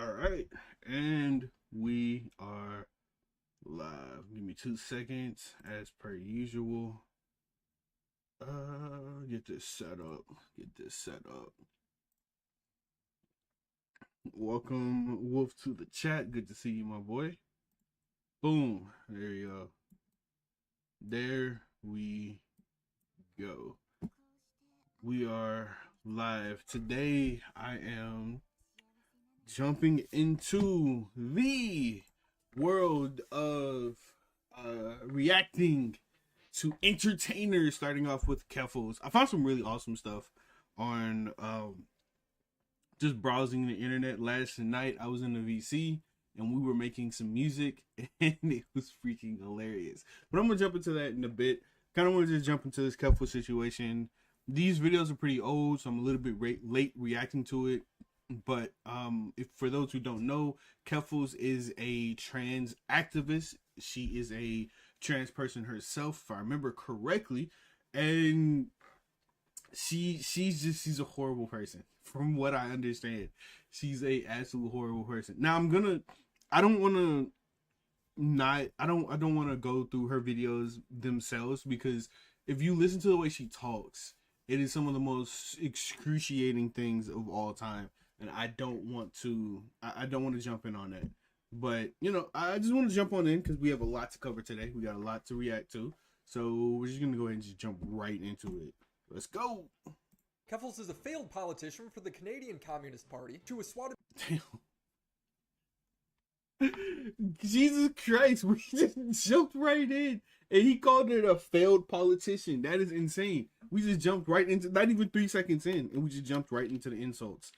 All right, and we are live. Give me 2 seconds, as per usual. Get this set up. Welcome, Wolf, to the chat. Good to see you, my boy. Boom. There you go. There we go. We are live. Today, I am jumping into the world of reacting to entertainers, starting off with Keffles. I found some really awesome stuff on just browsing the internet. Last night I was in the VC and we were making some music and it was freaking hilarious. But I'm gonna jump into that in a bit. Kind of want to just jump into this Keffles situation. These videos are pretty old, so I'm a little bit late reacting to it. But if for those who don't know, Keffles is a trans activist. She is a trans person herself, if I remember correctly, and she's a horrible person. From what I understand, she's a absolute horrible person. Now I don't want to go through her videos themselves, because if you listen to the way she talks, it is some of the most excruciating things of all time. And I don't want to jump in on that. But, you know, I just want to jump on in because we have a lot to cover today. We got a lot to react to. So we're just going to go ahead and just jump right into it. Let's go. Keffles is a failed politician for the Canadian Communist Party. She was swatted. Damn. Jesus Christ, we just jumped right in. And he called it a failed politician. That is insane. We just jumped right into, not even 3 seconds in, and we just jumped right into the insults.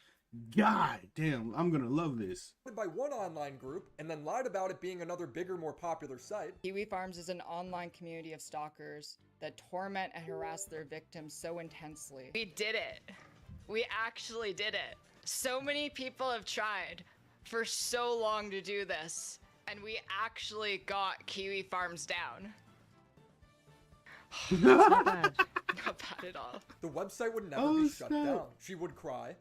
God damn, I'm gonna love this. By one online group and then lied about it being another bigger, more popular site. Kiwi Farms is an online community of stalkers that torment and harass their victims so intensely. We did it. We actually did it. So many people have tried for so long to do this, and we actually got Kiwi Farms down. It's not bad. Not bad at all. The website would never be shut down. She would cry.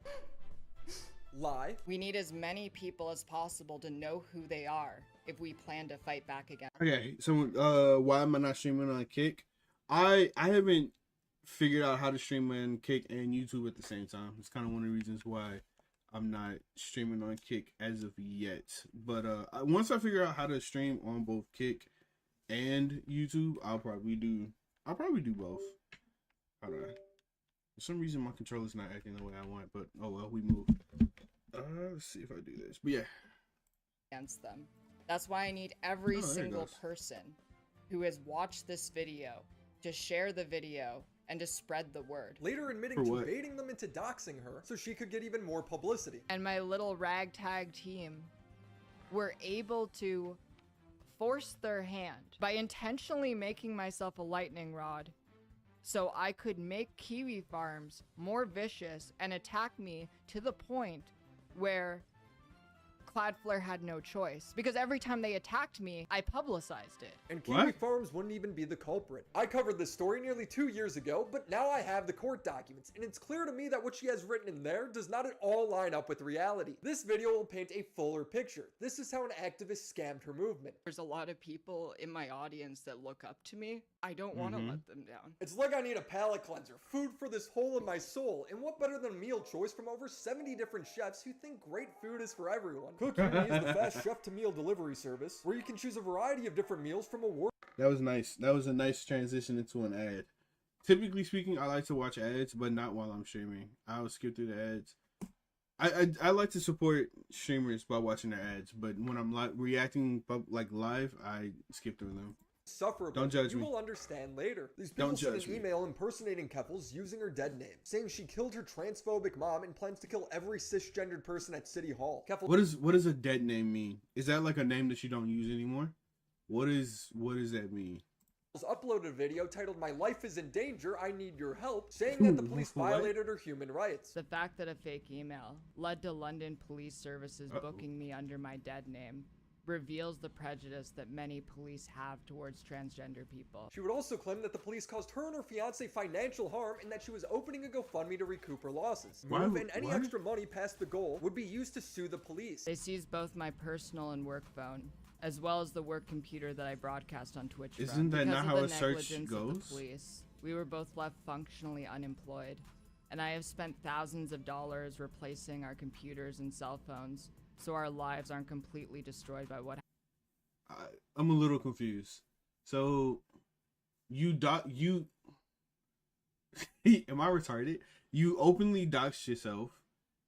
Lie. We need as many people as possible to know who they are if we plan to fight back again. Okay, so why am I not streaming on Kick? I haven't figured out how to stream on Kick and YouTube at the same time. It's kind of one of the reasons why I'm not streaming on Kick as of yet. But once I figure out how to stream on both Kick and YouTube, I'll probably do both. Hold on. For some reason my controller's not acting the way I want, but oh well, we move. Let's see if I do this. But yeah. Against them. That's why I need every single person who has watched this video to share the video and to spread the word. Later admitting to baiting them into doxing her so she could get even more publicity. And my little ragtag team were able to force their hand by intentionally making myself a lightning rod so I could make Kiwi Farms more vicious and attack me to the point where Cloudflare had no choice, because every time they attacked me, I publicized it. And Kiwi Farms wouldn't even be the culprit. I covered this story nearly 2 years ago, but now I have the court documents, and it's clear to me that what she has written in there does not at all line up with reality. This video will paint a fuller picture. This is how an activist scammed her movement. There's a lot of people in my audience that look up to me. I don't want to let them down. It's like I need a palate cleanser, food for this hole in my soul, and what better than a meal choice from over 70 different chefs who think great food is for everyone. Cook Uni is the fast chef to meal delivery service, where you can choose a variety of different meals from a That was nice. That was a nice transition into an ad. Typically speaking, I like to watch ads, but not while I'm streaming. I'll skip through the ads. I like to support streamers by watching their ads, but when I'm reacting like live, I skip through them. Suffer, don't judge me. You will understand later. These people sent an email impersonating Keffles using her dead name, saying she killed her transphobic mom and plans to kill every cisgendered person at City Hall. Keffles, what does a dead name mean? Is that like a name that you don't use anymore? What does that mean? Uploaded a video titled "My Life is in Danger, I Need Your Help," saying that the police violated her human rights. The fact that a fake email led to London Police Services booking me under my dead name reveals the prejudice that many police have towards transgender people. She would also claim that the police caused her and her fiance financial harm and that she was opening a GoFundMe to recoup her losses. Move and any extra money past the goal would be used to sue the police. They seized both my personal and work phone, as well as the work computer that I broadcast on Twitch from. Isn't that not how a search goes? Police, we were both left functionally unemployed, and I have spent thousands of dollars replacing our computers and cell phones so our lives aren't completely destroyed by what I'm a little confused. So you am I retarded? You openly doxed yourself,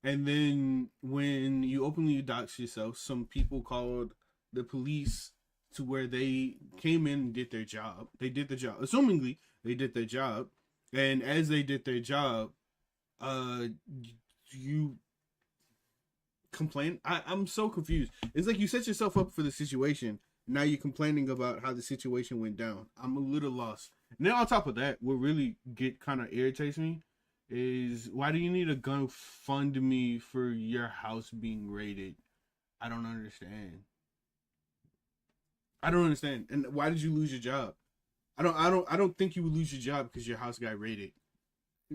and then when you openly doxed yourself, some people called the police to where they came in and did their job. They did the job. Assumingly, they did their job. And as they did their job, you complain. I'm so confused. It's like you set yourself up for the situation. Now you're complaining about how the situation went down. I'm a little lost. And then on top of that, what really kind of irritates me is, why do you need a GoFundMe for your house being raided? I don't understand. And why did you lose your job? I don't think you would lose your job because your house got raided.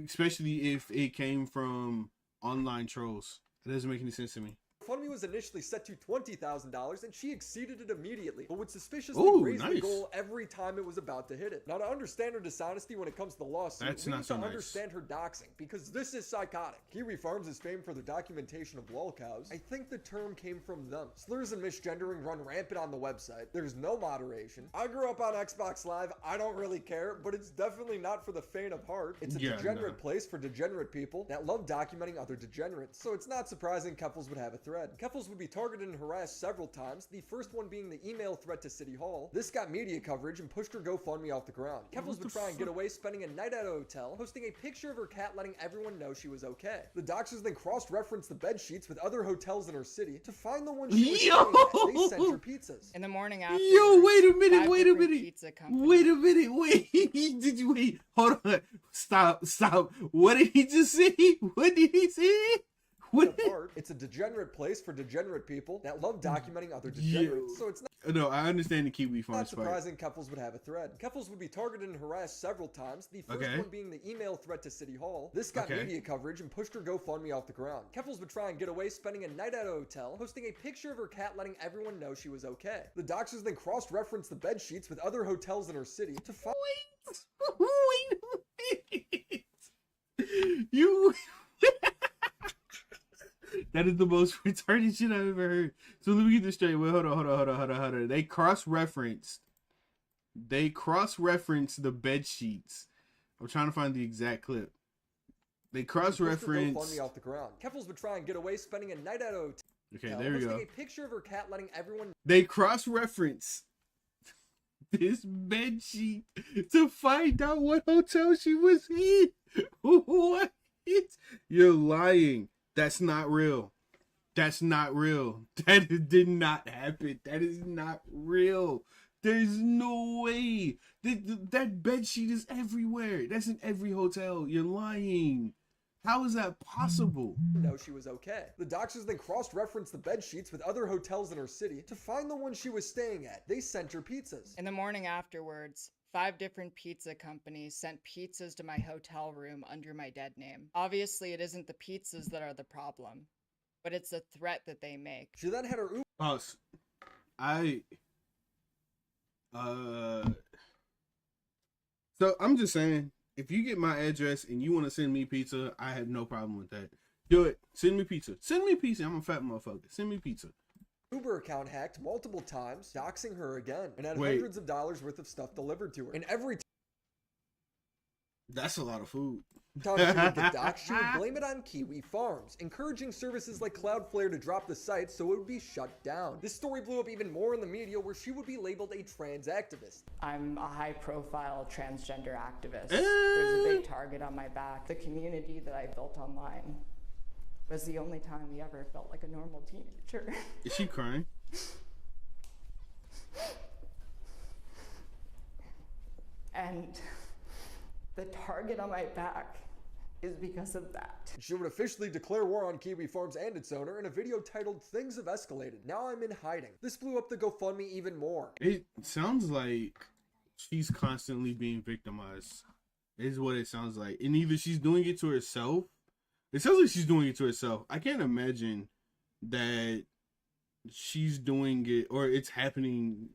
Especially if it came from online trolls. It doesn't make any sense to me. GoFundMe was initially set to $20,000 and she exceeded it immediately, but would suspiciously raise the goal every time it was about to hit it. Now, to understand her dishonesty when it comes to the lawsuit, we need to understand her doxing, because this is psychotic. Kiwi Farms is famed for their documentation of lol cows. I think the term came from them. Slurs and misgendering run rampant on the website. There's no moderation. I grew up on Xbox Live. I don't really care, but it's definitely not for the faint of heart. It's a degenerate place for degenerate people that love documenting other degenerates. So it's not surprising Keffles would have a thread. Keffles would be targeted and harassed several times, the first one being the email threat to City Hall. This got media coverage and pushed her GoFundMe off the ground. Keffles would try and get away, spending a night at a hotel, posting a picture of her cat letting everyone know she was okay. The doxers then cross-referenced the bed sheets with other hotels in her city to find the one she was staying at. They sent her pizzas. In the morning after. Yo, wait a minute. Wait a minute. Did you wait? Hold on. Stop. What did he just say? What did he say? It's a degenerate place for degenerate people that love documenting other degenerates. So it's not. No, I understand the Kiwi Farms not surprising Keffles would have a thread. Keffles would be targeted and harassed several times, the first one being the email threat to City Hall. This got media coverage and pushed her GoFundMe off the ground. Keffles would try and get away, spending a night at a hotel, posting a picture of her cat letting everyone know she was okay. The doxers then cross-referenced the bed sheets with other hotels in her city to find. Wait a minute. You. That is the most retarded shit I've ever heard. So let me get this straight. Wait, hold on. They cross-referenced the bed sheets. I'm trying to find the exact clip. They cross-referenced. GoFundMe off the ground. Keffles would try and get away, spending a night at a hotel. Okay, there we go. A picture of her cat letting everyone. They cross-reference this bed sheet to find out what hotel she was in. What? You're lying. That's not real. That did not happen. That is not real. There's no way. That bed sheet is everywhere. That's in every hotel. You're lying. How is that possible? No, she was okay. The doxers then cross-referenced the bed sheets with other hotels in her city to find the one she was staying at. They sent her pizzas. In the morning afterwards, 5 different pizza companies sent pizzas to my hotel room under my dead name. Obviously, it isn't the pizzas that are the problem, but it's the threat that they make. She then had her Uber. Pause. So I'm just saying, if you get my address and you want to send me pizza, I have no problem with that. Do it. Send me pizza. I'm a fat motherfucker. Send me pizza. Uber account hacked multiple times, doxing her again, and had hundreds of dollars worth of stuff delivered to her. And every That's a lot of food. time she would get doxed, she would blame it on Kiwi Farms, encouraging services like Cloudflare to drop the site so it would be shut down. This story blew up even more in the media, where she would be labeled a trans activist. I'm a high-profile transgender activist. There's a big target on my back. The community that I built online was the only time we ever felt like a normal teenager. Is she crying? And the target on my back is because of that. She would officially declare war on Kiwi Farms and its owner in a video titled "Things Have Escalated. Now I'm in hiding." This blew up the GoFundMe even more. It sounds like she's constantly being victimized, is what it sounds like. And either she's doing it to herself. It sounds like she's doing it to herself. I can't imagine that she's doing it or it's happening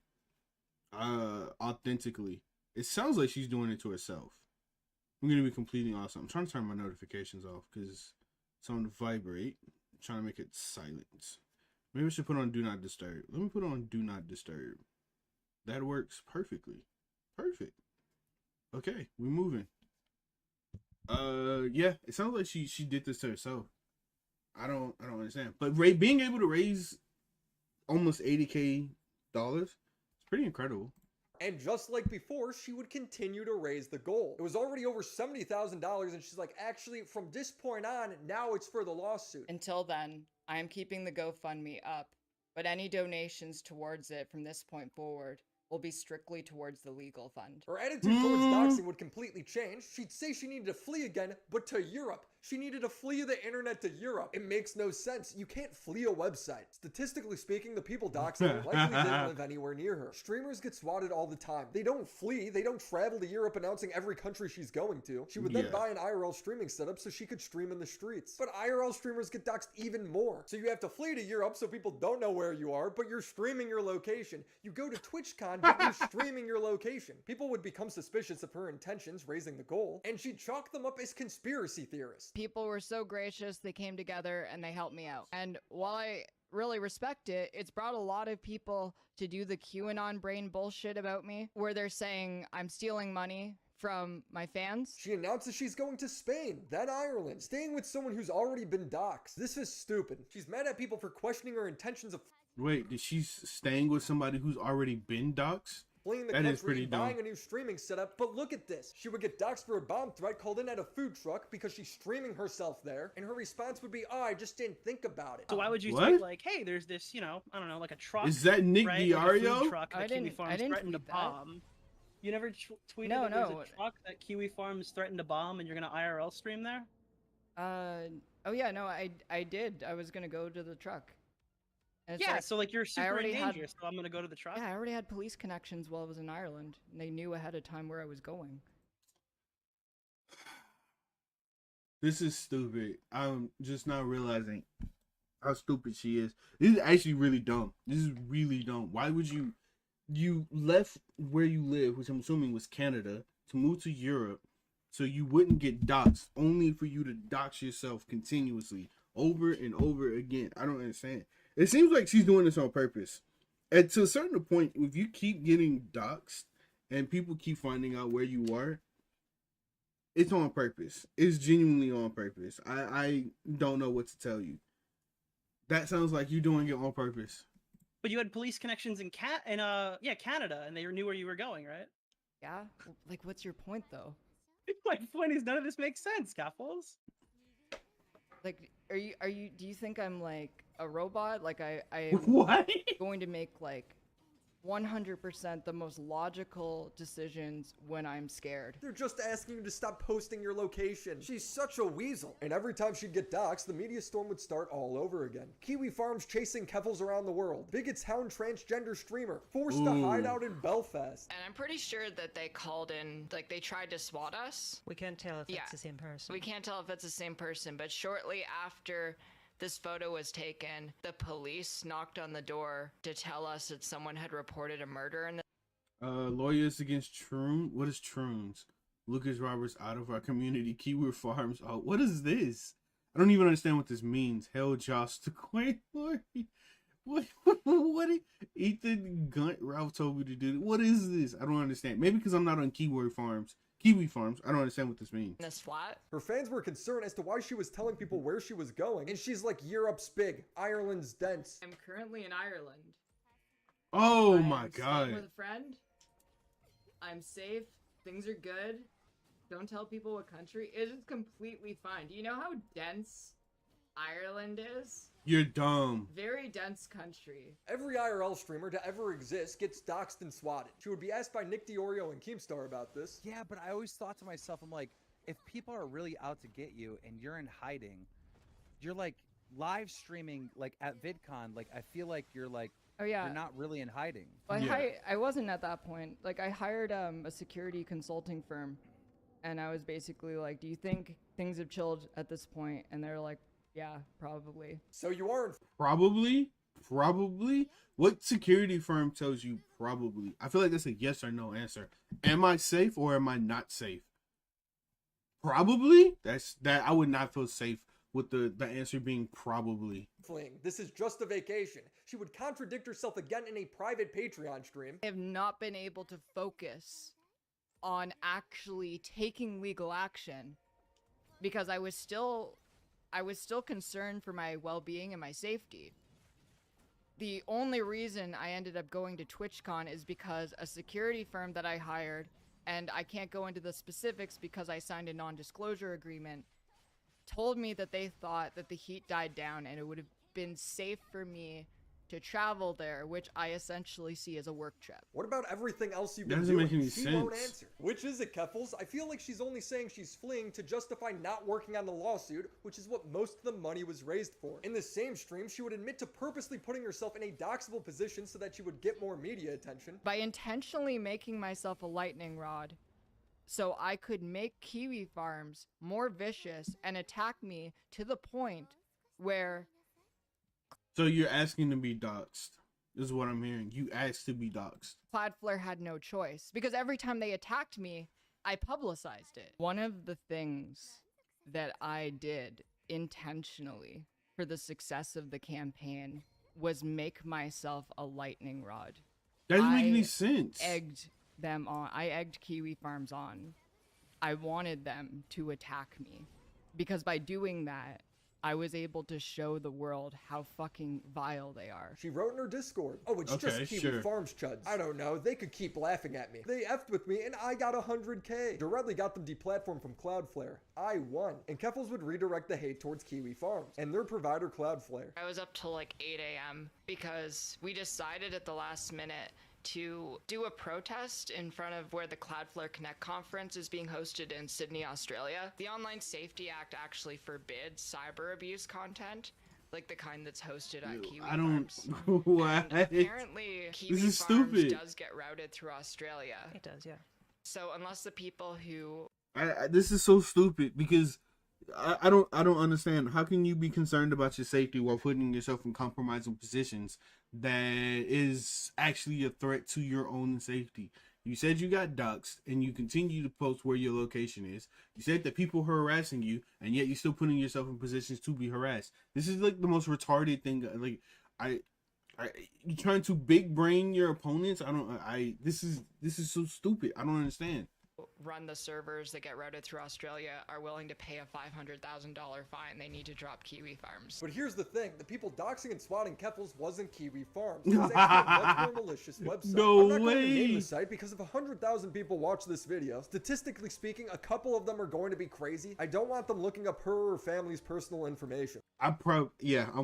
authentically. It sounds like she's doing it to herself. I'm going to be completely awesome. I'm trying to turn my notifications off because it's on vibrate. I'm trying to make it silence. Maybe I should put on do not disturb. Let me put on do not disturb. That works perfectly. Perfect. Okay, we're moving. Yeah, it sounds like she did this to herself. I don't understand. But being able to raise almost $80K, it's pretty incredible. And just like before, she would continue to raise the goal. It was already over $70,000, and she's like, actually, from this point on, now it's for the lawsuit. Until then, I am keeping the GoFundMe up, but any donations towards it from this point forward will be strictly towards the legal fund. Her attitude towards doxing would completely change. She'd say she needed to flee again, but to Europe. She needed to flee the internet to Europe. It makes no sense. You can't flee a website. Statistically speaking, the people doxing her likely didn't live anywhere near her. Streamers get swatted all the time. They don't flee. They don't travel to Europe announcing every country she's going to. She would then buy an IRL streaming setup so she could stream in the streets. But IRL streamers get doxed even more. So you have to flee to Europe so people don't know where you are, but you're streaming your location. You go to TwitchCon, but you're streaming your location. People would become suspicious of her intentions, raising the goal, and she'd chalk them up as conspiracy theorists. People were so gracious, they came together and they helped me out. And while I really respect it, it's brought a lot of people to do the QAnon brain bullshit about me, where they're saying I'm stealing money from my fans. She announces she's going to Spain, then Ireland, staying with someone who's already been doxxed. This is stupid. She's mad at people for questioning her intentions of Wait, she's staying with somebody who's already been doxxed? fleeing the That country is pretty and dumb. buying a new streaming setup. But look at this. She would get doxxed for a bomb threat called in at a food truck because she's streaming herself there, and her response would be, "Oh, I just didn't think about it." So why would you What? say, like, hey, there's this, you know, I don't know, like a truck, Is that Nick right? Like a food Diario? truck I that Kiwi didn't- I Farms didn't threatened to tweet that. bomb. You never tweeted No, that there's no. a truck that Kiwi Farms threatened to bomb and you're going to IRL stream there? Oh yeah, no, I did. I was gonna go to the truck. And it's Yeah, like, so like you're super already in had- danger, so I'm going to go to the truck? yeah, I already had police connections while I was in Ireland, and they knew ahead of time where I was going. This is stupid. I'm just now realizing how stupid she is. This is actually really dumb. This is really dumb. Why would you left where you live, which I'm assuming was Canada, to move to Europe so you wouldn't get doxxed, only for you to dox yourself continuously over and over again? I don't understand. It seems like she's doing this on purpose. And to a certain point, if you keep getting doxxed and people keep finding out where you are, it's on purpose. It's genuinely on purpose. I don't know what to tell you. That sounds like you doing it on purpose. But you had police connections in Canada, and they knew where you were going, right? Yeah, like what's your point though? My point is none of this makes sense, Keffles. Like, are you? Do you think I'm like a robot? Like I'm What? going to make like 100% the most logical decisions when I'm scared. They're just asking you to stop posting your location. She's such a weasel. And every time she'd get doxxed, the media storm would start all over again. Kiwi Farms chasing Keffles around the world. Bigots hound transgender streamer. Forced to hide out in Belfast. And I'm pretty sure that they called in, like they tried to SWAT us. We can't tell if Yeah. it's the same person. We can't tell if it's the same person, but shortly after this photo was taken, the police knocked on the door to tell us that someone had reported a murder in the Lawyers against Troon. What is Troons? Lucas Roberts out of our community. Kiwi Farms out. What is this? I don't even understand what this means. Hell Josh to Quain Lori. What? Ethan Gunt Ralph told me to do. What is this? I don't understand. Maybe because I'm not on Kiwi Farms. I don't understand what this means. this flat. Her fans were concerned as to why she was telling people where she was going. And she's like, Europe's big, Ireland's dense. I'm currently in Ireland. Oh I'm my staying god. with a friend. I'm safe. Things are good. Don't tell people what country. It is completely fine. Do you know how dense Ireland is? You're dumb. Very dense country. Every IRL streamer to ever exist gets doxxed and swatted. She would be asked by Nick Diorio and Keemstar about this. Yeah, but I always thought to myself, I'm like, if people are really out to get you and you're in hiding, you're like live streaming like at VidCon. Like I feel like you're like Oh yeah. you're not really in hiding. Well, Yeah. I wasn't at that point. Like I hired a security consulting firm, and I was basically like, "Do you think things have chilled at this point?" And they're like, "Yeah, probably." So you are in Probably. What security firm tells you probably? I feel like that's a yes or no answer. Am I safe or am I not safe? Probably. That I would not feel safe with the answer being probably. fleeing. This is just a vacation. She would contradict herself again in a private Patreon stream. I have not been able to focus on actually taking legal action because I was still concerned for my well-being and my safety. The only reason I ended up going to TwitchCon is because a security firm that I hired, and I can't go into the specifics because I signed a non-disclosure agreement, told me that they thought that the heat died down and it would have been safe for me to travel there, which I essentially see as a work trip. What about everything else you've That been doesn't doing? make any She won't sense. answer. Which is it, Keffles? I feel like she's only saying she's fleeing to justify not working on the lawsuit, which is what most of the money was raised for. In the same stream, she would admit to purposely putting herself in a doxable position so that she would get more media attention. By intentionally making myself a lightning rod so I could make kiwi farms more vicious and attack me to the point where So you're asking to be doxxed, is what I'm hearing. You asked to be doxxed. Cloudflare had no choice because every time they attacked me, I publicized it. One of the things that I did intentionally for the success of the campaign was make myself a lightning rod. That doesn't make I any sense. Egged them on. I egged kiwi farms on. I wanted them to attack me because by doing that, I was able to show the world how fucking vile they are. She wrote in her Discord. Oh, it's Okay, just Kiwi sure. Farms chuds. I don't know. They could keep laughing at me. They effed with me and I got 100K. Directly got them deplatformed from Cloudflare. I won. And Keffles would redirect the hate towards Kiwi Farms and their provider Cloudflare. I was up till like 8 a.m. because we decided at the last minute to do a protest in front of where the Cloudflare Connect conference is being hosted in Sydney, Australia. The Online Safety Act actually forbids cyber abuse content, like the kind that's hosted at Kiwi I don't. Farms. What? And apparently, Kiwi is Farms stupid. does get routed through Australia. It does, yeah. So unless the people who This is so stupid because I don't understand. How can you be concerned about your safety while putting yourself in compromising positions that is actually a threat to your own safety? You said you got doxxed and you continue to post where your location is. You said that people are harassing you and yet you're still putting yourself in positions to be harassed. This is like the most retarded thing. Like you're trying to big brain your opponents. This is so stupid. I don't understand. run the servers that get routed through Australia are willing to pay a $500,000 fine. They need to drop Kiwi Farms. But here's the thing, the people doxing and swatting Keffles wasn't Kiwi Farms. It was actually a much more malicious website. No I'm not going to name way. the site because if 100,000 people watch this video, statistically speaking, a couple of them are going to be crazy. I don't want them looking up her or her family's personal information. I'm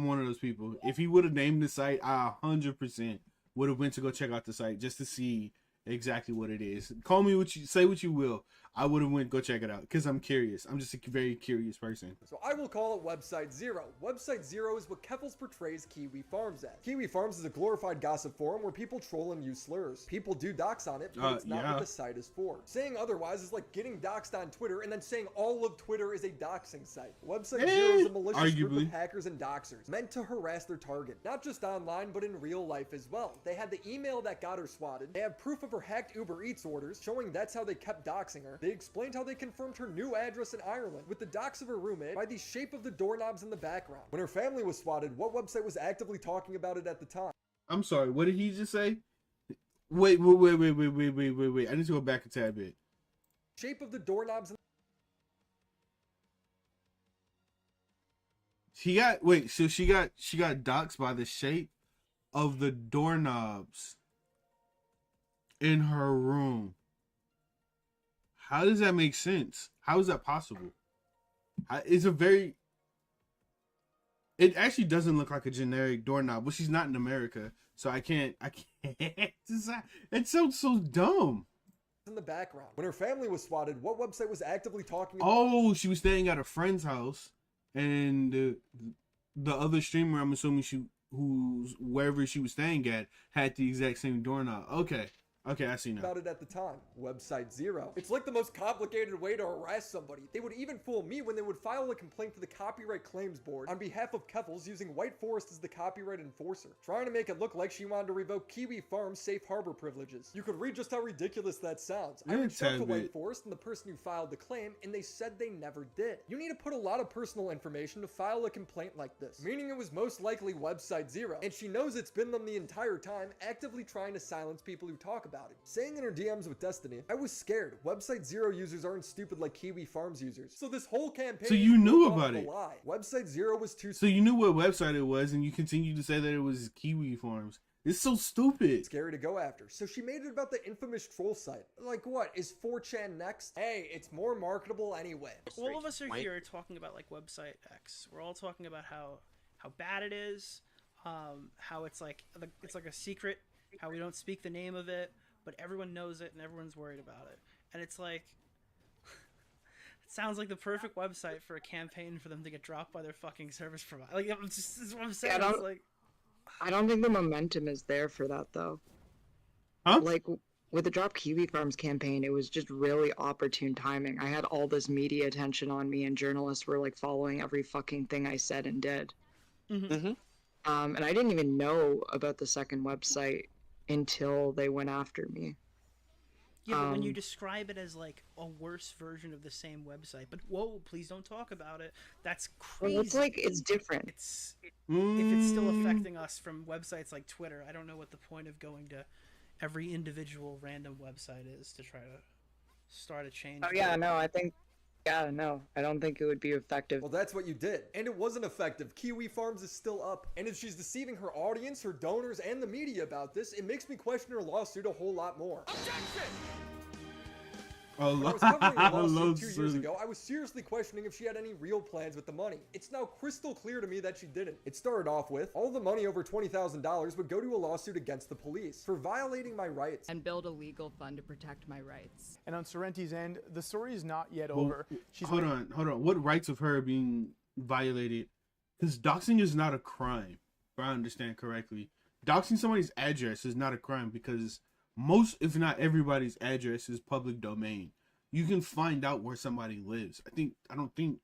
one of those people. If he would have named the site, I 100% would have went to go check out the site just to see exactly what it is. Call me say what you will. I would have went go check it out because I'm curious. I'm just a very curious person. So I will call it Website Zero. Website Zero is what Keffles portrays Kiwi Farms as. Kiwi Farms is a glorified gossip forum where people troll and use slurs. People do dox on it, but it's not what the site is for. Saying otherwise is like getting doxed on Twitter and then saying all of Twitter is a doxing site. Website Zero is a malicious group of hackers and doxers meant to harass their target, not just online, but in real life as well. They had the email that got her swatted. They have proof of her hacked Uber Eats orders, showing that's how they kept doxing her. They explained how they confirmed her new address in Ireland with the dox of her roommate by the shape of the doorknobs in the background. When her family was swatted, what website was actively talking about it at the time? I'm sorry, what did he just say? Wait. I need to go back a tad bit. Shape of the doorknobs in She got doxxed by the shape of the doorknobs in her room. How does that make sense? How is that possible? It actually doesn't look like a generic doorknob, but she's not in America, so I can't decide. It sounds so dumb. in the background. When her family was swatted, what website was actively talking about? Oh, she was staying at a friend's house, and the other streamer, I'm assuming who's wherever she was staying at, had the exact same doorknob. Okay, I see now. About it at the time. Website 0. It's like the most complicated way to harass somebody. They would even fool me when they would file a complaint to the Copyright Claims Board on behalf of Keffles using White Forest as the copyright enforcer, trying to make it look like she wanted to revoke Kiwi Farm's safe harbor privileges. You could read just how ridiculous that sounds. I reached out to White Forest and the person who filed the claim, and they said they never did. You need to put a lot of personal information to file a complaint like this, meaning it was most likely Website 0, and she knows it's been them the entire time, actively trying to silence people who talk about it. Saying in her DMs with Destiny, I was scared. Website 0 users aren't stupid like Kiwi Farms users. So this whole campaign. So you knew about it. Lie. Website 0 was too. So you knew what website it was, and you continued to say that it was Kiwi Farms. It's so stupid. Scary to go after. So she made it about the infamous troll site. Like what? Is 4chan next? Hey, it's more marketable anyway. All of us are here talking about like website X. We're all talking about how bad it is, how it's like a secret, how we don't speak the name of it, but everyone knows it and everyone's worried about it. And it's like, it sounds like the perfect website for a campaign for them to get dropped by their fucking service provider. Like, this is what I'm saying. Yeah, it's like, I don't think the momentum is there for that though. Huh? Like with the Drop Kiwi Farms campaign, it was just really opportune timing. I had all this media attention on me, and journalists were like following every fucking thing I said and did. And I didn't even know about the second website until they went after me. yeah, but when you describe it as like a worse version of the same website, but whoa, please don't talk about it. That's crazy. Well, it's like it's different. If it's still affecting us from websites like Twitter, I don't know what the point of going to every individual random website is to try to start a change. Oh yeah, no, I think. Yeah, no, I don't think it would be effective. Well, that's what you did. And it wasn't effective. Kiwi Farms is still up. And if she's deceiving her audience, her donors, and the media about this, it makes me question her lawsuit a whole lot more. Objection! When I was covering her lawsuit 2 years ago, I was seriously questioning if she had any real plans with the money. It's now crystal clear to me that she didn't. It started off with, all the money over $20,000 would go to a lawsuit against the police for violating my rights. And build a legal fund to protect my rights. And on Sorrenti's end, the story is not yet over. Hold on. What rights of her are being violated? Because doxing is not a crime, if I understand correctly. Doxing somebody's address is not a crime because most, if not everybody's address is public domain. You can find out where somebody lives. I don't think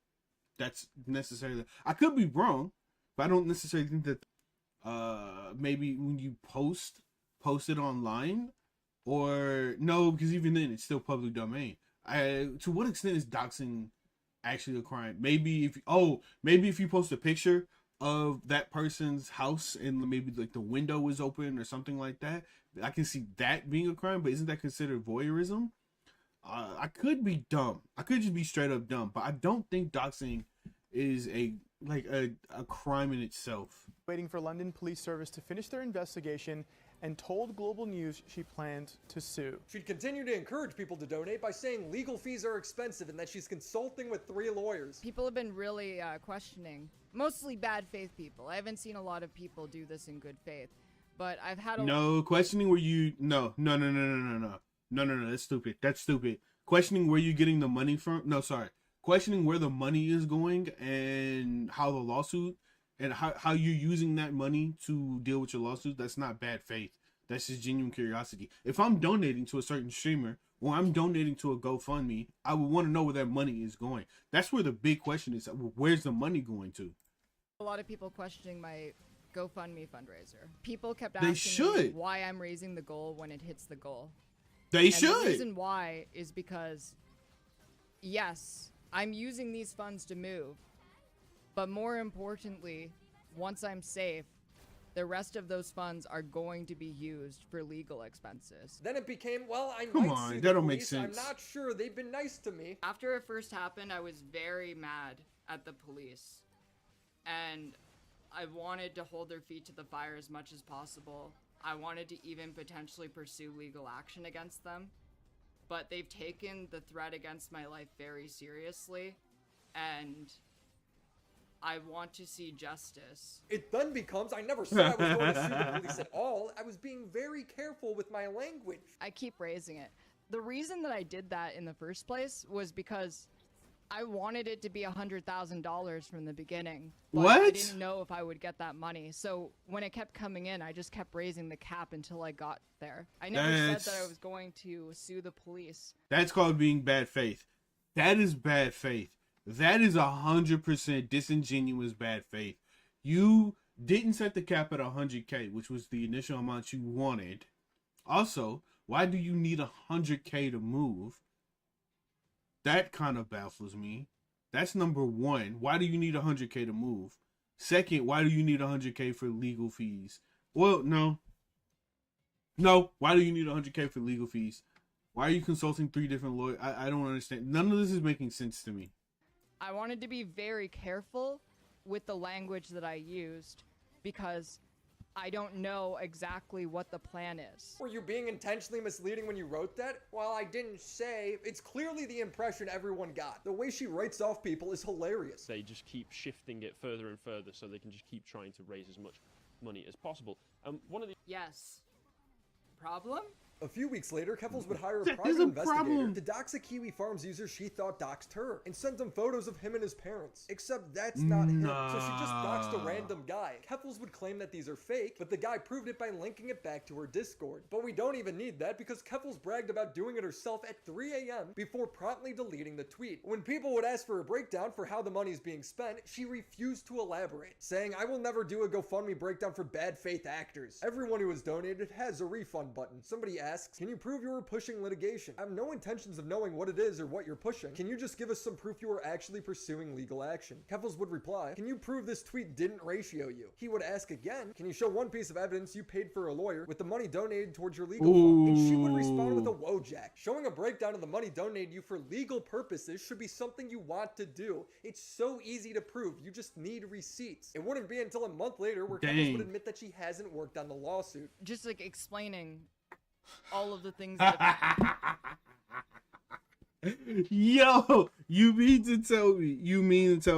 that's necessarily. I could be wrong, but I don't necessarily think that. Maybe when you post it online, or no, because even then it's still public domain. To what extent is doxing actually a crime? Maybe if you post a picture of that person's house and maybe like the window is open or something like that, I can see that being a crime. But isn't that considered voyeurism? I could be dumb. I could just be straight up dumb. But I don't think doxing is a crime in itself. Waiting for London Police Service to finish their investigation and told Global News she planned to sue. She'd continue to encourage people to donate by saying legal fees are expensive and that she's consulting with 3 lawyers. People have been really questioning, mostly bad faith people. I haven't seen a lot of people do this in good faith, but I've had a questioning where you no, that's stupid. Questioning where you're getting the money from. No, sorry. Questioning where the money is going and how the lawsuit and how you're using that money to deal with your lawsuit. That's not bad faith. That's just genuine curiosity. If I'm donating to a certain streamer or I'm donating to a GoFundMe, I would want to know where that money is going. That's where the big question is. Where's the money going to? A lot of people questioning my GoFundMe fundraiser. People kept asking me why I'm raising the goal when it hits the goal. They should. The reason why is because, yes, I'm using these funds to move, but more importantly, once I'm safe, the rest of those funds are going to be used for legal expenses. Then it became, well, I Come might on, see that the don't make police. sense. I'm not sure. They've been nice to me. After it first happened, I was very mad at the police, and I wanted to hold their feet to the fire as much as possible. I wanted to even potentially pursue legal action against them, but they've taken the threat against my life very seriously, and I want to see justice. It then becomes, I never said I was going to sue the police at all. I was being very careful with my language. I keep raising it. The reason that I did that in the first place was because I wanted it to be $100,000 from the beginning. But What? I didn't know if I would get that money. So when it kept coming in, I just kept raising the cap until I got there. I never said that I was going to sue the police. That's called being bad faith. That is bad faith. That is 100% disingenuous bad faith. You didn't set the cap at 100K, which was the initial amount you wanted. Also, why do you need 100K to move? That kind of baffles me. That's number one. Why do you need 100K to move? Second, why do you need 100K for legal fees? Well, no. Why do you need 100K for legal fees? Why are you consulting 3 different lawyers? I don't understand. None of this is making sense to me. I wanted to be very careful with the language that I used because I don't know exactly what the plan is. Were you being intentionally misleading when you wrote that? Well, I didn't say. It's clearly the impression everyone got. The way she writes off people is hilarious. They just keep shifting it further and further so they can just keep trying to raise as much money as possible. One of the Yes. Problem? A few weeks later, Keffles would hire a That private is a investigator problem. to dox a Kiwi Farms user she thought doxed her and sent him photos of him and his parents. Except that's not him, so she just doxed a random guy. Keffles would claim that these are fake, but the guy proved it by linking it back to her Discord. But we don't even need that because Keffles bragged about doing it herself at 3 a.m. before promptly deleting the tweet. When people would ask for a breakdown for how the money is being spent, she refused to elaborate, saying, "I will never do a GoFundMe breakdown for bad faith actors. Everyone who has donated has a refund button." Somebody asks, "Can you prove you were pushing litigation?" "I have no intentions of knowing what it is or what you're pushing. Can you just give us some proof you were actually pursuing legal action?" Keffles would reply, "Can you prove this tweet didn't ratio you?" He would ask again, "Can you show one piece of evidence you paid for a lawyer with the money donated towards your legal fund?" And she would respond with a "Whoa, showing a breakdown of the money donated you for legal purposes should be something you want to do. It's so easy to prove. You just need receipts." It wouldn't be until a month later where Keffles would admit that she hasn't worked on the lawsuit. Just like explaining all of the things that Yo, you mean to tell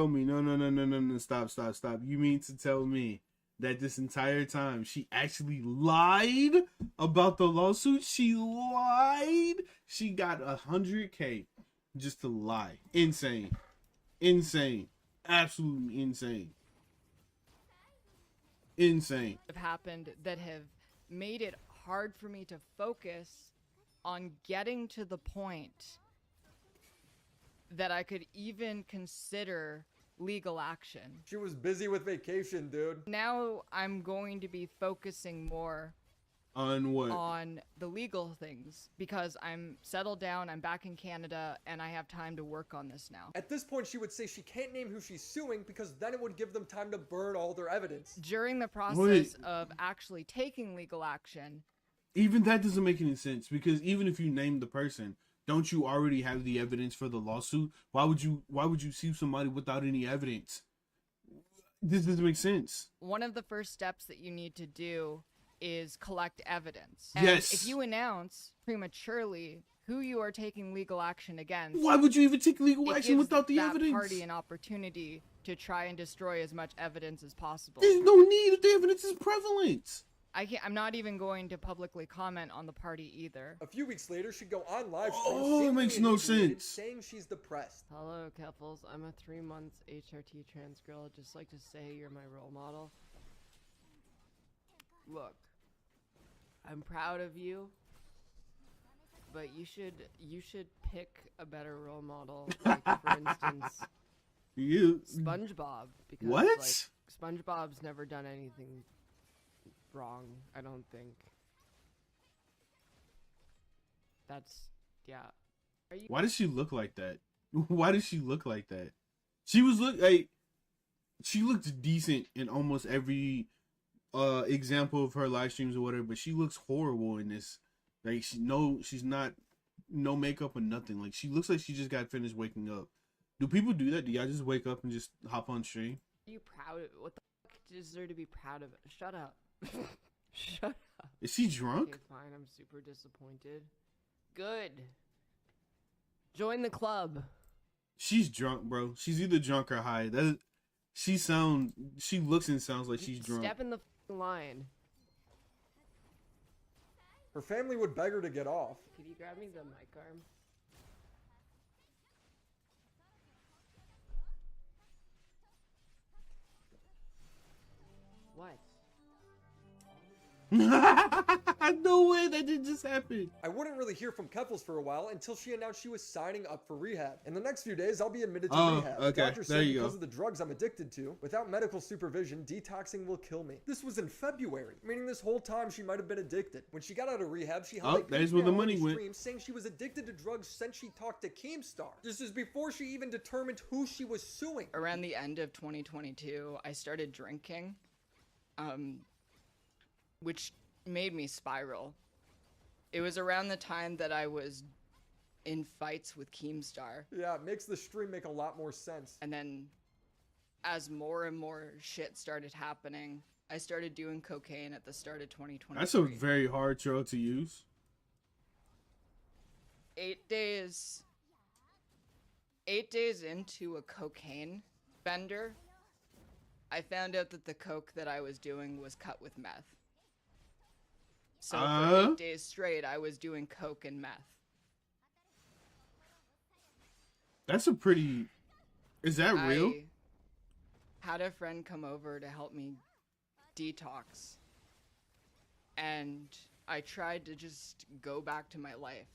me, no, stop. You mean to tell me that this entire time she actually lied about the lawsuit? She lied. She got 100K just to lie. Insane. Absolutely insane. have happened that have made it hard for me to focus on getting to the point that I could even consider legal action. She was busy with vacation, dude. Now I'm going to be focusing more On what? on the legal things because I'm settled down, I'm back in Canada, and I have time to work on this now. At this point, she would say she can't name who she's suing because then it would give them time to burn all their evidence. During the process of actually taking legal action, Even that doesn't make any sense because even if you name the person, don't you already have the evidence for the lawsuit? Why would you sue somebody without any evidence? This doesn't make sense. one of the first steps that you need to do is collect evidence. And Yes. if you announce prematurely who you are taking legal action against, Why would you even take legal it action gives without the that evidence? party an opportunity to try and destroy as much evidence as possible. There's no need if the evidence is prevalent. I'm not even going to publicly comment on the party either. A few weeks later, she'd go on live Oh, it seemingly makes no inebriated, sense. saying she's depressed. Hello, Keffles. I'm a 3-month HRT trans girl. I'd just like to say you're my role model. Look, I'm proud of you, but you should pick a better role model. Like, for instance, SpongeBob. Because, What? Like, SpongeBob's never done anything wrong, I don't think. That's, yeah. Are you? Why does she look like that? Why does she look like that? She looked decent in almost every example of her live streams or whatever, but she looks horrible in this. Like she's not no makeup or nothing. Like she looks like she just got finished waking up. Do people do that? Do y'all just wake up and just hop on stream? Are you proud of what the fuck is there to be proud of? Shut up. Shut up. Is she drunk? Okay, fine, I'm super disappointed. Good. Join the club. She's drunk, bro. She's either drunk or high. She looks and sounds like she's drunk. Step in the line. Her family would beg her to get off. Could you grab me the mic arm? What? No way, that didn't just happen. I wouldn't really hear from Keffles for a while until she announced she was signing up for rehab. In the next few days, I'll be admitted to rehab. Okay, Doctor there said you because go. of the drugs I'm addicted to, without medical supervision, detoxing will kill me. This was in February, meaning this whole time she might have been addicted. When she got out of rehab, she held a there's where the Patreon money went. stream saying she was addicted to drugs since she talked to Keemstar. This is before she even determined who she was suing. Around the end of 2022, I started drinking, which made me spiral. It was around the time that I was in fights with Keemstar. Yeah, it makes the stream make a lot more sense. And then as more and more shit started happening, I started doing cocaine at the start of 2023. That's a very hard drug to use. 8 days into a cocaine bender, I found out that the coke that I was doing was cut with meth. So for 8 days straight, I was doing coke and meth. That's a pretty... Is that real? I had a friend come over to help me detox. And I tried to just go back to my life.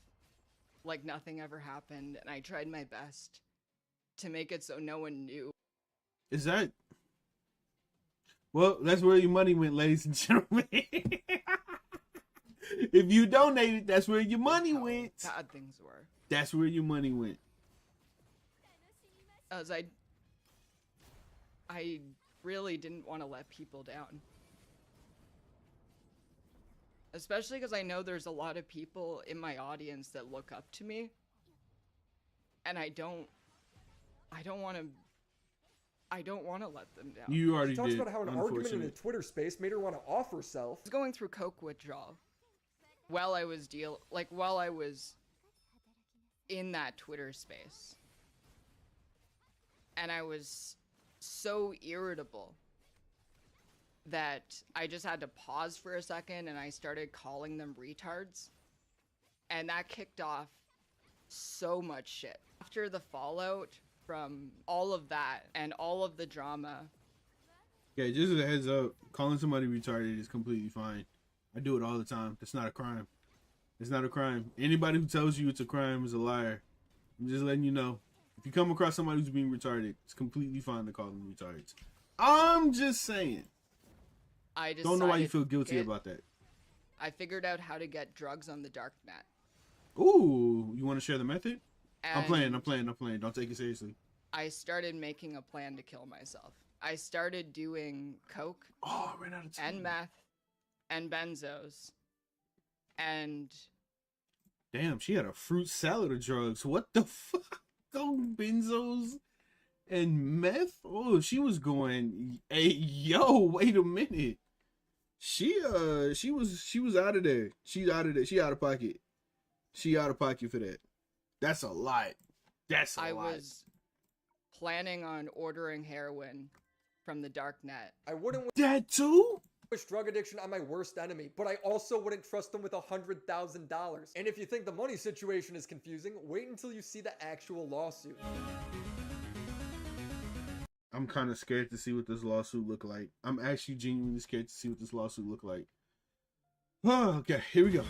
Like nothing ever happened. And I tried my best to make it so no one knew. Is that... Well, that's where your money went, ladies and gentlemen. If you donated, that's where your money went. Bad things were. That's where your money went. As I really didn't want to let people down. Especially because I know there's a lot of people in my audience that look up to me. And I don't want to let them down. You already She talks did. about how an argument in a Twitter space made her want to off herself. I was going through coke withdrawal while I was in that Twitter space. And I was so irritable that I just had to pause for a second and I started calling them retards. And that kicked off so much shit. After the fallout from all of that and all of the drama. Yeah, just as a heads up, calling somebody retarded is completely fine. I do it all the time. That's not a crime. It's not a crime. Anybody who tells you it's a crime is a liar. I'm just letting you know. If you come across somebody who's being retarded, it's completely fine to call them retards. I'm just saying. I don't know why you feel guilty about that. I figured out how to get drugs on the dark net. Ooh, you want to share the method? And I'm playing. Don't take it seriously. I started making a plan to kill myself. I started doing coke I ran out of time. and meth and benzos. And damn, she had a fruit salad of drugs. What the fuck? Benzos and meth? Oh, she was going, hey, yo, wait a minute. She was out of there. She's out of there. She out of pocket. She out of pocket for that. That's a lot. That's a lot. I was planning on ordering heroin from the dark net. I wouldn't that too? wish drug addiction on my worst enemy, but I also wouldn't trust them with $100,000. And if you think the money situation is confusing, wait until you see the actual lawsuit. I'm kind of scared to see what this lawsuit look like. I'm actually genuinely scared to see what this lawsuit look like. Oh, okay, here we go.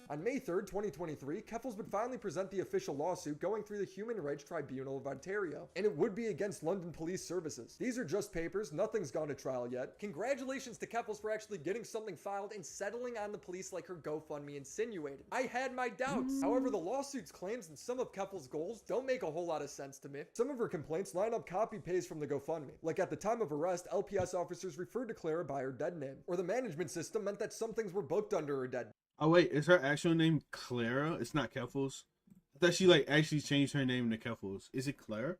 On May 3rd, 2023, Keffles would finally present the official lawsuit going through the Human Rights Tribunal of Ontario, and it would be against London Police Services. These are just papers, nothing's gone to trial yet. Congratulations to Keffles for actually getting something filed and settling on the police like her GoFundMe insinuated. I had my doubts. However, the lawsuit's claims and some of Keffles' goals don't make a whole lot of sense to me. Some of her complaints line up copy-paste from the GoFundMe. Like at the time of arrest, LPS officers referred to Clara by her dead name, or the management system meant that some things were booked under her dead name. Oh wait, is her actual name Clara? It's not Keffles. I thought she actually changed her name to Keffles. Is it Clara?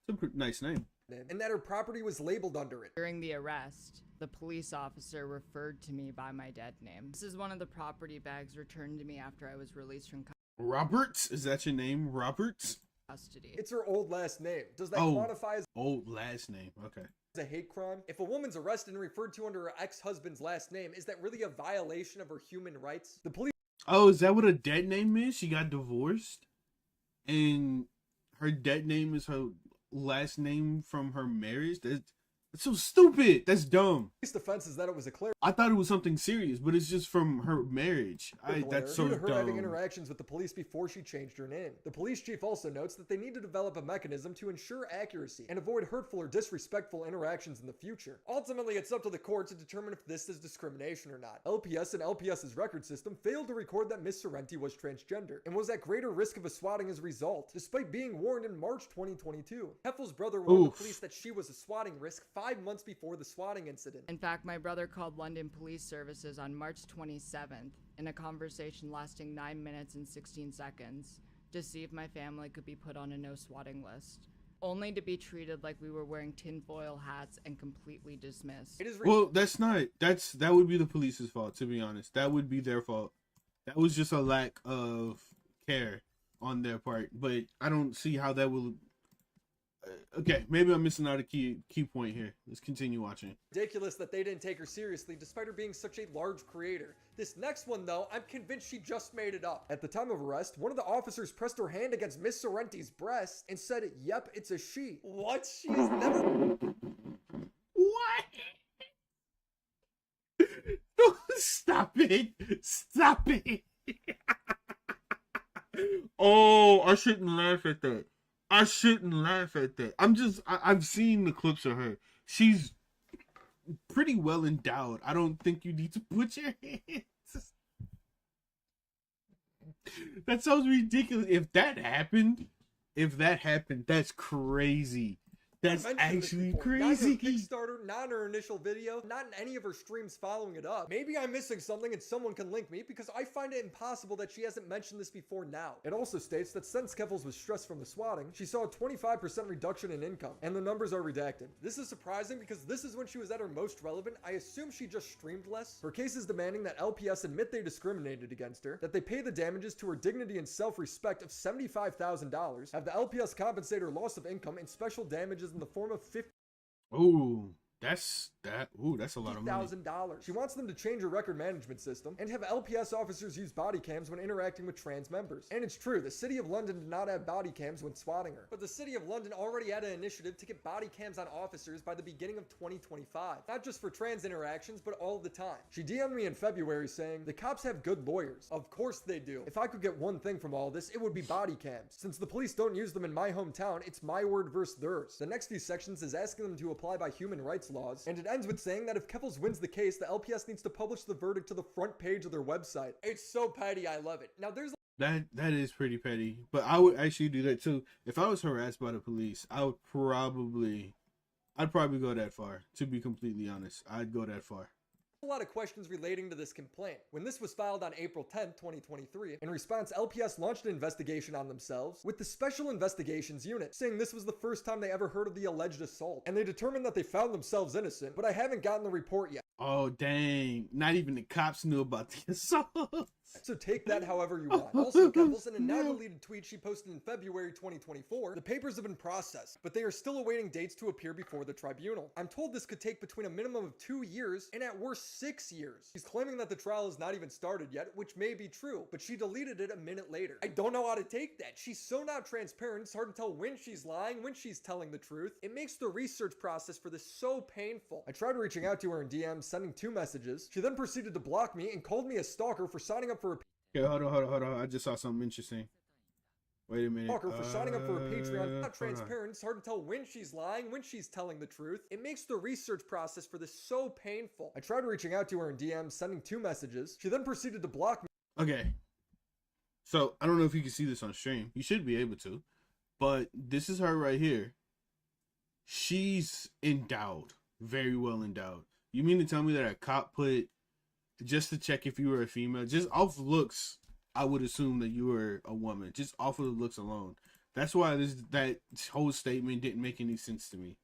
It's a nice name. And that her property was labeled under it. During the arrest, the police officer referred to me by my dead name. This is one of the property bags returned to me after I was released from Roberts? Is that your name, Roberts? Custody. It's her old last name. Does that quantify as old last name? Okay. A hate crime? If a woman's arrested and referred to under her ex-husband's last name, is that really a violation of her human rights? The police Oh, is that what a dead name is? She got divorced, and her dead name is her last name from her marriage. That's so stupid. That's dumb. Police defense is that it was a clerical I thought it was something serious, but it's just from her marriage. That's so due to her having dumb. interactions with the police before she changed her name. The police chief also notes that they need to develop a mechanism to ensure accuracy and avoid hurtful or disrespectful interactions in the future. Ultimately, it's up to the court to determine if this is discrimination or not. LPS and LPS's record system failed to record that Miss Sorrenti was transgender and was at greater risk of a swatting as a result, despite being warned in March 2022. Keffles' brother warned the police that she was a swatting risk 5 months before the swatting incident. In fact, my brother called London Police Services on March 27th in a conversation lasting 9 minutes and 16 seconds to see if my family could be put on a no swatting list, only to be treated like we were wearing tinfoil hats and completely dismissed. Well, that would be the police's fault, to be honest. That would be their fault. That was just a lack of care on their part, but I don't see how that will. Okay, maybe I'm missing out a key point here. Let's continue watching. Ridiculous that they didn't take her seriously despite her being such a large creator. This next one though, I'm convinced she just made it up. At the time of arrest, one of the officers pressed her hand against Miss Sorrenti's breast and said, "Yep, it's a she." What? She has never... What? No, stop it. Stop it. Oh, I shouldn't laugh at that. I shouldn't laugh at that. I've seen the clips of her. She's pretty well endowed. I don't think you need to put your hands. That sounds ridiculous. If that happened, that's crazy. That's actually crazy. Not her Kickstarter, not in her initial video, not in any of her streams following it up. Maybe I'm missing something and someone can link me because I find it impossible that she hasn't mentioned this before now. It also states that since Keffles was stressed from the swatting, she saw a 25% reduction in income, and the numbers are redacted. This is surprising because this is when she was at her most relevant. I assume she just streamed less. Her case is demanding that LPS admit they discriminated against her, that they pay the damages to her dignity and self-respect of $75,000, have the LPS compensate her loss of income and special damages in the form of that's a lot of money. $50,000. She wants them to change her record management system and have LPS officers use body cams when interacting with trans members. And it's true, the City of London did not have body cams when swatting her. But the City of London already had an initiative to get body cams on officers by the beginning of 2025. Not just for trans interactions, but all the time. She DM'd me in February saying, "The cops have good lawyers." Of course they do. If I could get one thing from all this, it would be body cams. Since the police don't use them in my hometown, it's my word versus theirs. The next few sections is asking them to apply by human rights laws, and it ends with saying that if Keffles wins the case, the LPS needs to publish the verdict to the front page of their website. It's so petty, I love it. Now there's that is pretty petty, but I would actually do that too. If I was harassed by the police, I'd probably go that far. To be completely honest, I'd go that far. a lot of questions relating to this complaint. When this was filed on April 10, 2023, in response, LPS launched an investigation on themselves with the Special Investigations Unit, saying this was the first time they ever heard of the alleged assault, and they determined that they found themselves innocent, but I haven't gotten the report yet. Oh, dang. Not even the cops knew about the assault. So take that however you want. Also, Keffles, in a now-deleted tweet she posted in February 2024, the papers have been processed, but they are still awaiting dates to appear before the tribunal. I'm told this could take between a minimum of 2 years and at worst 6 years. She's claiming that the trial has not even started yet, which may be true, but she deleted it a minute later. I don't know how to take that. She's so not transparent, it's hard to tell when she's lying, when she's telling the truth. It makes the research process for this so painful. I tried reaching out to her in DMs, sending 2 messages. She then proceeded to block me and called me a stalker for signing up for a Okay, hold on. I just saw something interesting. Wait a minute. Stalker for signing up for a Patreon. Not transparent. It's hard to tell when she's lying, when she's telling the truth. It makes the research process for this so painful. I tried reaching out to her in DMs, sending 2 messages. She then proceeded to block me. Okay. So, I don't know if you can see this on stream. You should be able to. But this is her right here. She's endowed. Very well endowed. You mean to tell me that a cop put, just to check if you were a female, just off looks, I would assume that you were a woman, just off of the looks alone. That's why that whole statement didn't make any sense to me.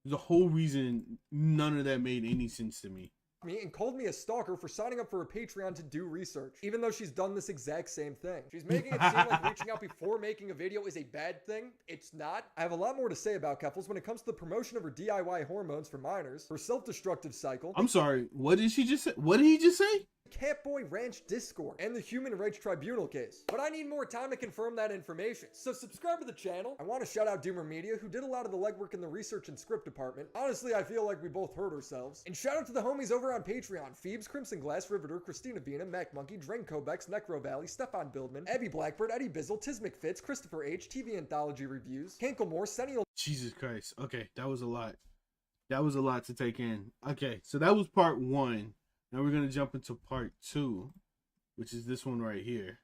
The whole reason none of that made any sense to me. And called me a stalker for signing up for a Patreon to do research, even though she's done this exact same thing. She's making it seem like reaching out before making a video is a bad thing. It's not. I have a lot more to say about Keffles when it comes to the promotion of her DIY hormones for minors, her self-destructive cycle. I'm sorry, what did she just say? What did he just say? Catboy Ranch Discord and the Human Rights Tribunal case. But I need more time to confirm that information, so subscribe to the channel. I want to shout out Doomer Media, who did a lot of the legwork in the research and script department. Honestly, I feel like we both hurt ourselves. And shout out to the homies over on Patreon: Phoebes, Crimson Glass, Riveter, Christina Vina, Mac Monkey, Drain Kobex, Necro Valley, Stefan Bildman, Abby Blackbird, Eddie Bizzle, Tiz McFitz, Christopher H, TV Anthology Reviews, Kanklemore, Sennial. Jesus Christ. Okay, that was a lot. That was a lot to take in. Okay, so that was part 1. Now we're gonna jump into part 2, which is this one right here.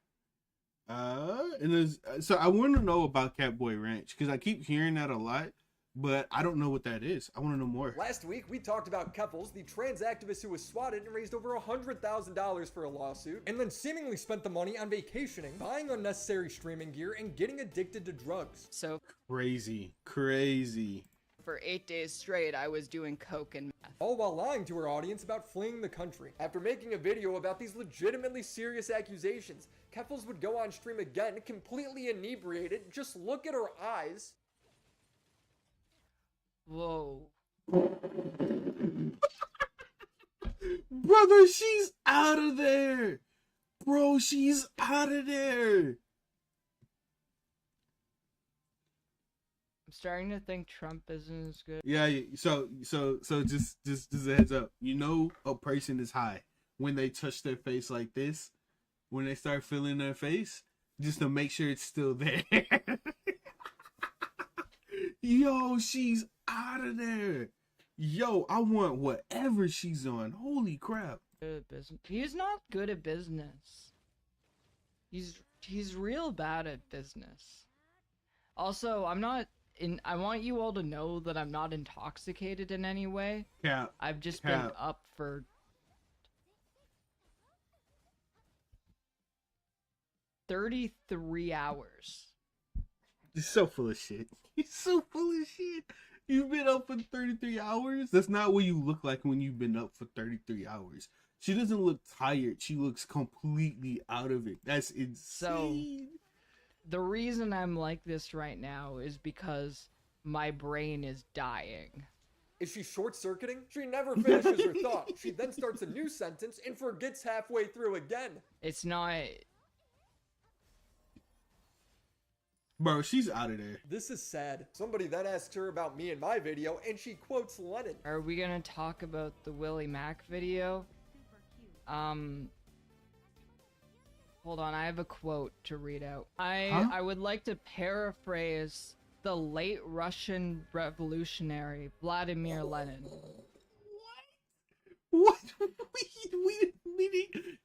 So I want to know about Catboy Ranch because I keep hearing that a lot, but I don't know what that is. I want to know more. Last week, we talked about Keffles, the trans activist who was swatted and raised over $100,000 for a lawsuit, and then seemingly spent the money on vacationing, buying unnecessary streaming gear, and getting addicted to drugs. So Crazy. for 8 days straight, I was doing coke and meth. All while lying to her audience about fleeing the country. After making a video about these legitimately serious accusations, Keffles would go on stream again, completely inebriated, just look at her eyes. Whoa. Brother, she's out of there. Bro, she's out of there. I'm starting to think Trump isn't as good. Yeah, so just a heads up. You know a person is high when they touch their face like this, when they start feeling their face, just to make sure it's still there. Yo, she's out of there. Yo, I want whatever she's on. Holy crap. Good at business. He's not good at business. He's real bad at business. Also, I want you all to know that I'm not intoxicated in any way. Cap. I've just been up for 33 hours. He's so full of shit. He's so full of shit. You've been up for 33 hours? That's not what you look like when you've been up for 33 hours. She doesn't look tired. She looks completely out of it. That's insane. So, the reason I'm like this right now is because my brain is dying. Is she short-circuiting? She never finishes her thought. She then starts a new sentence and forgets halfway through again. It's not... Bro, she's out of there. This is sad. Somebody then asked her about me in my video, and she quotes Lennon. Are we gonna talk about the Willie Mack video? Hold on, I have a quote to read out. I would like to paraphrase the late Russian revolutionary Vladimir Lenin. What?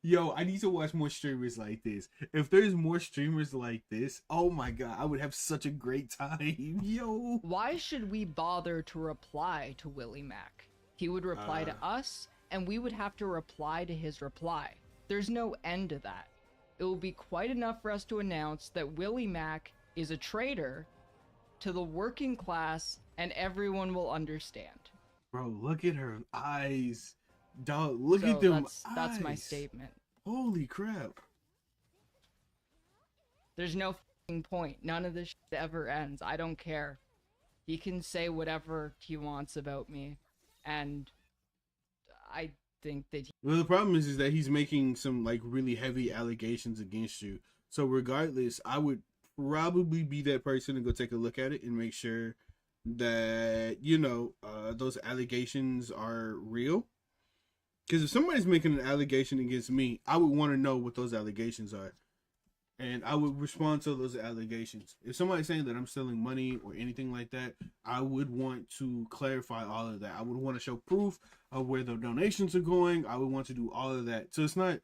Yo, I need to watch more streamers like this. If there's more streamers like this, oh my god, I would have such a great time. Yo. Why should we bother to reply to Willie Mack? He would reply to us, and we would have to reply to his reply. There's no end to that. It will be quite enough for us to announce that Willie Mack is a traitor to the working class, and everyone will understand. Bro, look at her eyes. Dog, look at them eyes. That's my statement. Holy crap. There's no f***ing point. None of this shit ever ends. I don't care. He can say whatever he wants about me, and I think that Well, the problem is that he's making some, like, really heavy allegations against you. So regardless, I would probably be that person to go take a look at it and make sure that, you know, those allegations are real. Because if somebody's making an allegation against me, I would want to know what those allegations are. And I would respond to those allegations. If somebody's saying that I'm stealing money or anything like that, I would want to clarify all of that. I would want to show proof of where the donations are going. I would want to do all of that. So it's not...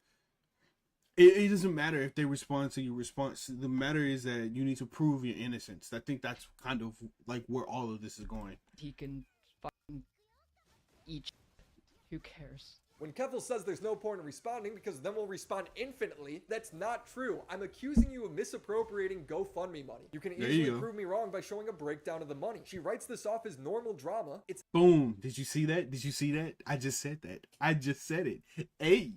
It doesn't matter if they respond to your response. The matter is that you need to prove your innocence. I think that's kind of like where all of this is going. he can fucking eat. Who cares? When Keffles says there's no point in responding because then we'll respond infinitely, that's not true. I'm accusing you of misappropriating GoFundMe money. You can easily prove me wrong by showing a breakdown of the money. She writes this off as normal drama. It's boom. Did you see that? Did you see that? I just said that. I just said it. Hey.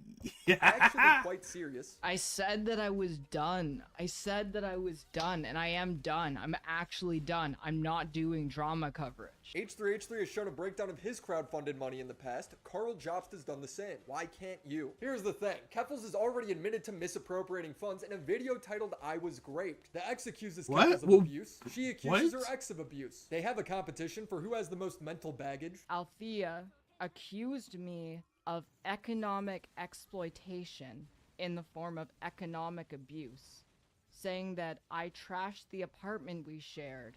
actually quite serious. I said that I was done. I said that I was done, and I am done. I'm actually done. I'm not doing drama coverage. much. H3H3 has shown a breakdown of his crowdfunded money in the past. Carl Jobst has done the same. Why can't you? Here's the thing. Keffles has already admitted to misappropriating funds in a video titled I Was Graped. The ex accuses Keffles of abuse. She accuses her ex of abuse. They have a competition for who has the most mental baggage. Althea accused me of economic exploitation in the form of economic abuse, saying that I trashed the apartment we shared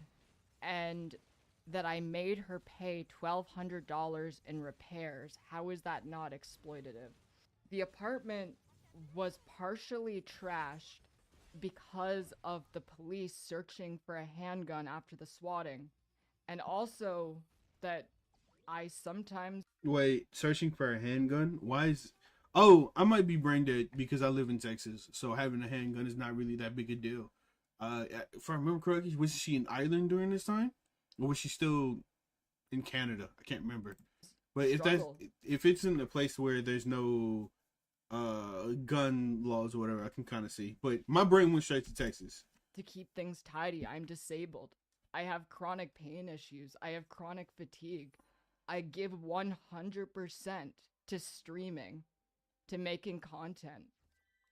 and that I made her pay $1,200 in repairs. How is that not exploitative? The apartment was partially trashed because of the police searching for a handgun after the swatting, and also that I sometimes... Wait, searching for a handgun? Why is... Oh, I might be brain dead because I live in Texas, so having a handgun is not really that big a deal. If I remember correctly, was she in Ireland during this time? Or was she still in Canada? I can't remember. But if it's in a place where there's no gun laws or whatever, I can kind of see. But my brain went straight to Texas. To keep things tidy, I'm disabled. I have chronic pain issues. I have chronic fatigue. I give 100% to streaming, to making content.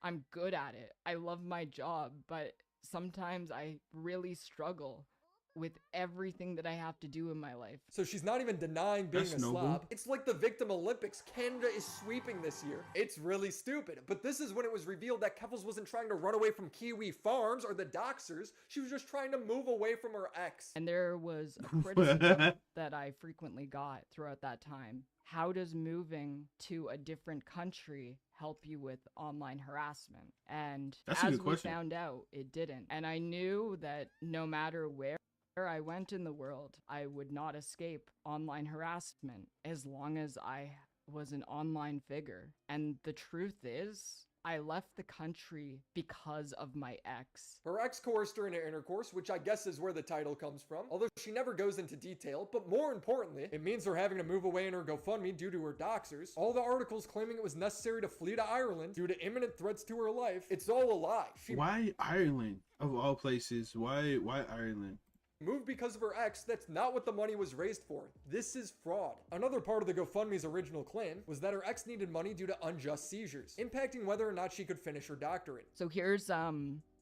I'm good at it. I love my job, but sometimes I really struggle with everything that I have to do in my life. So she's not even denying being a slob. It's like the Victim Olympics. Canada is sweeping this year. It's really stupid. But this is when it was revealed that Keffles wasn't trying to run away from Kiwi Farms or the Doxers. She was just trying to move away from her ex. And there was a criticism that I frequently got throughout that time. How does moving to a different country help you with online harassment? And as we found out, it didn't. And I knew that no matter where I went in the world, I would not escape online harassment as long as I was an online figure. And the truth is, I left the country because of my ex. Her ex coerced her into intercourse, which I guess is where the title comes from, although she never goes into detail. But more importantly, it means her having to move away in her GoFundMe due to her doxers. All the articles claiming it was necessary to flee to Ireland due to imminent threats to her life, it's all a lie. Why Ireland, of all places? Why Ireland? Moved because of her ex. That's not what the money was raised for. This is fraud. Another part of the GoFundMe's original claim was that her ex needed money due to unjust seizures, impacting whether or not she could finish her doctorate. So here's a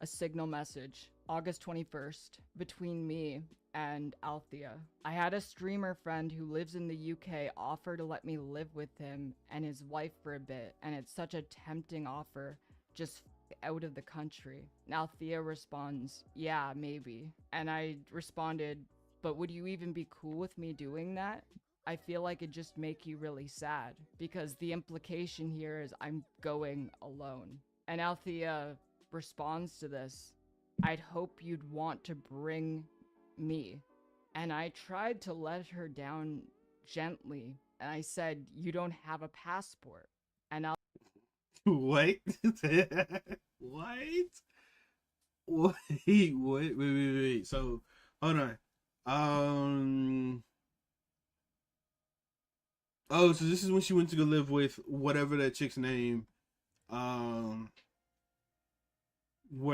signal message. August 21st, between me and Althea. I had a streamer friend who lives in the UK offer to let me live with him and his wife for a bit, and it's such a tempting offer. Just out of the country. Now Thea responds, yeah, maybe. And I responded, but would you even be cool with me doing that? I feel like it'd just make you really sad because the implication here is I'm going alone. And Althea responds to this, I'd hope you'd want to bring me. And I tried to let her down gently. And I said, you don't have a passport. And Wait. What? Wait. So, hold on. Oh, so this is when she went to go live with whatever that chick's name. Where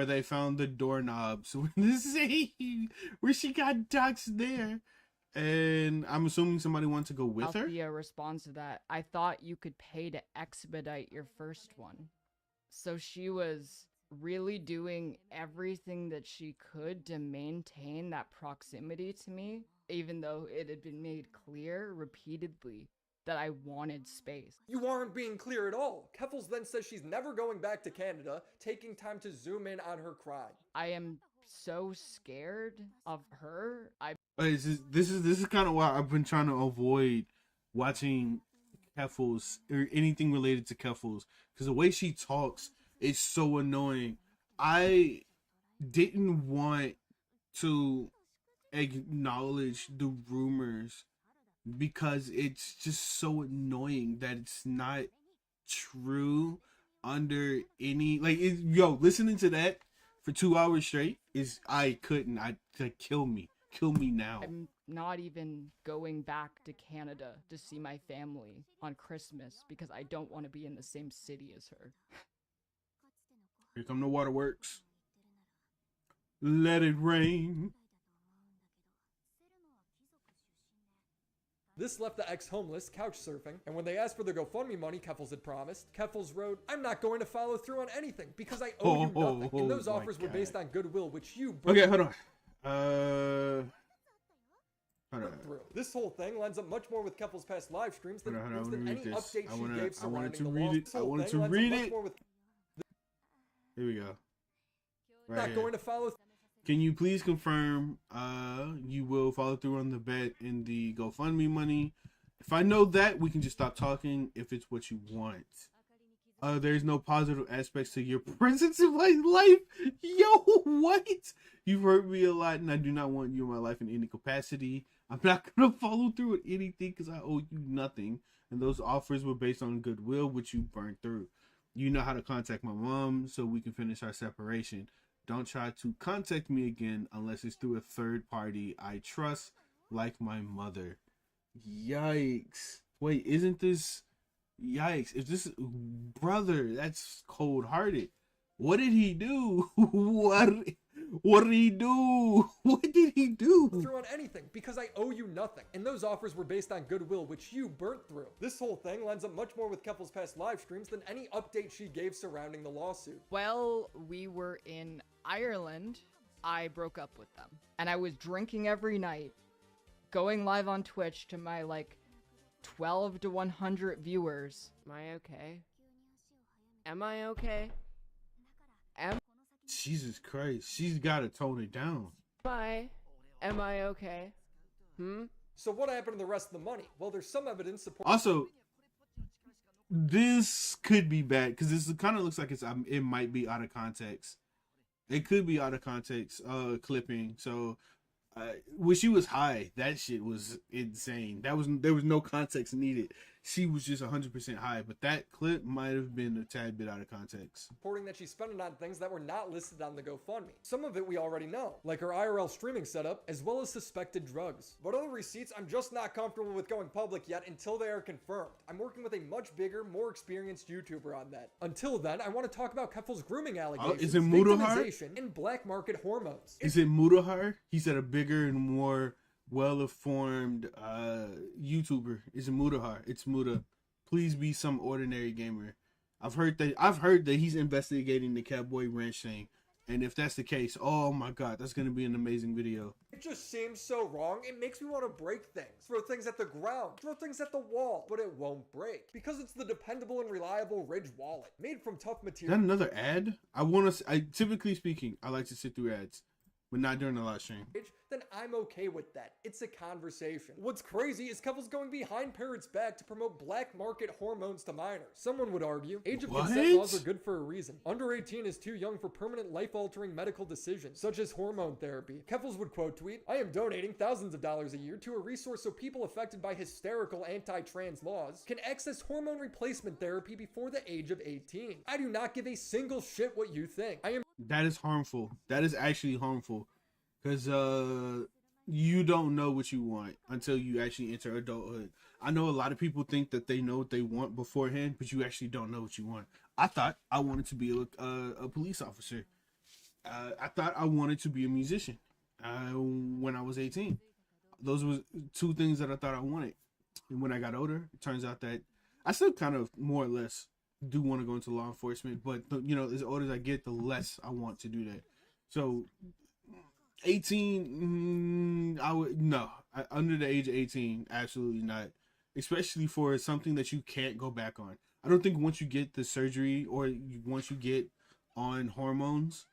they found the doorknobs. Where she got doxed there. And I'm assuming somebody wants to go with her? Althea responds to that. I thought you could pay to expedite your first one. So she was really doing everything that she could to maintain that proximity to me, even though it had been made clear repeatedly that I wanted space. You aren't being clear at all. Keffles then says she's never going back to Canada, taking time to zoom in on her cry. I am so scared of her. This is kind of why I've been trying to avoid watching Keffles or anything related to Keffles, because the way she talks is so annoying. I didn't want to acknowledge the rumors because it's just so annoying that it's not true under any listening to that for 2 hours straight is kill me now. I'm not even going back to Canada to see my family on Christmas because I don't want to be in the same city as her. Here come the waterworks. Let it rain. This left the ex-homeless couch surfing, and when they asked for the GoFundMe money Keffles had promised, Keffles wrote, "I'm not going to follow through on anything because I owe you nothing." And those offers were based on goodwill, which you Okay, hold on. through. This whole thing lines up much more with Keffles' past live streams than any update she gave I wanted surrounding to the read loss. it. This I whole wanted thing to lines up read much it. more with Here we go. Right not here. going to follow. Can you please confirm you will follow through on the bet and the GoFundMe money? If I know that, we can just stop talking if it's what you want. There's no positive aspects to your presence in my life. Yo, what? You've hurt me a lot and I do not want you in my life in any capacity. I'm not going to follow through with anything because I owe you nothing. And those offers were based on goodwill, which you burned through. You know how to contact my mom so we can finish our separation. Don't try to contact me again unless it's through a third party I trust, like my mother. Yikes. Wait, isn't this... Yikes. If this... Brother, that's cold-hearted. What did he do? What did he do? What did he do? Through on anything because I owe you nothing. And those offers were based on goodwill, which you burnt through. This whole thing lines up much more with Keffles' past live streams than any update she gave surrounding the lawsuit. While we were in Ireland, I broke up with them. And I was drinking every night, going live on Twitch to my 12 to 100 viewers. Am I okay? Am I okay? Jesus Christ. She's got to tone it down. Am I okay? So what happened to the rest of the money? Well, there's some evidence supporting... Also, this could be bad because this kind of looks like it might be out of context. It could be out of context clipping. So when she was high, that shit was insane. There was no context needed. She was just 100% high, but that clip might have been a tad bit out of context. Reporting that she spent it on things that were not listed on the GoFundMe. Some of it we already know, like her IRL streaming setup, as well as suspected drugs. But other receipts I'm just not comfortable with going public yet until they are confirmed. I'm working with a much bigger, more experienced YouTuber on that. Until then, I want to talk about Keffles' grooming allegations, is it Mudahar? victimization, and black market hormones. Is it Mudahar? He said a bigger and more well-informed YouTuber. Is it Mudahar? It's Muda. Please be some ordinary gamer. I've heard that he's investigating the Cowboy Ranch thing, and if that's the case, oh my god, that's gonna be an amazing video. It just seems so wrong. It makes me want to break things, throw things at the ground, throw things at the wall, but it won't break because it's the dependable and reliable Ridge wallet made from tough Is material. that another ad? Typically speaking, I like to sit through ads, but not during the live stream. Then I'm okay with that. It's a conversation. What's crazy is Keffles going behind parents' back to promote black market hormones to minors. Someone would argue age of consent laws are good for a reason. Under 18 is too young for permanent life-altering medical decisions, such as hormone therapy. Keffles would quote tweet, "I am donating thousands of dollars a year to a resource so people affected by hysterical anti-trans laws can access hormone replacement therapy before the age of 18. I do not give a single shit what you think. That is harmful. That is actually harmful. Because you don't know what you want until you actually enter adulthood. I know a lot of people think that they know what they want beforehand, but you actually don't know what you want. I thought I wanted to be a police officer. I thought I wanted to be a musician when I was 18. Those were two things that I thought I wanted. And when I got older, it turns out that I still kind of more or less do want to go into law enforcement, but as older as I get, the less I want to do that. So 18, I would no. Under the age of 18, absolutely not. Especially for something that you can't go back on. I don't think once you get the surgery or once you get on hormones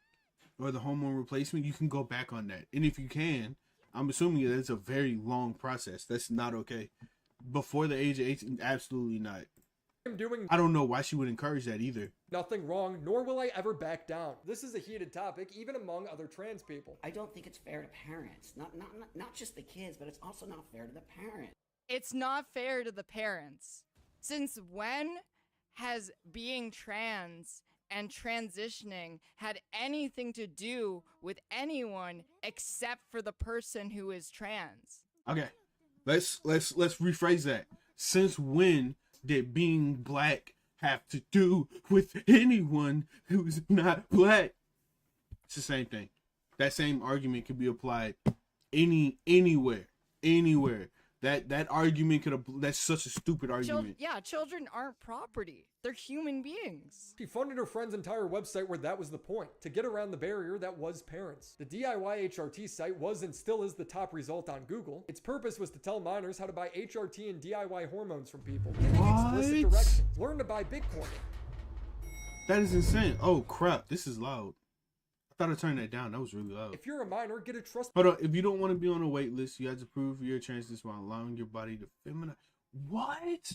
or the hormone replacement, you can go back on that. And if you can, I'm assuming that it's a very long process. That's not okay. Before the age of 18, absolutely not. I don't know why she would encourage that either. Nothing wrong, nor will I ever back down. This is a heated topic, even among other trans people. I don't think it's fair to parents. Not just the kids, but it's also not fair to the parents. It's not fair to the parents. Since when has being trans and transitioning had anything to do with anyone except for the person who is trans? Okay, let's rephrase that. Since when did being black have to do with anyone who's not black? It's the same thing. That same argument could be applied anywhere. That argument could have. That's such a stupid argument. Children aren't property. They're human beings. She funded her friend's entire website where that was the point, to get around the barrier that was parents. The DIY HRT site was and still is the top result on Google. Its purpose was to tell minors how to buy HRT and DIY hormones from people, giving explicit directions. Learn to buy Bitcoin. That is insane. Oh crap, this is loud. I thought I turned that down. That was really loud. If you're a minor, get a trust. Hold on. If you don't want to be on a wait list, you have to prove your transness while allowing your body to feminize. What?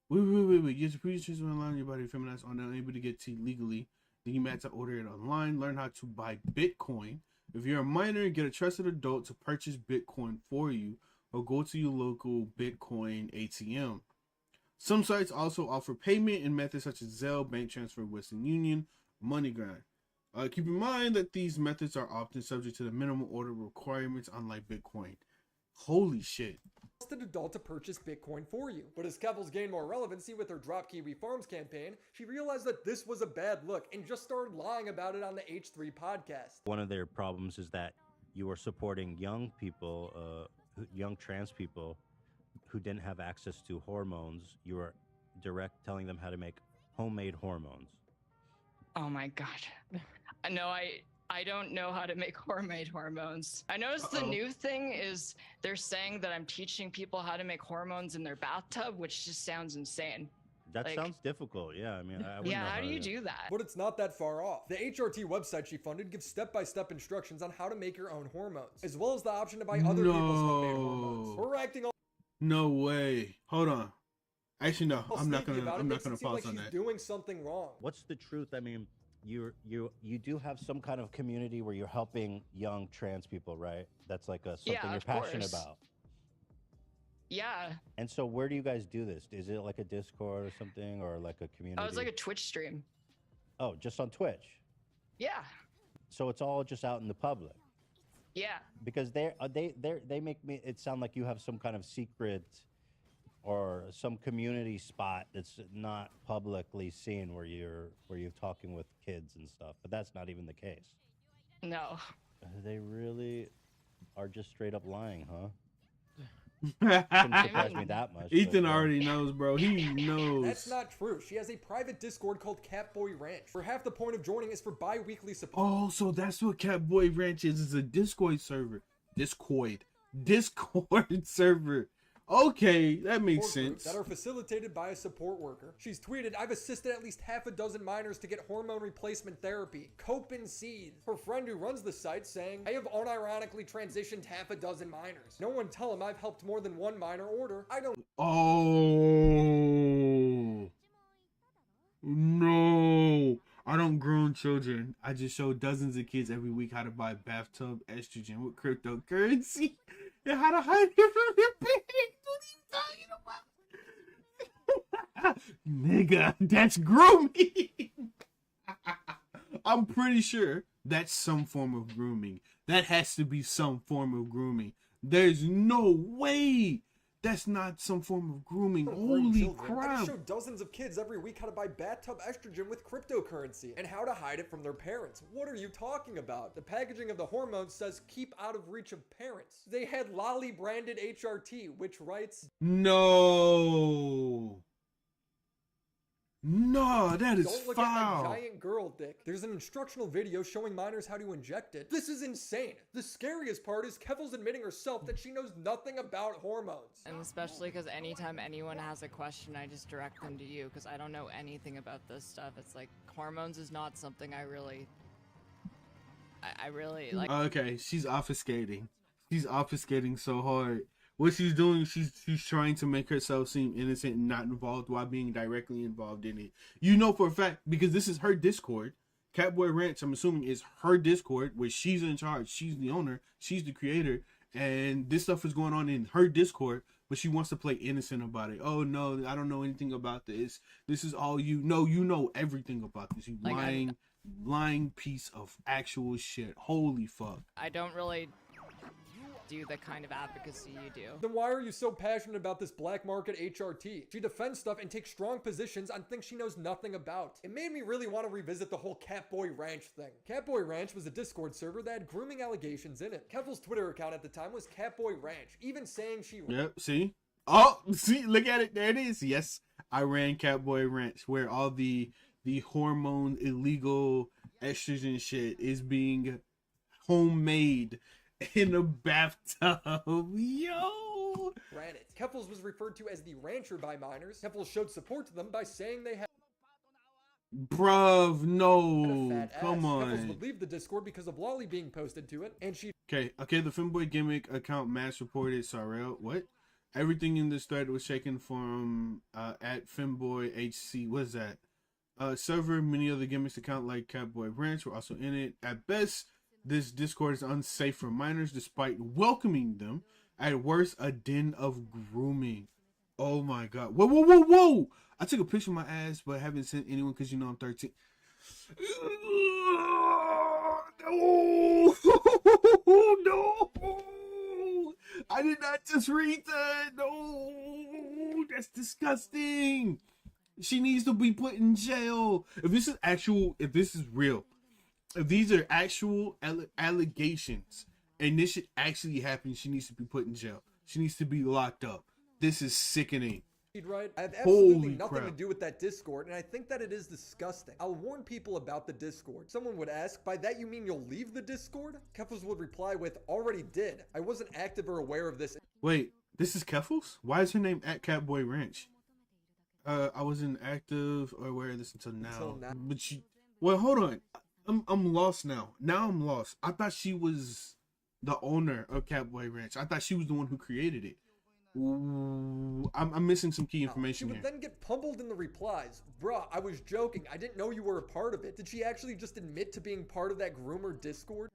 Wait. You have to prove your transness while allowing your body to feminize on unable to get tea legally. Then you have to order it online. Learn how to buy Bitcoin. If you're a minor, get a trusted adult to purchase Bitcoin for you, or go to your local Bitcoin ATM. Some sites also offer payment in methods such as Zelle, bank transfer, Western Union, MoneyGram. Keep in mind that these methods are often subject to the minimum order requirements, unlike Bitcoin. Holy shit. Trusted adult to purchase Bitcoin for you. But as Keffles gained more relevancy with her Drop Kiwi Farms campaign, she realized that this was a bad look and just started lying about it on the H3 podcast. One of their problems is that you are supporting young people, young trans people who didn't have access to hormones. You are telling them how to make homemade hormones. Oh my god. No, I don't know how to make homemade hormones. I noticed the new thing is they're saying that I'm teaching people how to make hormones in their bathtub, which just sounds insane. That sounds difficult. Yeah, I mean, I wouldn't know how do you do that? But it's not that far off. The HRT website she funded gives step-by-step instructions on how to make your own hormones, as well as the option to buy other people's homemade hormones. We're acting all. No way. Hold on. Actually, no. I'm not gonna pause on that. Doing something wrong. What's the truth? I mean, you do have some kind of community where you're helping young trans people, right? That's like something you're passionate about. Yeah. And so where do you guys do this? Is it like a Discord or something, or like a community? Oh, it's like a Twitch stream. Oh, just on Twitch? Yeah. So it's all just out in the public? Yeah. Because they make it sound like you have some kind of secret or some community spot that's not publicly seen where you're talking with kids and stuff, but that's not even the case. No. They really are just straight up lying, huh? Shouldn't surprise me that much. Ethan already knows, bro. He knows. That's not true. She has a private Discord called Catboy Ranch, where half the point of joining is for bi-weekly support. Oh, so that's what Catboy Ranch is. It's a Discord server. Discord server. Okay, that makes sense. That are facilitated by a support worker. She's tweeted, "I've assisted at least half a dozen minors to get hormone replacement therapy. Cope and seethe." Her friend who runs the site saying, "I have unironically transitioned half a dozen minors. No one tell him I've helped more than one minor order. I don't." Oh no. I don't groom children. I just show dozens of kids every week how to buy bathtub estrogen with cryptocurrency and how to hide it from their parents. What are you talking about? Nigga, that's grooming. I'm pretty sure that's some form of grooming. That has to be some form of grooming. There's no way that's not some form of grooming. Holy crap. I just show dozens of kids every week how to buy bathtub estrogen with cryptocurrency and how to hide it from their parents. What are you talking about? The packaging of the hormones says keep out of reach of parents. They had Lolly branded HRT, which writes, No, that is don't look foul. at my giant girl dick. There's an instructional video showing minors how to inject it. This is insane. The scariest part is Keffles admitting herself that she knows nothing about hormones. And especially because anytime anyone has a question, I just direct them to you because I don't know anything about this stuff. It's like hormones is not something I really like. Okay, she's obfuscating. She's obfuscating so hard. What she's doing, she's trying to make herself seem innocent and not involved while being directly involved in it. You know for a fact, because this is her Discord. Catboy Ranch, I'm assuming, is her Discord where she's in charge. She's the owner. She's the creator. And this stuff is going on in her Discord, but she wants to play innocent about it. Oh, no, I don't know anything about this. This is all you know. You know everything about this. You lying piece of actual shit. Holy fuck. I don't really do the kind of advocacy you do. Then why are you so passionate about this black market HRT? She defends stuff and takes strong positions on things she knows nothing about. It made me really want to revisit the whole Catboy Ranch thing. Catboy Ranch was a Discord server that had grooming allegations in it. Keffles' Twitter account at the time was Catboy Ranch, even saying she... Yep, see? Oh, see, look at it. There it is. Yes, I ran Catboy Ranch, where all the hormone illegal estrogen shit is being homemade in a bathtub. Yo! Ran it. Keffles was referred to as the rancher by minors. Keffles showed support to them by saying they had... Bruv, no. Come Keffles on. would leave the Discord because of Lolly being posted to it, and she... Okay, the Femboy Gimmick account mass reported Sorrel. What? Everything in this thread was taken from at Femboy HC. What is that? Server, many other gimmicks account like Catboy Ranch were also in it. At best, this Discord is unsafe for minors despite welcoming them. At worst, a den of grooming. Oh my god. Whoa, whoa, whoa, whoa! I took a picture of my ass, but haven't sent anyone because you know I'm 13. No! No! I did not just read that. No! That's disgusting. She needs to be put in jail. If this is actual, if this is real, if these are actual allegations and this should actually happen, she needs to be put in jail. She needs to be locked up. This is sickening. Right? I have absolutely Holy nothing crap. to do with that Discord, and I think that it is disgusting. I'll warn people about the Discord. Someone would ask, by that you mean you'll leave the Discord? Keffles would reply with, already did. I wasn't active or aware of this. Wait, this is Keffles? Why is her name at Catboy Ranch? I wasn't active or aware of this until now. But she... Well, hold on. I'm lost now. Now I'm lost. I thought she was the owner of Catboy Ranch. I thought she was the one who created it. Ooh, I'm missing some key information She here. would then get pummeled in the replies. Bruh, I was joking. I didn't know you were a part of it. Did she actually just admit to being part of that groomer Discord?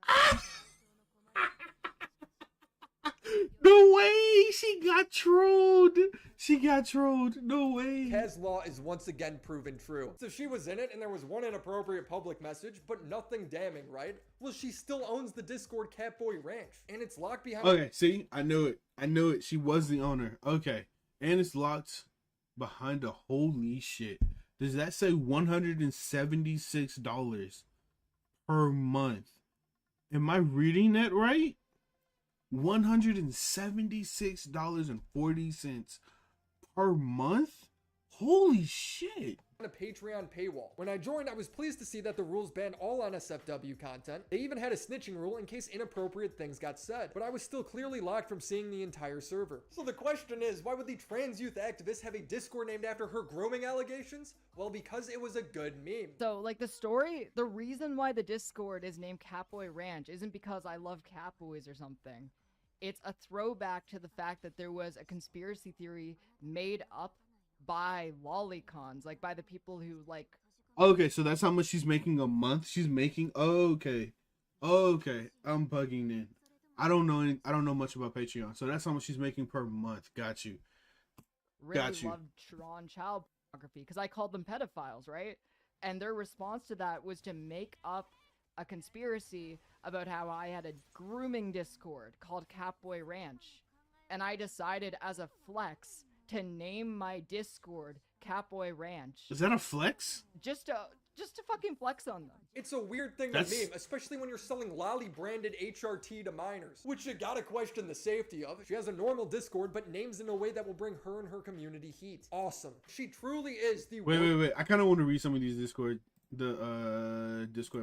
No way! She got trolled! She got trolled. No way. Kaz Law is once again proven true. So she was in it and there was one inappropriate public message, but nothing damning, right? Well, she still owns the Discord Catboy Ranch, and it's locked behind... Okay, see? I knew it. I knew it. She was the owner. Okay. And it's locked behind a... Holy shit. Does that say $176 per month? Am I reading that right? $176.40 per month? Holy shit. On a Patreon paywall. When I joined, I was pleased to see that the rules banned all NSFW content. They even had a snitching rule in case inappropriate things got said, but I was still clearly locked from seeing the entire server. So the question is, why would the trans youth activist have a Discord named after her grooming allegations? Well, because it was a good meme. So, like, the reason why the Discord is named Catboy Ranch isn't because I love catboys or something. It's a throwback to the fact that there was a conspiracy theory made up by lolicons, like by the people who like... Okay, so that's how much she's making a month? She's making... Okay. Okay. I'm bugging in. I don't know much about Patreon, so that's how much she's making per month. Got you. Really Got you. loved Tron child pornography, because I called them pedophiles, right? And their response to that was to make up a conspiracy about how I had a grooming Discord called Catboy Ranch. And I decided as a flex to name my Discord Catboy Ranch. Is that a flex? Just to fucking flex on them. It's a weird thing to meme, especially when you're selling Lolly branded HRT to minors, which you gotta question the safety of. She has a normal Discord, but names in a way that will bring her and her community heat. Awesome. She truly is the... Wait. I kind of want to read some of these Discord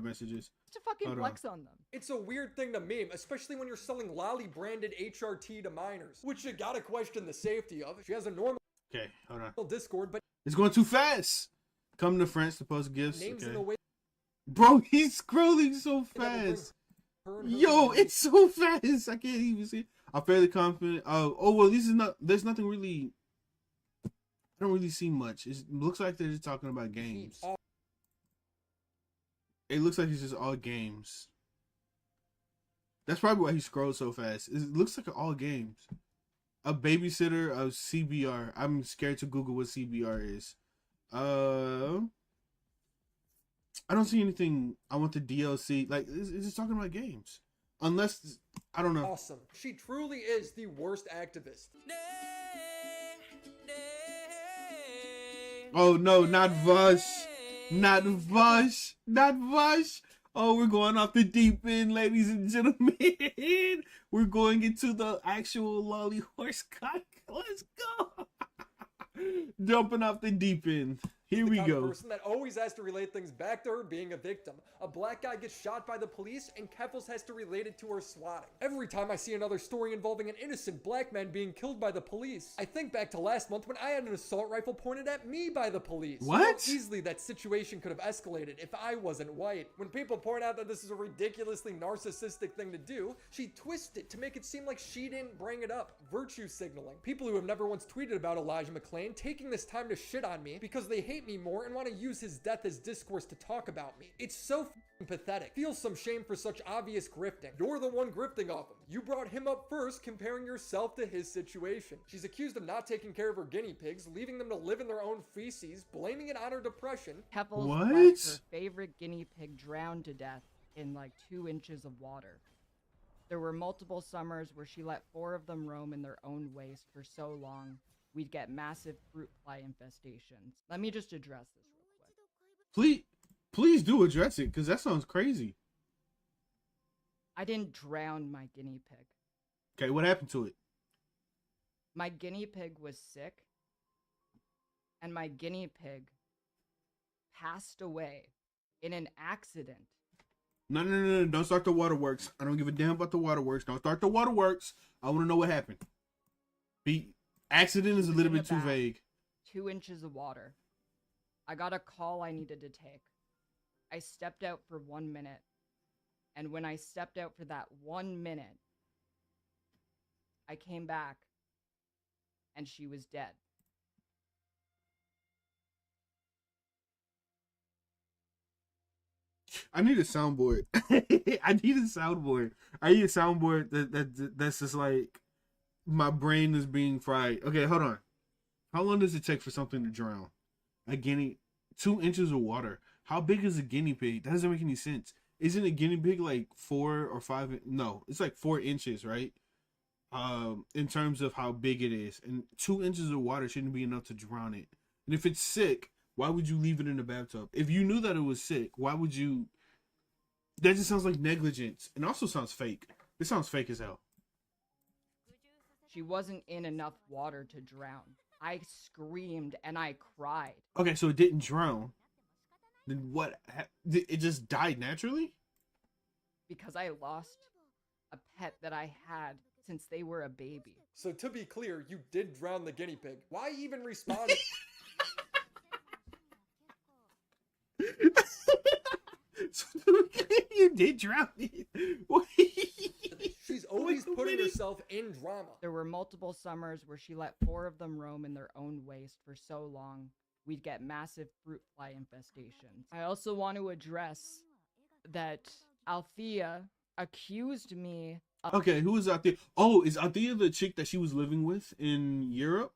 messages. Just to fucking flex on them. It's a weird thing to meme, especially when you're selling Lolly branded HRT to minors, which you gotta question the safety of. She has a normal... Okay, hold on. Discord, but... It's going too fast. Come to France to post gifts. Names okay. in a way... Bro, he's scrolling so fast. Yo, it's so fast. I can't even see. I'm fairly confident. Oh well, there's nothing really. I don't really see much. It looks like they're just talking about games. It looks like it's just all games. That's probably why he scrolls so fast. It looks like all games. A babysitter of CBR. I'm scared to Google what CBR is. I don't see anything. I want the DLC. Like, it's just talking about games. Unless I don't know. Awesome. She truly is the worst activist. Oh no, not Vush. Not Vush. Not Vush. Oh, we're going off the deep end, ladies and gentlemen. We're going into the actual lolly horse cock. Let's go. Jumping off the deep end. Here we go. Person that always has to relate things back to her being a victim. A black guy gets shot by the police and Keffles has to relate it to her swatting. Every time I see another story involving an innocent black man being killed by the police, I think back to last month when I had an assault rifle pointed at me by the police. What? How easily that situation could have escalated if I wasn't white. When people point out that this is a ridiculously narcissistic thing to do, she twists it to make it seem like she didn't bring it up. Virtue signaling. People who have never once tweeted about Elijah McClain taking this time to shit on me because they hate me more and want to use his death as discourse to talk about me. It's so f***ing pathetic. Feel some shame for such obvious grifting. You're the one grifting off him. You brought him up first, comparing yourself to his situation. She's accused of not taking care of her guinea pigs, leaving them to live in their own feces, blaming it on her depression. Keffles What? let her favorite guinea pig drown to death in like 2 inches of water. There were multiple summers where she let 4 of them roam in their own waste for so long we'd get massive fruit fly infestations. Let me just address this real quick. Please do address it, because that sounds crazy. I didn't drown my guinea pig. Okay, what happened to it? My guinea pig was sick, and my guinea pig passed away in an accident. No. Don't start the waterworks. I don't give a damn about the waterworks. Don't start the waterworks. I want to know what happened. Accident is a little bit too vague. 2 inches of water. I got a call I needed to take. I stepped out for 1 minute. And when I stepped out for that 1 minute, I came back and she was dead. I need a soundboard. I need a soundboard. That's just like my brain is being fried. Okay, hold on. How long does it take for something to drown? A guinea, 2 inches of water. How big is a guinea pig? That doesn't make any sense. Isn't a guinea pig like 4 or 5? No, it's like 4 inches, right? In terms of how big it is, and 2 inches of water shouldn't be enough to drown it. And if it's sick, why would you leave it in the bathtub? If you knew that it was sick, why would you? That just sounds like negligence, and also sounds fake. This sounds fake as hell. She wasn't in enough water to drown. I screamed and I cried. Okay, so it didn't drown. Then what? It just died naturally? Because I lost a pet that I had since they were a baby. So to be clear, you did drown the guinea pig. Why even respond? You did drown it. She's always putting herself in drama. There were multiple summers where she let 4 of them roam in their own waste for so long we'd get massive fruit fly infestations. I also want to address that Althea accused me of— Okay, who is Althea? Oh, is Althea the chick that she was living with in Europe?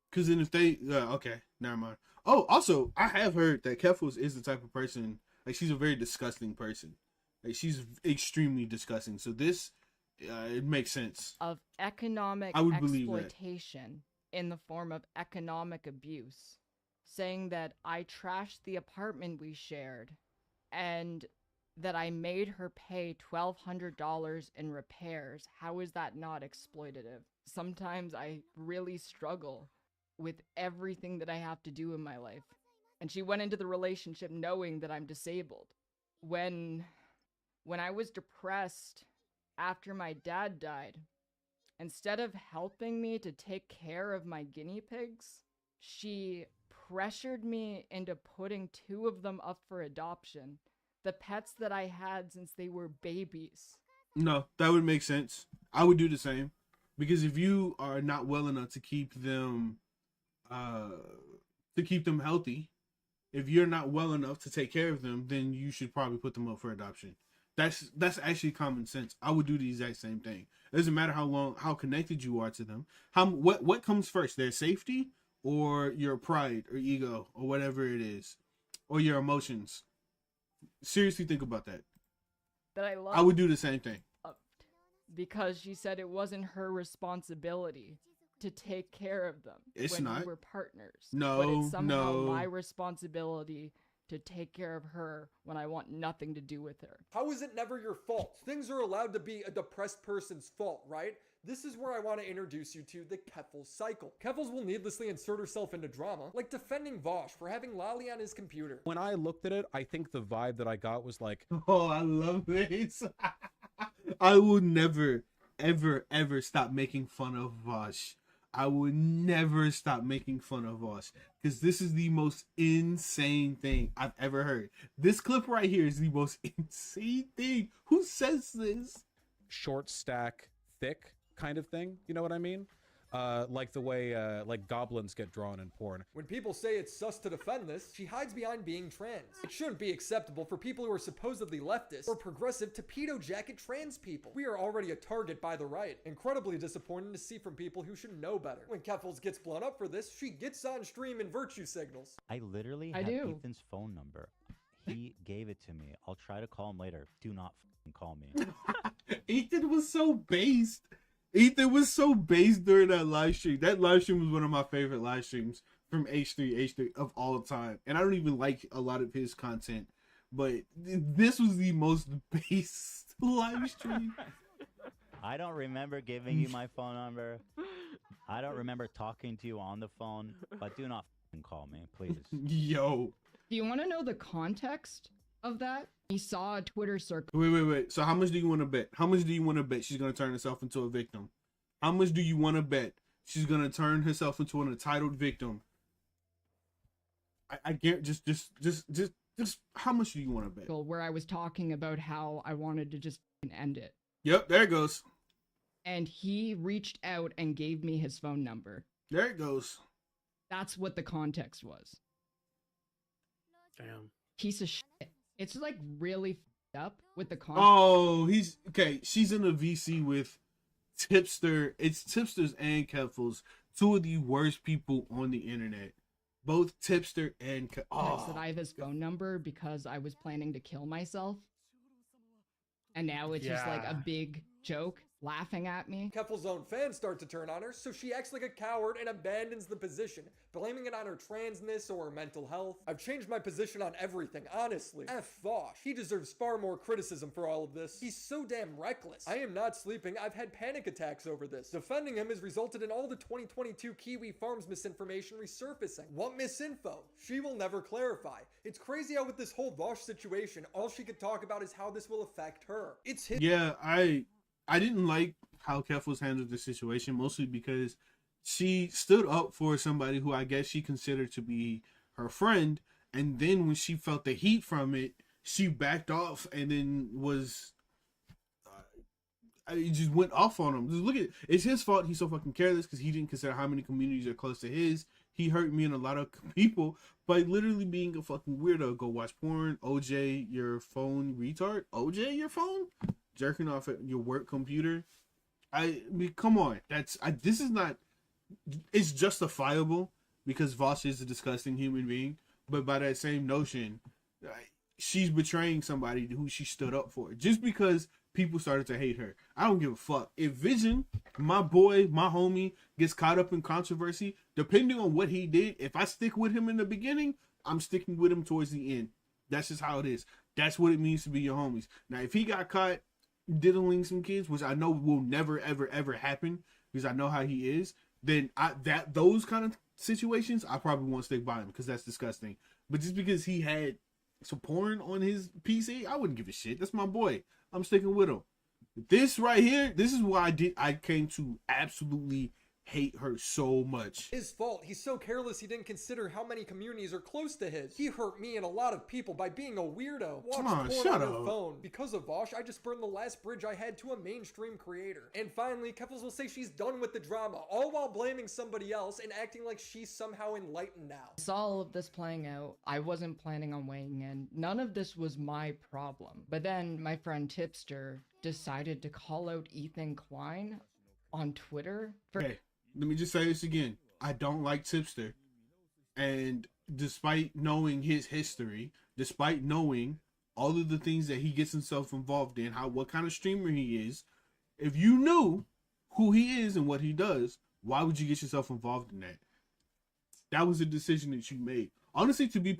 Because then if they... okay, never mind. Oh, also, I have heard that Keffles is the type of person... Like, she's a very disgusting person. Like, she's extremely disgusting. So this, it makes sense. Of economic I would believe that. exploitation in the form of economic abuse, saying that I trashed the apartment we shared and that I made her pay $1,200 in repairs. How is that not exploitative? Sometimes I really struggle with everything that I have to do in my life. And she went into the relationship knowing that I'm disabled. When I was depressed after my dad died, instead of helping me to take care of my guinea pigs, she pressured me into putting 2 of them up for adoption. The pets that I had since they were babies. No, that would make sense. I would do the same. Because if you are not well enough to keep them healthy, if you're not well enough to take care of them, then you should probably put them up for adoption. That's actually common sense. I would do the exact same thing. It doesn't matter how connected you are to them. What comes first, their safety or your pride or ego or whatever it is, or your emotions? Seriously, think about that. That I love. I would do the same thing. because she said it wasn't her responsibility to take care of them It's when not. we were partners. No, but it's somehow no. my responsibility to take care of her when I want nothing to do with her. How is it never your fault? Things are allowed to be a depressed person's fault, right? This is where I want to introduce you to the Keffles cycle. Keffles will needlessly insert herself into drama, like defending Vosh for having Lolly on his computer. When I looked at it, I think the vibe that I got was like, Oh, I love this. I will never, ever, ever stop making fun of Vosh. I will never stop making fun of Vosh, because this is the most insane thing I've ever heard. This clip right here is the most insane thing. Who says this? short stack, thick kind of thing. You know what I mean? Like the way like goblins get drawn in porn. When people say it's sus to defend this, she hides behind being trans. It shouldn't be acceptable for people who are supposedly leftist or progressive to pedo jacket trans people. We are already a target by the right. Incredibly disappointing to see from people who should know better. When Keffles gets blown up for this, she gets on stream and virtue signals. I literally have Ethan's phone number. He gave it to me. I'll try to call him later. Do not call me. Ethan was so based. Ethan was so based during that live stream. That live stream was one of my favorite live streams from H3 of all time. And I don't even like a lot of his content, but this was the most based live stream. I don't remember giving you my phone number. I don't remember talking to you on the phone, but do not call me, please. Yo. Do you want to know the context of that? He saw a Twitter circle. Wait. So how much do you want to bet? How much do you want to bet she's going to turn herself into a victim? How much do you want to bet she's going to turn herself into an entitled victim? I get just how much do you want to bet? Where I was talking about how I wanted to just end it. Yep, there it goes. And he reached out and gave me his phone number. There it goes. That's what the context was. Damn. Piece of shit. It's like really f***ed up with the context. Oh, he's okay. She's in a VC with Tipster. It's Tipsters and Keffles, two of the worst people on the internet. Both Tipster and I said I have his phone number because I was planning to kill myself. And now it's just like a big joke laughing at me. Keffles' own fans start to turn on her, so she acts like a coward and abandons the position, blaming it on her transness or her mental health. I've changed my position on everything, honestly. F Vosh. He deserves far more criticism for all of this. He's so damn reckless. I am not sleeping. I've had panic attacks over this. Defending him has resulted in all the 2022 Kiwi Farms misinformation resurfacing. What misinfo? She will never clarify. It's crazy how with this whole Vosh situation, all she could talk about is how this will affect her. It's his— Yeah, I didn't like how Keffles handled the situation, mostly because she stood up for somebody who I guess she considered to be her friend, and then when she felt the heat from it, she backed off and then was it just went off on him. Just look at it. It's his fault he's so fucking careless because he didn't consider how many communities are close to his. He hurt me and a lot of people by literally being a fucking weirdo. Go watch porn. OJ, your phone retard. OJ, your phone? Jerking off at your work computer. I mean, come on. This is not, it's justifiable because Vosh is a disgusting human being, but by that same notion, she's betraying somebody who she stood up for just because people started to hate her. I don't give a fuck. If Vision, my boy, my homie, gets caught up in controversy, depending on what he did, if I stick with him in the beginning, I'm sticking with him towards the end. That's just how it is. That's what it means to be your homies. Now, if he got caught diddling some kids, which I know will never ever ever happen because I know how he is, then those kind of situations I probably won't stick by him because that's disgusting. But just because he had some porn on his PC, I wouldn't give a shit. That's my boy. I'm sticking with him. This right here, this is why I came to absolutely hate her so much. His fault. He's so careless he didn't consider how many communities are close to his. He hurt me and a lot of people by being a weirdo. Watch Come on, porn shut on her up. phone. Because of Vosh, I just burned the last bridge I had to a mainstream creator. And finally, Keffles will say she's done with the drama, all while blaming somebody else and acting like she's somehow enlightened now. I saw all of this playing out. I wasn't planning on weighing in. None of this was my problem. But then my friend Tipster decided to call out Ethan Klein on Twitter for— Okay, let me just say this again. I don't like Tipster. And despite knowing his history, despite knowing all of the things that he gets himself involved in, what kind of streamer he is, If you knew who he is and what he does, why would you get yourself involved in that? That was a decision that you made. Honestly, to be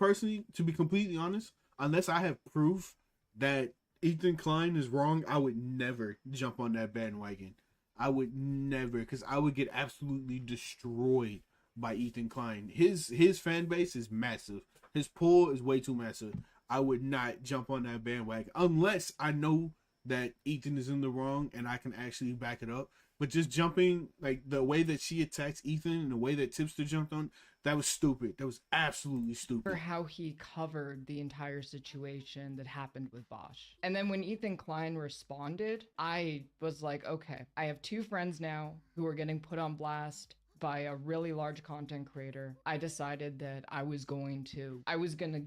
completely honest, unless I have proof that Ethan Klein is wrong, I would never jump on that bandwagon. I would never, because I would get absolutely destroyed by Ethan Klein. His fan base is massive. His pull is way too massive. I would not jump on that bandwagon unless I know that Ethan is in the wrong and I can actually back it up. But just jumping, like the way that she attacks Ethan and the way that Tipster jumped on, that was stupid. That was absolutely stupid. For how he covered the entire situation that happened with Bosch. And then when Ethan Klein responded, I was like, okay, I have two friends now who are getting put on blast by a really large content creator. I decided that I was going to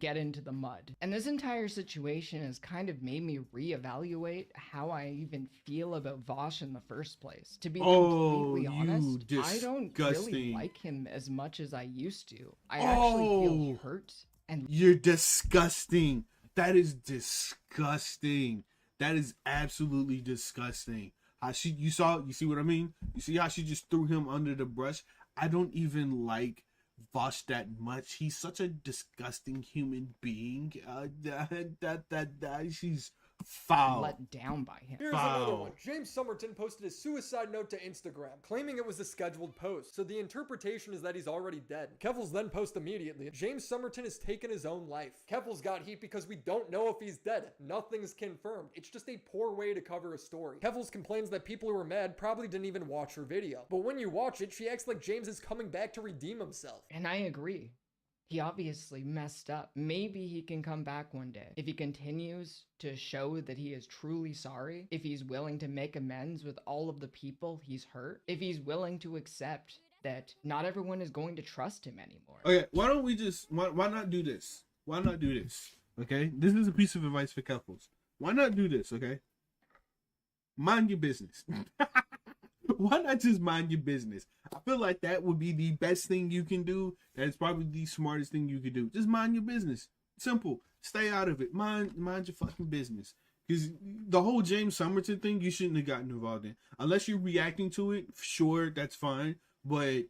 get into the mud. And this entire situation has kind of made me reevaluate how I even feel about Vosh in the first place. To be completely honest, I don't really like him as much as I used to. I actually feel hurt. And you're disgusting. That is disgusting. That is absolutely disgusting. How you see what I mean? You see how she just threw him under the brush? I don't even like Vosh that much. He's such a disgusting human being. She's foul. Let down by him. Here's another one. James Somerton posted a suicide note to Instagram, claiming it was a scheduled post. So the interpretation is that he's already dead. Keffles then posts immediately, James Somerton has taken his own life. Keffles got heat because we don't know if he's dead. Nothing's confirmed. It's just a poor way to cover a story. Keffles complains that people who were mad probably didn't even watch her video. But when you watch it, she acts like James is coming back to redeem himself. And I agree. He obviously messed up. Maybe he can come back one day. If he continues to show that he is truly sorry, if he's willing to make amends with all of the people he's hurt, if he's willing to accept that not everyone is going to trust him anymore. Okay, why don't we just, why not do this? Why not do this? Okay, this is a piece of advice for couples. Why not do this, okay? Mind your business. Why not just mind your business? I feel like that would be the best thing you can do. That is probably the smartest thing you could do. Just mind your business. Simple. Stay out of it. Mind your fucking business. Because the whole James Somerton thing, you shouldn't have gotten involved in. Unless you're reacting to it, sure, that's fine. But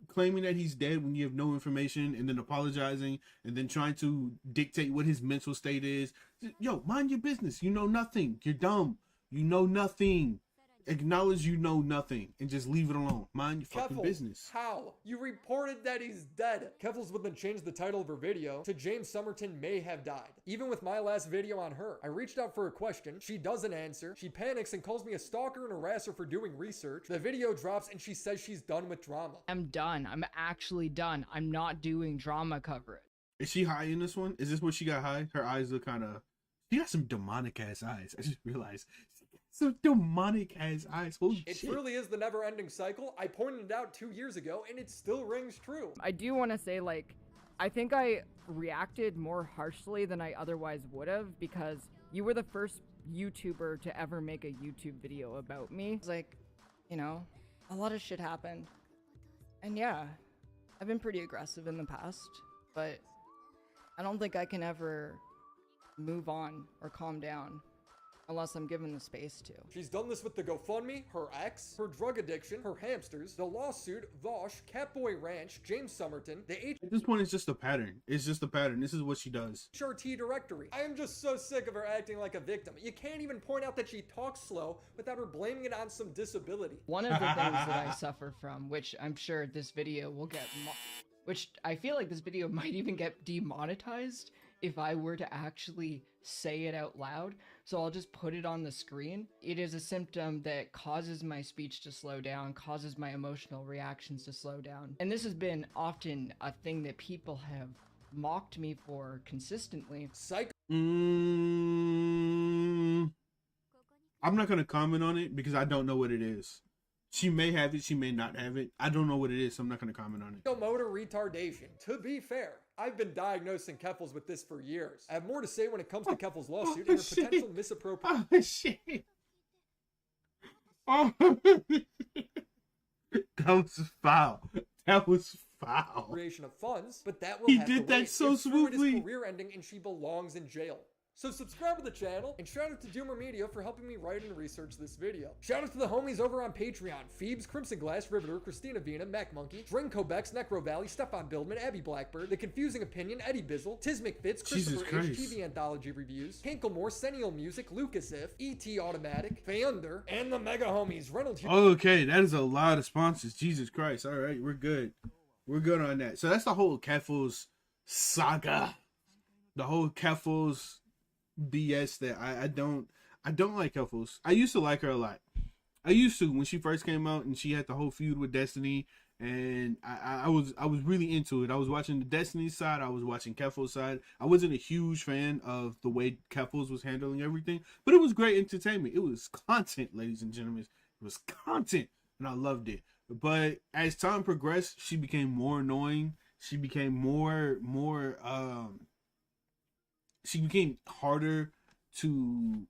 claiming that he's dead when you have no information and then apologizing and then trying to dictate what his mental state is. Yo, mind your business. You know nothing. You're dumb. You know nothing. Acknowledge you know nothing and just leave it alone. Mind your fucking business. How? You reported that he's dead. Keffles would then change the title of her video to James Somerton may have died. Even with my last video on her, I reached out for a question. She doesn't answer. She panics and calls me a stalker and harasser for doing research. The video drops and she says she's done with drama. I'm done. I'm actually done. I'm not doing drama coverage. Is she high in this one? Is this what she got high? Her eyes look kind of... She got some demonic ass eyes. I just realized. Some demonic ass eyes. Holy shit. It really is the never-ending cycle. I pointed it out 2 years ago, and it still rings true. I do want to say, like, I think I reacted more harshly than I otherwise would have because you were the first YouTuber to ever make a YouTube video about me. It's like, you know, a lot of shit happened. And yeah, I've been pretty aggressive in the past, but I don't think I can ever move on or calm down unless I'm given the space to. She's done this with the GoFundMe, her ex, her drug addiction, her hamsters, the lawsuit, Vosh, Catboy Ranch, James Somerton, the At this point, it's just a pattern. It's just a pattern. This is what she does. HRT directory. I am just so sick of her acting like a victim. You can't even point out that she talks slow without her blaming it on some disability. One of the things that I suffer from, which I'm sure this video will get, which I feel like this video might even get demonetized if I were to actually say it out loud, so I'll just put it on the screen. It is a symptom that causes my speech to slow down, causes my emotional reactions to slow down. And this has been often a thing that people have mocked me for consistently. I'm not going to comment on it because I don't know what it is. She may have it, she may not have it. I don't know what it is, so I'm not going to comment on it. Motor retardation. To be fair, I've been diagnosing Keffles with this for years. I have more to say when it comes to Keffles' lawsuit and her potential misappropriation. Oh, shit. Oh, that was foul. That was foul. Creation of funds, but that will he have did to that wait. so if smoothly. It is career ending and she belongs in jail. So subscribe to the channel, and shout out to Doomer Media for helping me write and research this video. Shout out to the homies over on Patreon: Phoebes, Crimson Glass, Riveter, Christina Vina, Mac Monkey, Drinko Bex, Necro Valley, Stefan Bildman, Abby Blackbird, The Confusing Opinion, Eddie Bizzle, Tiz McFitz, Christopher H, TV Anthology Reviews, Hinklemore, Sennial Music, Lucas If, E.T. Automatic, Fayunder, and the mega homies, Reynolds. Okay, that is a lot of sponsors. Jesus Christ. All right, we're good. We're good on that. So that's the whole Keffles saga. The whole Keffles BS that I don't like Keffles. I used to like her a lot. I used to when she first came out and she had the whole feud with Destiny, and I was really into it. I was watching the Destiny side, I was watching Keffles side. I wasn't a huge fan of the way Keffles was handling everything, but it was great entertainment. It was content, ladies and gentlemen. It was content, and I loved it. But as time progressed, she became more annoying. She became she became harder to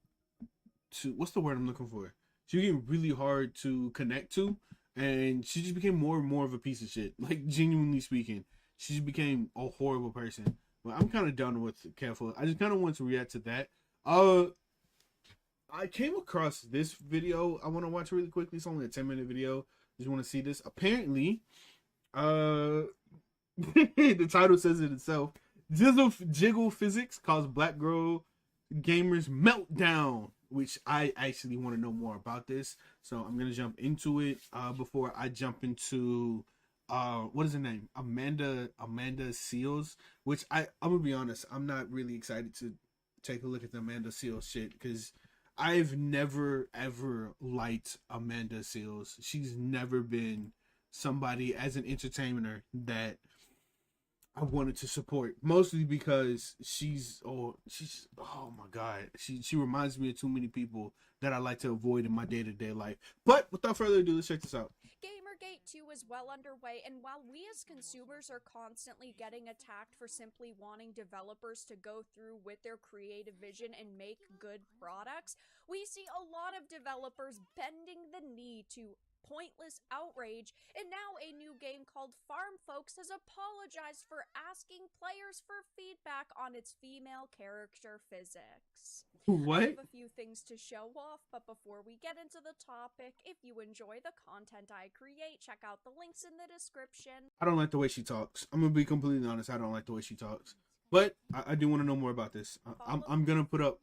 what's the word I'm looking for? She became really hard to connect to, and she just became more and more of a piece of shit. Like, genuinely speaking, she just became a horrible person. But I'm kind of done with Careful. I just kind of want to react to that. I came across this video I want to watch really quickly. It's only a 10-minute video. Just want to see this. Apparently, the title says it itself. Jiggle physics cause black girl gamers meltdown, which I actually want to know more about this. So I'm gonna jump into it. Before I jump into what is her name? Amanda Seales. Which I'm gonna be honest, I'm not really excited to take a look at the Amanda Seales shit because I've never ever liked Amanda Seales. She's never been somebody as an entertainer that I wanted to support, mostly because she's oh my god, she reminds me of too many people that I like to avoid in my day-to-day life. But without further ado, let's check this out. Gamergate 2 is well underway, and while we as consumers are constantly getting attacked for simply wanting developers to go through with their creative vision and make good products, we see a lot of developers bending the knee to pointless outrage, and now a new game called Farm Folks has apologized for asking players for feedback on its female character physics. What? I have a few things to show off, but before we get into the topic, if you enjoy the content I create, check out the links in the description. I don't like the way she talks. I'm gonna be completely honest. I don't like the way she talks, but I do want to know more about this. I'm gonna put up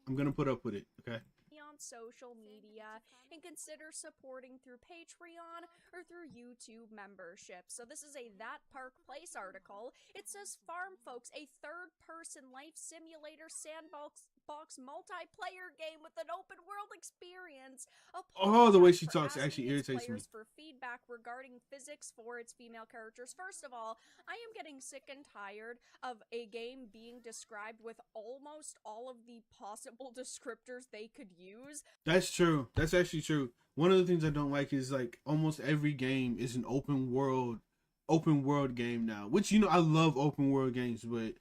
with it. Okay. On social media, and consider supporting through Patreon or through YouTube membership. So this is a That Park Place article. It says Farm Folks, a third-person life simulator sandbox multiplayer game with an open world experience. Oh, the way she talks actually irritates me. For feedback regarding physics for its female characters. First of all, I am getting sick and tired of a game being described with almost all of the possible descriptors they could use. That's true. That's actually true. One of the things I don't like is like almost every game is an open world game now. Which, you know, I love open world games, but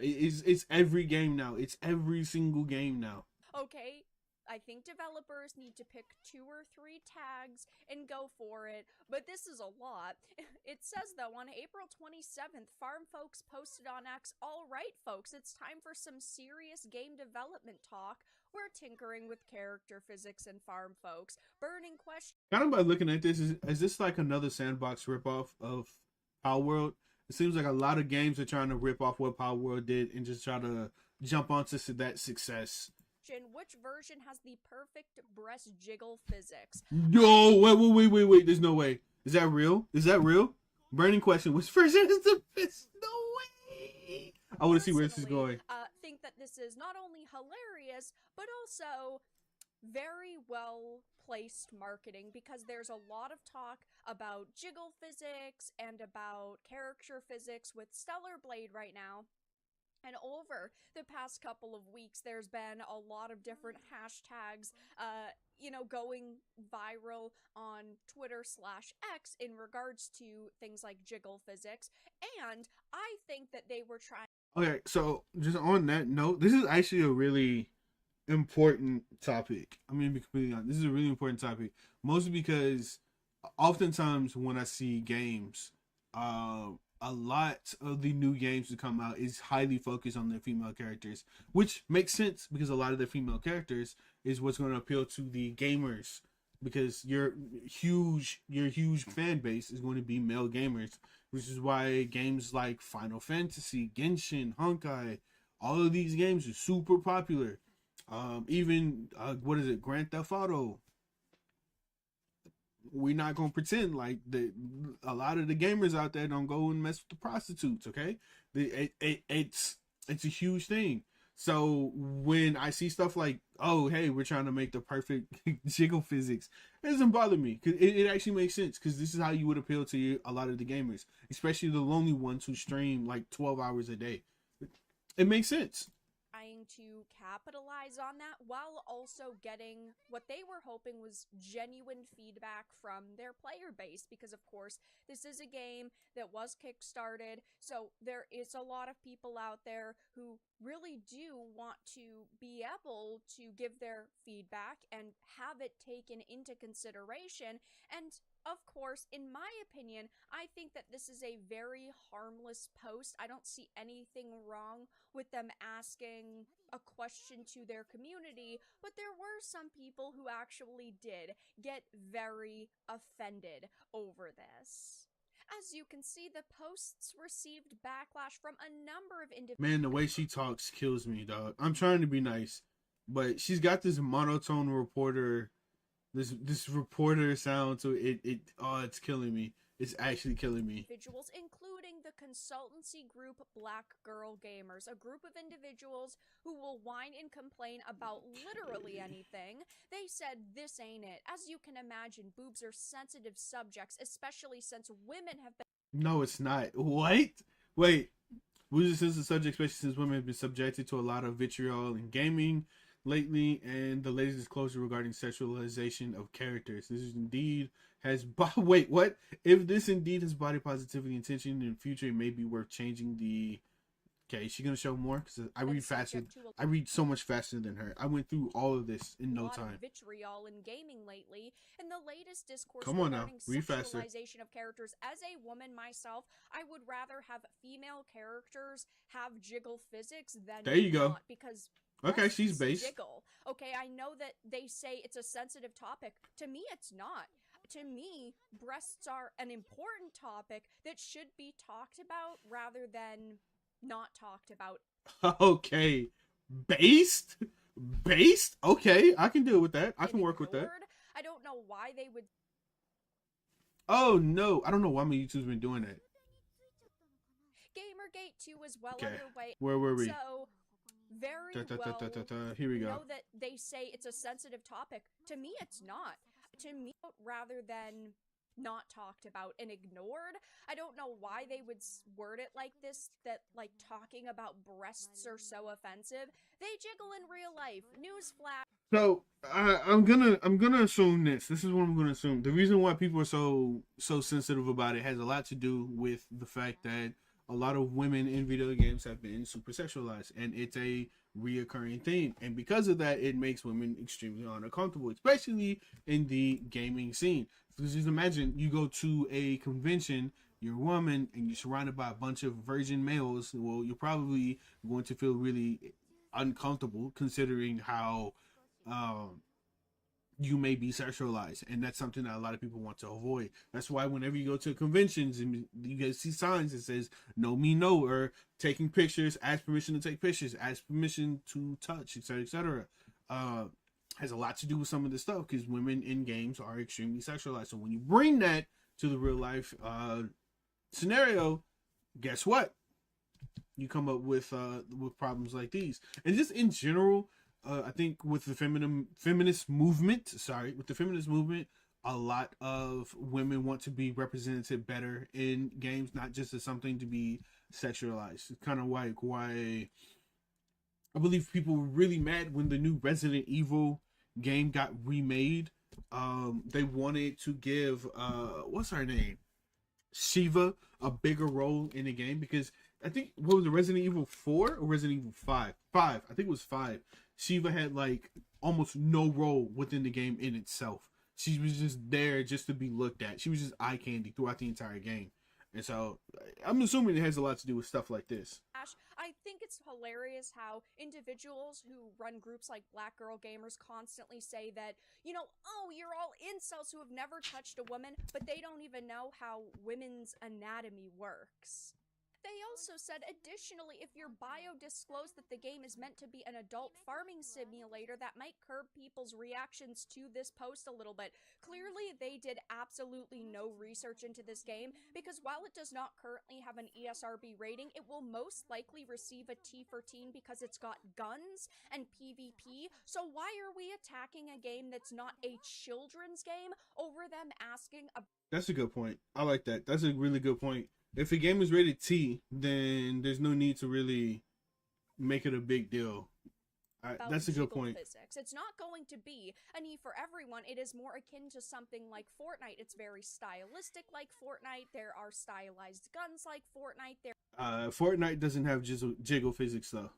it's every game now. It's every single game now. Okay, I think developers need to pick 2 or 3 tags and go for it, but this is a lot. It says, though, on April 27th, Farm Folks posted on X, "All right, folks, it's time for some serious game development talk. We're tinkering with character physics and Farm Folks. Burning question." Kind of by looking at this, is this like another sandbox ripoff of Power World? It seems like a lot of games are trying to rip off what Power World did and just try to jump onto that success. Which version has the perfect breast jiggle physics? No, wait. There's no way. Is that real? Burning question. Which version is the best? No way. I want to see where this is going. Think that this is not only hilarious, but also very well placed marketing, because there's a lot of talk about jiggle physics and about character physics with Stellar Blade right now. And over the past couple of weeks, there's been a lot of different hashtags, going viral on Twitter/X in regards to things like jiggle physics. And I think that they were trying. Okay, so just on that note, this is actually a really important topic. I'm gonna be completely honest. This is a really important topic, mostly because oftentimes when I see games, a lot of the new games to come out is highly focused on the female characters, which makes sense because a lot of the female characters is what's going to appeal to the gamers, because your huge fan base is going to be male gamers, which is why games like Final Fantasy, Genshin, Honkai, all of these games are super popular. Even what is it, Grand Theft Auto? We're not gonna pretend like a lot of the gamers out there don't go and mess with the prostitutes. Okay, it's a huge thing. So when I see stuff like, oh hey, we're trying to make the perfect jiggle physics, it doesn't bother me because it actually makes sense, because this is how you would appeal to a lot of the gamers, especially the lonely ones who stream like 12 hours a day. It makes sense. Trying to capitalize on that while also getting what they were hoping was genuine feedback from their player base, because of course this is a game that was kickstarted, so there is a lot of people out there who really do want to be able to give their feedback and have it taken into consideration. And of course, in my opinion, I think that this is a very harmless post. I don't see anything wrong with them asking a question to their community, but there were some people who actually did get very offended over this. As you can see, the posts received backlash from a number of individuals. Man, the way she talks kills me, dog. I'm trying to be nice, but she's got this monotone reporter, this reporter sound to it. It's killing me. It's actually killing me. Individuals, including the consultancy group Black Girl Gamers, a group of individuals who will whine and complain about literally anything. They said, "This ain't it." As you can imagine, boobs are sensitive subjects, especially since women have been— No, it's not. What? Wait. Boobs are sensitive subjects, especially since women have been subjected to a lot of vitriol in gaming lately, and the latest disclosure regarding sexualization of characters. This is indeed has wait, what? If this indeed has body positivity intention in the future, it may be worth changing the. Okay, is she gonna show more? Because I read faster. I read so much faster than her. I went through all of this in no time. Vitriol in gaming lately, and the latest discourse Come on now, regarding read faster. sexualization of characters. As a woman myself, I would rather have female characters have jiggle physics than there you go. Not, because okay, she's based. Jiggle. Okay, I know that they say it's a sensitive topic. To me, it's not. To me, breasts are an important topic that should be talked about rather than not talked about. Okay, based? Okay, I can deal with that. I can work with that. I don't know why they would. Oh no, I don't know why my YouTube's been doing that. Gamergate 2 is well underway. Where were we? So very well. Here we go. Know that they say it's a sensitive topic. To me, it's not. To me, rather than not talked about and ignored. I don't know why they would word it like this, that like talking about breasts are so offensive. They jiggle in real life. Newsflash. So I'm gonna assume this. This is what I'm gonna assume. The reason why people are so sensitive about it has a lot to do with the fact that a lot of women in video games have been super sexualized, and it's a reoccurring theme. And because of that, it makes women extremely uncomfortable, especially in the gaming scene. Because just imagine you go to a convention, you're a woman, and you're surrounded by a bunch of virgin males. Well, you're probably going to feel really uncomfortable considering how you may be sexualized, and that's something that a lot of people want to avoid. That's why whenever you go to conventions and you guys see signs that says "No me no," or taking pictures, ask permission to take pictures, ask permission to touch, etc., etc., has a lot to do with some of this stuff, because women in games are extremely sexualized. So when you bring that to the real life scenario, guess what? You come up with problems like these. And just in general, I think with the feminist movement, a lot of women want to be represented better in games, not just as something to be sexualized. It's kind of like why I believe people were really mad when the new Resident Evil game got remade. They wanted to give what's her name, Shiva, a bigger role in the game, because I think, what was it, Resident Evil 4 or Resident Evil 5? 5. I think it was 5. Shiva had like almost no role within the game in itself. She was just there just to be looked at. She was just eye candy throughout the entire game. And so I'm assuming it has a lot to do with stuff like this. I think it's hilarious how individuals who run groups like Black Girl Gamers constantly say that, you know, oh, you're all incels who have never touched a woman, but they don't even know how women's anatomy works. They also said, additionally, if your bio disclosed that the game is meant to be an adult farming simulator, that might curb people's reactions to this post a little bit. Clearly, they did absolutely no research into this game, because while it does not currently have an ESRB rating, it will most likely receive a T14 because it's got guns and PvP. So why are we attacking a game that's not a children's game over them asking a... That's a good point. I like that. That's a really good point. If a game is rated T, then there's no need to really make it a big deal. That's a good point. Physics. It's not going to be an E for everyone. It is more akin to something like Fortnite. It's very stylistic like Fortnite. There are stylized guns like Fortnite. Fortnite doesn't have jiggle physics though.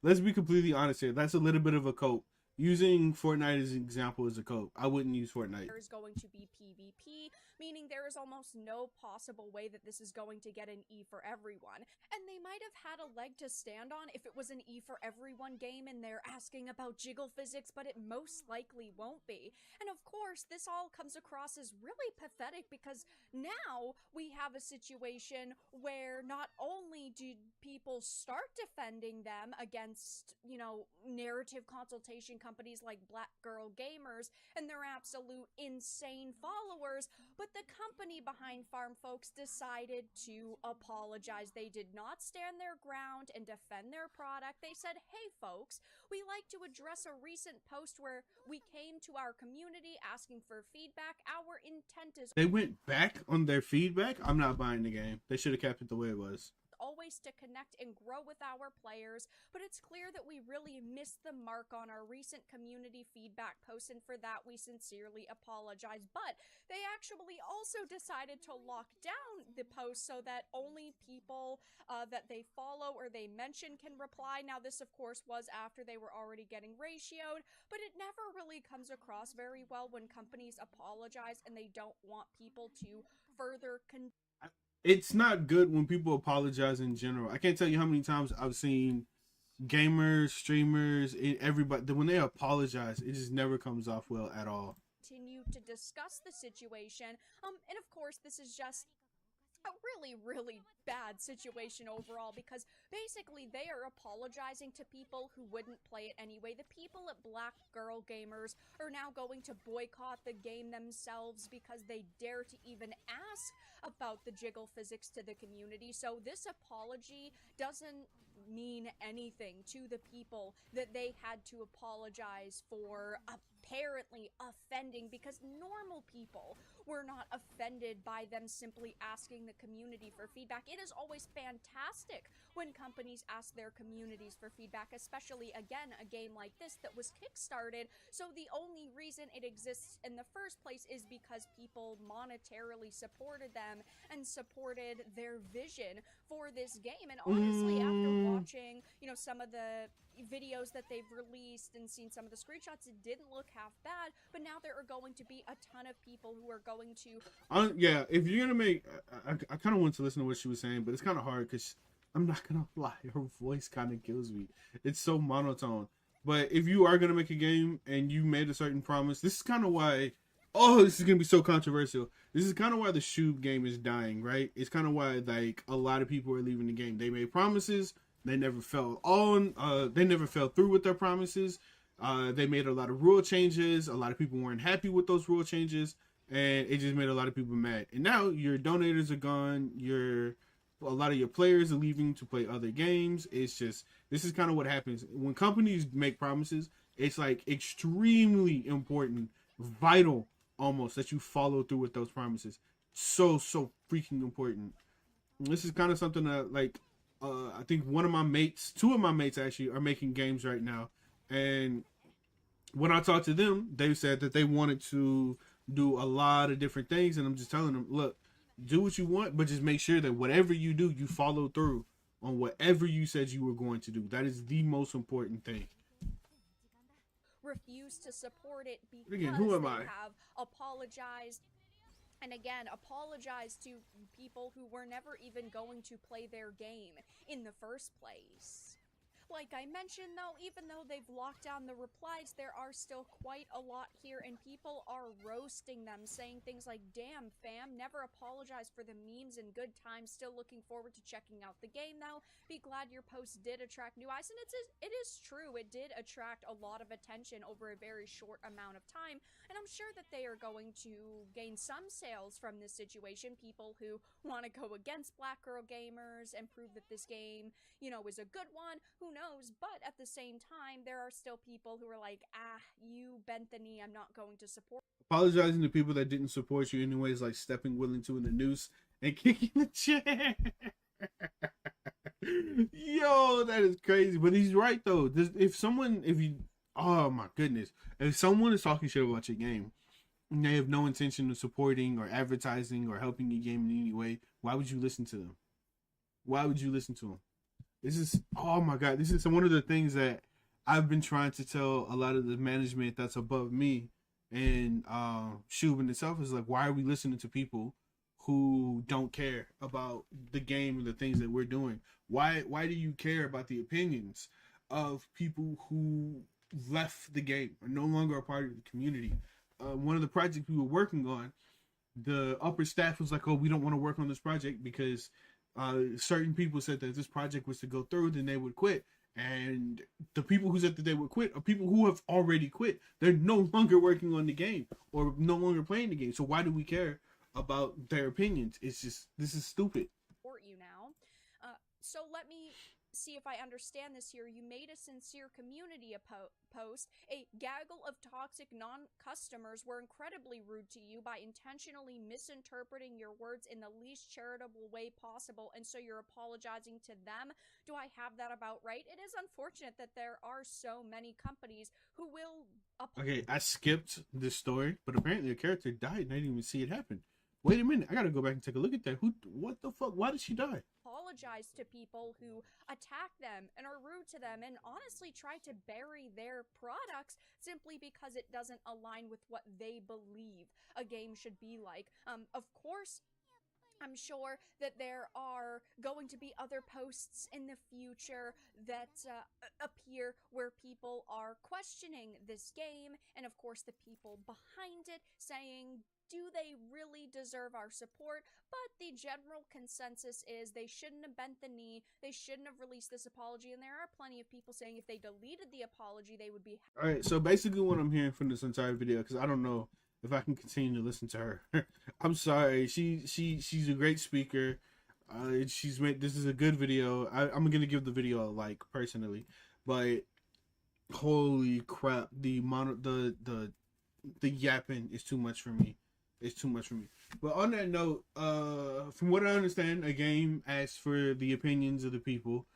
Let's be completely honest here. That's a little bit of a cope. Using Fortnite as an example as a cope. I wouldn't use Fortnite. There is going to be PvP, meaning there is almost no possible way that this is going to get an E for everyone. And they might have had a leg to stand on if it was an E for everyone game and they're asking about jiggle physics, but it most likely won't be. And of course, this all comes across as really pathetic because now we have a situation where not only do people start defending them against, you know, narrative consultation companies like Black Girl Gamers and their absolute insane followers, but the company behind Farm Folks decided to apologize. They did not stand their ground and defend their product. They said, hey folks, we like to address a recent post where we came to our community asking for feedback. Our intent is... They went back on their feedback? I'm not buying the game. They should have kept it the way it was. Always to connect and grow with our players, but it's clear that we really missed the mark on our recent community feedback posts, and for that we sincerely apologize. But they actually also decided to lock down the post so that only people that they follow or they mention can reply. Now this of course was after they were already getting ratioed, but it never really comes across very well when companies apologize and they don't want people to further It's not good when people apologize in general. I can't tell you how many times I've seen gamers, streamers, everybody, when they apologize, it just never comes off well at all. Continue to discuss the situation. And of course, this is just a really, really bad situation overall because basically they are apologizing to people who wouldn't play it anyway. The people at Black Girl Gamers are now going to boycott the game themselves because they dare to even ask about the jiggle physics to the community. So this apology doesn't mean anything to the people that they had to apologize for apparently offending, because normal people were not offended by them simply asking the community for feedback. It is always fantastic when companies ask their communities for feedback, especially, again, a game like this that was kickstarted, so the only reason it exists in the first place is because people monetarily supported them and supported their vision for this game. And honestly, after watching, you know, some of the videos that they've released and seen some of the screenshots, it didn't look half bad, but now there are going to be a ton of people who are going to yeah, if you're gonna make I kind of want to listen to what she was saying, but it's kind of hard because I'm not gonna lie, her voice kind of kills me. It's so monotone. But if you are gonna make a game and you made a certain promise, this is kind of why, oh, this is gonna be so controversial, this is kind of why the Shoob game is dying, right? It's kind of why, like, a lot of people are leaving the game. They made promises, they never fell on, they never fell through with their promises. They made a lot of rule changes. A lot of people weren't happy with those rule changes, and it just made a lot of people mad. And now your donators are gone. A lot of your players are leaving to play other games. It's just, this is kind of what happens when companies make promises. It's like extremely important, vital almost, that you follow through with those promises. So freaking important. This is kind of something that, like, I think two of my mates actually are making games right now. And when I talked to them, they said that they wanted to do a lot of different things. And I'm just telling them, look, do what you want, but just make sure that whatever you do, you follow through on whatever you said you were going to do. That is the most important thing. Refuse to support it because Again, who am they I? have apologized And again, apologize to people who were never even going to play their game in the first place. Like I mentioned though, even though they've locked down the replies, there are still quite a lot here and people are roasting them, saying things like, damn fam, never apologize for the memes and good times, still looking forward to checking out the game though. Be glad your post did attract new eyes, and it is true, it did attract a lot of attention over a very short amount of time, and I'm sure that they are going to gain some sales from this situation, people who want to go against Black Girl Gamers and prove that this game, you know, is a good one, who knows. But at the same time, there are still people who are like, you bent the knee, I'm not going to support. Apologizing to people that didn't support you anyways, like stepping willing to in the noose and kicking the chair. Yo, that is crazy. But he's right though. Oh my goodness, if someone is talking shit about your game and they have no intention of supporting or advertising or helping your game in any way, why would you listen to them? Why would you listen to them? This is, oh my God, this is one of the things that I've been trying to tell a lot of the management that's above me and Shubin itself is like, why are we listening to people who don't care about the game and the things that we're doing? Why do you care about the opinions of people who left the game, are no longer a part of the community? One of the projects we were working on, the upper staff was like, oh, we don't want to work on this project because certain people said that if this project was to go through, then they would quit. And the people who said that they would quit are people who have already quit. They're no longer working on the game or no longer playing the game. So why do we care about their opinions? It's just, this is stupid. Support you now. So let me see if I understand this here. You made a sincere community post. A gaggle of toxic non-customers were incredibly rude to you by intentionally misinterpreting your words in the least charitable way possible, and so you're apologizing to them. Do I have that about right? It is unfortunate that there are so many companies who will Okay, I skipped this story, but apparently a character died and I didn't even see it happen. Wait a minute, I gotta go back and take a look at that. What the fuck? Why did she die? apologize to people who attack them and are rude to them and honestly try to bury their products simply because it doesn't align with what they believe a game should be like. Of course, I'm sure that there are going to be other posts in the future that appear where people are questioning this game, and of course the people behind it saying, do they really deserve our support? But the general consensus is they shouldn't have bent the knee, they shouldn't have released this apology, and there are plenty of people saying if they deleted the apology, they would be... Alright, so basically what I'm hearing from this entire video, because I don't know if I can continue to listen to her. I'm sorry. She's a great speaker. She's made, this is a good video. I'm gonna give the video a like personally, but holy crap, the yapping is too much for me. It's too much for me. But on that note, from what I understand, a game asks for the opinions of the people.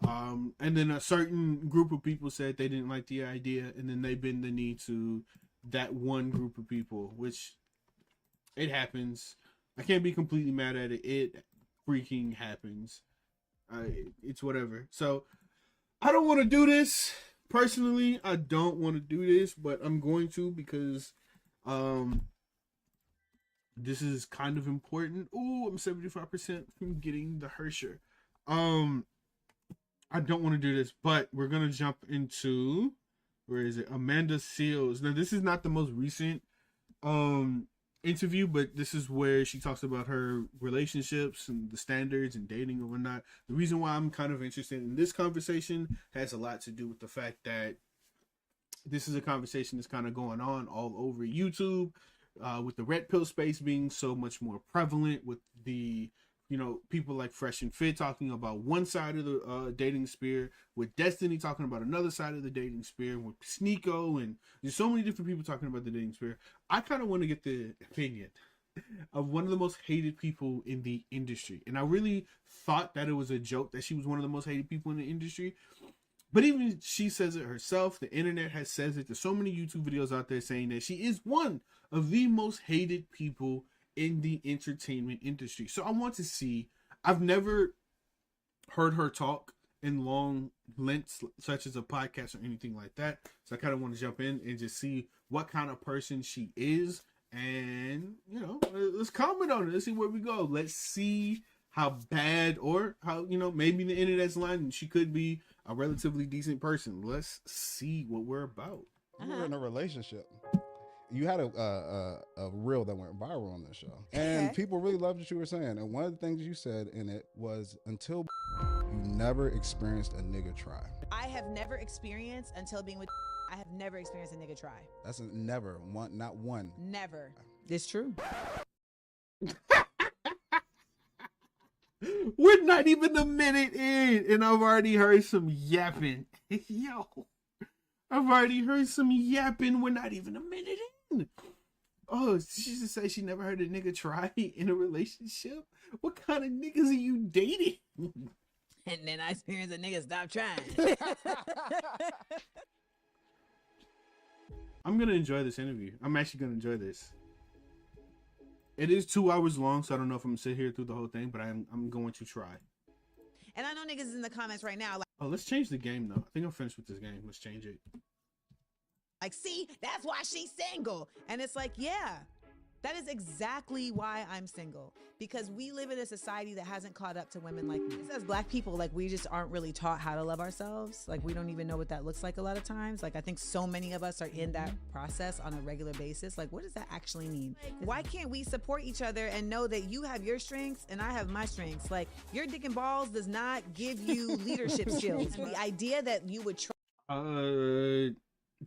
And then a certain group of people said they didn't like the idea, and then they bend the knee to that one group of people, which it happens. I can't be completely mad at it. It freaking happens. It's whatever. So I don't want to do this personally. I don't want to do this, but I'm going to because this is kind of important. Ooh, I'm 75% from getting the Hersher. I don't want to do this, but we're gonna jump into, where is it? Amanda Seales. Now, this is not the most recent interview, but this is where she talks about her relationships and the standards and dating and whatnot. The reason why I'm kind of interested in this conversation has a lot to do with the fact that this is a conversation that's kind of going on all over YouTube, with the red pill space being so much more prevalent, with the, you know, people like Fresh and Fit talking about one side of the dating sphere, with Destiny talking about another side of the dating sphere, with Sneeko, and there's so many different people talking about the dating sphere. I kind of want to get the opinion of one of the most hated people in the industry. And I really thought that it was a joke that she was one of the most hated people in the industry. But even she says it herself. The internet has said it. There's so many YouTube videos out there saying that she is one of the most hated people in the entertainment industry. So I want to see, I've never heard her talk in long lengths, such as a podcast or anything like that. So I kind of want to jump in and just see what kind of person she is and let's comment on it. Let's see where we go. Let's see how bad or how maybe the internet's lying and she could be a relatively decent person. Let's see what we're about. You were in a relationship. You had a reel that went viral on this show, and people really loved what you were saying. And one of the things you said in it was, until you never experienced a nigga try. I have never experienced, until being with I have never experienced a nigga try. That's a never, one, not one. Never. It's true. We're not even a minute in, and I've already heard some yapping. Yo, I've already heard some yapping. We're not even a minute in. Oh, she just said she never heard a nigga try in a relationship. What kind of niggas are you dating? And then I experienced a nigga stop trying. I'm gonna enjoy this interview. I'm actually gonna enjoy this. It is 2 hours long, so I don't know if I'm gonna sit here through the whole thing, but I'm going to try. And I know niggas in the comments right now Oh, let's change the game though. I think I'm finished with this game. Let's change it. like, see, that's why she's single. And it's like, yeah, that is exactly why I'm single. Because we live in a society that hasn't caught up to women like me. As Black people, like, we just aren't really taught how to love ourselves. Like, we don't even know what that looks like a lot of times. Like, I think so many of us are in that process on a regular basis. Like, what does that actually mean? Why can't we support each other and know that you have your strengths and I have my strengths? Like, your dick and balls does not give you leadership skills. The idea that you would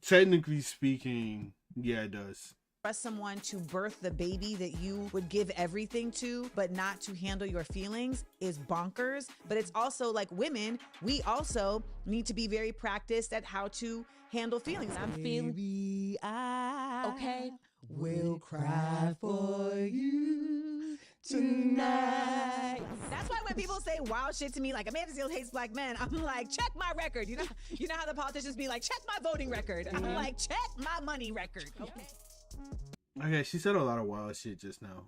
technically speaking, yeah, it does. trust someone to birth the baby that you would give everything to, but not to handle your feelings is bonkers. But it's also like, women, we also need to be very practiced at how to handle feelings. I'm feeling okay. Will cry for you tonight. That's why when people say wild shit to me, like Amanda Seales hates Black men, I'm like, check my record. You know how the politicians be like, check my voting record. I'm like, check my money record. Okay. Okay, she said a lot of wild shit just now.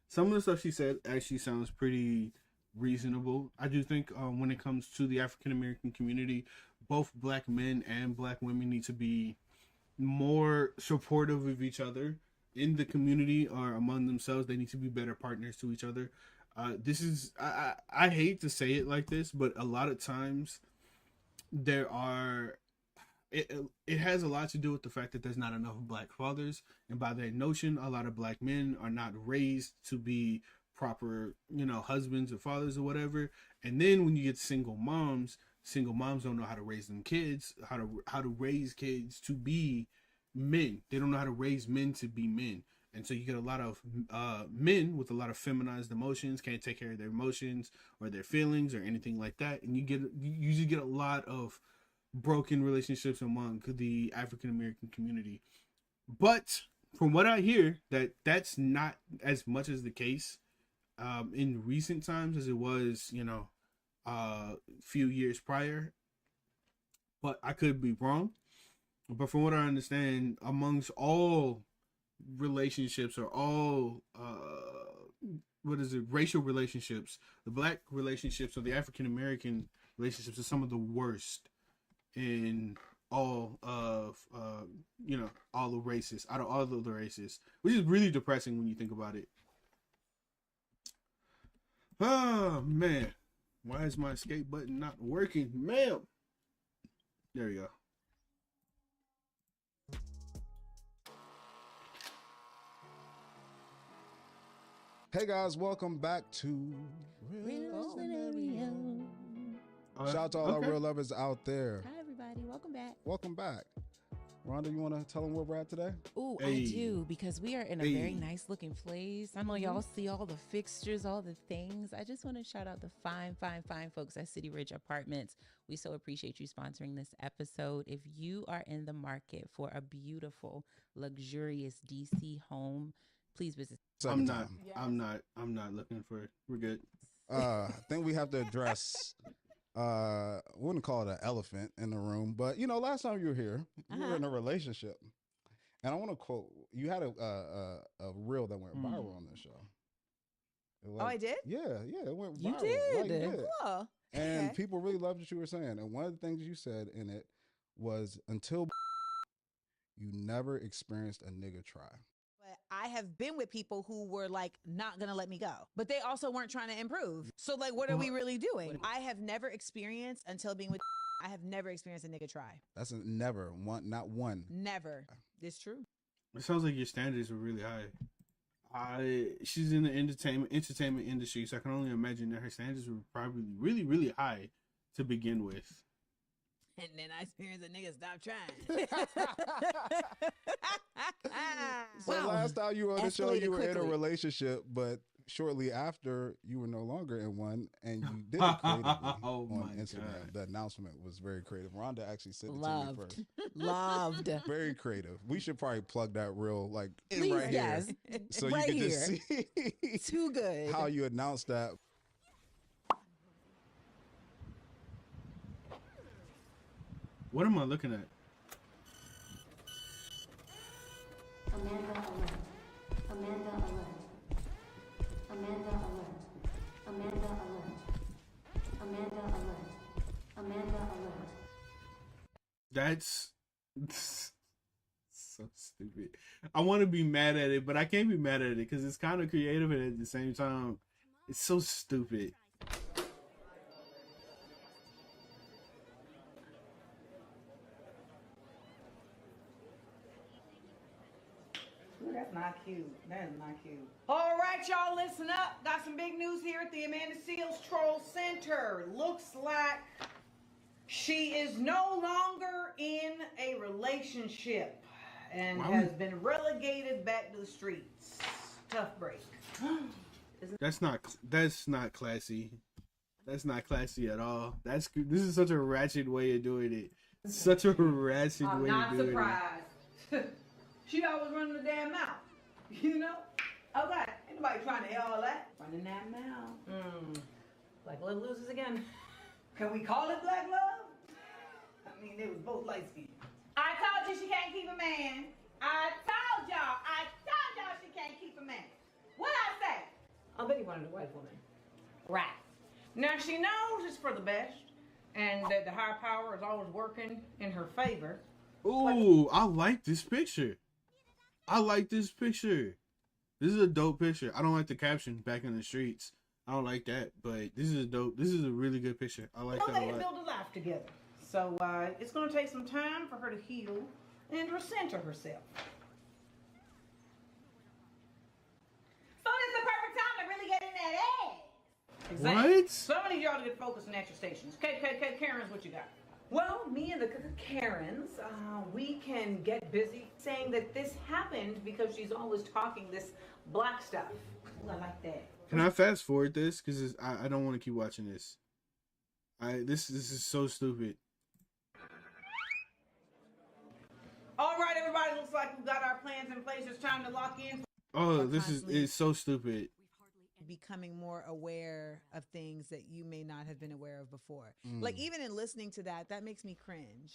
Some of the stuff she said actually sounds pretty reasonable. I do think when it comes to the African American community, both Black men and Black women need to be more supportive of each other in the community or among themselves. They need to be better partners to each other. This is, I hate to say it like this, but a lot of times there are, it has a lot to do with the fact that there's not enough Black fathers, and by that notion, a lot of Black men are not raised to be proper, husbands or fathers or whatever. And then when you get single moms don't know how to raise them kids, how to raise kids to be men. They don't know how to raise men to be men. And so you get a lot of men with a lot of feminized emotions, can't take care of their emotions or their feelings or anything like that. And you usually get a lot of broken relationships among the African American community. But from what I hear, that's not as much as the case in recent times as it was, a few years prior. But I could be wrong. But from what I understand, amongst all relationships or all racial relationships, the Black relationships or the African American relationships are some of the worst in all of all the races, out of all of the races, which is really depressing when you think about it. Oh man, why is my escape button not working, ma'am? There we go. Hey guys, welcome back to Real Scenario. Shout out to all our real lovers out there. Hi everybody, welcome back. Welcome back. Rhonda, you want to tell them where we're at today? Ooh, I do, because we are in a very nice looking place. I know y'all see all the fixtures, all the things. I just want to shout out the fine folks at City Ridge Apartments. We so appreciate you sponsoring this episode. If you are in the market for a beautiful, luxurious DC home, please visit. I'm not looking for it. We're good. I think we have to address I wouldn't call it an elephant in the room, but last time you were here, you were in a relationship, and I want to quote. You had a reel that went viral on this show. I did? Yeah, it went viral. You did? Like, yeah. Cool. And Okay. people really loved what you were saying. And one of the things you said in it was, until you never experienced a nigga try. I have been with people who were like not gonna let me go, but they also weren't trying to improve. So like, what are we really doing? I have never experienced until being with. I have never experienced a nigga try. That's never one, not one. Never. It's true. It sounds like your standards were really high. She's in the entertainment industry, so I can only imagine that her standards were probably really, really high to begin with. And then I experienced a nigga stop trying. So last time you were on the show, Escalated you were in a quickly. relationship, but shortly after, you were no longer in one, and you did it creatively on Instagram. God. The announcement was very creative. Rhonda actually sent it Loved. to me first. Loved. Very creative. We should probably plug that real like in Please, right yes. here, so Right you can just here. see Too good. how you announced that. What am I looking at? Amanda alert. Amanda alert. Amanda alert. Amanda alert. Amanda alert. Amanda alert. That's so stupid. I want to be mad at it, but I can't be mad at it because it's kind of creative and at the same time, it's so stupid. Ooh, that's not cute. That is not cute. All right, y'all, listen up. Got some big news here at the Amanda Seales Troll Center. Looks like she is no longer in a relationship and has been relegated back to the streets. Tough break. That's not classy. That's not classy at all. This is such a ratchet way of doing it. Such a ratchet I'm way not of doing surprised. She always running the damn mouth, you know? Okay, ain't nobody trying to hear all that. Running that mouth. Black love loses again. Can we call it black love? I mean, they was both light skinned. I told you she can't keep a man. I told y'all she can't keep a man. What'd I say? I bet he wanted a white woman. Right. Now she knows it's for the best and that the higher power is always working in her favor. Ooh, I like this picture. I like this picture. This is a dope picture. I don't like the caption "back in the streets." I don't like that, but this is a really good picture. I like that They a had lot. built a life together. So it's going to take some time for her to heal and recenter herself. So it's the perfect time to really get in that ass. Exactly. What? So I need y'all to get focused on at your stations. Karen's, what you got? Well, me and the Karens, we can get busy saying that this happened because she's always talking this black stuff. Ooh, I like that. Can I fast forward this? Because I don't want to keep watching this. This is so stupid. All right, everybody, looks like we've got our plans in place. It's time to lock in. Oh, it's so stupid. Becoming more aware of things that you may not have been aware of before. Like even in listening to that makes me cringe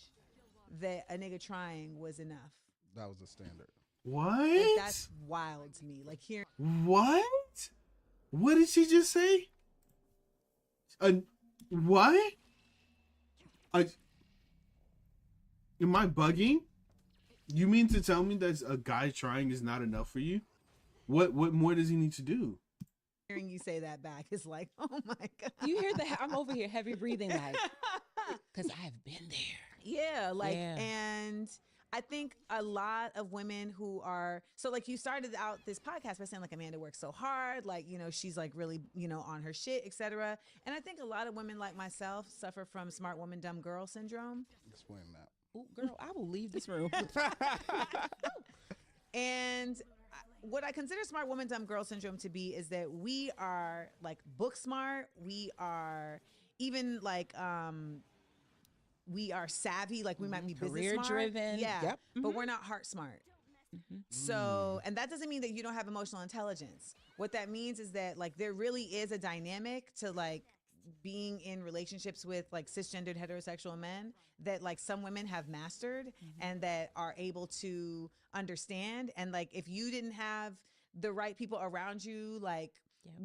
that a nigga trying was enough. That was the standard. What? Like, that's wild to me. Like hearing What? What did she just say? What? Am I bugging? You mean to tell me that a guy trying is not enough for you? What more does he need to do? hearing you say that back is like, oh my God. You hear that? I'm over here heavy breathing like, because I've been there. Yeah, like, Yeah. and I think a lot of women who are, so like you started out this podcast by saying like Amanda works so hard, like, you know, she's like really, you know, on her shit, etc. And I think a lot of women like myself suffer from smart woman, dumb girl syndrome. Explain that. Ooh, girl, I will leave this room. And what I consider smart woman, dumb girl syndrome to be is that we are like book smart. We are even like, we are savvy, like we might be business Career smart. driven. Yeah. Yep. But we're not heart smart. So, and that doesn't mean that you don't have emotional intelligence. What that means is that like there really is a dynamic to like being in relationships with like cisgendered heterosexual men that like some women have mastered and that are able to understand. And like if you didn't have the right people around you, like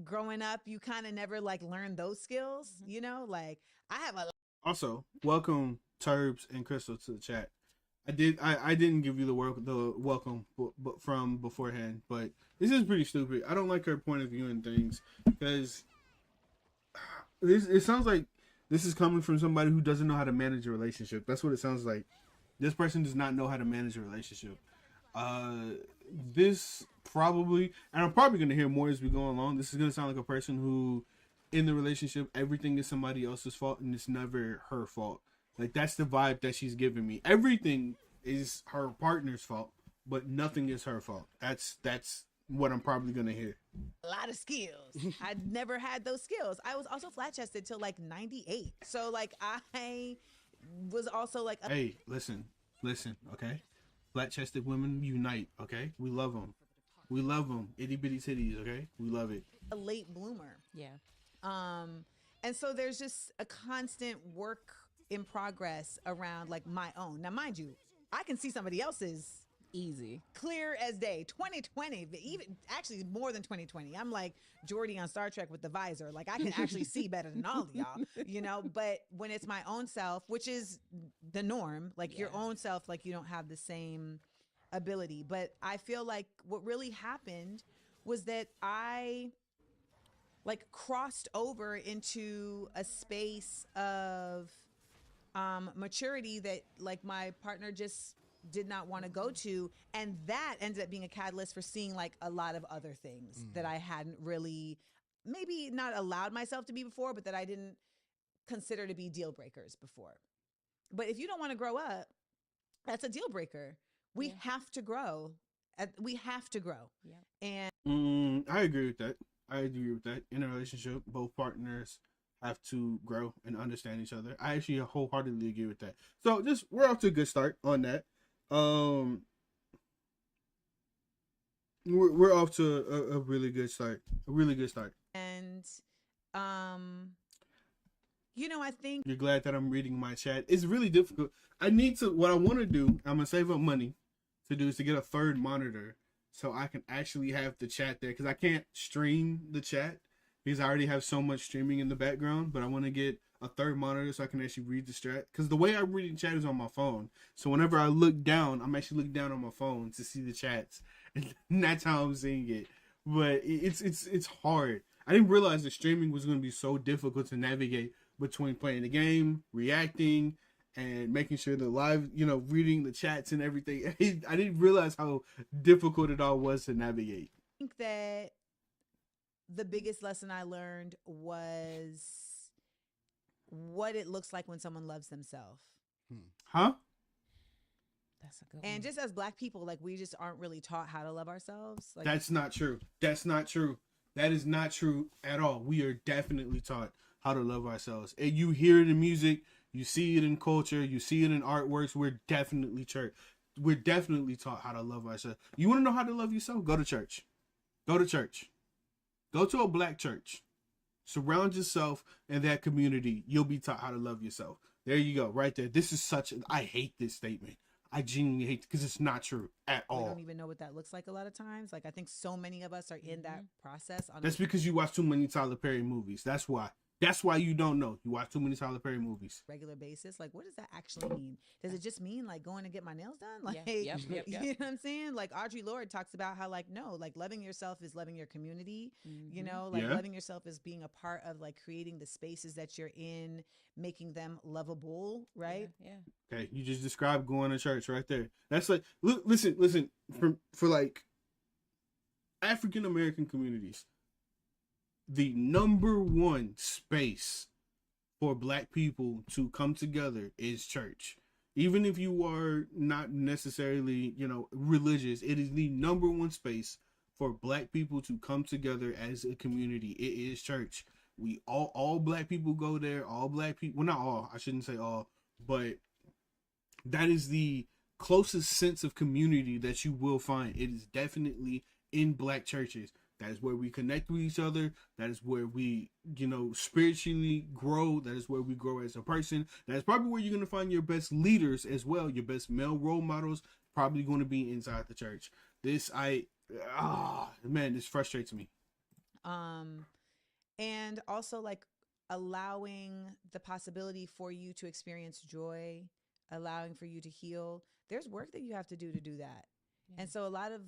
growing up, you kind of never like learned those skills, you know? Like I have a Also, welcome Turbs and Crystal to the chat. I didn't give you the welcome but from beforehand, but this is pretty stupid. I don't like her point of view and things because it sounds like this is coming from somebody who doesn't know how to manage a relationship. That's what it sounds like. This person does not know how to manage a relationship. This probably, and I'm probably gonna hear more as we go along. This is gonna sound like a person who, in the relationship, everything is somebody else's fault and it's never her fault. Like that's the vibe that she's giving me. Everything is her partner's fault, but nothing is her fault. That's what I'm probably gonna hear. A lot of skills. I never had those skills. I was also flat chested till like 98. So like I was also like Hey, listen, okay? Flat chested women unite, okay? We love them. We love them. Itty bitty titties, okay? We love it. a late bloomer. Yeah. And so there's just a constant work in progress around like my own. Now, mind you, I can see somebody else's easy, clear as day. 2020, even actually more than 2020. I'm like Geordi on Star Trek with the visor. Like I can actually see better than all of y'all, you know. But when it's my own self, which is the norm, like your own self, like you don't have the same ability. But I feel like what really happened was that I like crossed over into a space of maturity that like my partner just did not want to go to, and that ended up being a catalyst for seeing like a lot of other things that I hadn't really maybe not allowed myself to be before, but that I didn't consider to be deal breakers before. But if you don't want to grow up, that's a deal breaker. We have to grow. We have to grow. Yeah. And I agree with that. I agree with that. In a relationship, both partners have to grow and understand each other. I actually wholeheartedly agree with that. So just we're off to a good start on that. We're off to a really good start. A really good start. And you know, I think You're glad that I'm reading my chat. It's really difficult. I need to. What I want to do, I'm gonna save up money to do is to get a third monitor so I can actually have the chat there because I can't stream the chat because I already have so much streaming in the background. But I want to get a third monitor so I can actually read the chat because the way I'm reading chat is on my phone. So whenever I look down, I'm actually looking down on my phone to see the chats, and that's how I'm seeing it. But it's hard. I didn't realize that streaming was going to be so difficult to navigate between playing the game, reacting, and making sure the live, reading the chats and everything. I didn't realize how difficult it all was to navigate. I think that the biggest lesson I learned was what it looks like when someone loves themselves. Huh? That's a good And just as Black people, like we just aren't really taught how to love ourselves. Like That's not true. That's not true. That is not true at all. We are definitely taught how to love ourselves. And you hear it in music, you see it in culture, you see it in artworks. We're definitely taught how to love ourselves. You want to know how to love yourself? Go to church. Go to church. Go to a Black church. Surround yourself in that community. You'll be taught how to love yourself. There you go, right there. This is I hate this statement. I genuinely hate it because it's not true at all. We don't even know what that looks like a lot of times. Like I think so many of us are in that process. That's because you watch too many Tyler Perry movies. That's why. That's why you don't know. You watch too many Tyler Perry movies. Regular basis. Like, what does that actually mean? Does it just mean like going to get my nails done? Like, Yep. you know what I'm saying? Like Audre Lorde talks about how like, no, like loving yourself is loving your community, you know, like loving yourself is being a part of like creating the spaces that you're in, making them lovable. Right. Yeah. Okay. You just described going to church right there. That's like, listen, for like African American communities, the number one space for Black people to come together is church. Even if you are not necessarily, religious, it is the number one space for Black people to come together as a community. It is church. We all Black people go there. All Black people, well, not all, I shouldn't say all, but that is the closest sense of community that you will find. It is definitely in Black churches. That is where we connect with each other. That is where we, spiritually grow. That is where we grow as a person. That is probably where you're going to find your best leaders as well. Your best male role models probably going to be inside the church. This frustrates me. And also like allowing the possibility for you to experience joy allowing for you to heal. There's work that you have to do that. And so a lot of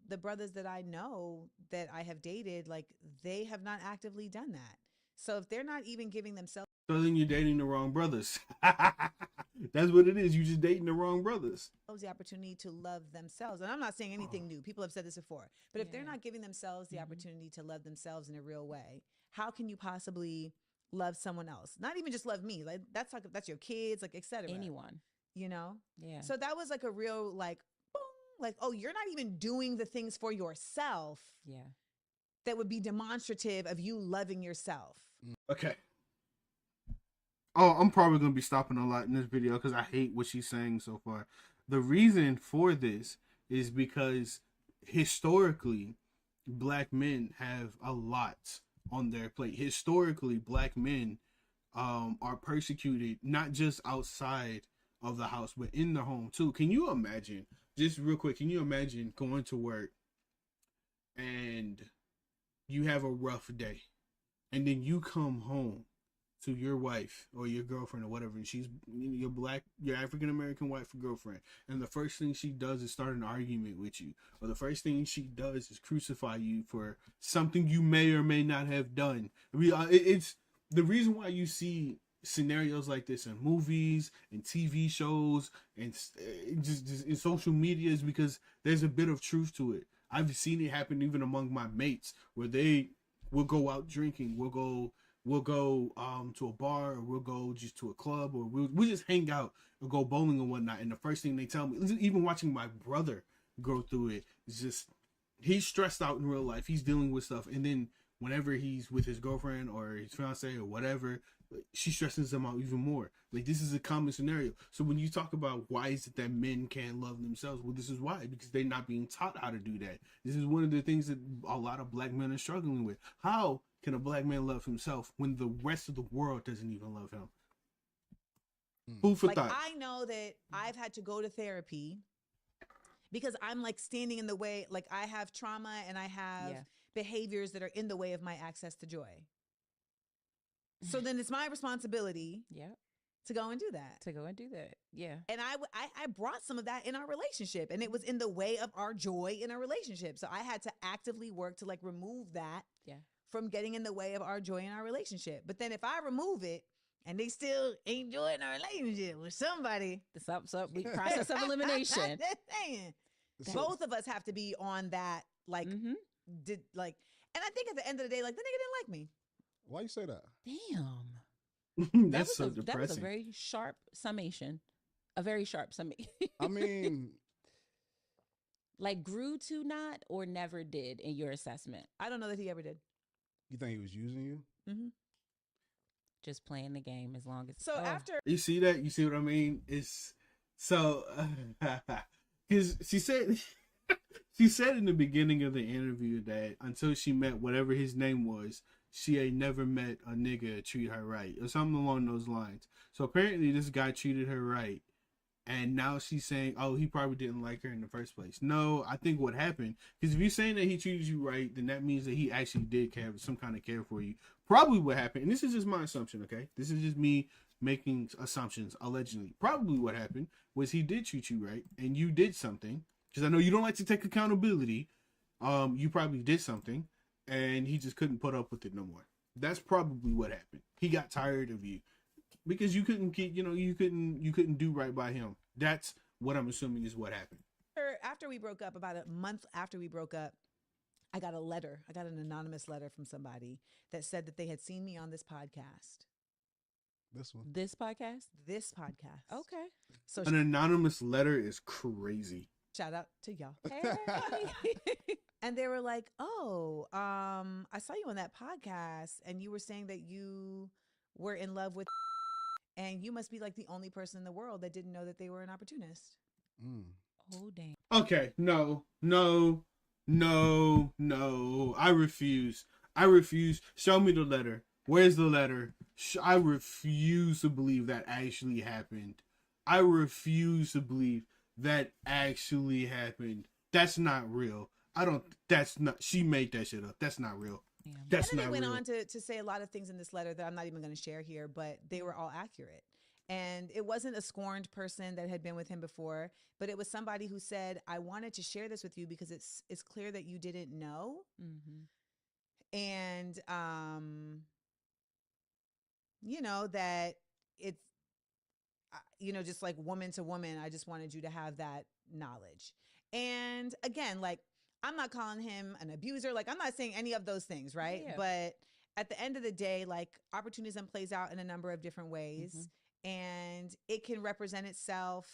the brothers that I know that I have dated, like, they have not actively done that. So if they're not even giving themselves, So then you're dating the wrong brothers. That's what it is. You just dating the wrong brothers. the opportunity to love themselves, and I'm not saying anything new. People have said this before, but if they're not giving themselves the opportunity to love themselves in a real way, how can you possibly love someone else? Not even just love me. Like that's your kids, like etc. Anyone, you know. Yeah. So that was like a real like, boom, like, oh, you're not even doing the things for yourself. Yeah. That would be demonstrative of you loving yourself. Okay. Oh, I'm probably going to be stopping a lot in this video because I hate what she's saying so far. The reason for this is because historically, black men have a lot on their plate. Historically, black men are persecuted, not just outside of the house, but in the home too. Can you imagine, just real quick, can you imagine going to work and you have a rough day and then you come home to your wife or your girlfriend or whatever, and she's your African-American wife or girlfriend, and the first thing she does is start an argument with you, or the first thing she does is crucify you for something you may or may not have done. I mean, it's the reason why you see scenarios like this in movies and TV shows and just in social media is because there's a bit of truth to it. I've seen it happen even among my mates where they will go out drinking, we'll go to a bar, or we'll go just to a club, or we'll just hang out or go bowling and whatnot. And the first thing they tell me, even watching my brother go through it, is just he's stressed out in real life. He's dealing with stuff, and then whenever he's with his girlfriend or his fiance or whatever, she stresses him out even more. Like, this is a common scenario. So when you talk about why is it that men can't love themselves, well, this is why, because they're not being taught how to do that. This is one of the things that a lot of black men are struggling with. How can a black man love himself when the rest of the world doesn't even love him? Food for thought. I know that I've had to go to therapy because I'm like standing in the way. Like, I have trauma and I have behaviors that are in the way of my access to joy. So then it's my responsibility to go and do that. Yeah. And I brought some of that in our relationship, and it was in the way of our joy in our relationship. So I had to actively work to like remove that from getting in the way of our joy in our relationship. But then if I remove it and they still ain't joying our relationship with somebody, we process of elimination. I'm just saying, both of us have to be on that. Like, and I think at the end of the day, like, the nigga didn't like me. Why you say that? Damn. That's so depressing. That was a very sharp summation. A very sharp summation. I mean, like, grew to not or never did in your assessment? I don't know that he ever did. You think he was using you? Mm-hmm. Just playing the game as long as. So after you see that, you see what I mean? It's so because she said in the beginning of the interview that until she met whatever his name was, she ain't never met a nigga treat her right or something along those lines. So apparently this guy treated her right, and now she's saying, oh, he probably didn't like her in the first place. No, I think what happened, because if you're saying that he treated you right, then that means that he actually did have some kind of care for you. Probably what happened, and this is just my assumption, okay? This is just me making assumptions, allegedly. Probably what happened was he did treat you right, and you did something, because I know you don't like to take accountability. You probably did something, and he just couldn't put up with it no more. That's probably what happened. He got tired of you because you couldn't get, you couldn't do right by him. That's what I'm assuming is what happened. After we broke up, about a month after we broke up, I got a letter. I got an anonymous letter from somebody that said that they had seen me on this podcast. This one. This podcast? This podcast. Okay. So an anonymous letter is crazy. Shout out to y'all. Hey. And they were like, oh, I saw you on that podcast and you were saying that you were in love with and you must be like the only person in the world that didn't know that they were an opportunist. Oh, dang. Okay. No. I refuse. Show me the letter. Where's the letter? I refuse to believe that actually happened. I refuse to believe that actually happened. That's not real. She made that shit up. That's not real. That's and then not they went real. on to say a lot of things in this letter that I'm not even going to share here, but they were all accurate. And it wasn't a scorned person that had been with him before, but it was somebody who said, I wanted to share this with you because it's clear that you didn't know. And, you know, that it's, you know, just like woman to woman, I just wanted you to have that knowledge. And again, like, I'm not calling him an abuser. Like, I'm not saying any of those things, right? Yeah. But at the end of the day, like, opportunism plays out in a number of different ways. And it can represent itself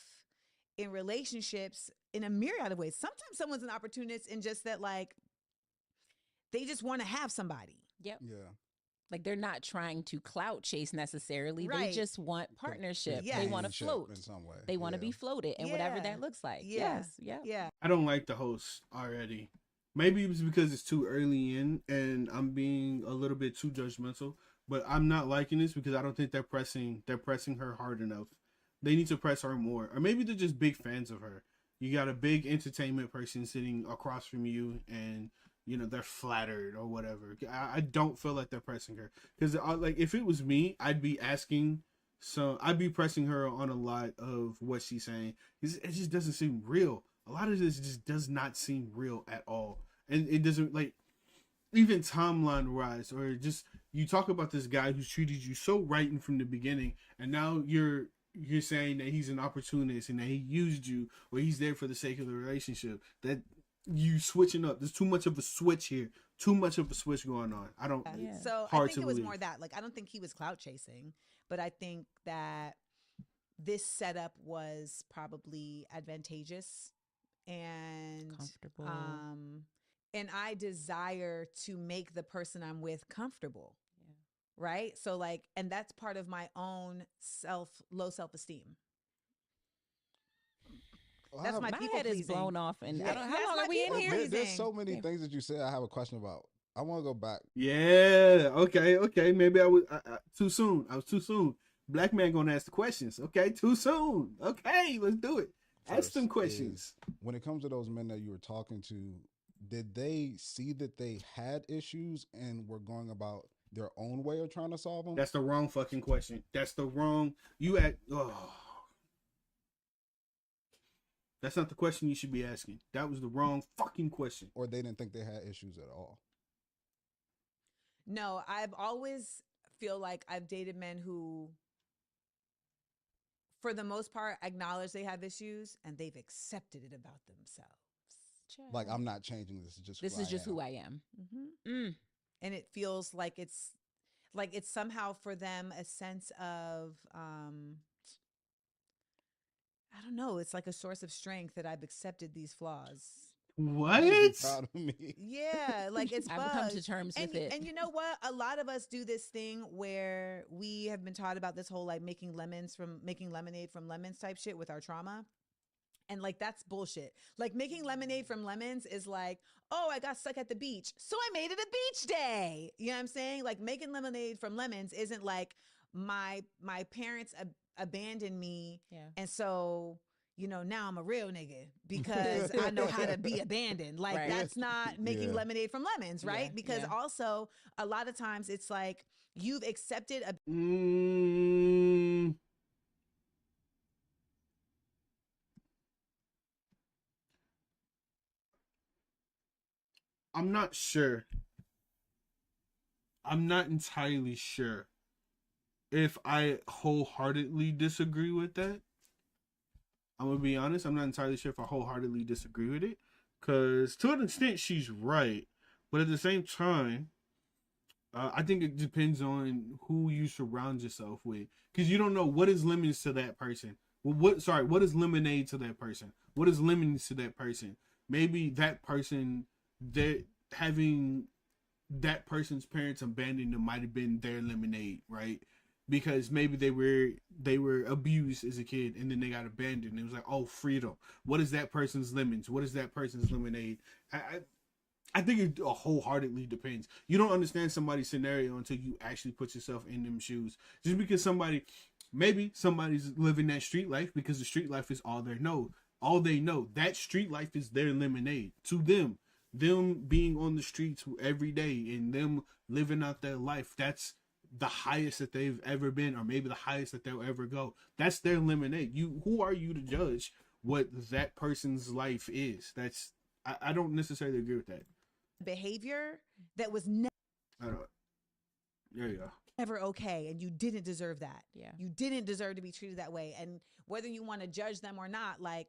in relationships in a myriad of ways. Sometimes someone's an opportunist in just that, like, they just want to have somebody. Yep. Yeah. Like they're not trying to clout chase necessarily. Right. They just want partnership. Yes. They want to Companionship float in some way. They want to Yeah. be floated, and whatever that looks like. Yes. Yeah. Yeah. I don't like the host already. Maybe it's because it's too early in and I'm being a little bit too judgmental, but I'm not liking this because I don't think they're pressing her hard enough. They need to press her more. Or maybe they're just big fans of her. You got a big entertainment person sitting across from you and, you know, they're flattered or whatever. I don't feel like they're pressing her. Because, like, if it was me, I'd be pressing her on a lot of what she's saying. It just doesn't seem real. A lot of this just does not seem real at all. And it doesn't, like, even timeline-wise, or just, you talk about this guy who's treated you so right in from the beginning, and now you're saying that he's an opportunist and that he used you, or he's there for the sake of the relationship. That you switching up. There's too much of a switch here. Too much of a switch going on. I don't. Yeah. So I think it was more that. Like, I don't think he was clout chasing, but I think that this setup was probably advantageous and comfortable. And I desire to make the person I'm with comfortable. Yeah. Right. So like, and that's part of my own low self-esteem. That's my people head is pleasing. blown off, and Yeah. how long are we in here? There's so many things that you said I have a question about. I want to go back. Yeah. Okay. Maybe I was too soon. I was too soon. Black man gonna ask the questions. Okay. Too soon. Okay. Let's do it. Ask them questions. When it comes to those men that you were talking to, did they see that they had issues and were going about their own way of trying to solve them? That's the wrong fucking question. That's the wrong. That's not the question you should be asking. That was the wrong fucking question. Or they didn't think they had issues at all. No, I've always feel like I've dated men who, for the most part, acknowledge they have issues and they've accepted it about themselves. Like, I'm not changing this. This is just who I am. And it feels like it's somehow for them a sense of, I don't know. It's like a source of strength that I've accepted these flaws. What? Proud of me. Yeah, like it's I've come to terms with it. And you know what? A lot of us do this thing where we have been taught about this whole like making lemonade from lemons type shit with our trauma. And like, that's bullshit. Like, making lemonade from lemons is like, oh, I got stuck at the beach, so I made it a beach day. You know what I'm saying? Like, making lemonade from lemons isn't like my parents abandoned me. Yeah. And so, you know, now I'm a real nigga because I know how to be abandoned. Like, Right. that's not making lemonade from lemons, right? Yeah, Because yeah. also, a lot of times it's like, you've accepted a I'm not sure. I'm not entirely sure if I wholeheartedly disagree with that. I'm going to be honest. I'm not entirely sure if I wholeheartedly disagree with it. Because to an extent, she's right. But at the same time, I think it depends on who you surround yourself with. Because you don't know what is lemons to that person. Well, what is lemonade to that person? What is lemons to that person? Maybe that person, having that person's parents abandon them might have been their lemonade, right? Because maybe they were abused as a kid and then they got abandoned. It was like, oh, freedom. What is that person's lemons? What is that person's lemonade? I think it wholeheartedly depends. You don't understand somebody's scenario until you actually put yourself in them shoes. Just because maybe somebody's living that street life because the street life is all they know. All they know. That street life is their lemonade to them. Them being on the streets every day and them living out their life, that's the highest that they've ever been, or maybe the highest that they'll ever go. That's their lemonade. Who are you to judge what that person's life is? I don't necessarily agree with that. Behavior that was I don't. There you go. never okay, and you didn't deserve that. Yeah. You didn't deserve to be treated that way. And whether you want to judge them or not, like,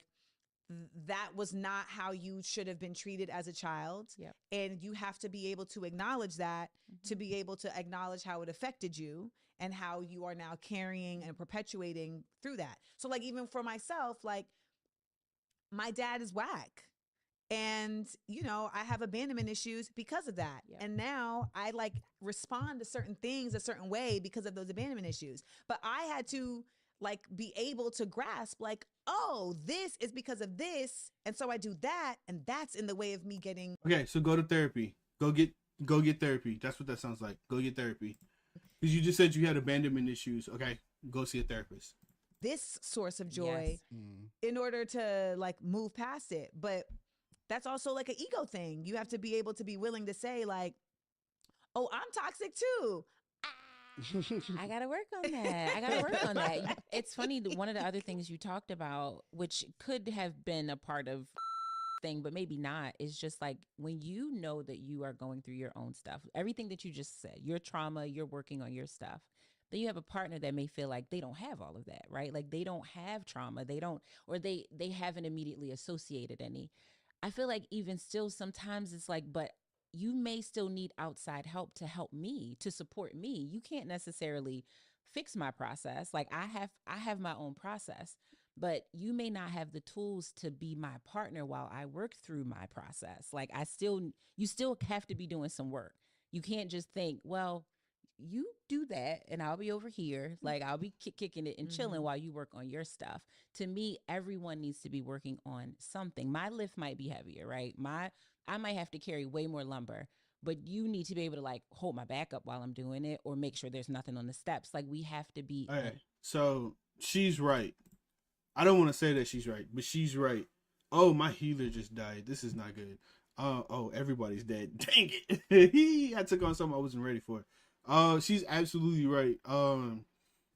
that was not how you should have been treated as a child. Yep. And you have to be able to acknowledge that, to be able to acknowledge how it affected you and how you are now carrying and perpetuating through that. So like, even for myself, like, my dad is whack. And, you know, I have abandonment issues because of that. Yep. And now I like respond to certain things a certain way because of those abandonment issues. But I had to like be able to grasp like, oh, this is because of this. And so I do that. And that's in the way of me getting. Okay, so go to therapy. Go get therapy. That's what that sounds like. Go get therapy. Because you just said you had abandonment issues. Okay, go see a therapist. This source of joy in order to like move past it. But that's also like an ego thing. You have to be able to be willing to say like, oh, I'm toxic too. I gotta work on that. It's funny. One of the other things you talked about, which could have been a part of thing, but maybe not, is just like when you know that you are going through your own stuff, everything that you just said, your trauma, you're working on your stuff. Then you have a partner that may feel like they don't have all of that, right? Like they don't have trauma. They don't, or they haven't immediately associated any. I feel like even still sometimes it's like, but you may still need outside help to help me, to support me. You can't necessarily fix my process. Like I have my own process, but you may not have the tools to be my partner while I work through my process. Like you still have to be doing some work. You can't just think, well, you do that and I'll be over here. Like I'll be kicking it and chilling while you work on your stuff. To me, everyone needs to be working on something. My lift might be heavier, right? I might have to carry way more lumber, but you need to be able to like hold my back up while I'm doing it or make sure there's nothing on the steps. Like we have to be. All right. So she's right. I don't want to say that she's right, but she's right. Oh, my healer just died. This is not good. Oh, everybody's dead. Dang it. I took on something I wasn't ready for. She's absolutely right.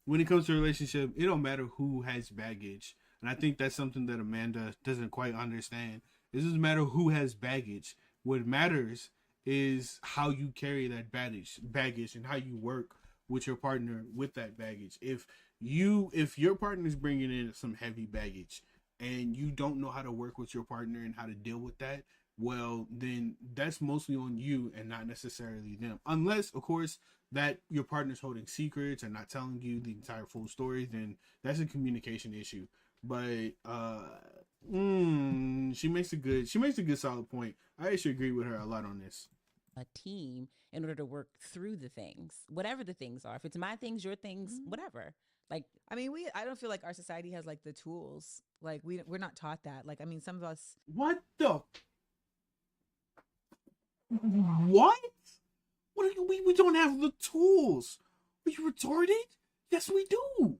When it comes to a relationship, it don't matter who has baggage. And I think that's something that Amanda doesn't quite understand. It doesn't matter who has baggage. What matters is how you carry that baggage and how you work with your partner with that baggage. If your partner is bringing in some heavy baggage and you don't know how to work with your partner and how to deal with that, well, then that's mostly on you and not necessarily them. Unless, of course, that your partner's holding secrets and not telling you the entire full story, then that's a communication issue. But she makes a good solid point. I actually agree with her a lot on this. A team in order to work through the things, whatever the things are. If it's my things, your things, whatever. Like, I mean, I don't feel like our society has like the tools. Like we're not taught that. Like, I mean, some of us. What? What do we don't have the tools? Are you retarded? Yes, we do.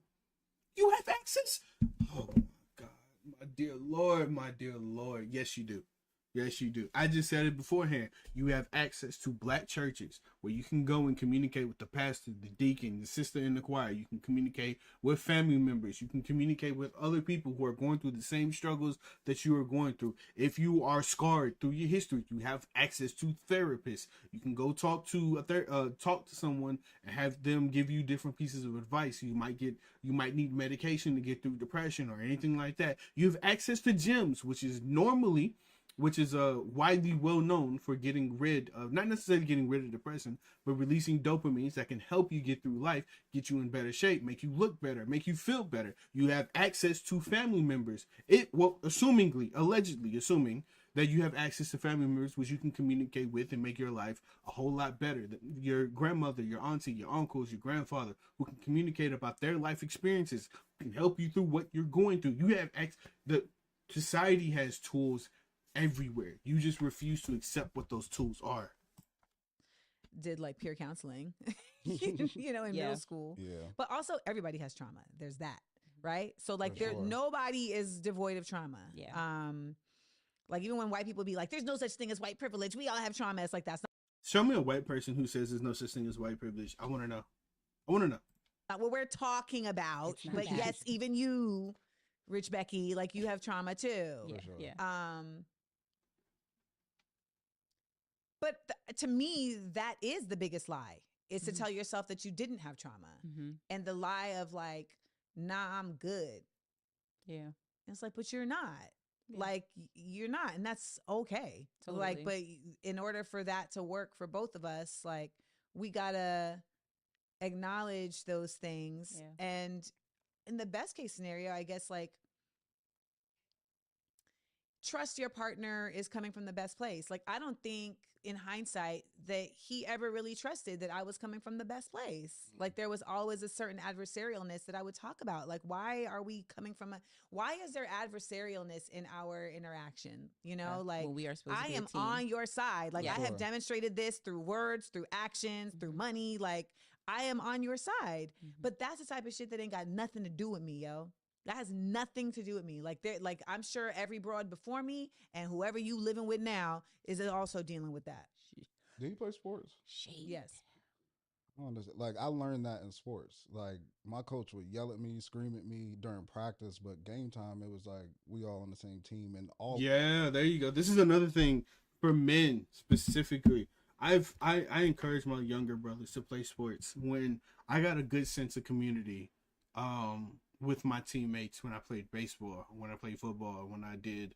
You have access. Oh my God, my dear Lord. Yes, you do. Yes, you do. I just said it beforehand. You have access to black churches where you can go and communicate with the pastor, the deacon, the sister in the choir. You can communicate with family members. You can communicate with other people who are going through the same struggles that you are going through. If you are scarred through your history, you have access to therapists. You can go talk to someone and have them give you different pieces of advice. You might need medication to get through depression or anything like that. You have access to gyms, which is widely well known for getting rid of, not necessarily getting rid of depression, but releasing dopamines that can help you get through life, get you in better shape, make you look better, make you feel better. You have access to family members. Allegedly assuming that you have access to family members which you can communicate with and make your life a whole lot better. Your grandmother, your auntie, your uncles, your grandfather, who can communicate about their life experiences, can help you through what you're going through. You have the society has tools everywhere. You just refuse to accept what those tools are. Did like peer counseling, in middle school. Yeah. But also everybody has trauma. There's that, right? So like nobody is devoid of trauma. Yeah. Like even when white people be like, there's no such thing as white privilege. We all have trauma. It's like, that's not. Show me a white person who says there's no such thing as white privilege. I want to know. I want to know. Not what we're talking about, It's not but that. yes, even you, Rich Becky, like you have trauma too. Yeah. But to me, that is the biggest lie. Is to Mhm. tell yourself that you didn't have trauma, Mhm. and the lie of like, nah, I'm good. Yeah. And it's like, but you're not. Like you're not, and that's okay. Like, but Totally. in order for that to work for both of us, like we gotta acknowledge those things. Yeah. And in the best case scenario, I guess, like, trust your partner is coming from the best place. Like, I don't think in hindsight that he ever really trusted that I was coming from the best place. Like, there was always a certain adversarialness that I would talk about. Like, why are we coming from why is there adversarialness in our interaction? You know, like, when we are supposed to I be a am team. on your side. Like, Yeah. I have Sure. demonstrated this through words, through actions, through money. Like, I am on your side. But that's the type of shit that ain't got nothing to do with me, yo. That has nothing to do with me. Like, I'm sure every broad before me and whoever you living with now is also dealing with that. Do you play sports? Yes. I understand. Like, I learned that in sports. Like, my coach would yell at me, scream at me during practice, but game time, it was like we all on the same team and all. Yeah, there you go. This is another thing for men specifically. I encourage my younger brothers to play sports when I got a good sense of community with my teammates when I played baseball, when I played football, when I did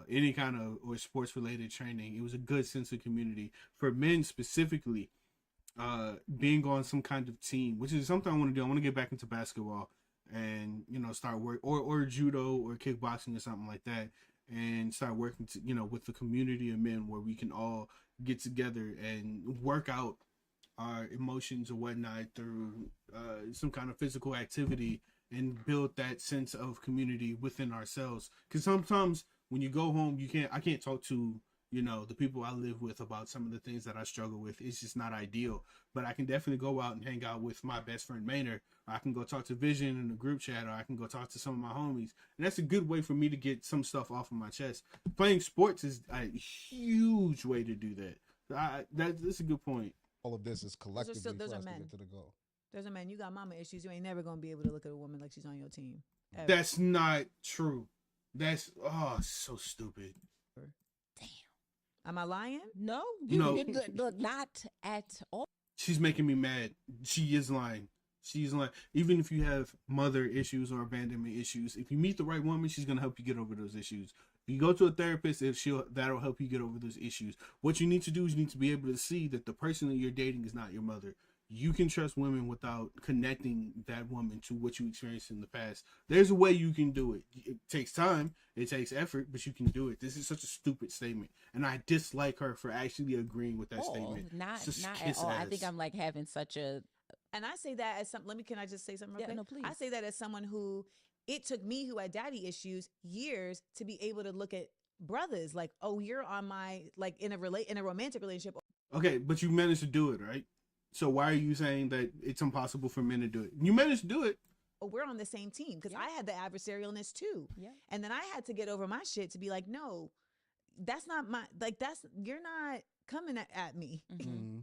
any kind of or sports related training. It was a good sense of community for men specifically. Being on some kind of team, which is something I want to do. I want to get back into basketball and start work or judo or kickboxing or something like that, and start working with the community of men where we can all get together and work out our emotions or whatnot through some kind of physical activity and build that sense of community within ourselves. Because sometimes when you go home, I can't talk to the people I live with about some of the things that I struggle with. It's just not ideal. But I can definitely go out and hang out with my best friend Maynard. Or I can go talk to Vision in the group chat, or I can go talk to some of my homies. And that's a good way for me to get some stuff off of my chest. Playing sports is a huge way to do that. That's a good point. All of this is collectively those for are us to men. get to the goal. There's a man, you got mama issues. You ain't never going to be able to look at a woman like she's on your team. Ever. That's not true. That's so stupid. Am I lying? No, No. look, not at all. She's making me mad. She is lying. She's lying. Even if you have mother issues or abandonment issues, if you meet the right woman, she's gonna help you get over those issues. If you go to a therapist, that'll help you get over those issues. What you need to do is you need to be able to see that the person that you're dating is not your mother. You can trust women without connecting that woman to what you experienced in the past. There's a way you can do it. It takes time, it takes effort, but you can do it. This is such a stupid statement, and I dislike her for actually agreeing with that statement. Not Just at kiss all. I ass. think I'm like having such a. And I say that as can I just say something real Yeah, quick? no, please. I say that as someone who, it took me who had daddy issues years to be able to look at brothers like, oh, you're on my, like in a romantic relationship. Okay, but you managed to do it, right? So why are you saying that it's impossible for men to do it? You managed to do it. Oh, we're on the same team because I had the adversarialness too. Yeah. And then I had to get over my shit to be like, no, that's not my, you're not coming at me. Mm-hmm.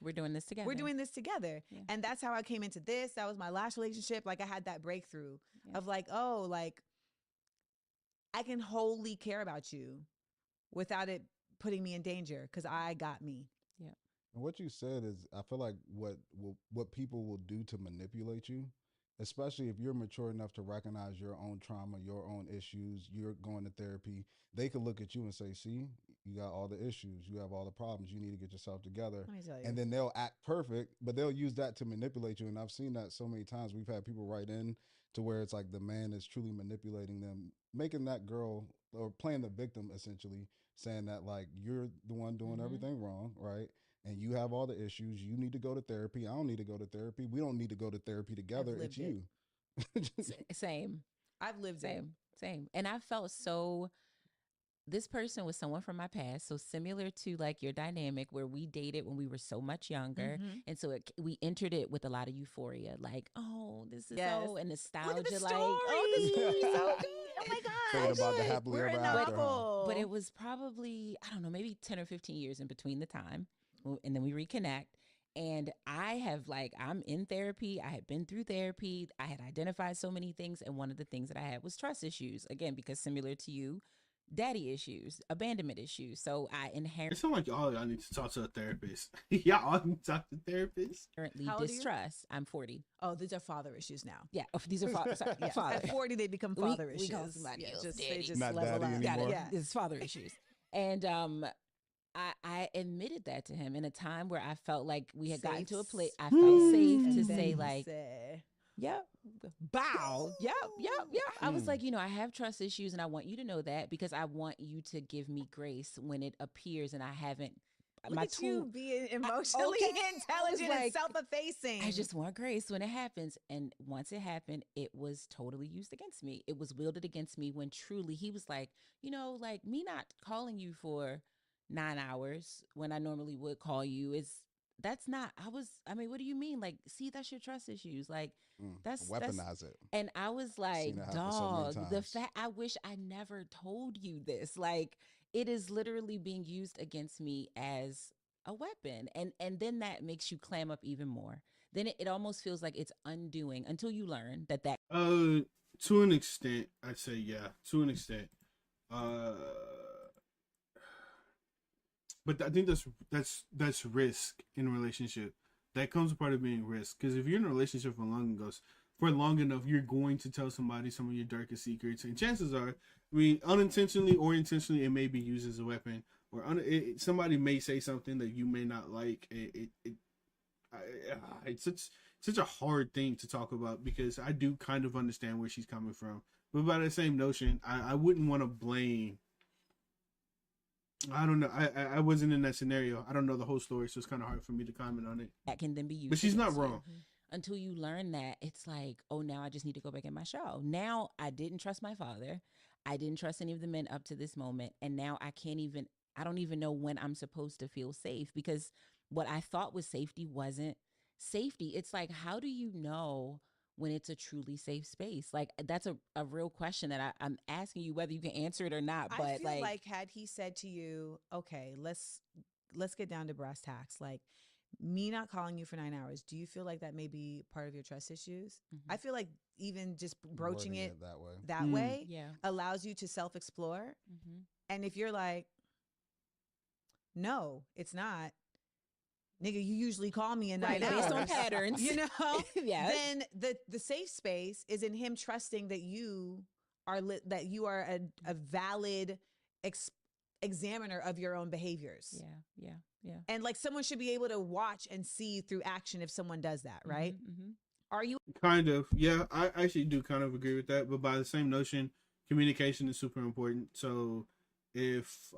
We're doing this together. We're doing this together. Yeah. And that's how I came into this. That was my last relationship. Like I had that breakthrough of like, oh, like I can wholly care about you without it putting me in danger because I got me. Yeah. And what you said is, I feel like what people will do to manipulate you, especially if you're mature enough to recognize your own trauma, your own issues, you're going to therapy, they could look at you and say, see, you got all the issues, you have all the problems, you need to get yourself together. Let me tell you. And then they'll act perfect, but they'll use that to manipulate you. And I've seen that so many times. We've had people write in to where it's like the man is truly manipulating them, making that girl, or playing the victim essentially, saying that like, you're the one doing everything wrong, right? And you have all the issues. You need to go to therapy. I don't need to go to therapy. We don't need to go to therapy together. It's you. Same. I've lived it. Same. And I felt so, this person was someone from my past. So similar to like your dynamic where we dated when we were so much younger. And so we entered it with a lot of euphoria. Like, oh, this is so, and nostalgia. Look at the like, story. oh, this is so good. Oh my God. Thinking about the happily ever after. But it was probably, I don't know, maybe 10 or 15 years in between the time. And then we reconnect. And I have I'm in therapy. I had been through therapy. I had identified so many things. And one of the things that I had was trust issues. Again, because similar to you, daddy issues, abandonment issues. So I It sounds like y'all need to talk to a therapist. Y'all all need to talk to therapists. inherently How old are you? distrust. I'm 40. Oh, these are father issues now. Yeah, these are sorry, Yeah. father. At 40, they become father We issues. call somebody else They daddy. just Not level daddy up. anymore. Yeah. It's father issues. And I admitted that to him in a time where I felt like we had gotten to a place. I felt safe to say yep, bow, yep. I was like, I have trust issues, and I want you to know that because I want you to give me grace when it appears, and I haven't. Look at you being emotionally intelligent and self-effacing. I just want grace when it happens. And once it happened, it was totally used against me. It was wielded against me when truly he was like, me not calling you for 9 hours when I normally would call you what do you mean? Like, see, that's your trust issues. Like, Weaponize it. And I was like, Seen it happen so many dog, the times. fact, I wish I never told you this. Like, it is literally being used against me as a weapon. And then that makes you clam up even more. Then it almost feels like it's undoing until you learn that. To an extent, I'd say yeah. To an extent, but I think that's risk in a relationship. That comes a part of being risk, because if you're in a relationship for long enough, you're going to tell somebody some of your darkest secrets, and chances are, unintentionally or intentionally, it may be used as a weapon, or somebody may say something that you may not like. It's such a hard thing to talk about, because I do kind of understand where she's coming from, but by the same notion, I wouldn't want to blame. I don't know. I wasn't in that scenario. I don't know the whole story, so it's kind of hard for me to comment on it. That can then be used. But she's not against you. wrong. Until you learn that, it's like, oh, now I just need to go back in my shell. Now I didn't trust my father. I didn't trust any of the men up to this moment. And now I don't even know when I'm supposed to feel safe, because what I thought was safety wasn't safety. It's like, how do you know when it's a truly safe space? Like, that's a real question that I'm asking you, whether you can answer it or not. But I feel like had he said to you, okay, let's get down to brass tacks. Like, me not calling you for 9 hours, do you feel like that may be part of your trust issues? Mm-hmm. I feel like even just broaching Wording it that way, allows you to self-explore. Mm-hmm. And if you're like, no, it's not, nigga, you usually call me in 9 hours. Based on patterns. Then the safe space is in him trusting that you are a valid examiner of your own behaviors. Yeah. And like, someone should be able to watch and see through action if someone does that, right? Mm-hmm. Are you? Kind of, yeah. I actually do kind of agree with that, but by the same notion, communication is super important. So if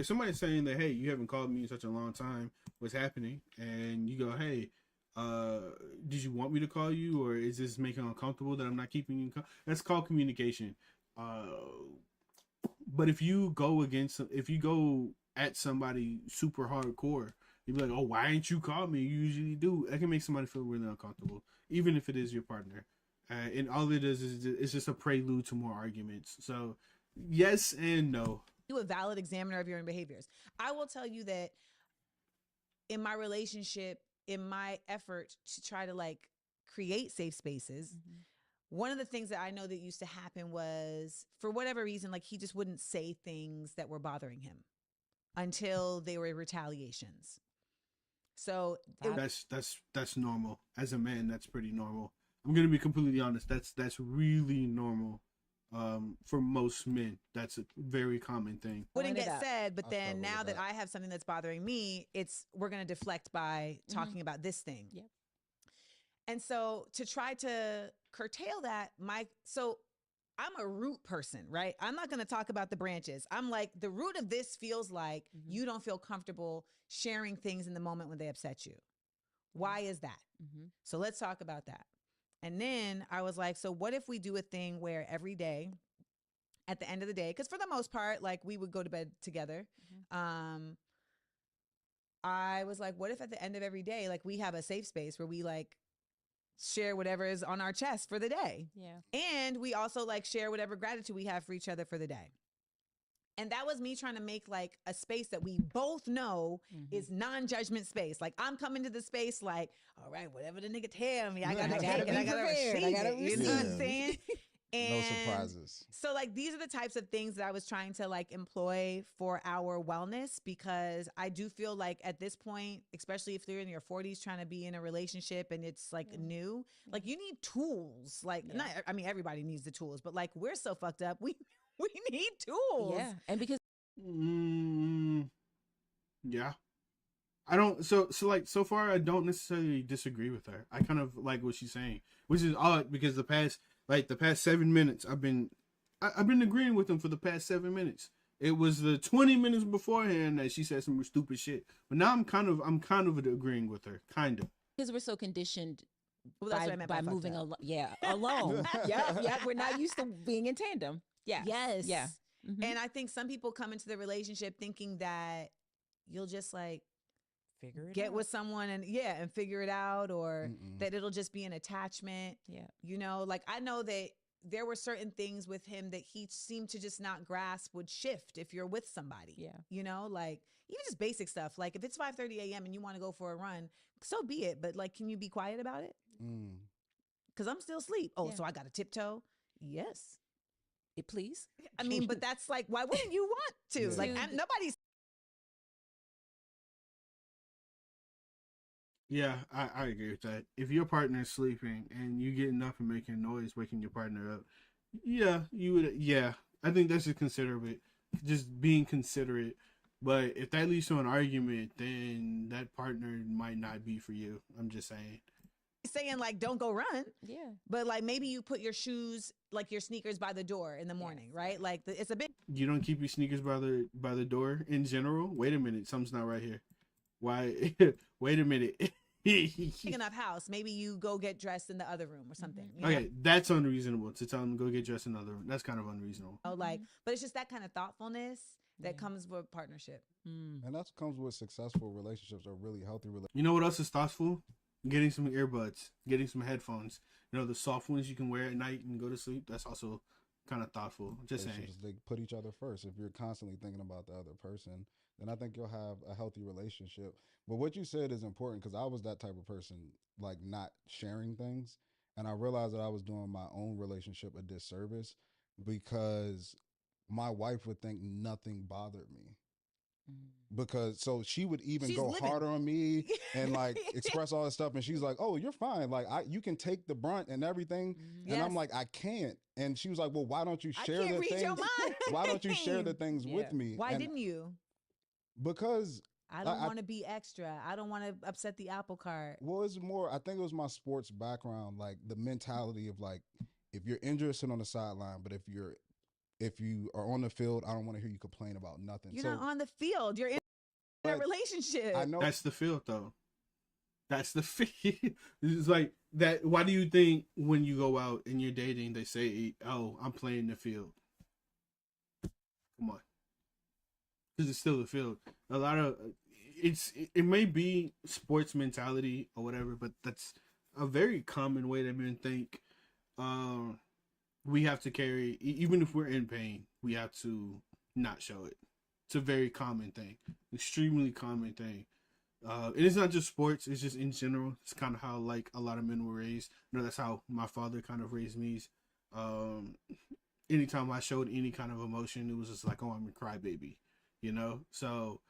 somebody's saying that, hey, you haven't called me in such a long time, what's happening? And you go, hey, did you want me to call you, or is this making it uncomfortable that I'm not keeping you that's called communication. But if you go at somebody super hardcore, you'd be like, oh, why ain't you called me? You usually do. That can make somebody feel really uncomfortable, even if it is your partner. And all it is it's just a prelude to more arguments. So yes and no. You a valid examiner of your own behaviors. I will tell you that in my relationship, in my effort to try to like create safe spaces, one of the things that I know that used to happen was, for whatever reason, like, he just wouldn't say things that were bothering him until they were retaliations. So that's normal. As a man, that's pretty normal. I'm gonna be completely honest. That's really normal. For most men, that's a very common thing. Wouldn't get said, but then now that I have something that's bothering me, we're gonna deflect by talking about this thing. Yep. And so to try to curtail that, I'm a root person, right? I'm not going to talk about the branches. I'm like, the root of this feels like you don't feel comfortable sharing things in the moment when they upset you. Why is that? So let's talk about that. And then I was like, so what if we do a thing where every day, at the end of the day, because for the most part, like, we would go to bed together. I was like, what if at the end of every day, like, we have a safe space where we like share whatever is on our chest for the day. Yeah. And we also like share whatever gratitude we have for each other for the day. And that was me trying to make like a space that we both know is non-judgment space. Like I'm coming to the space like, all right, whatever the nigga tell me, I gotta take it, I gotta receive it. You know what I'm saying? No And surprises. so like these are the types of things that I was trying to like employ for our wellness, because I do feel like at this point, especially if they're in your 40s trying to be in a relationship and it's like new, like you need tools. Like not, I mean everybody needs the tools, but like we're so fucked up. We need tools. Yeah. And because Yeah. I don't so far I don't necessarily disagree with her. I kind of like what she's saying, which is odd because the past 7 minutes I've been agreeing with them for the past 7 minutes. It was the 20 minutes beforehand that she said some stupid shit. But now I'm kind of agreeing with her, kind of. Because we're so conditioned Well, that's what I meant by fucked moving up. alone. yeah. We're not used to being in tandem. Yeah. Yes. Yeah. And I think some people come into the relationship thinking that you'll just like figure it get out. with someone and figure it out, or that it'll just be an attachment. Yeah. You know, like I know that there were certain things with him that he seemed to just not grasp would shift if you're with somebody. Yeah. You know, like even just basic stuff. Like if it's 5:30 a.m. and you want to go for a run, so be it. But like, can you be quiet about it? Because I'm still asleep. Oh, so I got to tiptoe? Yes. Please. I mean, but that's like, why wouldn't you want to? Yeah. Like, nobody's. Yeah, I agree with that. If your partner's sleeping and you getting up and making noise, waking your partner up, yeah, you would. Yeah, I think that's just considerate, just being considerate. But if that leads to an argument, then that partner might not be for you. I'm just saying. Saying like don't go run, yeah, but like maybe you put your shoes, like your sneakers, by the door in the morning, right? Like it's a bit. You don't keep your sneakers by the door in general. Wait a minute, something's not right here. Why? Wait a minute. Big enough house. Maybe you go get dressed in the other room or something. You Okay, know? that's unreasonable to tell them to go get dressed in another room. That's kind of unreasonable. Oh, like, but it's just that kind of thoughtfulness that comes with partnership. And that comes with successful relationships or really healthy relationships. You know what else is thoughtful? Getting some earbuds, getting some headphones. You know, the soft ones you can wear at night and go to sleep. That's also kind of thoughtful. Just saying. They put each other first. If you're constantly thinking about the other person, then I think you'll have a healthy relationship. But what you said is important, because I was that type of person, like not sharing things. And I realized that I was doing my own relationship a disservice, because my wife would think nothing bothered me. Because so she would even She's go living. harder on me and like express all this stuff, and she's like, "Oh, you're fine. Like you can take the brunt and everything." And I'm like, "I can't." And she was like, "Well, why don't you share can't the read things? your mind. Why don't you share the things with me?" Why And didn't you? Because I don't want to be extra. I don't want to upset the apple cart. Well, it's more, I think it was my sports background, like the mentality of like, if you're injured, sit on the sideline, but if you are on the field, I don't want to hear you complain about nothing. You're not on the field. You're in a relationship. I know that's the field, though. That's the field. It's like that. Why do you think when you go out and you're dating, they say, "Oh, I'm playing the field"? Come on, because it's still the field. A lot of it may be sports mentality or whatever, but that's a very common way that men think. We have to carry, even if we're in pain, we have to not show it. It's a very common thing, extremely common thing. And it's not just sports; it's just in general. It's kind of how like a lot of men were raised. You know, that's how my father kind of raised me. Anytime I showed any kind of emotion, it was just like, "Oh, I'm a crybaby," you know. So,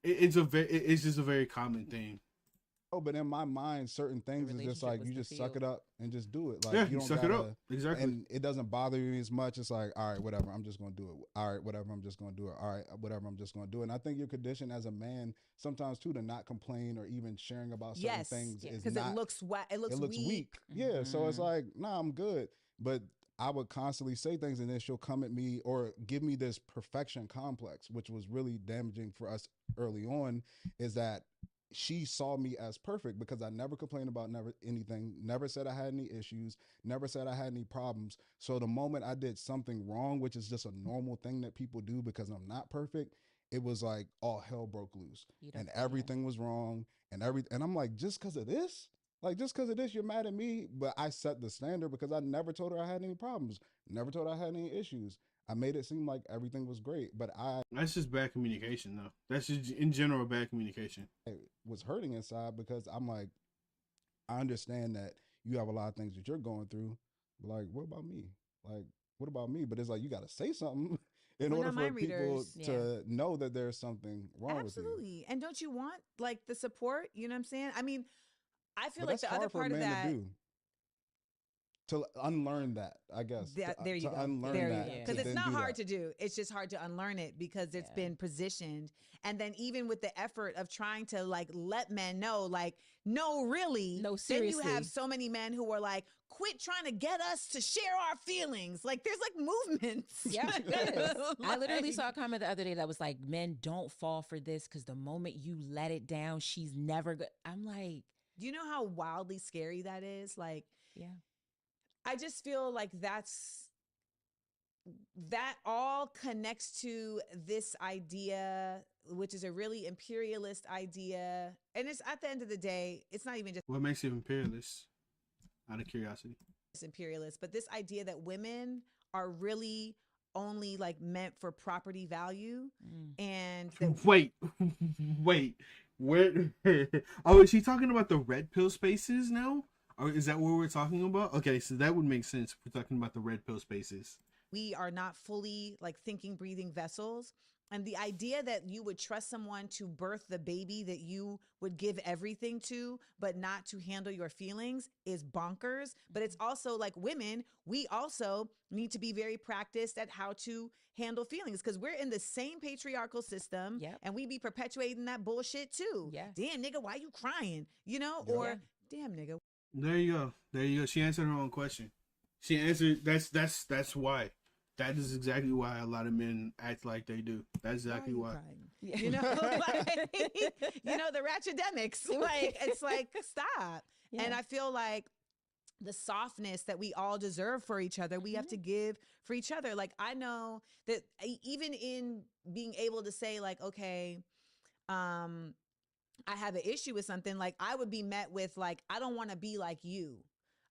it's just a very common thing. Oh, but in my mind, certain things is just like you just suck it up and just do it. Like Yeah, you don't suck it up. Exactly. And it doesn't bother me as much. It's like, all right, whatever, I'm just gonna do it. All right, whatever, I'm just gonna do it. All right, whatever, I'm just gonna do it. And I think you're conditioned as a man sometimes too to not complain or even sharing about certain things is because not. it looks weak. Yeah, so it's like, nah, I'm good. But I would constantly say things, and then she'll come at me or give me this perfection complex, which was really damaging for us early on. Is that she saw me as perfect because I never complained about anything, never said I had any issues, never said I had any problems. So the moment I did something wrong, which is just a normal thing that people do because I'm not perfect, it was like all hell broke loose and everything was wrong and I'm like, just because of this? Like, just because of this, you're mad at me, but I set the standard because I never told her I had any problems, never told her I had any issues. I made it seem like everything was great, but That's just bad communication, though. That's just in general bad communication. I was hurting inside because I'm like, I understand that you have a lot of things that you're going through, but like, what about me? Like, what about me? But it's like, you got to say something in We're order not for mind people readers. to know that there's something wrong with you. Absolutely. And don't you want like the support? You know what I'm saying? I mean, I feel But like that's the other hard for a part of man that. to do. To unlearn that, I guess. There you to go. unlearn There that. you go. Because to it's then not do hard that. to do. It's just hard to unlearn it because it's been positioned. And then even with the effort of trying to like let men know, like, no, really. No, Then you seriously. have so many men who are like, quit trying to get us to share our feelings. Like there's like movements. Yeah, it is. I literally Like- saw a comment the other day that was like, men don't fall for this because the moment you let it down, she's never good. I'm like, do you know how wildly scary that is? Like, yeah. I just feel like that all connects to this idea, which is a really imperialist idea. And it's at the end of the day, it's not even just What makes you imperialist? Out of curiosity. imperialist, but this idea that women are really only like meant for property value. And that Wait. Where? Oh, is she talking about the red pill spaces now? Or is that what we're talking about? Okay, so that would make sense if we're talking about the red pill spaces. we are not fully like thinking, breathing vessels. And the idea that you would trust someone to birth the baby that you would give everything to, but not to handle your feelings is bonkers. But it's also like women, we also need to be very practiced at how to handle feelings because we're in the same patriarchal system and we be perpetuating that bullshit too. Damn, nigga, why you crying? You know, or damn, nigga. There you go. There you go. She answered her own question. She answered. That's why. That is exactly why a lot of men act like they do. That's exactly why. You know, like, you know, the ratchetdemics. Like, it's like, stop. Yeah. And I feel like the softness that we all deserve for each other, we have to give for each other. Like, I know that even in being able to say, like, okay, I have an issue with something, like, I would be met with, like, I don't want to be like you.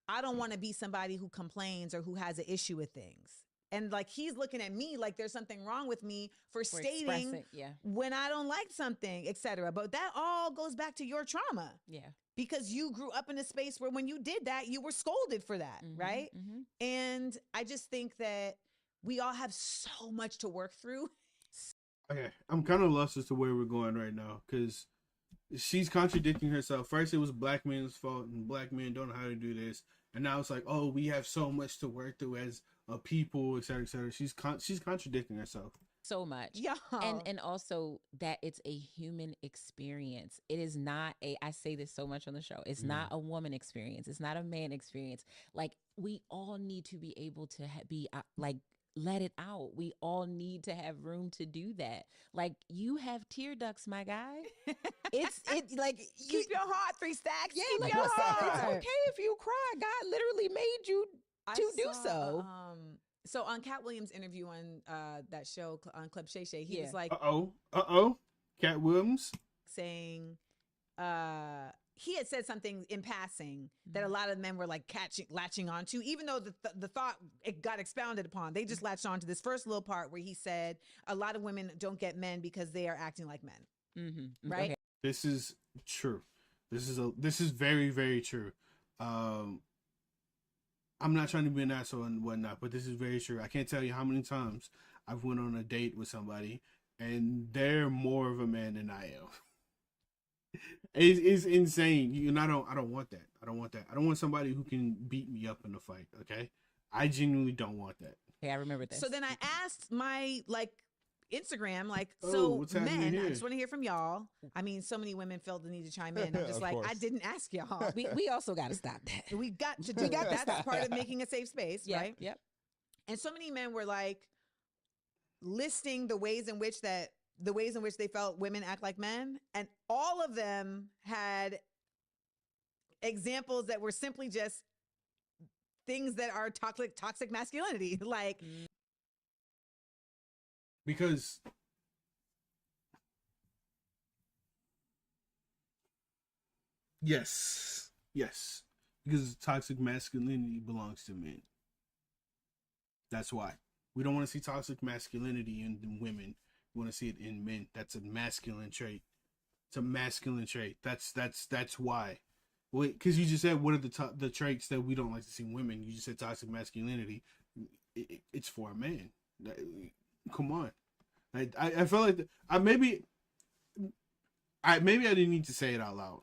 I don't want to be somebody who complains or who has an issue with things. And like he's looking at me like there's something wrong with me for stating expressing, when I don't like something, etc. But that all goes back to your trauma. Yeah. Because you grew up in a space where when you did that, you were scolded for that, right? And I just think that we all have so much to work through. Okay, I'm kind of lost as to where we're going right now because she's contradicting herself. First, it was black men's fault and black men don't know how to do this, and now it's like, oh, we have so much to work through as a people, etc., etc. She's contradicting herself so much. Yeah. And also that it's a human experience. It is not I say this so much on the show. It's not a woman experience. It's not a man experience. Like we all need to be able to be like let it out. We all need to have room to do that. Like you have tear ducts, my guy. It's like Keep your heart 3 stacks. Yeah, Keep like your listen, heart. it's okay if you cry. God literally made you to do so. So on Cat Williams' interview on that show on Club Shay Shay, he was like, Cat Williams saying, he had said something in passing that a lot of men were like latching onto, even though the thought it got expounded upon. They just latched on to this first little part where he said a lot of women don't get men because they are acting like men. Right? Okay. This is true. This is very, very true. I'm not trying to be an asshole and whatnot, but this is very true. I can't tell you how many times I've went on a date with somebody and they're more of a man than I am. It's insane. And I don't want that. I don't want that. I don't want somebody who can beat me up in a fight. Okay, I genuinely don't want that. Okay, I remember this. So then I asked my Instagram, what's happening men, here? I just want to hear from y'all. I mean, so many women felt the need to chime in. I'm just Of like, course. I didn't ask y'all. We also got to stop that. We got to do that. That's part of making a safe space, right? Yep. And so many men were like listing the ways in which they felt women act like men, and all of them had examples that were simply just things that are toxic masculinity, like. Because yes, Yes, because toxic masculinity belongs to men. That's why we don't want to see toxic masculinity in women. We want to see it in men. That's a masculine trait. It's a masculine trait. That's why. Wait, because you just said what are the traits that we don't like to see in women? You just said toxic masculinity. It's for a man. Come on. I felt like maybe I didn't need to say it out loud.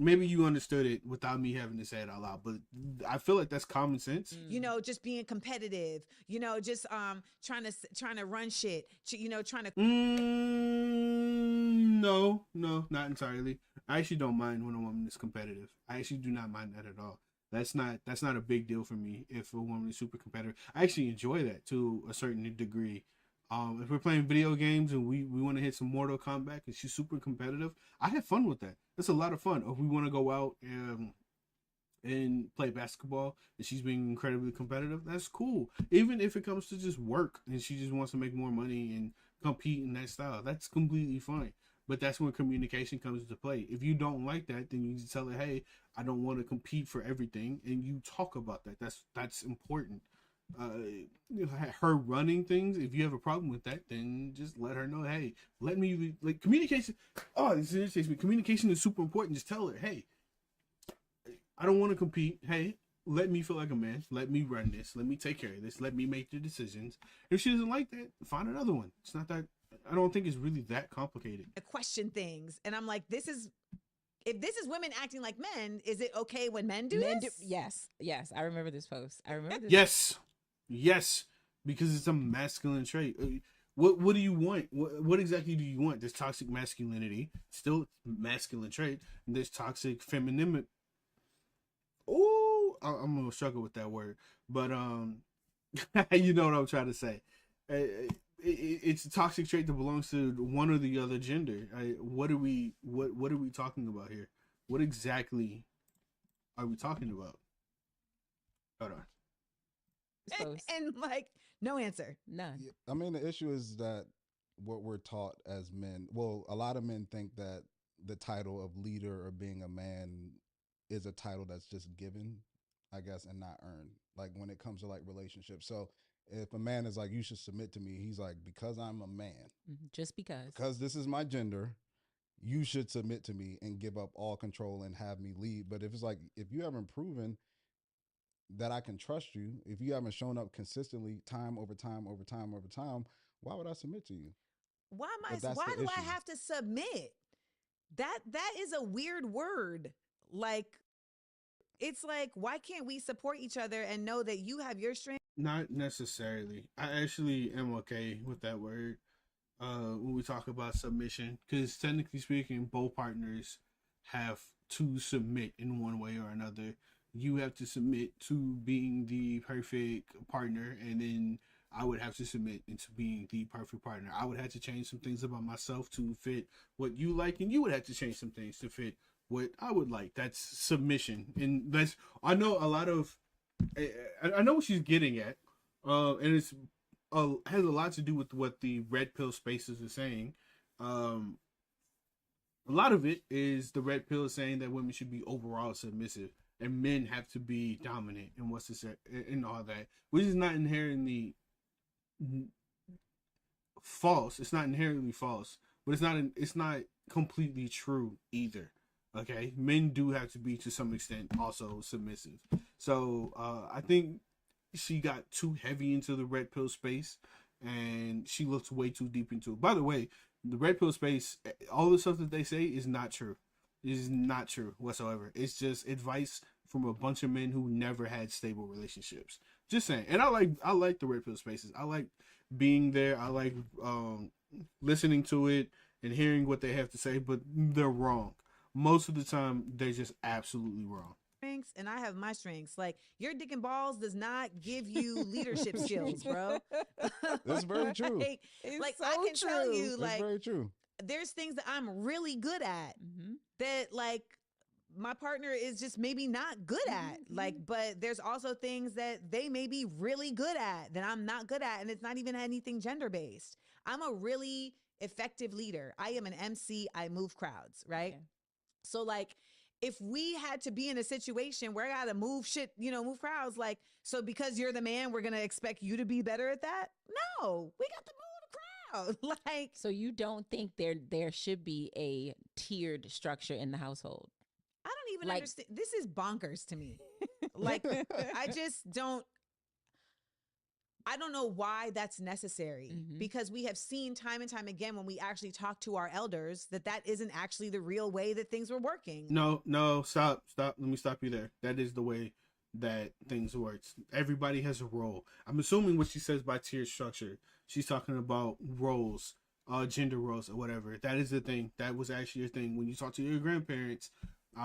Maybe you understood it without me having to say it out loud, but I feel like that's common sense. You know, just being competitive. You know, just trying to run shit. Trying to. No, not entirely. I actually don't mind when a woman is competitive. I actually do not mind that at all. That's not a big deal for me if a woman is super competitive. I actually enjoy that to a certain degree. If we're playing video games and we want to hit some Mortal Kombat and she's super competitive, I have fun with that. It's a lot of fun. If we want to go out and play basketball and she's being incredibly competitive, that's cool. Even if it comes to just work and she just wants to make more money and compete in that style, that's completely fine. But that's when communication comes into play. If you don't like that, then you just tell her, hey, I don't want to compete for everything, and you talk about that. That's important. Her running things, if you have a problem with that, then just let her know, hey, let me, like, communication. Oh, this irritates me. Communication is super important. Just tell her, hey, I don't want to compete. Hey, let me feel like a man. Let me run this. Let me take care of this. Let me make the decisions. If she doesn't like that, find another one. It's not that, I don't think it's really that complicated. Question things, and I'm like, if this is women acting like men, is it okay when men do this? Yes. I remember this post. I remember this. Yes, because it's a masculine trait. What do you want? What exactly do you want? There's toxic masculinity, still masculine trait, and there's toxic femininity. Oh, I'm gonna struggle with that word, but you know what I'm trying to say. It's a toxic trait that belongs to one or the other gender. What are we talking about here? What exactly are we talking about? Hold on. And like, no answer. None. I mean, the issue is that what we're taught as men, well, a lot of men think that the title of leader or being a man is a title that's just given, I guess, and not earned. Like when it comes to like relationships. So if a man is like, you should submit to me, he's like, because I'm a man. Just because. Because this is my gender, you should submit to me and give up all control and have me lead. But if it's like, if you haven't proven that I can trust you, if you haven't shown up consistently time over time, why would I submit to you? Why do I have to submit? That is a weird word. Like, it's like, why can't we support each other and know that you have your strength? Not necessarily. I actually am okay with that word when we talk about submission, because technically speaking, both partners have to submit in one way or another. You have to submit to being the perfect partner, and then I would have to submit into being the perfect partner. I would have to change some things about myself to fit what you like, and you would have to change some things to fit what I would like. That's submission. And that's, I know a lot of, I know what she's getting at, and it's has a lot to do with what the red pill spaces are saying. A lot of it is the red pill saying that women should be overall submissive and men have to be dominant and what's this and all that, which is not inherently false. It's not inherently false, but it's not completely true either. Okay, men do have to be to some extent also submissive. So I think she got too heavy into the red pill space and she looked way too deep into it. By the way, the red pill space, all the stuff that they say is not true. It is not true whatsoever. It's just advice from a bunch of men who never had stable relationships. Just saying. And I like the red pill spaces. I like being there. I like listening to it and hearing what they have to say, but they're wrong. Most of the time, they're just absolutely wrong. Strengths, and I have my strengths. Like, your dick and balls does not give you leadership skills, bro. That's very true. Like I can tell you, That's like, very true. there's things that I'm really good at that, like, my partner is just maybe not good at. Like, but there's also things that they may be really good at that I'm not good at, and it's not even anything gender based. I'm a really effective leader. I am an MC. I move crowds, right? So, like, if we had to be in a situation where I gotta move shit, move crowds, like, so because you're the man, we're gonna expect you to be better at that? No, we got to move the crowd. Like, so you don't think there should be a tiered structure in the household? I don't even understand. This is bonkers to me. Like, I just don't. I don't know why that's necessary, because we have seen time and time again when we actually talk to our elders that isn't actually the real way that things were working. No, stop. Let me stop you there. That is the way that things work. Everybody has a role. I'm assuming what she says by tier structure, she's talking about roles, gender roles or whatever. That is the thing. That was actually a thing when you talk to your grandparents.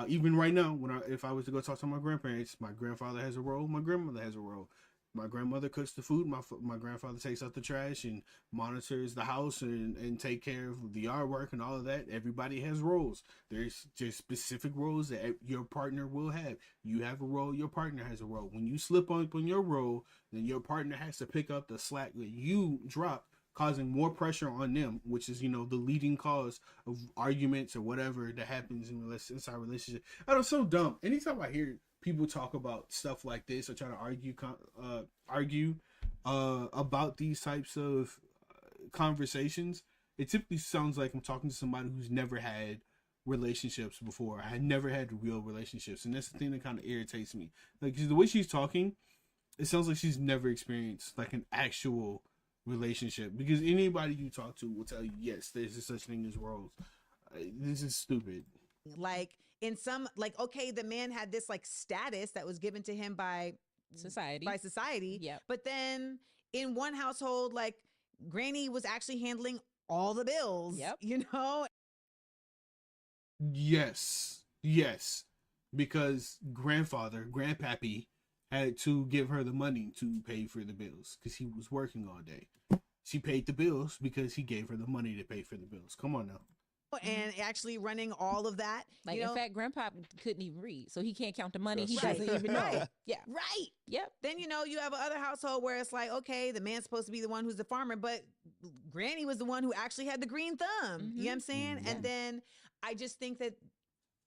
Even right now, if I was to go talk to my grandparents, my grandfather has a role, my grandmother has a role. My grandmother cooks the food. My grandfather takes out the trash and monitors the house and take care of the yard work and all of that. Everybody has roles. There's just specific roles that your partner will have. You have a role. Your partner has a role. When you slip up on your role, then your partner has to pick up the slack that you drop, causing more pressure on them, which is, the leading cause of arguments or whatever that happens inside relationship. It's so dumb. Anytime I hear people talk about stuff like this or try to argue about these types of conversations, it typically sounds like I'm talking to somebody who's never had relationships before. I had never had real relationships, and that's the thing that kind of irritates me. Like, the way she's talking, it sounds like she's never experienced like an actual relationship, because anybody you talk to will tell you, yes, there's such thing as roles. This is stupid. Like, in some, like, okay, the man had this like status that was given to him by society. Yep. But then in one household, like, Granny was actually handling all the bills. Yep. Yes, because grandpappy had to give her the money to pay for the bills because he was working all day. She paid the bills because he gave her the money to pay for the bills. Come on now. And actually running all of that. Like, in fact, Grandpa couldn't even read, so he can't count the money. He Right. doesn't even know. Right. Yeah. Right. Yep. Then, you have another household where it's like, okay, the man's supposed to be the one who's the farmer, but Granny was the one who actually had the green thumb. You know what I'm saying? Yeah. And then I just think that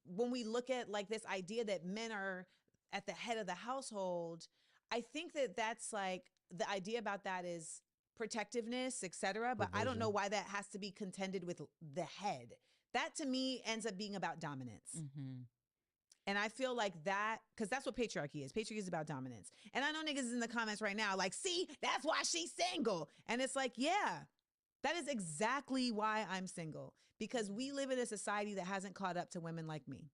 when we look at like this idea that men are at the head of the household, I think that that's like, the idea about that is protectiveness, etc. But I don't know why that has to be contended with the head. That to me ends up being about dominance. And I feel like that, because that's what patriarchy is. Patriarchy is about dominance. And I know niggas in the comments right now, like, see, that's why she's single. And it's like, yeah, that is exactly why I'm single. Because we live in a society that hasn't caught up to women like me.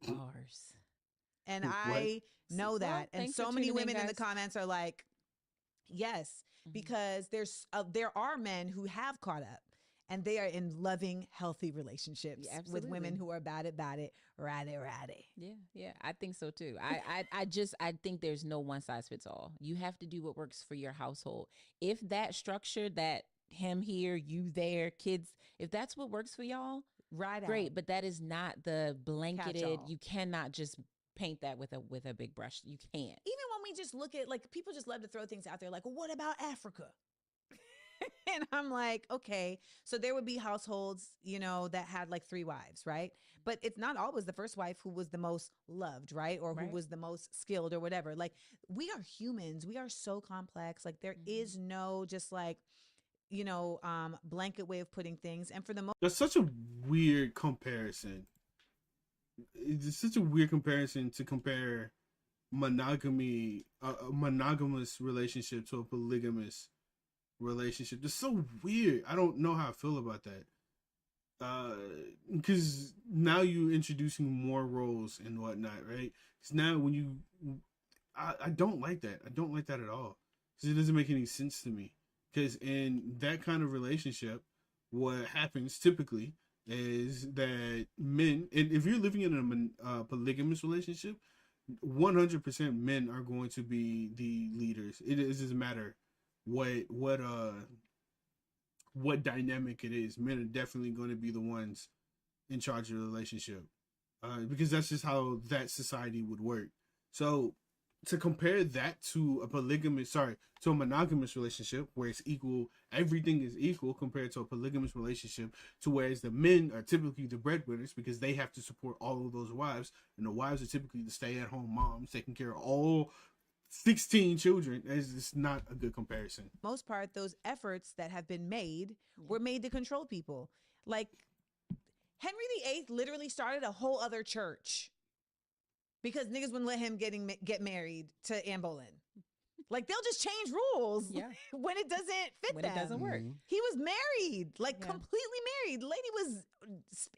Bars. And I know that. And thanks so for many tuning in, women in the guys. comments are like, yes, because there are men who have caught up. And they are in loving, healthy relationships with women who are about it, ratty. Yeah, I think so too. I think there's no one size fits all. You have to do what works for your household. If that structure, that him here, you there, kids, if that's what works for y'all, great. But that is not the blanketed. Catch-all. You cannot just paint that with a big brush. You can't. Even when we just look at, like, people just love to throw things out there like, well, what about Africa? And I'm like, okay, so there would be households, that had like 3 wives, right? But it's not always the first wife who was the most loved, right? Or who was the most skilled or whatever. Like, we are humans. We are so complex. Like, there is no just like, blanket way of putting things. And for the most, That's such a weird comparison. It's such a weird comparison to compare monogamy, a monogamous relationship to a polygamous relationship. It's so weird. I don't know how I feel about that. Because now you're introducing more roles and whatnot, right? Because now when I don't like that. I don't like that at all. Because it doesn't make any sense to me. Because in that kind of relationship, what happens typically is that men, and if you're living in a polygamous relationship, 100% men are going to be the leaders. It doesn't matter what dynamic it is. Men are definitely going to be the ones in charge of the relationship, because that's just how that society would work. So to compare that to to a monogamous relationship where it's equal, everything is equal, compared to a polygamous relationship to whereas the men are typically the breadwinners because they have to support all of those wives, and the wives are typically the stay-at-home moms taking care of all 16 children. It's not a good comparison. Most part, those efforts that have been made were made to control people. Like Henry VIII literally started a whole other church because niggas wouldn't let him get married to Anne Boleyn. Like they'll just change rules when it doesn't fit when them. it doesn't work. He was married, like completely married. The lady was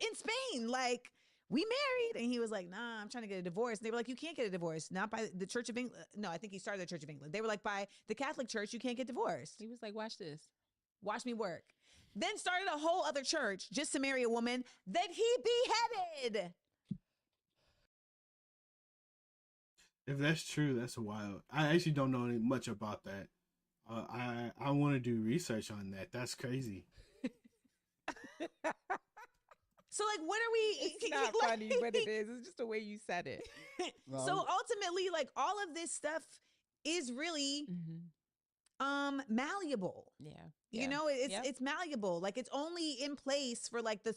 in Spain, like we married, and he was like, "Nah, I'm trying to get a divorce." And they were like, "You can't get a divorce, not by the Church of England." No, I think he started the Church of England. They were like, "By the Catholic Church, you can't get divorced." He was like, "Watch this, watch me work." Then started a whole other church just to marry a woman that he beheaded. If that's true, that's wild. I actually don't know much about that. I want to do research on that. That's crazy. So like, what are we? It's not funny, but it is. It's just the way you said it. So ultimately, like all of this stuff is really malleable. You know, it's malleable. Like it's only in place for like the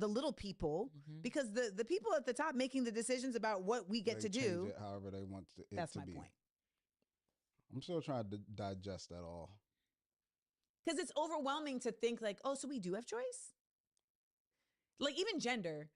little people because the people at the top making the decisions about what we get to do it however they want it that's to my be. point. I'm still trying to digest that all. Because it's overwhelming to think like, oh, so we do have choice? Like even gender,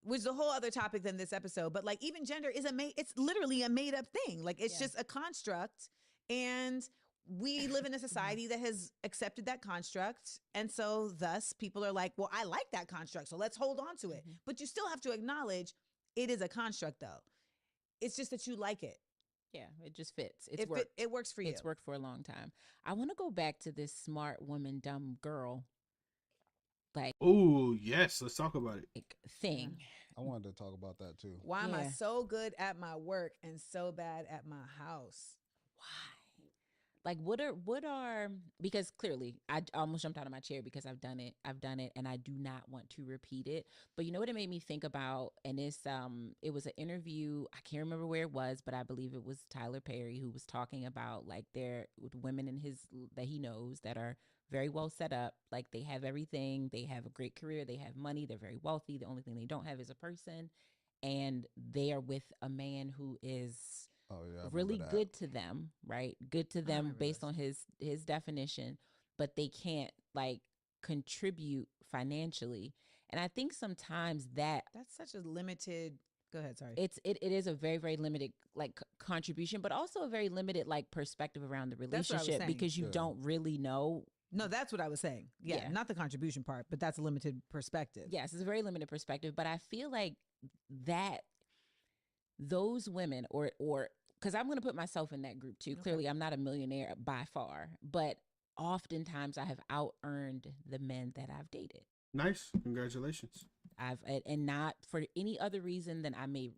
which is a whole other topic than this episode, but like even gender is it's literally a made up thing. Like it's just a construct, and we live in a society that has accepted that construct. And so thus people are like, well, I like that construct, so let's hold on to it. But you still have to acknowledge it is a construct though. It's just that you like it. Yeah, it just fits. It's it works for you. It's worked for a long time. I want to go back to this smart woman, dumb girl. Like, oh yes, let's talk about it. Thing. I wanted to talk about that too. Why am I so good at my work and so bad at my house? Like what are because clearly I almost jumped out of my chair because I've done it and I do not want to repeat it. But you know what it made me think about, and it was an interview, I can't remember where it was, but I believe it was Tyler Perry who was talking about like there women in his that he knows that are very well set up, like they have everything, they have a great career, they have money, they're very wealthy, the only thing they don't have is a person, and they are with a man who is really good to them, right? Good to them based on his definition, but they can't like contribute financially. And I think sometimes that's such a limited. Go ahead, sorry. It is a very, very limited like contribution, but also a very limited like perspective around the relationship because you don't really know. No, that's what I was saying. Yeah, not the contribution part, but that's a limited perspective. Yes, it's a very limited perspective, but I feel like that those women or because I'm going to put myself in that group too. Okay. Clearly, I'm not a millionaire by far, but oftentimes I have out-earned the men that I've dated. Nice. Congratulations. And not for any other reason than I made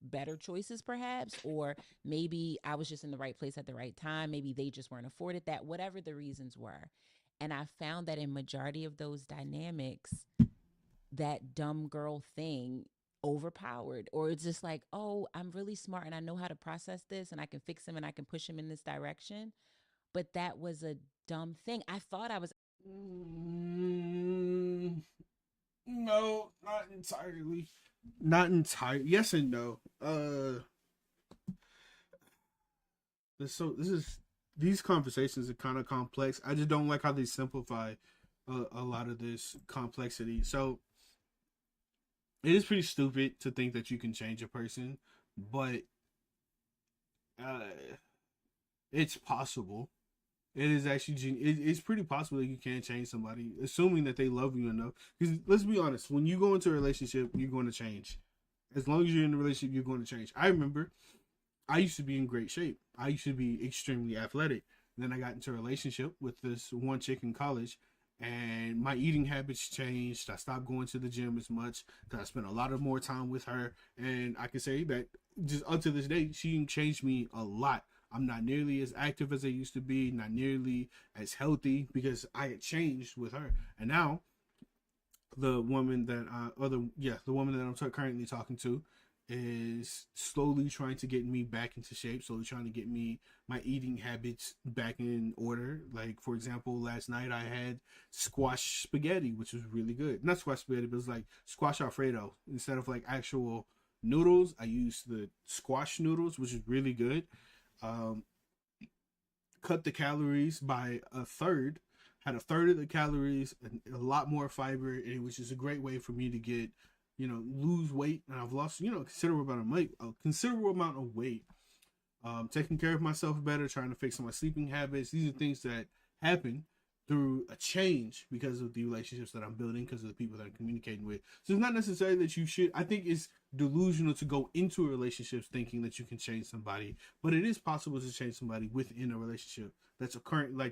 better choices perhaps, or maybe I was just in the right place at the right time. Maybe they just weren't afforded that, whatever the reasons were. And I found that in majority of those dynamics, that dumb girl thing overpowered, or it's just like, oh, I'm really smart and I know how to process this and I can fix him and I can push him in this direction. But that was a dumb thing. I thought I was. No, not entirely. Not entirely. Yes and no. These conversations are kind of complex. I just don't like how they simplify a lot of this complexity. So it is pretty stupid to think that you can change a person, but it's possible. It is actually it's pretty possible that you can change somebody, assuming that they love you enough. Because let's be honest, when you go into a relationship, you're going to change. As long as you're in a relationship, you're going to change. I remember I used to be in great shape. I used to be extremely athletic. Then I got into a relationship with this one chick in college, and my eating habits changed. I stopped going to the gym as much because I spent a lot of more time with her. And I can say that just up to this day, she changed me a lot. I'm not nearly as active as I used to be, not nearly as healthy because I had changed with her. And now the woman that I'm currently talking to is slowly trying to get me back into shape, slowly trying to get my eating habits back in order. Like, for example, last night I had squash spaghetti, which was really good. Not squash spaghetti, but it was like squash Alfredo. Instead of like actual noodles, I used the squash noodles, which is really good. Cut the calories by a third, had a third of the calories, and a lot more fiber, and it was just a great way for me to get, lose weight. And I've lost, a considerable amount of weight. Taking care of myself better, trying to fix my sleeping habits. These are things that happen through a change because of the relationships that I'm building, because of the people that I'm communicating with. So it's not necessarily that you should. I think it's delusional to go into a relationship thinking that you can change somebody, but it is possible to change somebody within a relationship that's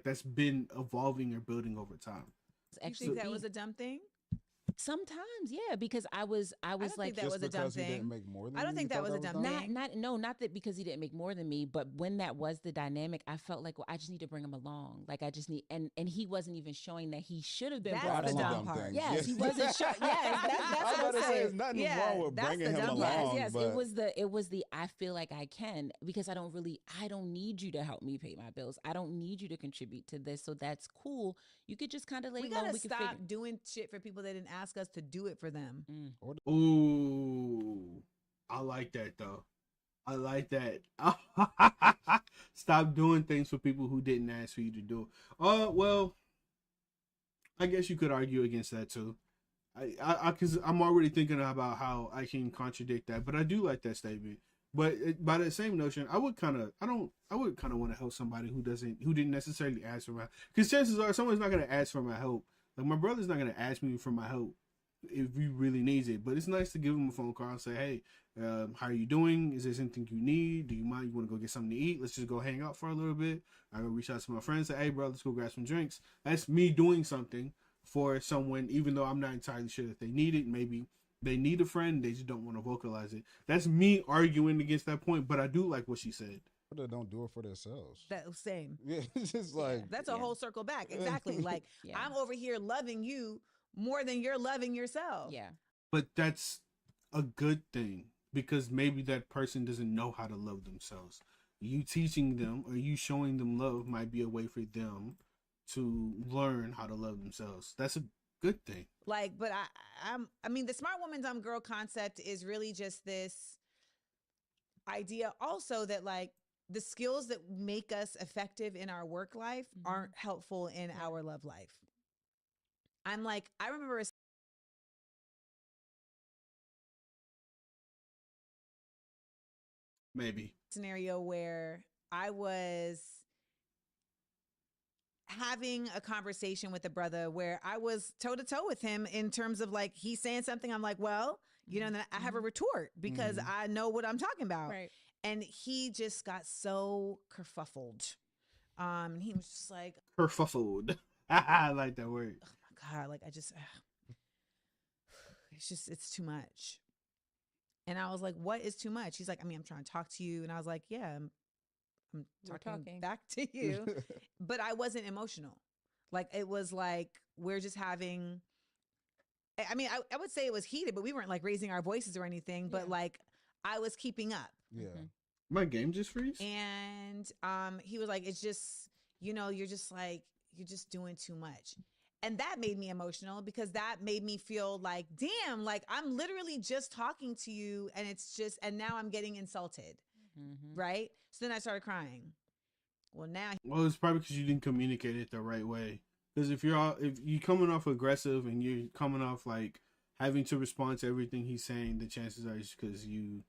that's been evolving or building over time. You think that was a dumb thing? Sometimes, yeah, because I was like, think that was a dumb thing. I don't think that was a dumb thing. Not that because he didn't make more than me, but when that was the dynamic, I felt like, well, I just need to bring him along. Like I just need, and he wasn't even showing that he should have been brought the along. dumb part. Yes, he wasn't showing. Yes, that's what I'm saying. There's nothing wrong with bringing him along. Yes, but... it was the I feel like I can, because I don't need you to help me pay my bills. I don't need you to contribute to this, so that's cool. You could just kind of lay low. We gotta stop doing shit for people that didn't ask us to do it for them. Ooh, I like that though. I like that. Stop doing things for people who didn't ask for you to do it. Well, I guess you could argue against that too. Because I'm already thinking about how I can contradict that, but I do like that statement. But by that same notion, I would kind of want to help somebody who didn't necessarily ask for my, because chances are someone's not going to ask for my help. Like my brother's not going to ask me for my help if he really needs it, but it's nice to give him a phone call and say, hey, how are you doing? Is there anything you need? Do you mind? You want to go get something to eat? Let's just go hang out for a little bit. I go reach out to my friends, say, hey bro, let's go grab some drinks. That's me doing something for someone, even though I'm not entirely sure that they need it. Maybe they need a friend, they just don't want to vocalize it. That's me arguing against that point, but I do like what she said. They don't do it for themselves. That same. Yeah, it's just like that's a whole circle back. Exactly. Like I'm over here loving you more than you're loving yourself. Yeah. But that's a good thing, because maybe that person doesn't know how to love themselves. You teaching them or you showing them love might be a way for them to learn how to love themselves. That's a good thing. Like, but I mean, the smart woman, dumb girl concept is really just this idea also that like the skills that make us effective in our work life aren't helpful in our love life. I'm like, I remember maybe scenario where I was having a conversation with a brother where I was toe to toe with him in terms of like, he's saying something. I'm like, well, you know, and then I have a retort because I know what I'm talking about. Right. And he just got so kerfuffled. And he was just like, kerfuffled. I like that word. Oh my God. Like, it's too much. And I was like, what is too much? He's like, I mean, I'm trying to talk to you. And I was like, yeah, I'm talking back to you. But I wasn't emotional. Like, it was like, we're just having, I mean, I would say it was heated, but we weren't like raising our voices or anything, but like I was keeping up. Yeah. My game just freeze. And he was like, it's just, you know, you're just doing too much. And that made me emotional because that made me feel like, damn, like I'm literally just talking to you and and now I'm getting insulted. Right? So then I started crying. Well, it's probably because you didn't communicate it the right way. Because if you're coming off aggressive and you're coming off like having to respond to everything he's saying, the chances are it's because you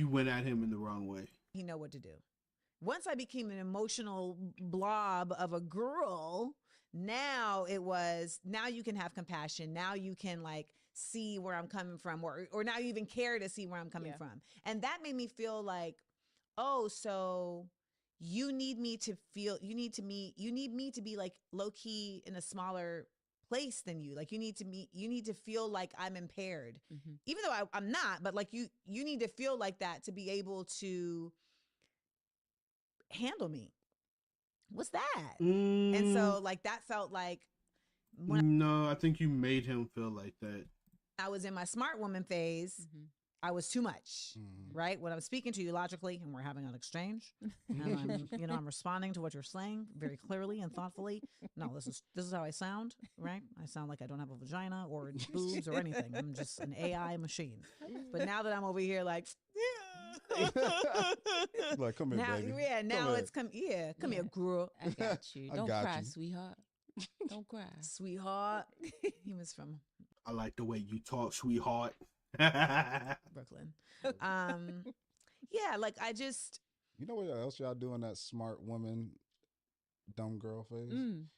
went at him in the wrong way. He know what to do. Once I became an emotional blob of a girl, now you can have compassion. Now you can like see where I'm coming from, or now you even care to see where I'm coming from. And that made me feel like, oh, so you need me to be like low key in a smaller place than you. Like you need to feel like I'm impaired, even though I'm not, but like you need to feel like that to be able to handle me. What's that? And so like that felt like I think you made him feel like that. I was in my smart woman phase. I was too much, right? When I'm speaking to you logically and we're having an exchange, and I'm responding to what you're saying very clearly and thoughtfully. No, this is how I sound, right? I sound like I don't have a vagina or boobs or anything. I'm just an AI machine. But now that I'm over here, like, Like, come here, now, baby. Now it's come here, girl. I got you. I Don't got cry, you. sweetheart. Don't cry, sweetheart. He was from I like the way you talk, sweetheart. Brooklyn. Yeah, like I just. You know what else y'all doing that smart woman, dumb girl phase?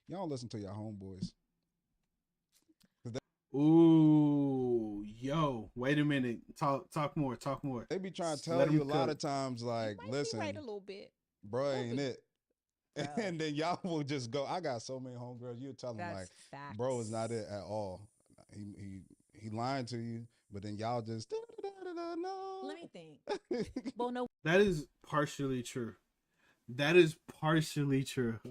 Y'all don't listen to your homeboys. Ooh, yo, wait a minute. Talk more. They be trying to tell you a lot of times, like, listen, right a little bit, bro, ain't it? And then y'all will just go. I got so many homegirls. You tell them like, facts. bro is not it at all. He lying to you, but then y'all just no. Let me think. Well, no. That is partially true.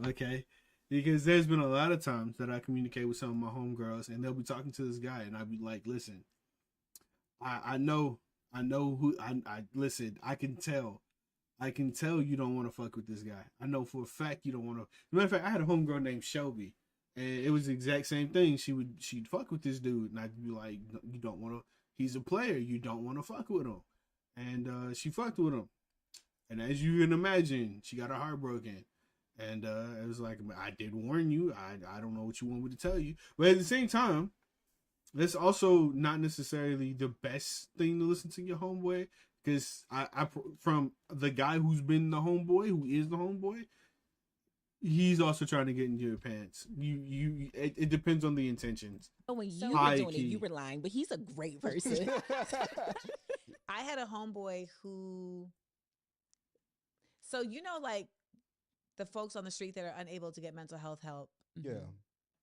Okay. Because there's been a lot of times that I communicate with some of my homegirls and they'll be talking to this guy and I'll be like, listen, I know who I listen, I can tell you don't want to fuck with this guy. I know for a fact you don't want to. As a matter of fact, I had a homegirl named Shelby and it was the exact same thing. She'd fuck with this dude and I'd be like, you don't want to, he's a player. You don't want to fuck with him. And she fucked with him. And as you can imagine, she got her heart broken. And it was like, I did warn you. I don't know what you want me to tell you. But at the same time, that's also not necessarily the best thing to listen to your homeboy. Because I from the guy who's been the homeboy, who is the homeboy, he's also trying to get into your pants. It depends on the intentions. Oh, when you were doing it, you were lying. But he's a great person. I had a homeboy who, so like the folks on the street that are unable to get mental health help,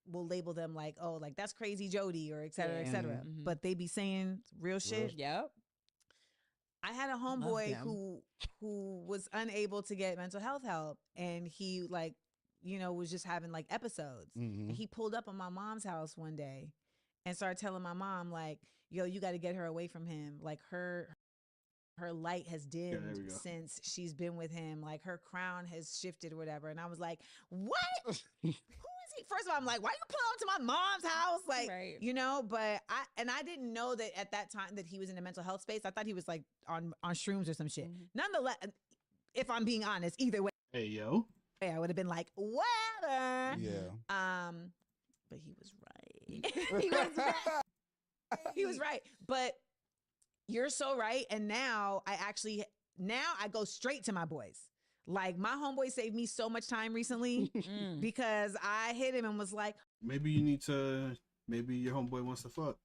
will label them like, oh, like that's crazy Jody or et cetera, et cetera. But they be saying real shit. Yep. I had a homeboy who was unable to get mental health help, and he was just having like episodes. And he pulled up on my mom's house one day and started telling my mom like, yo, you got to get her away from him. Like her light has dimmed since she's been with him. Like her crown has shifted or whatever. And I was like, what? Who is he? First of all, I'm like, why you pulling up to my mom's house? Like, but I didn't know that at that time that he was in a mental health space. I thought he was like on shrooms or some shit. Nonetheless, if I'm being honest, either way. Hey, yo. I would have been like, whatever. Yeah. But he was right. He was right. But you're so right. And now I go straight to my boys. Like my homeboy saved me so much time recently because I hit him and was like, maybe your homeboy wants to fuck.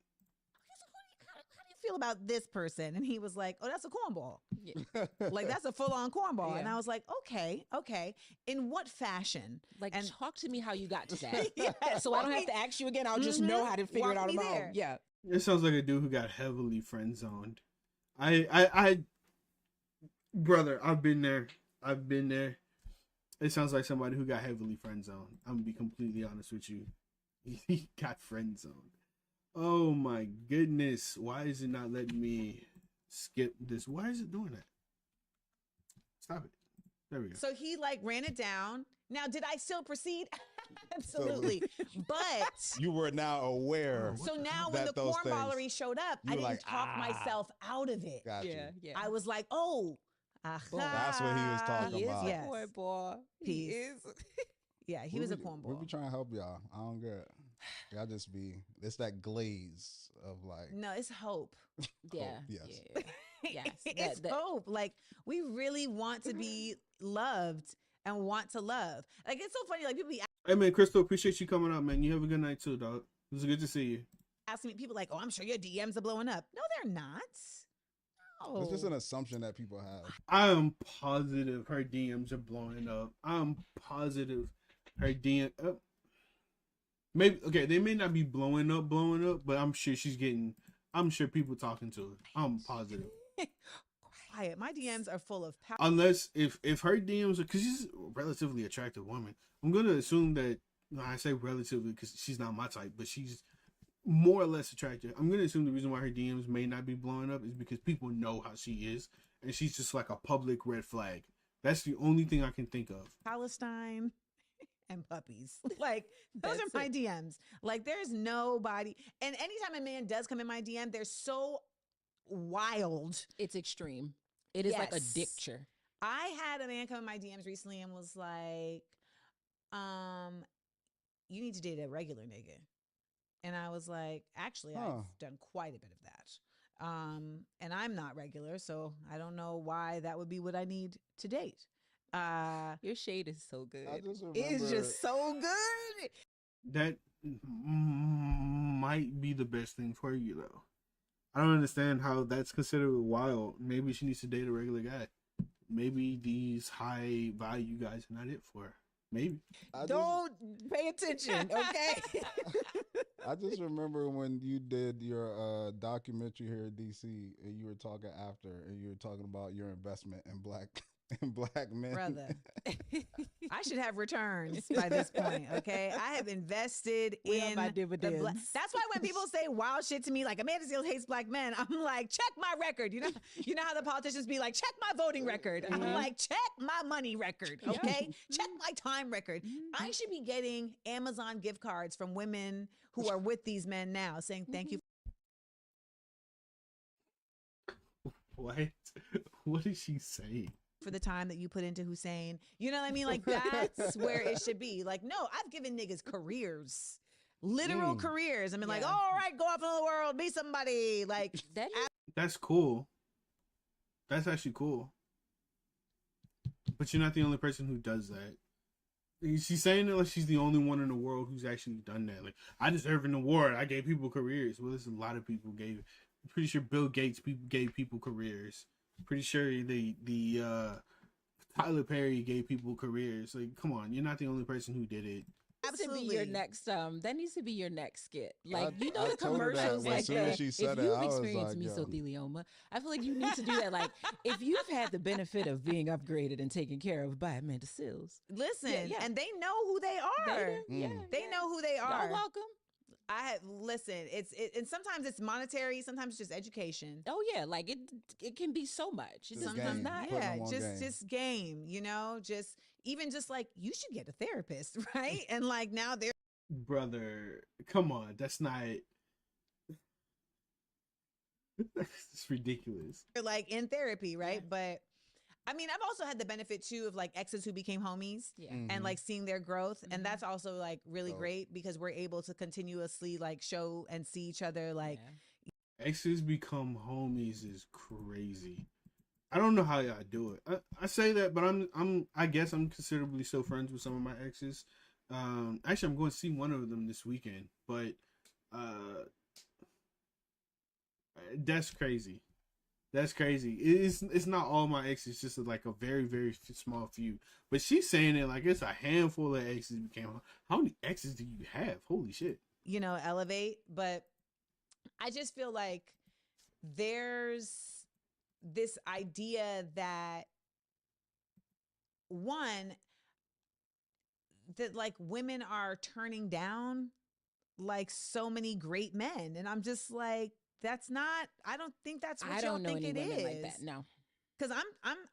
How do you feel about this person? And he was like, oh, that's a cornball. Yeah. Like that's a full-on cornball. Yeah. And I was like, okay. In what fashion? Like, talk to me how you got to that. So I don't have to ask you again. I'll just know how to figure it out on my own. Yeah. It sounds like a dude who got heavily friend zoned. I brother, I've been there. It sounds like somebody who got heavily friend zoned. I'm gonna be completely honest with you. He got friend zoned. Oh my goodness. Why is it not letting me skip this? Why is it doing that? Stop it. There we go. So he ran it down. Now, did I still proceed? Absolutely. But you were now aware. So now when the cornballery showed up, I didn't talk myself out of it. Gotcha. Yeah. I was like, oh, that's what he was talking about. Yes. Cornball. He is. Yeah, he was a cornball. We be trying to help y'all. I don't get it. Y'all just it's that glaze of like. No, it's hope. Yeah. Yes. Yeah. Yes. It's hope. Like we really want to be loved and want to love. Like it's so funny. Like people be hey man, Crystal, appreciate you coming out, man. You have a good night too, dog. It was good to see you. Asking me, people like, oh, I'm sure your DMs are blowing up. No, they're not. No. It's just an assumption that people have. I am positive her DMs are blowing up. I'm positive her DM. Maybe okay, they may not be blowing up, but I'm sure people talking to her. I'm positive. Quiet. My DMs are full of power. Unless if her DMs are, because she's a relatively attractive woman, I'm gonna assume that. I say relatively because she's not my type, but she's more or less attractive. I'm gonna assume the reason why her DMs may not be blowing up is because people know how she is, and she's just like a public red flag. That's the only thing I can think of. Palestine and puppies. Like, those are my DMs. Like, there's nobody. And anytime a man does come in my DM, they're so wild. It's extreme. It is like a dicture. I had a man come in my DMs recently and was like, you need to date a regular nigga. And I was like, actually, I've done quite a bit of that. And I'm not regular, so I don't know why that would be what I need to date. Your shade is so good. It's just so good. That might be the best thing for you, though. I don't understand how that's considered wild. Maybe she needs to date a regular guy. Maybe these high value guys are not it for her. Maybe. Don't pay attention, okay? I just remember when you did your documentary here at DC, and you were talking after, and you were talking about your investment in black men. Brother, I should have returns by this point, okay? I have invested in my dividends. That's why when people say wild shit to me, like Amanda Seales hates black men, I'm like, check my record. You know how the politicians be like, check my voting record. I'm like, check my money record, okay? Check my time record. I should be getting Amazon gift cards from women who are with these men now saying thank you. What? What is she saying? For the time that you put into Hussein. You know what I mean? Like, that's where it should be. Like, no, I've given niggas careers. Literal careers. I mean, like, all right, go off into the world, be somebody. Like, That's cool. That's actually cool. But you're not the only person who does that. She's saying it like she's the only one in the world who's actually done that. Like, I deserve an award. I gave people careers. Well, there's a lot of people gave. I'm pretty sure Bill Gates gave people careers. Pretty sure the Tyler Perry gave people careers. Like, come on, you're not the only person who did it. Absolutely. To be your next that needs to be your next skit. Like, you know, I the told her that commercials when like as soon as that. she If said it, you've I was experienced like, yo. mesothelioma, I feel like you need to do that. Like, if you've had the benefit of being upgraded and taken care of by Amanda Seales. Listen, Yeah, yeah. and they know who they are. They know who they are. Y'all welcome. And sometimes it's monetary, sometimes it's just education. Oh yeah, like it can be so much. It's Sometimes not. Yeah, just game, you know, just like you should get a therapist, right? And like now they're Brother, come on, that's not. It's ridiculous. like in therapy, right? But I mean, I've also had the benefit too of like exes who became homies and like seeing their growth. And that's also like really great because we're able to continuously like show and see each other. Like Exes become homies is crazy. I don't know how y'all do it. I say that, but I guess I'm considerably still friends with some of my exes. Actually, I'm going to see one of them this weekend, but that's crazy. That's crazy. It's not all my exes, just like a very, very small few. But she's saying it like it's a handful of exes became. How many exes do you have? Holy shit. You know, elevate. But I just feel like there's this idea that that like women are turning down like so many great men. And I'm just like, I don't think that's what y'all think it is. Like that. No. Cause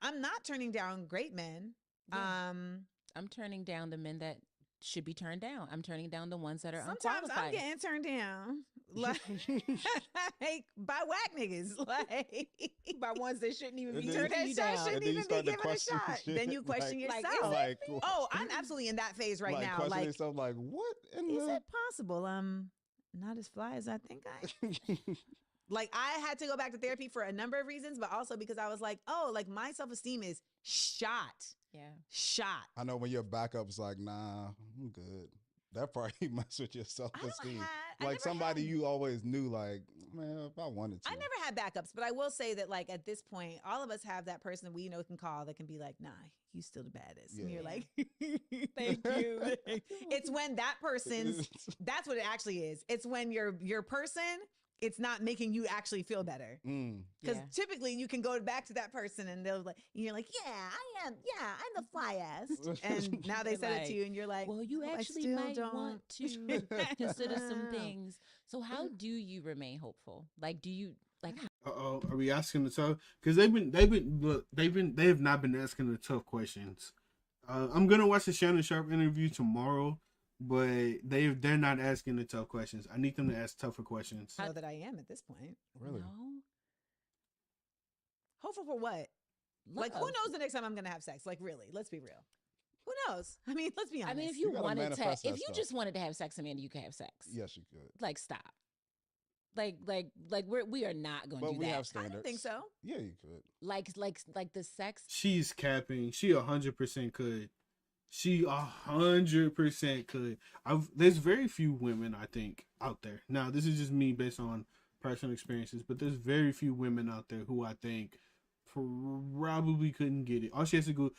I'm not turning down great men. Yeah. I'm turning down the men that should be turned down. I'm turning down the ones that are sometimes unqualified. I'm getting turned down. Like by whack niggas. Like by ones that shouldn't even be turned down. Shouldn't even be given a shot. Shit. Then you question yourself. Oh, I'm absolutely in that phase right now. Question like yourself, like, what is it possible? Not as fly as I think I Like I had to go back to therapy for a number of reasons, but also because I was like, oh, like my self-esteem is shot. Yeah. Shot. I know when your backup's like, nah, I'm good. That part you mess with your self-esteem. Like somebody you always knew, like, man, if I wanted to. I never had backups, but I will say that like at this point, all of us have that person we know can call that can be like, nah, you still the baddest. Yeah. And you're like, thank you. It's when that person's, that's what it actually is. It's when your person it's not making you actually feel better. Because typically you can go back to that person and they'll like, you're like, I'm the fly ass. And now they said it to you and you're like, well, you "No, I actually still might don't." want to consider some things. So how do you remain hopeful? Like, do you like? Uh-oh, are we asking the tough? Because they have not been asking the tough questions. I'm gonna watch the Shannon Sharp interview tomorrow, but they're not asking the tough questions. I need them to ask tougher questions. I know that I am at this point. Really? No. Hopeful for what? Like, who Love. knows the next time I'm gonna have sex? Like, really? Let's be real. Who knows? I mean, let's be honest. I mean, if you gotta wanted to, manifest that if you stuff. just wanted to have sex, Amanda, you could have sex. Yes, you could. Like, stop. Like we are not going to But do we that. have standards. I don't think so. Yeah, you could. Like the sex. She's capping. She 100% could. She 100% could. There's very few women, I think, out there. Now, this is just me based on personal experiences, but there's very few women out there who I think probably couldn't get it. All she has to go.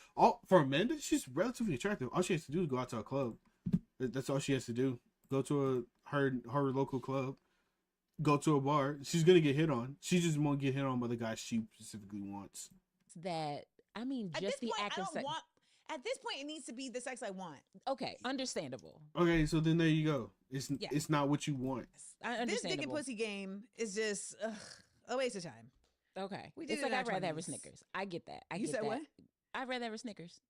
For Amanda, she's relatively attractive. All she has to do is go out to a club. That's all she has to do. Go to her local club. Go to a bar. She's gonna get hit on. She just won't get hit on by the guy she specifically wants. That I mean, At just this the point, act I of don't sex. want. At this point, it needs to be the sex I want. Okay, understandable. Okay, so then there you go. It's not what you want. This dick and pussy game is just a waste of time. Okay, We did it's it like in I'd our rather have a 20s. Snickers. I get that. I You get said that. what? I'd rather have a Snickers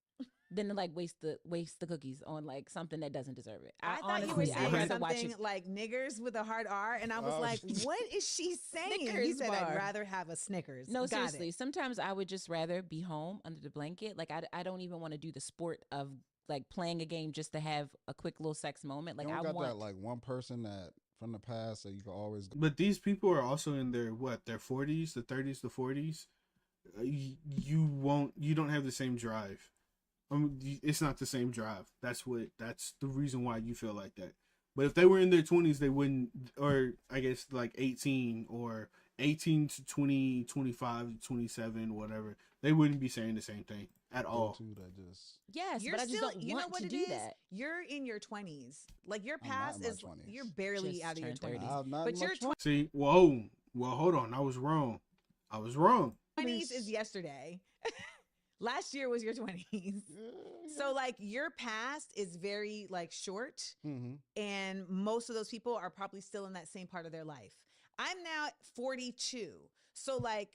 than to like waste the cookies on like something that doesn't deserve it. I thought you were honestly, I'd saying rather watch something it. like niggers with a hard R, and I was Oh, like, what is she saying? You Snickers said bar. I'd rather have a Snickers. No, Got seriously. it. Sometimes I would just rather be home under the blanket. Like I don't even want to do the sport of like playing a game just to have a quick little sex moment. Like You I don't got want that like one person that from the past that you can always. But these people are also in their 40s, the 30s, the 40s. You don't have the same drive. It's not the same drive. That's the reason why you feel like that. But if they were in their 20s, they wouldn't, or I guess like 18 or 18 to 20, 25 to 27, whatever, they wouldn't be saying the same thing at all. Yes, You're but I just still, don't you know want what to it do is? that. You're in your 20s. Like your I'm not past in my is 20s. you're barely Just out of your turned 30. 20s. I'm not But in my your 20s. See, well, hold on. I was wrong. 20s is yesterday. Last year was your 20s. So like your past is very like short, and most of those people are probably still in that same part of their life. I'm now 42. So like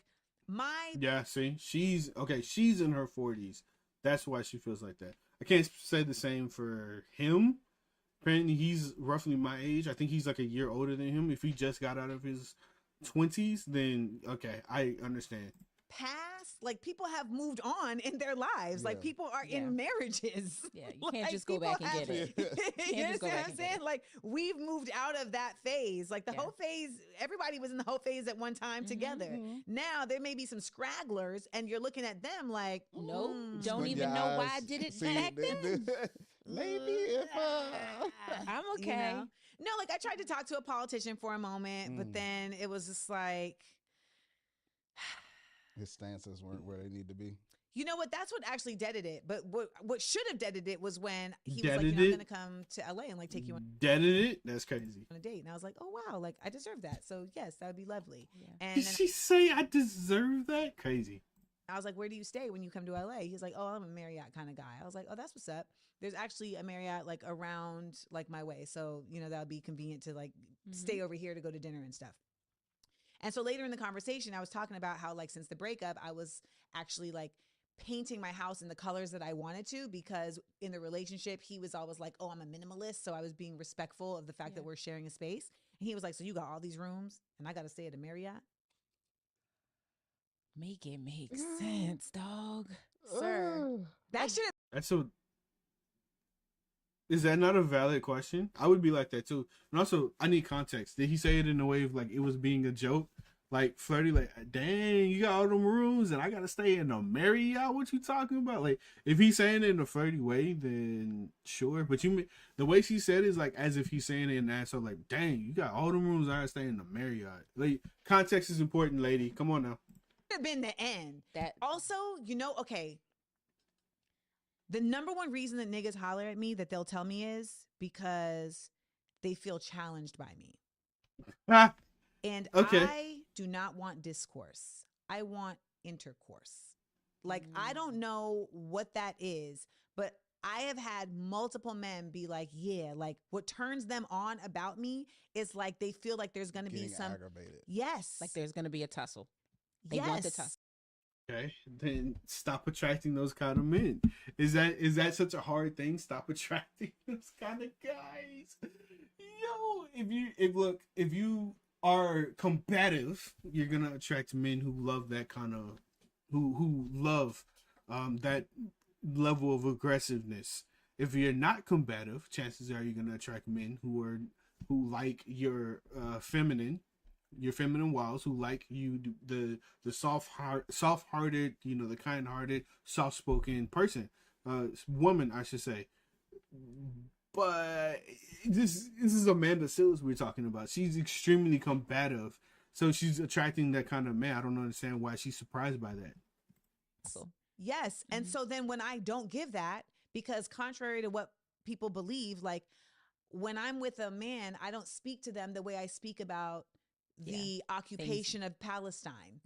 Yeah, see, she's in her 40s. That's why she feels like that. I can't say the same for him. Apparently, he's roughly my age. I think he's like a year older than him. If he just got out of his 20s, then okay, I understand. past, like people have moved on in their lives. Like people are in marriages. Yeah, you can't just go back and get it. You understand what I'm saying? Like we've moved out of that phase. Like the whole phase, everybody was in the whole phase at one time together. Now there may be some scragglers, and you're looking at them like, nope, don't even know why I did it back then. Maybe if I'm okay. You know? No, like I tried to talk to a politician for a moment, but then it was just like, his stances weren't where they need to be. you know what? That's what actually deaded it. But what should have deaded it was when he was like, Deaded I'm it? gonna come to LA and like take you on Deaded it? That's crazy. a date. And I was like, oh wow, like I deserve that. So yes, that would be lovely. And Did then she say I deserve that? Crazy. I was like, where do you stay when you come to LA? He's like, oh, I'm a Marriott kind of guy. I was like, oh, that's what's up. There's actually a Marriott like around like my way. So, you know, that would be convenient to like stay over here to go to dinner and stuff. And so later in the conversation, I was talking about how like since the breakup, I was actually like painting my house in the colors that I wanted to, because in the relationship, he was always like, oh, I'm a minimalist. So I was being respectful of the fact that we're sharing a space. And he was like, so you got all these rooms and I got to stay at a Marriott? Make it make sense, dog. Sir, that should Is that not a valid question? I would be like that too. And also, I need context. Did he say it in a way of like it was being a joke? Like flirty, like, dang, you got all them rooms and I gotta stay in a Marriott? What you talking about? Like, if he's saying it in a flirty way, then sure. But the way she said it is like as if he's saying it in that, so like, dang, you got all them rooms, I gotta stay in the Marriott. Like, context is important, lady. Come on now. have been the end. That also, you know, okay. The number one reason that niggas holler at me that they'll tell me is because they feel challenged by me. And Okay. I do not want discourse. I want intercourse. Like, I don't know what that is, but I have had multiple men be like, yeah, like what turns them on about me is like they feel like there's going to be Getting some aggravated. Yes. Like there's going to be a tussle. They yes. want the tussle. Okay, then stop attracting those kind of men. Is that such a hard thing? Stop attracting those kind of guys. Yo, if you are combative, you're gonna attract men who love that kind of, who love that level of aggressiveness. If you're not combative, chances are you're gonna attract men who like your feminine wiles, who like you, the soft-hearted, the kind-hearted, soft-spoken person, woman, I should say. But this is Amanda Seales we're talking about. She's extremely combative, so she's attracting that kind of man. I don't understand why she's surprised by that. Yes. And so then when I don't give that, because contrary to what people believe, like when I'm with a man, I don't speak to them the way I speak about the occupation of Palestine.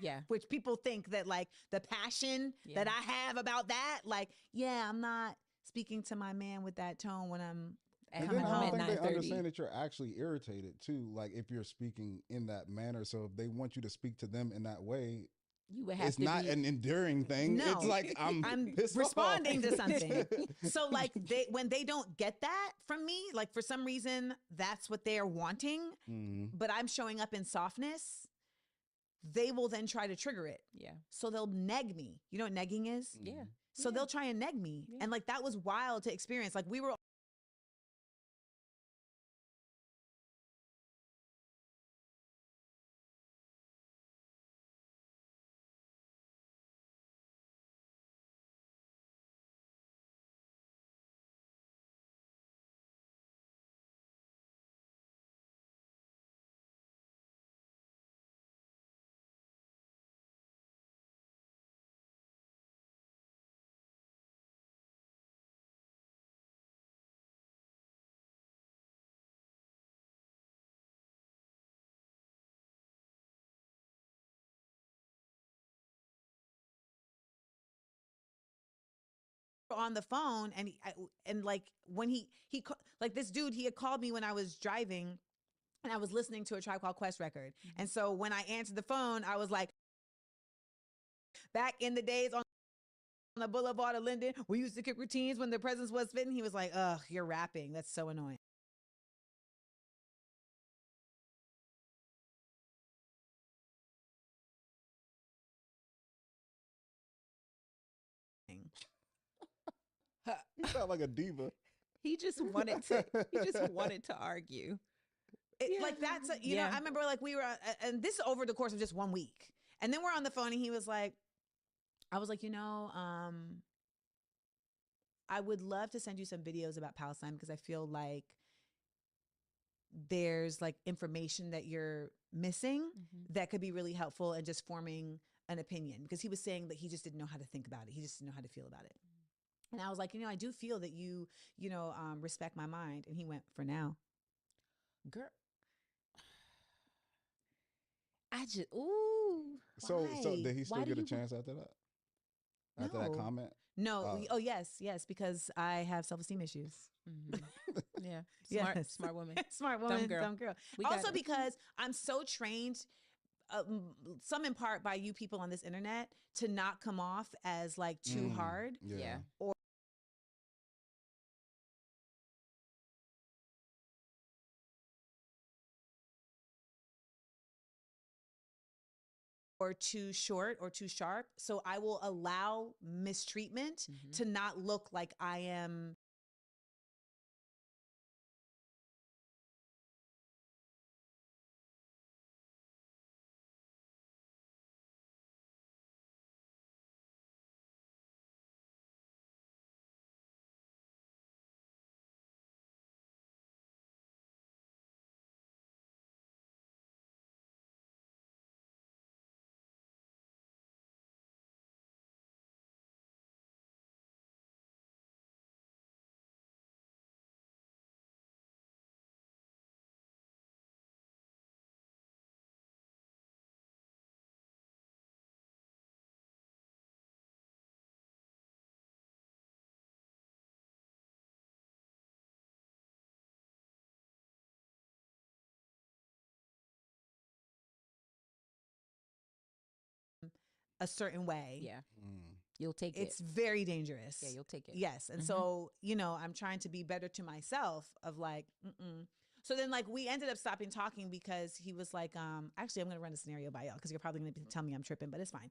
Yeah. Which people think that like the passion that I have about that, like, I'm not speaking to my man with that tone when I'm And coming then I home. don't think they understand that you're actually irritated too. Like if you're speaking in that manner, so if they want you to speak to them in that way, you would have it's to not be... an enduring thing. No, It's like I'm pissed responding off. to something. So like when they don't get that from me, like for some reason that's what they're wanting, but I'm showing up in softness, they will then try to trigger it. Yeah. So they'll neg me. You know what negging is? Yeah. So they'll try and neg me. And like that was wild to experience. Like we were on the phone and like when he like this dude, he had called me when I was driving and I was listening to a Tribe Called Quest record. And so when I answered the phone, I was like, back in the days on the Boulevard of Linden, we used to kick routines when the presence was fitting. He was like, ugh, you're rapping. That's so annoying. You sound like a diva. He just wanted to argue. Like that's you know, I remember like we were and this is over the course of just 1 week. And then we're on the phone and he was like, I was like, I would love to send you some videos about Palestine because I feel like there's like information that you're missing that could be really helpful in just forming an opinion, because he was saying that he just didn't know how to think about it. He just didn't know how to feel about it. And I was like, I do feel that you respect my mind. And he went, for now. Girl. I just, ooh. So why? did he still Why do get a you- chance after that? After that comment? No. Oh, yes, because I have self-esteem issues. Yeah. Yes. Smart woman. Smart woman, dumb girl. We got Also it. because I'm so trained, some in part by you people on this internet, to not come off as like too hard. Yeah. Or too short or too sharp. So I will allow mistreatment to not look like I am a certain way. Yeah. You'll take it. It's very dangerous. Yeah, you'll take it. Yes. And so, you know, I'm trying to be better to myself of like, So then like we ended up stopping talking because he was like, actually I'm going to run a scenario by y'all because you're probably going to tell me I'm tripping, but it's fine.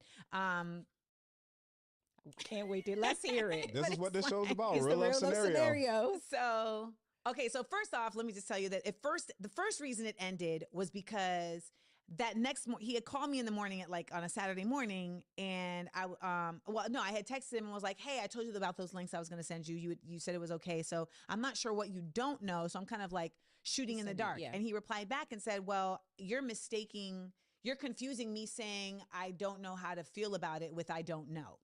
Can't wait to let's hear it. This is what this show's about. It's Real the life real life scenario. So, okay. So first off, let me just tell you that the first reason it ended was because that next morning he had called me in the morning at like on a Saturday morning, and I had texted him and was like, hey, I told you about those links I was going to send you. You said it was okay. So I'm not sure what you don't know. So I'm kind of like shooting in the dark. Yeah. And he replied back and said, well, you're confusing me saying I don't know how to feel about it with I don't know.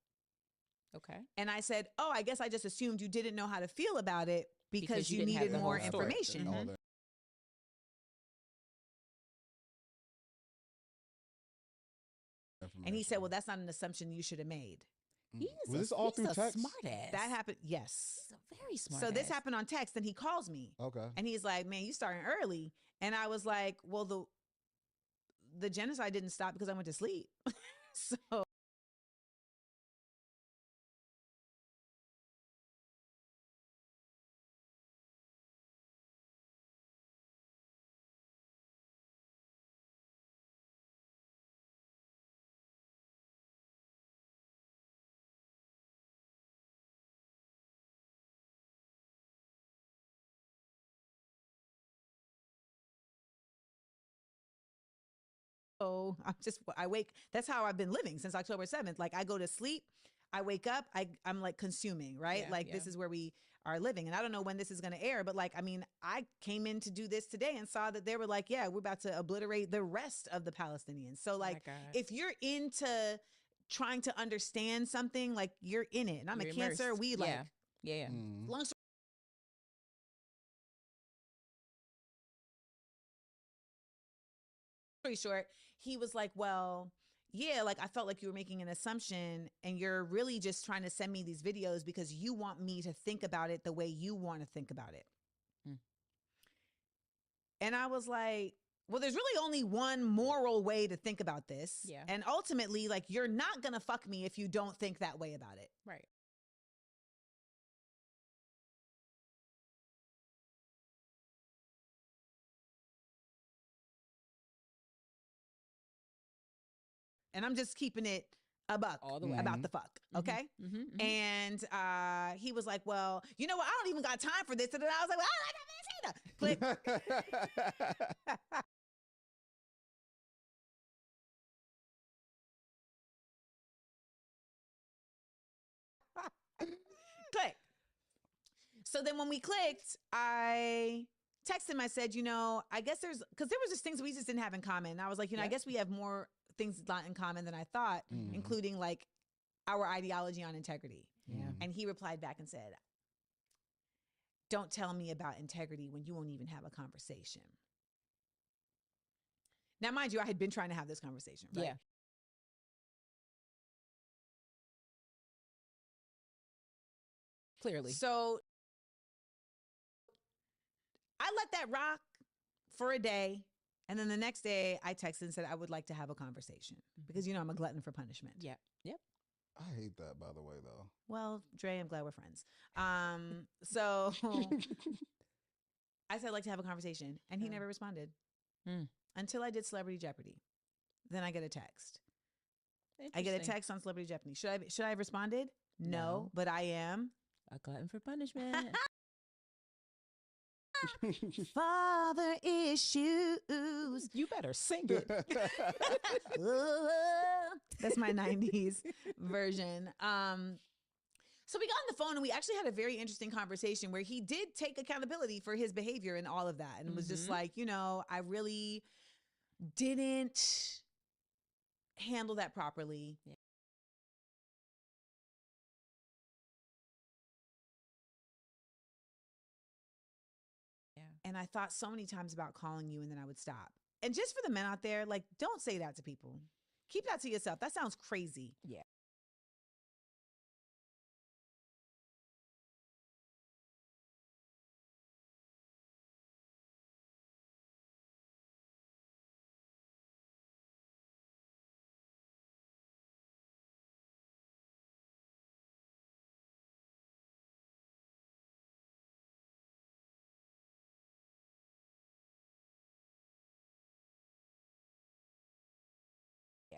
Okay. And I said, oh, I guess I just assumed you didn't know how to feel about it because you didn't have needed the more whole story. information. And he said, well, that's not an assumption you should have made. Was this all through text? Smart ass. That happened. Yes. He's a very smart So this ass. happened on text, and he calls me. Okay. And he's like, man, you starting early. And I was like, well, the genocide didn't stop because I went to sleep. So I wake. That's how I've been living since October 7th. Like I go to sleep, I wake up, I'm like consuming, right? Yeah, This is where we are living. And I don't know when this is going to air, but like, I mean, I came in to do this today and saw that they were like, yeah, we're about to obliterate the rest of the Palestinians. So like, if you're into trying to understand something, like you're in it. And I'm You're a Cancer. immersed. We like, yeah. long story short, he was like, well, yeah, like I felt like you were making an assumption and you're really just trying to send me these videos because you want me to think about it the way you want to think about it. And I was like, well, there's really only one moral way to think about this. Yeah. And ultimately, like, you're not going to fuck me if you don't think that way about it. Right. And I'm just keeping it a buck all the way about the fuck. Okay. And he was like, well, you know what? I don't even got time for this. And then I was like, well, I got this either. Click. Click. So then when we clicked, I texted him. I said, you know, I guess because there was just things we just didn't have in common. And I was like, you know, I guess we have more things not in common than I thought, including like our ideology on integrity. Yeah. And he replied back and said, don't tell me about integrity when you won't even have a conversation. Now, mind you, I had been trying to have this conversation, right? Yeah. Clearly. So I let that rock for a day. And then the next day I texted and said, I would like to have a conversation because, you know, I'm a glutton for punishment. Yeah. Yep. I hate that, by the way, though. Well, Dre, I'm glad we're friends. So I said, I'd like to have a conversation. And he never responded until I did Celebrity Jeopardy. Then I get a text. I get a text on Celebrity Jeopardy. Should I have responded? No, but I am a glutton for punishment. Father issues. You better sing it. That's my 90s version. So we got on the phone and we actually had a very interesting conversation where he did take accountability for his behavior and all of that. And was just like, you know, I really didn't handle that properly. Yeah. And I thought so many times about calling you and then I would stop. And just for the men out there, like, don't say that to people. Keep that to yourself. That sounds crazy. Yeah.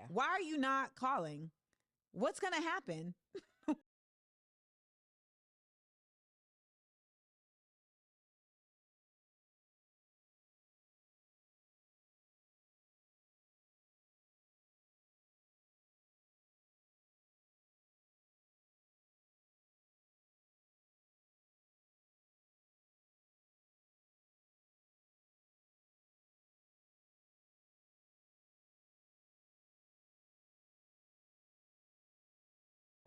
Why are you not calling? What's going to happen?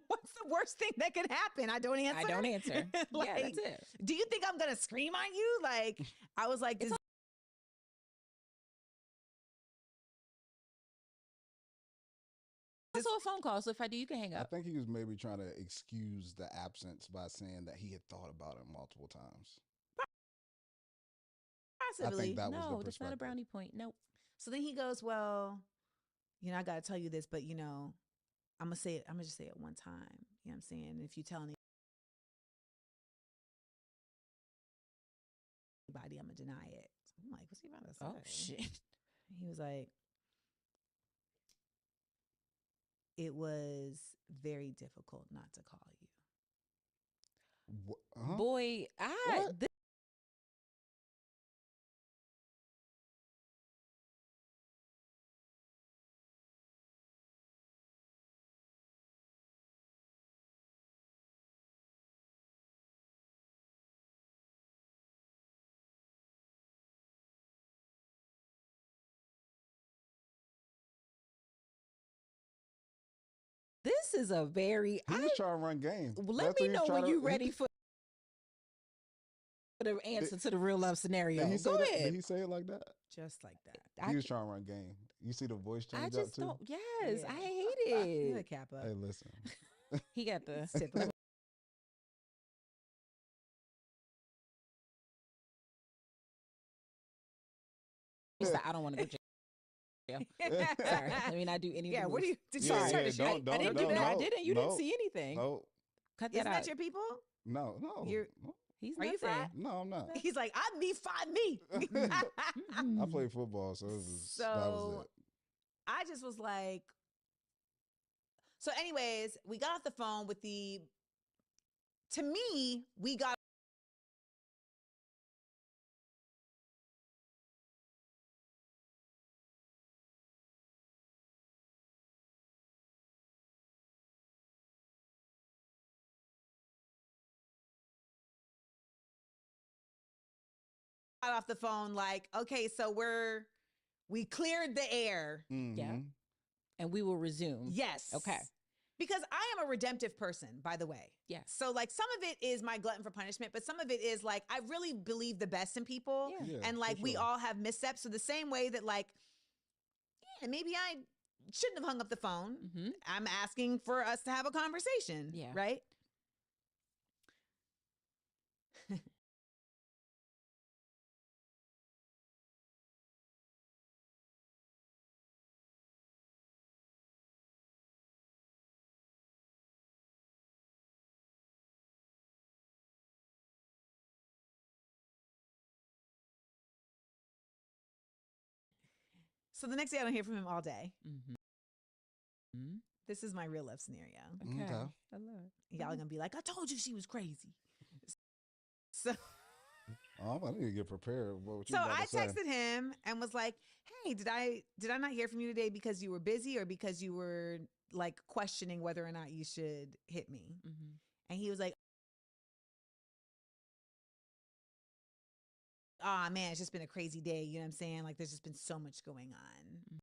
What's the worst thing that could happen? I don't answer. I don't answer. Like, yeah, that's it. Do you think I'm going to scream on you? Like, I was like, this. Also a phone call, so if I do, you can hang I up. think he was maybe trying to excuse the absence by saying that he had thought about it multiple times. Possibly. I think that was the No, that's not a perspective. brownie point. Nope. So then he goes, well, you know, I got to tell you this, but you know, I'm going to say it. I'm going to just say it one time. You know what I'm saying? And if you tell anybody, I'm going to deny it. So I'm like, what's he about to say? Oh, shit. He was like, it was very difficult not to call you. Boy, this is a very. He was trying to run game. Let me know when you're ready for the answer to the real love scenario. Did he say Go that? ahead. Did he say it like that? Just like that. He was trying to run game. You see the voice change I up just too? don't. Yes, Yeah. I hate He's a it. Kappa. Hey, listen. He got the Typical. I don't want to go to jail. Sorry, let me not do any. Yeah, of the what do you? moves. Did you Sorry. start a shit? don't- I didn't don't- do that. I no, didn't. You no, didn't see anything. No, Cut that Isn't out. that your people? no. You're. He's Are you nothing. fried? No, I'm not. He's like, I need find me. I played football, so that was So it. I just was like, so anyways, we got off the phone with to me, we got off the phone like, okay, so we cleared the air. Yeah. And we will resume. Yes. Okay. Because I am a redemptive person, by the way. Yes. So like some of it is my glutton for punishment, but some of it is like I really believe the best in people. Yeah. Yeah, And like for we sure. all have missteps. So the same way that like, yeah, maybe I shouldn't have hung up the phone. Mm-hmm. I'm asking for us to have a conversation. Yeah. Right? So the next day I don't hear from him all day. Mm-hmm. This is my real life scenario. Okay. Okay. I love it. Y'all are gonna be like, I told you she was crazy. So Oh, I need to get prepared. What you So about I to say. texted him and was like, "Hey, did I not hear from you today because you were busy or because you were like questioning whether or not you should hit me?" Mm-hmm. And he was like, "Ah, man, it's just been a crazy day. You know what I'm saying? Like, there's just been so much going on."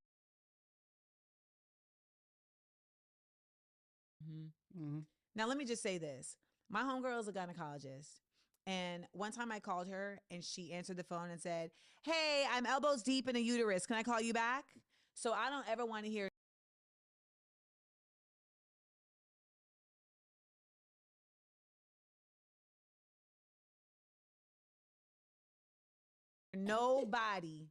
Mm-hmm. Now, let me just say this: my homegirl is a gynecologist. And one time I called her and she answered the phone and said, "Hey, I'm elbows deep in a uterus. Can I call you back?" So I don't ever want to hear nobody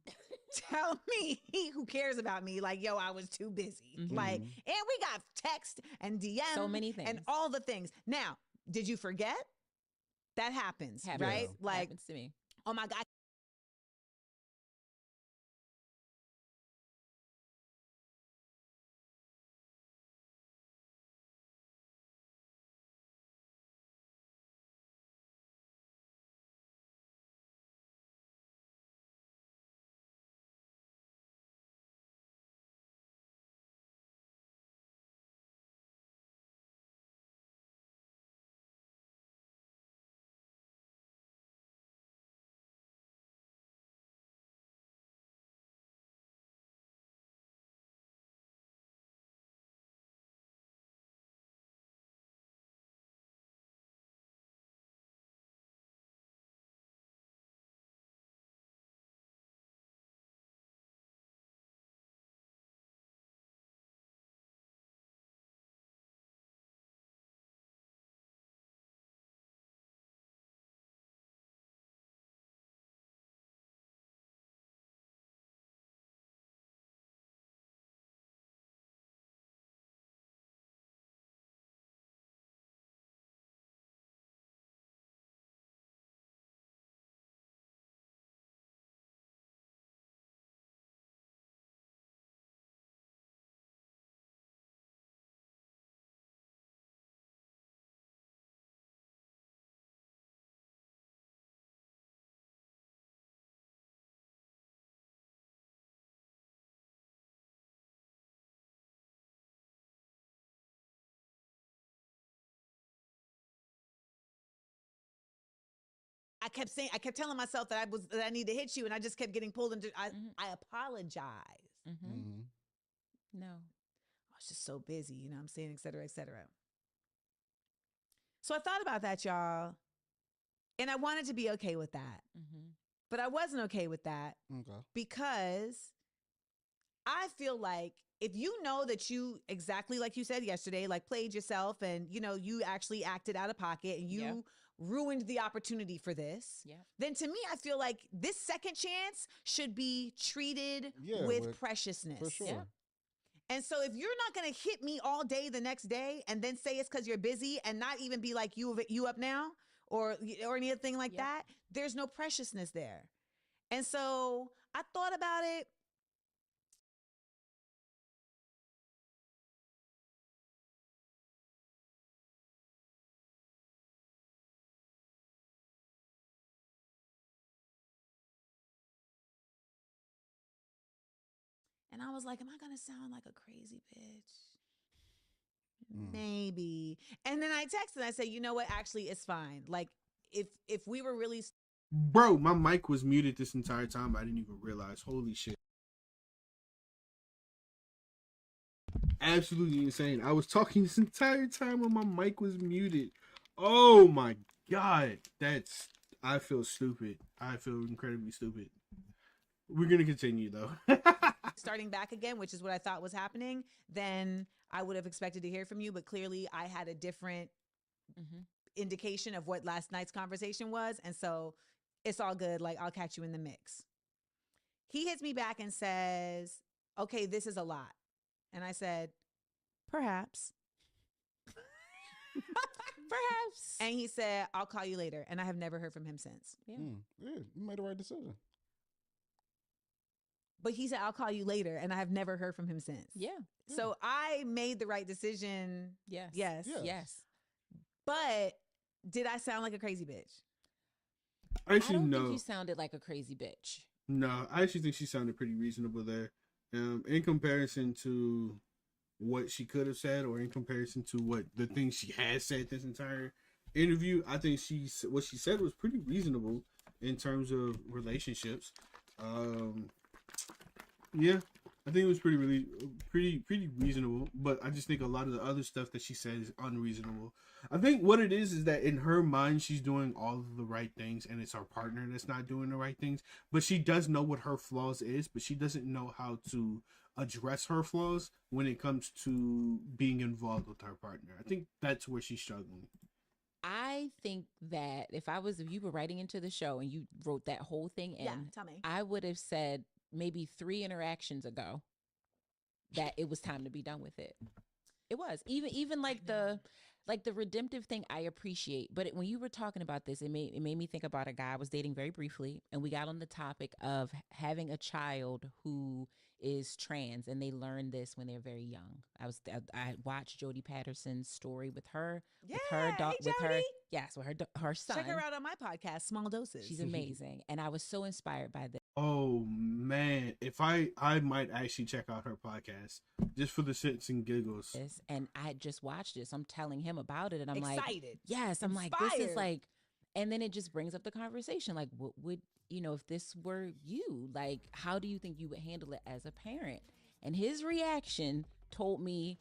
tell me who cares about me like, yo, I was too busy. Mhm. Like, and we got text and DM So many and things. all the things. Now, did you forget? That happens, Happens. right? Like, Happens to me. oh my God. I kept telling myself that I need to hit you, and I just kept getting pulled into. I apologize. No, I was just so busy, you know what I'm saying, et cetera, et cetera. So I thought about that, y'all, and I wanted to be okay with that, but I wasn't okay with that because I feel like if you know that you, exactly like you said yesterday, like played yourself and, you know, you actually acted out of pocket and you ruined the opportunity for this, then to me, I feel like this second chance should be treated with preciousness. For sure. And so if you're not going to hit me all day the next day and then say it's because you're busy and not even be like, you up now or anything like that, there's no preciousness there. And so I thought about it. And I was like, am I going to sound like a crazy bitch? Maybe. And then I texted, I said, you know what? Actually, it's fine. Like, if we were really... Bro, my mic was muted this entire time. I didn't even realize. Holy shit. Absolutely insane. I was talking this entire time when my mic was muted. Oh my God. I feel stupid. I feel incredibly stupid. We're going to continue though. starting back again, which is what I thought was happening, then I would have expected to hear from you. But clearly I had a different indication of what last night's conversation was. And so it's all good. Like, I'll catch you in the mix. He hits me back and says, okay, this is a lot. And I said, perhaps. Perhaps. And he said, I'll call you later. And I have never heard from him since. Yeah, you made the right decision. But he said, I'll call you later. And I have never heard from him since. So I made the right decision. Yes. But did I sound like a crazy bitch? Actually, I don't no. think you sounded like a crazy bitch. No, I actually think she sounded pretty reasonable there. In comparison to what she could have said, or in comparison to what the things she has said this entire interview, I think what she said was pretty reasonable in terms of relationships. Yeah, I think it was pretty reasonable, but I just think a lot of the other stuff that she said is unreasonable. I think what it is that in her mind, she's doing all of the right things, and it's her partner that's not doing the right things. But she does know what her flaws is, but she doesn't know how to address her flaws when it comes to being involved with her partner. I think that's where she's struggling. I think that if you were writing into the show and you wrote that whole thing in, tell me. I would have said maybe 3 interactions ago that it was time to be done with it. It was even like the redemptive thing I appreciate, but when you were talking about this, it made me think about a guy I was dating very briefly, and we got on the topic of having a child who is trans, and they learn this when they're very young. I watched Jodie Patterson's story with her, with her son. Check her out on my podcast, Small Doses. She's amazing, and I was so inspired by this. Oh man, if I might actually check out her podcast just for the shits and giggles. And I just watched it, so I'm telling him about it, and I'm excited. Like, yes, I'm Inspired. like, this is like, and then it just brings up the conversation, like, what would, if this were you, like, how do you think you would handle it as a parent? And his reaction told me,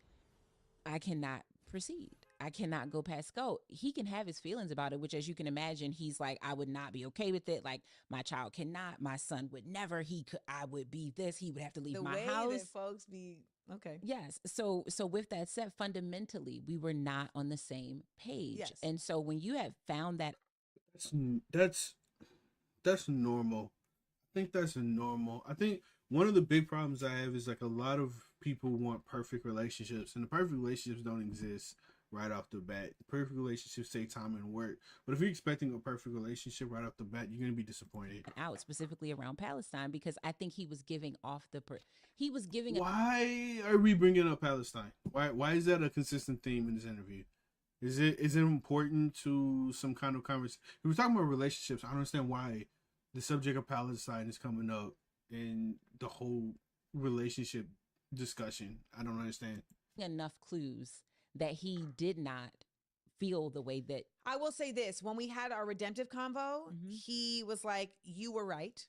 I cannot proceed. I cannot go past go. He can have his feelings about it, which, as you can imagine, he's like, I would not be okay with it. Like, my child cannot, my son would never, I would be this, he would have to leave my house. The way that folks be, okay. Yes. So with that said, fundamentally, we were not on the same page. Yes. And so when you have found that, that's normal. I think that's normal. I think one of the big problems I have is like a lot of people want perfect relationships, and the perfect relationships don't exist right off the bat. Perfect relationships take time and work. But if you're expecting a perfect relationship right off the bat, you're going to be disappointed. Out specifically around Palestine, because I think he was giving off Why are we bringing up Palestine? Why is that a consistent theme in this interview? Is it important to some kind of conversation? If we're talking about relationships, I don't understand why the subject of Palestine is coming up in the whole relationship discussion. I don't understand. Enough clues that he did not feel the way that I will say this: when we had our redemptive convo, he was like, "You were right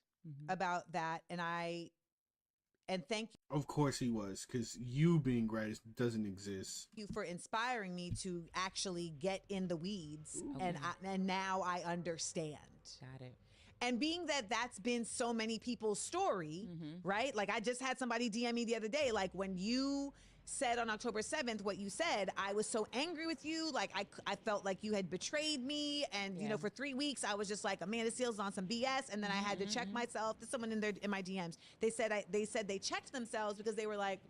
about that," and thank Of course he was, because you being right doesn't exist. you for inspiring me to actually get in the weeds, and now I understand. Got it. And being that that's been so many people's story, right? Like I just had somebody DM me the other day, like when you said on October 7th what you said, I was so angry with you. Like I felt like you had betrayed me. And, you know, for 3 weeks, I was just like, Amanda Seales on some BS. And then I had to check myself. There's someone in my DMs. They said they checked themselves because they were like,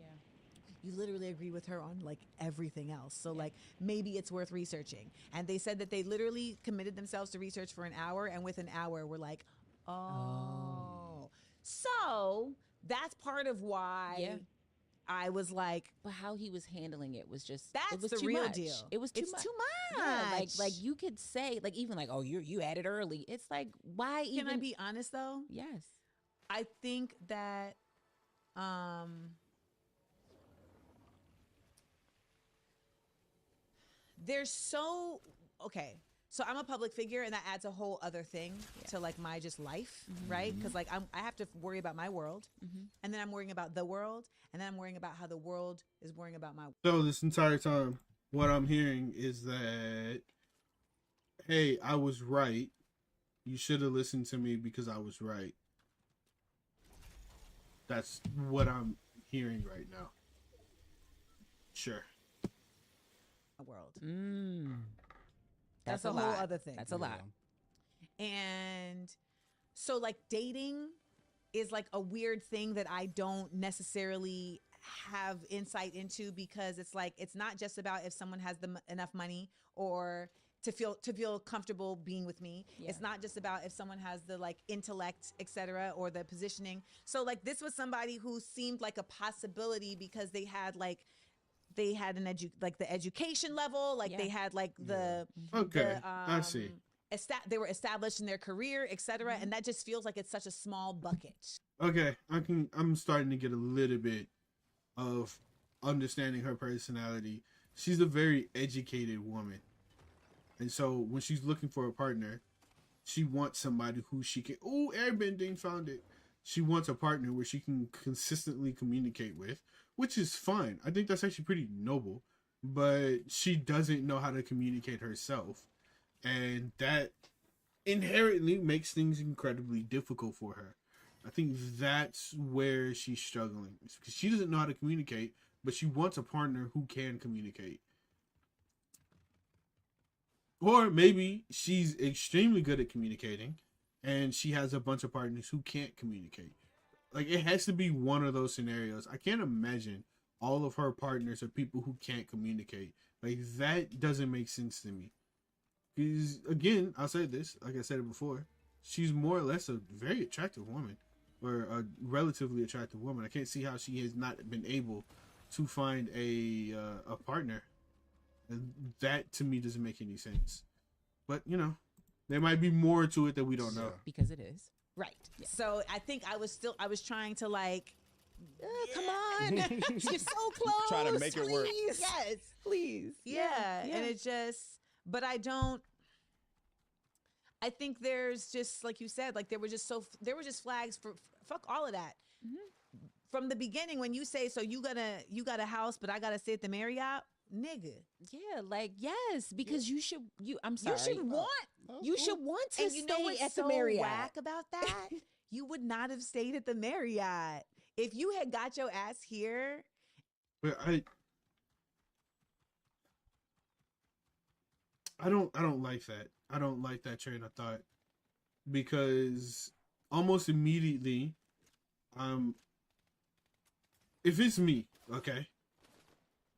you literally agree with her on like everything else. So like maybe it's worth researching. And they said that they literally committed themselves to research for an hour. And with an hour, we're like, oh. So that's part of why I was like, but how he was handling it was just that's it was the too real much. deal. It was too much. Too much. Yeah, like you could say like even like, oh, you had it early. It's like, why even? Can I be honest though? Yes. I think that there's so okay. So I'm a public figure, and that adds a whole other thing to like my just life, right? Because like I have to worry about my world, and then I'm worrying about the world, and then I'm worrying about how the world is worrying about my. So this entire time, what I'm hearing is that, hey, I was right. You should have listened to me because I was right. That's what I'm hearing right now. Sure. World. That's a whole lot. other thing. That's a lot. And so like dating is like a weird thing that I don't necessarily have insight into, because it's like it's not just about if someone has enough money or to feel comfortable being with me. It's not just about if someone has the like intellect, etc., or the positioning. So like this was somebody who seemed like a possibility because they had the education level, like they had like the I see. They were established in their career, etc., and that just feels like it's such a small bucket. Okay, I'm starting to get a little bit of understanding her personality. She's a very educated woman, and so when she's looking for a partner, she wants somebody who she can. Oh, airbending, found it. She wants a partner where she can consistently communicate with, which is fine. I think that's actually pretty noble, but she doesn't know how to communicate herself, and that inherently makes things incredibly difficult for her. I think that's where she's struggling. It's because she doesn't know how to communicate, but she wants a partner who can communicate. Or maybe she's extremely good at communicating, and she has a bunch of partners who can't communicate. Like, it has to be one of those scenarios. I can't imagine all of her partners are people who can't communicate. Like, that doesn't make sense to me. Because, again, I'll say this, like I said it before, she's more or less a very attractive woman, or a relatively attractive woman. I can't see how she has not been able to find a partner. And that, to me, doesn't make any sense. But, you know, there might be more to it that we don't know. Because it is. Right. Yeah. So I think I was trying to like, come on, you're so close. Trying to make it work. Yes, please. Yeah. And it just, but I think there's just, like you said, like there were just flags for fuck all of that. From the beginning, when you say, so you got a house, but I gotta stay at the Marriott, nigga. Yeah, like yes, because I'm sorry. You should want to stay at the so Marriott. Whack about that? You would not have stayed at the Marriott if you had got your ass here. But I don't like that. I don't like that train of thought, because almost immediately, if it's me, okay,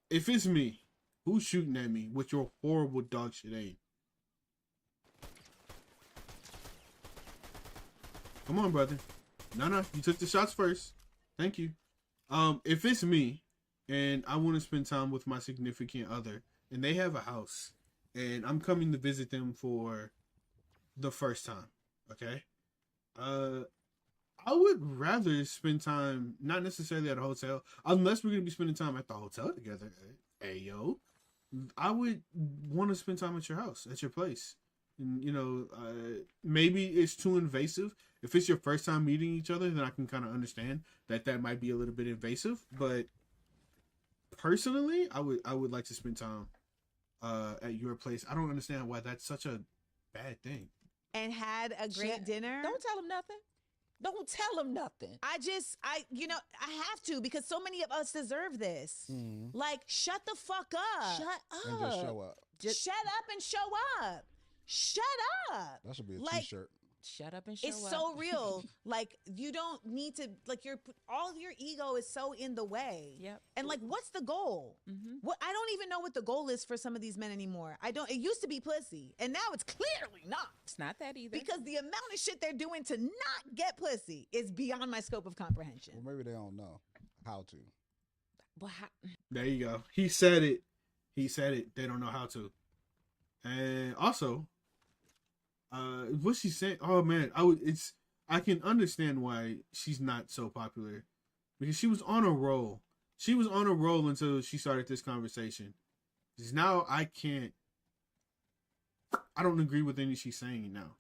if it's me, who's shooting at me with your horrible dog shit aim? Come on, brother. No, you took the shots first. Thank you. If it's me and I want to spend time with my significant other and they have a house and I'm coming to visit them for the first time, okay? I would rather spend time, not necessarily at a hotel, unless we're going to be spending time at the hotel together. Hey, yo. I would want to spend time at your house, at your place. And, you know, maybe it's too invasive. If it's your first time meeting each other, then I can kind of understand that might be a little bit invasive. But personally, I would like to spend time at your place. I don't understand why that's such a bad thing. And had a great dinner. Don't tell him nothing. Don't tell him nothing. I have to, because so many of us deserve this. Like, shut the fuck up. Shut up. And just show up. Shut up and show up. Shut up. That should be a Like, t-shirt. Shut up and show up. It's so real. Like, you don't need to, like, all of your ego is so in the way. Yep. And like, what's the goal? What, I don't even know what the goal is for some of these men anymore. It used to be pussy, and now it's clearly not. It's not that either. Because the amount of shit they're doing to not get pussy is beyond my scope of comprehension. Well, maybe they don't know how to. Well, There you go. He said it. He said it. They don't know how to. And also, what she's saying, oh man, I can understand why she's not so popular, because she was on a roll. She was on a roll until she started this conversation. Because now I don't agree with anything she's saying now.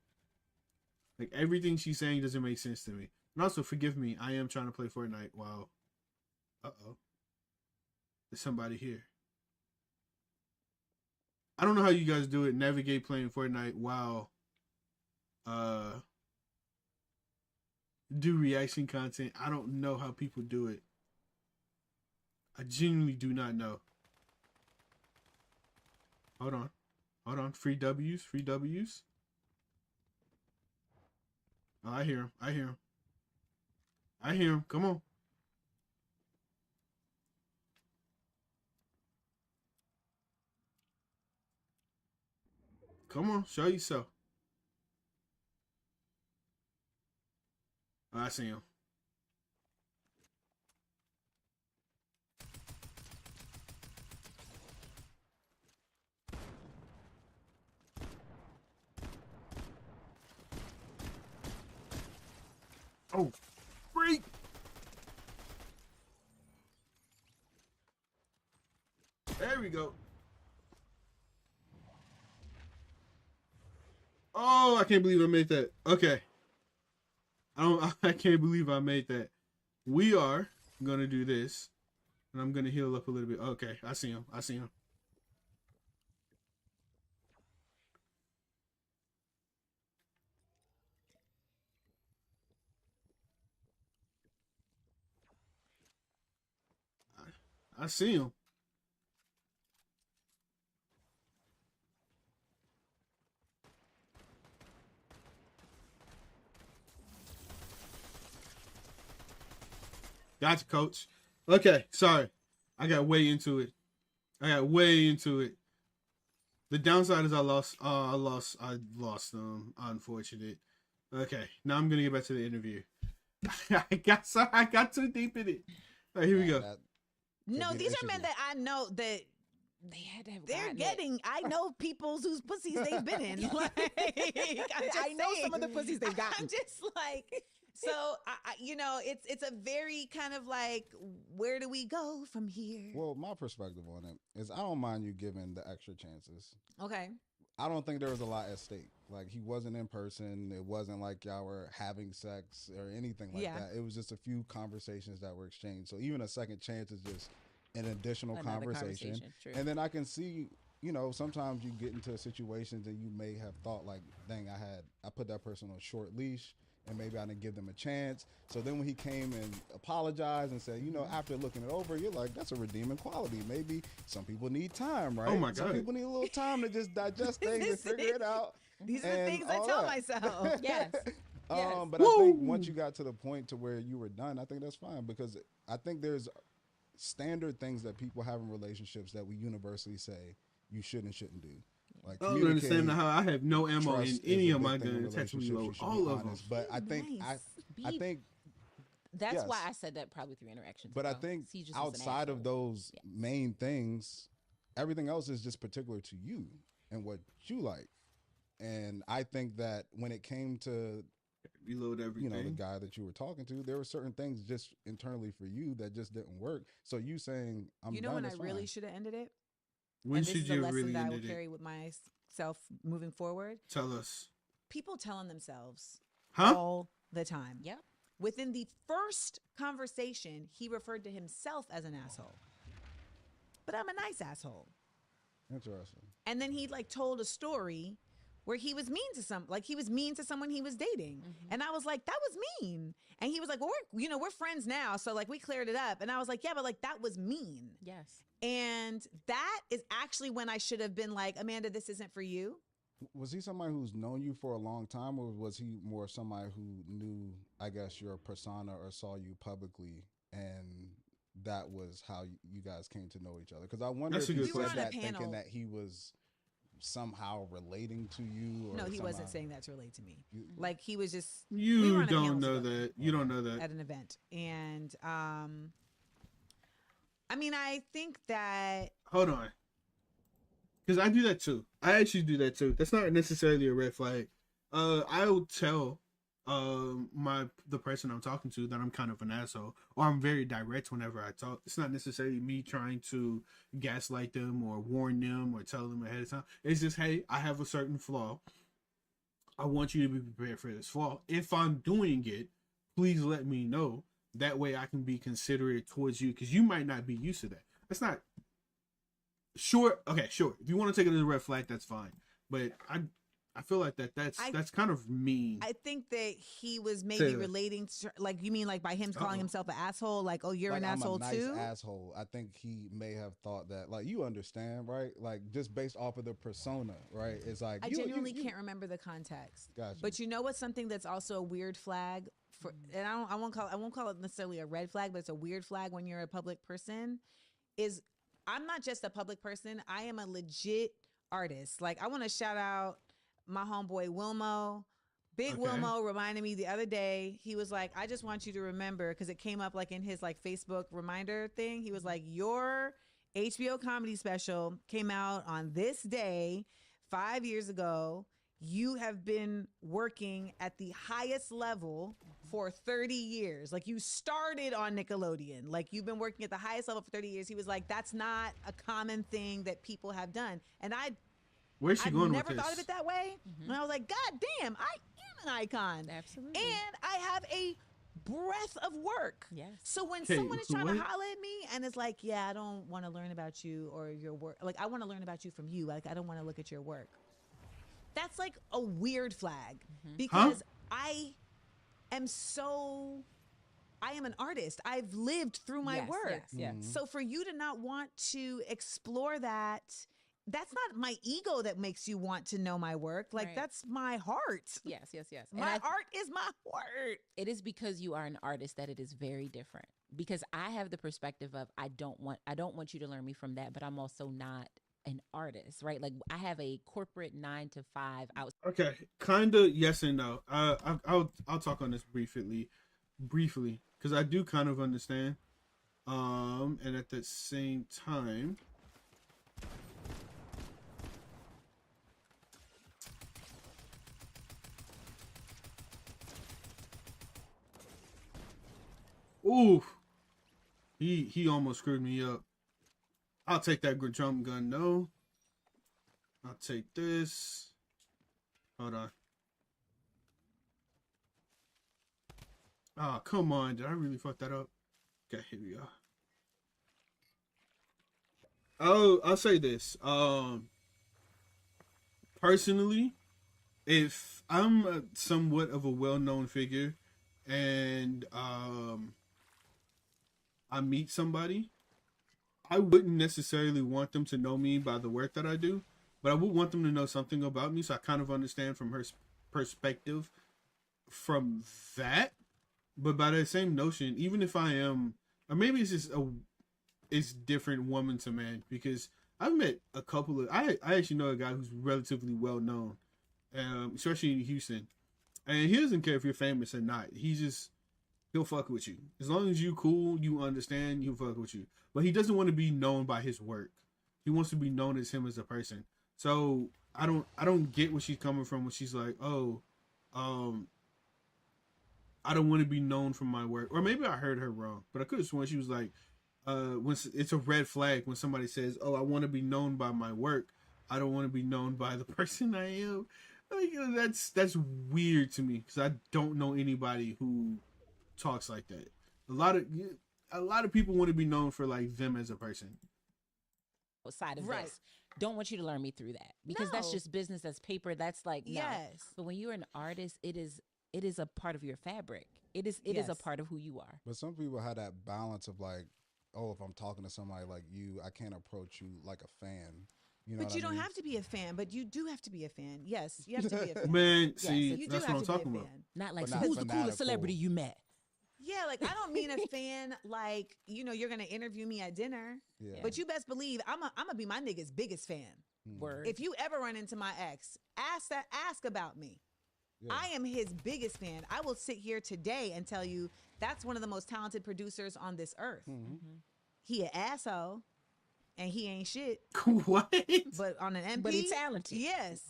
Like, everything she's saying doesn't make sense to me. And also, forgive me, I am trying to play Fortnite while, there's somebody here. I don't know how you guys do it, navigate playing Fortnite while do reaction content. I don't know how people do it. I genuinely do not know. Hold on. Free W's. Oh, I hear him. Come on. Come on, show yourself. Oh, I see him. Oh, freak! There we go. Oh, I can't believe I made that. Okay. I can't believe I made that. We are gonna do this, and I'm gonna heal up a little bit. Okay, I see him. I see him. Gotcha, coach. Okay, sorry. I got way into it. The downside is I lost them. Unfortunate. Okay, now I'm gonna get back to the interview. I got too deep in it. All right, here we go. No, these are men that I know that they had to have. They're getting. I know people's whose pussies they've been in. Like, I know some of the pussies they've gotten. I'm just like, so it's a very kind of like, where do we go from here? Well, my perspective on it is, I don't mind you giving the extra chances. Okay. I don't think there was a lot at stake. Like, he wasn't in person. It wasn't like y'all were having sex or anything like that. It was just a few conversations that were exchanged. So even a second chance is just an additional conversation. And then I can see, sometimes you get into situations and you may have thought like, dang, I put that person on a short leash, and maybe I didn't give them a chance. So then when he came and apologized and said, after looking it over, you're like, that's a redeeming quality. Maybe some people need time, right? Oh my God. Some people need a little time to just digest things and figure it out. These are the things I tell myself. Yes. But I think once you got to the point to where you were done, I think that's fine, because I think there's standard things that people have in relationships that we universally say you should and shouldn't do. Like, I don't understand how I have no ammo in any of my guns. Attachment load, all of them. But I think I think that's why I said that probably 3 interactions. But I think outside of those main things, everything else is just particular to you and what you like. And I think that when it came to reload everything, the guy that you were talking to, there were certain things just internally for you that just didn't work. So you saying, I'm done, when I that's really fine. should have ended it? When and this should is a you lesson really that I end will it? carry with myself moving forward. Tell us. People telling themselves Huh? all the time. Yep. Within the first conversation, he referred to himself as an asshole. But I'm a nice asshole. Interesting. And then he like told a story where he was mean to someone he was dating. And I was like, that was mean. And he was like, well, we're friends now. So like we cleared it up. And I was like, yeah, but like that was mean. Yes. And that is actually when I should have been like, Amanda, this isn't for you. Was he somebody who's known you for a long time, or was he more somebody who knew, I guess, your persona or saw you publicly, and that was how you guys came to know each other? Because I wonder if he said that thinking that he was somehow relating to you. Or No, he somehow... wasn't saying that to relate to me. Like he was just. You don't know that. You don't know that at an event, and I mean, I think that. Hold on. Because I do that too. I actually do that too. That's not necessarily a red flag. I'll tell the person I'm talking to that I'm kind of an asshole, or I'm very direct whenever I talk. It's not necessarily me trying to gaslight them or warn them or tell them ahead of time. It's just, hey, I have a certain flaw. I want you to be prepared for this flaw. If I'm doing it, please let me know. That way I can be considerate towards you, because you might not be used to that. That's not... Sure. Okay, sure. If you want to take it as a red flag, that's fine. But I feel like that's kind of mean. I think that he was maybe relating to, like, you mean like by him calling himself an asshole, like, oh, you're like, an asshole I'm a nice too? asshole. I think he may have thought that, like, you understand, right? Like, just based off of the persona, right? It's like I genuinely can't remember the context. Gotcha. But you know what's something that's also a weird flag for, and I won't call it necessarily a red flag, but it's a weird flag when you're a public person, is I'm not just a public person. I am a legit artist. Like, I want to shout out my homeboy Wilmo. Wilmo reminded me the other day. He was like, I just want you to remember, because it came up like in his like Facebook reminder thing. He was like, your HBO comedy special came out on this day 5 years ago. You have been working at the highest level for 30 years. Like, you started on Nickelodeon. Like, you've been working at the highest level for 30 years. He was like, that's not a common thing that people have done. And Where's she going with never this? thought of it that way. And I was like, God damn, I am an icon. Absolutely. And I have a breadth of work. Yes. So when Okay, someone is trying what? to holler at me and it's like, yeah, I don't want to learn about you or your work. Like, I want to learn about you from you. Like, I don't want to look at your work. That's like a weird flag because I am an artist. I've lived through my work. Yes. So for you to not want to explore that, that's not my ego that makes you want to know my work. Like, that's my heart. Yes. My art is my heart. It is because you are an artist that it is very different. Because I have the perspective of I don't want you to learn me from that, but I'm also not an artist, right? Like, I have a corporate 9 to 5 out. Okay, kind of yes and no. I'll talk on this briefly, because I do kind of understand. And at the same time, ooh, he almost screwed me up. I'll take that jump gun. No, I'll take this. Hold on. Oh, come on. Did I really fuck that up? Okay, here we go. Oh, I'll say this. Personally, if I'm somewhat of a well-known figure and I meet somebody, I wouldn't necessarily want them to know me by the work that I do, but I would want them to know something about me, so I kind of understand from her perspective from that. But by that same notion, even if I am, or maybe it's just it's different woman to man, because I've met a couple of, I actually know a guy who's relatively well known, especially in Houston, and he doesn't care if you're famous or not. He'll fuck with you. As long as you cool, you understand, he'll fuck with you. But he doesn't want to be known by his work. He wants to be known as him as a person. So I don't get where she's coming from when she's like, oh, I don't want to be known for my work. Or maybe I heard her wrong, but I could have sworn she was like, it's a red flag when somebody says, "Oh, I want to be known by my work. I don't want to be known by the person I am." Like, that's weird to me because I don't know anybody who talks like that. A lot of people want to be known for like them as a person. Side of this, don't want you to learn me through that because that's just business. That's paper. That's like no. Yes. But when you're an artist, it is a part of your fabric. It is a part of who you are. But some people have that balance of like, oh, if I'm talking to somebody like you, I can't approach you like a fan. You know but what you I don't mean? have to be a fan, but you do have to be a fan. Yes, you have to be a fan. Man, yes, see, you that's do what have I'm to be talking a about. fan. Not like, But so not who's the fanatical. coolest celebrity you met? Yeah, like I don't mean a fan like, you know, you're gonna interview me at dinner. Yeah. But you best believe I'm gonna be my nigga's biggest fan. Word. If you ever run into my ex, ask about me. Yeah. I am his biggest fan. I will sit here today and tell you that's one of the most talented producers on this earth. He an asshole and he ain't shit. What? But on an MP, But he talented. Yes.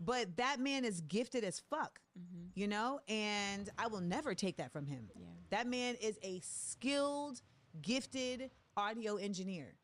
But that man is gifted as fuck, you know? And I will never take that from him. Yeah. That man is a skilled, gifted audio engineer.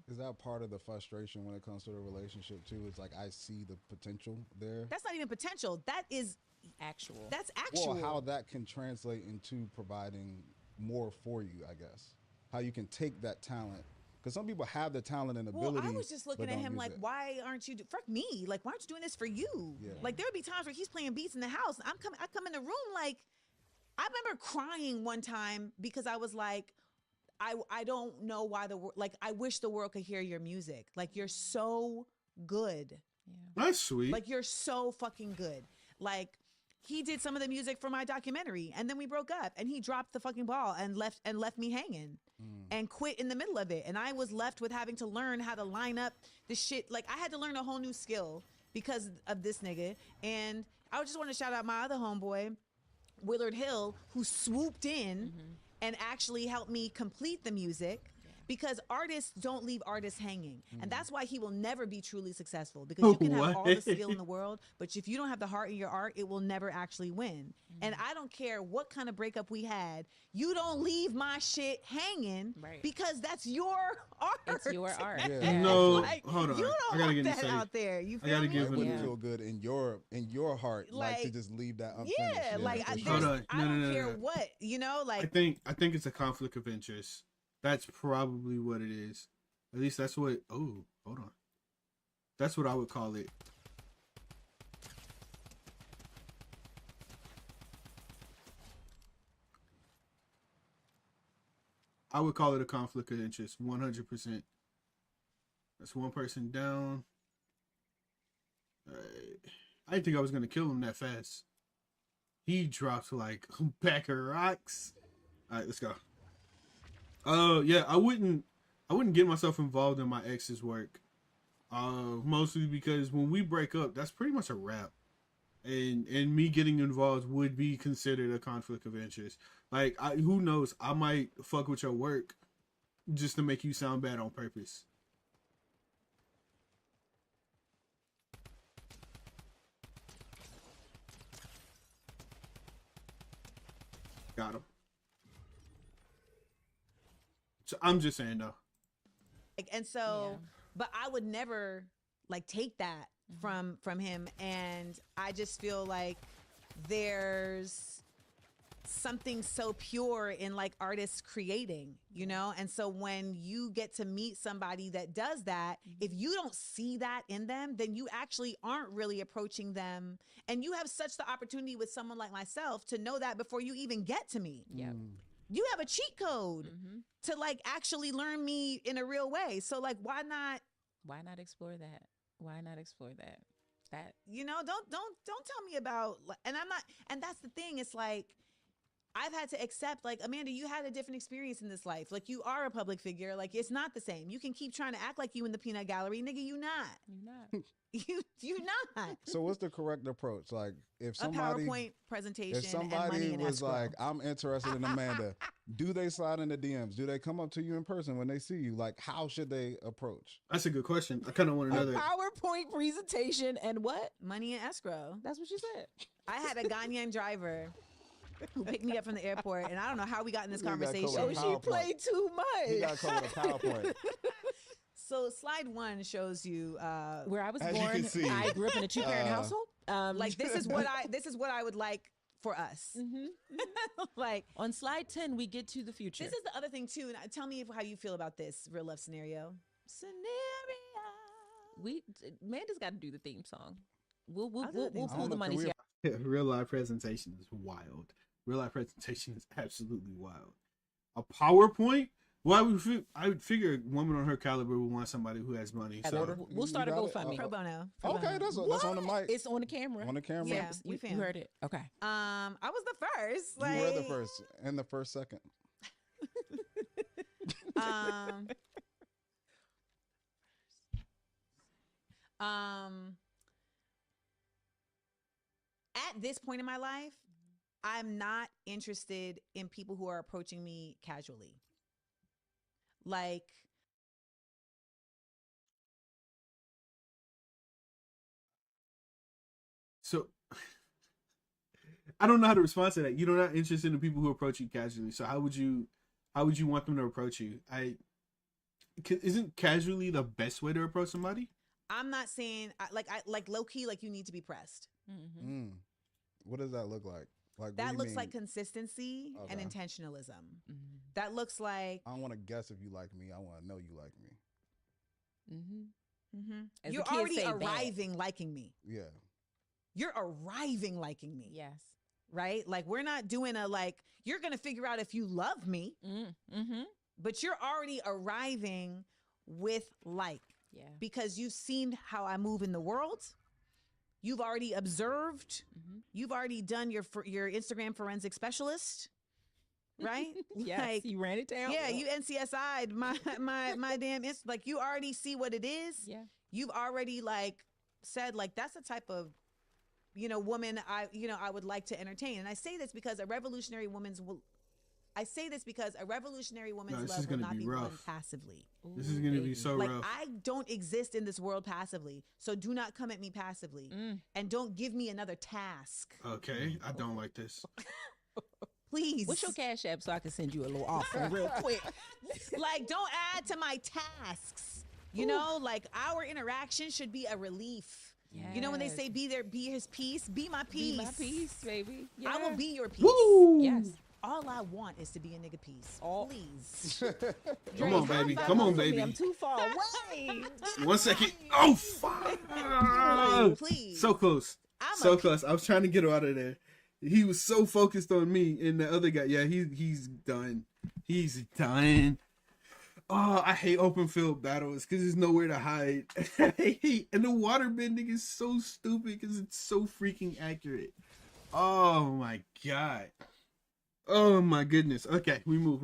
Is that part of the frustration when it comes to the relationship too? It's like I see the potential there. That's not even potential. That is actual. That's actual. Well, how that can translate into providing more for you, I guess. How you can take that talent. Because some people have the talent and ability. Well, I was just looking but at don't him use like, it. why aren't you, fuck me. Like, why aren't you doing this for you? Yeah. Like, there would be times where he's playing beats in the house. I come in the room like, I remember crying one time because I was like, I don't know why the world, like, I wish the world could hear your music. Like, you're so good. That's sweet. Like, you're so fucking good. Like, he did some of the music for my documentary and then we broke up and he dropped the fucking ball and left me hanging and quit in the middle of it. And I was left with having to learn how to line up the shit. Like, I had to learn a whole new skill because of this nigga. And I just want to shout out my other homeboy, Willard Hill, who swooped in and actually helped me complete the music. Because artists don't leave artists hanging. And that's why he will never be truly successful. Because you can have all the skill in the world, but if you don't have the heart in your art, it will never actually win. And I don't care what kind of breakup we had, you don't leave my shit hanging because that's your art. It's your art. Yeah. No, Like, hold on. you I don't gotta want get that this out there. You I feel gotta me? give It wouldn't him. feel good in your heart, like to just leave that unfinished. Yeah, like for I, sure. Hold on. I No, don't no, no, care no. what, you know, like I think it's a conflict of interest. That's probably what it is. At least that's what. Oh, hold on. That's what I would call it. I would call it a conflict of interest, 100%. That's one person down. I didn't think I was gonna kill him that fast. He dropped like a pack of rocks. All right, let's go. Yeah, I wouldn't get myself involved in my ex's work. Mostly because when we break up, that's pretty much a wrap. And me getting involved would be considered a conflict of interest. Like, who knows? I might fuck with your work just to make you sound bad on purpose. Got him. So I'm just saying though. and so but I would never like take that from him, and I just feel like there's something so pure in like artists creating, you know? And so when you get to meet somebody that does that, if you don't see that in them, then you actually aren't really approaching them. And you have such the opportunity with someone like myself to know that before you even get to me. You have a cheat code to like actually learn me in a real way. So like, why not explore that? Why not explore that? That, you know, don't tell me about, and I'm not, and that's the thing. It's like, I've had to accept, like, Amanda, you had a different experience in this life. Like, you are a public figure. Like, it's not the same. You can keep trying to act like you in the peanut gallery. Nigga, you not. You not. So what's the correct approach? Like, if somebody, a PowerPoint presentation, if and money somebody in was escrow. like, I'm interested in Amanda, do they slide in the DMs? Do they come up to you in person when they see you? Like, how should they approach? That's a good question. I kind of want to know that. PowerPoint presentation and what? Money in escrow. That's what you said. I had a Ghanaian driver who picked me up from the airport, and I don't know how we got in this You got conversation. caught with a PowerPoint. Played too much. He got caught with a PowerPoint. So slide 1 shows you where I was As you born. can see, I grew up in a 2-parent household. Like this is what I would like for us. Like on slide 10, we get to the future. This is the other thing too. And tell me how you feel about this real love scenario. Amanda's got to do the theme song. We'll I'll do the theme pull the song. money. Real life presentation is wild. Real life presentation is absolutely wild. A PowerPoint? Well, I would figure a woman on her caliber would want somebody who has money. So We'll start a GoFundMe. Pro bono. Okay, that's on the mic. It's on the camera. On the camera. Yeah, you heard it. Okay. I was the first. You were the first and the first second. At this point in my life, I'm not interested in people who are approaching me casually. Like, so I don't know how to respond to that. You're not interested in people who approach you casually. So how would you want them to approach you? Isn't casually the best way to approach somebody? I'm not saying like low key, like you need to be pressed. What does that look like? Like that looks like consistency and intentionalism. That looks like I don't want to guess if you like me. I want to know you like me. You're already arriving liking me. Yeah. You're arriving liking me. Yes. Right? Like we're not doing you're going to figure out if you love me, but you're already arriving with like. Yeah. Because you've seen how I move in the world. You've already observed. You've already done your Instagram forensic specialist, right? Yes, you ran it down. Yeah, you NCSI'd my damn like you already see what it is. Yeah. You've already said that's the type of woman I would like to entertain. And I say this because a revolutionary woman's love will not be won passively. This is gonna be so rough. I don't exist in this world passively, so do not come at me passively, and don't give me another task. Okay, I don't like this. Please. What's your Cash App so I can send you a little offer real quick? Don't add to my tasks. Our interaction should be a relief. Yes. When they say be his peace, be my peace. Be my peace, baby. I will be your peace. Woo! Yes. All I want is to be a nigga piece. Please. Come on, baby. Come on, baby. I'm too far away. 1 second. Oh, fuck. Please. So close. So close. I was trying to get her out of there. He was so focused on me, and the other guy, he's done. He's done. Oh, I hate open field battles because there's nowhere to hide. And the water bending is so stupid because it's so freaking accurate. Oh my god. Oh my goodness. Okay, we move.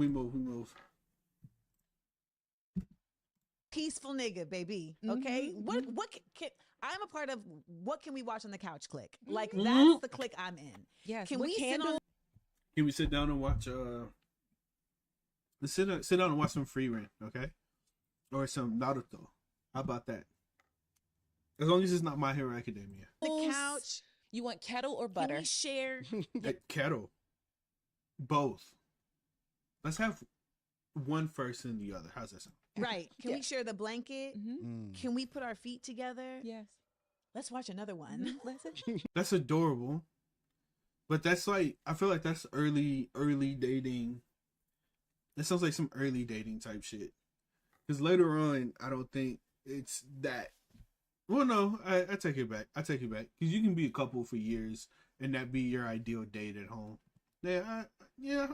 Peaceful nigga, baby. Okay. What can I'm a part of? What can we watch on the couch? Click. That's the click I'm in. Yes. Can we sit on? Can we sit down and watch? Let's sit down and watch some Free Rent, okay? Or some Naruto. How about that? As long as it's not My Hero Academia. The couch. You want kettle or butter? Can we share? Kettle. Both. Let's have one first and the other. How's that sound? Right. Can we share the blanket? Can we put our feet together? Yes. Let's watch another one. That's adorable. But that's I feel like that's early dating. That sounds like some early dating type shit. Because later on, I don't think it's that. Well, no, I take it back. Because you can be a couple for years and that be your ideal date at home. Yeah,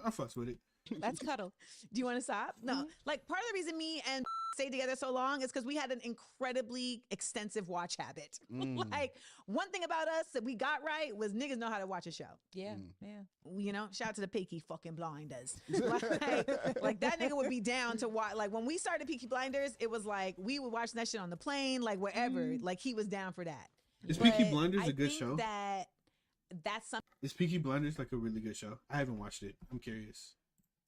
I fucks with it. That's cuddle. Do you want to stop? No. Part of the reason me and stayed together so long is because we had an incredibly extensive watch habit. One thing about us that we got right was niggas know how to watch a show. Yeah. Shout out to the Peaky fucking Blinders. That nigga would be down to watch. When we started Peaky Blinders, it was we would watch that shit on the plane, wherever. He was down for that. Is Peaky Blinders a good show? That's something. Is Peaky Blinders a really good show? I haven't watched it. I'm curious.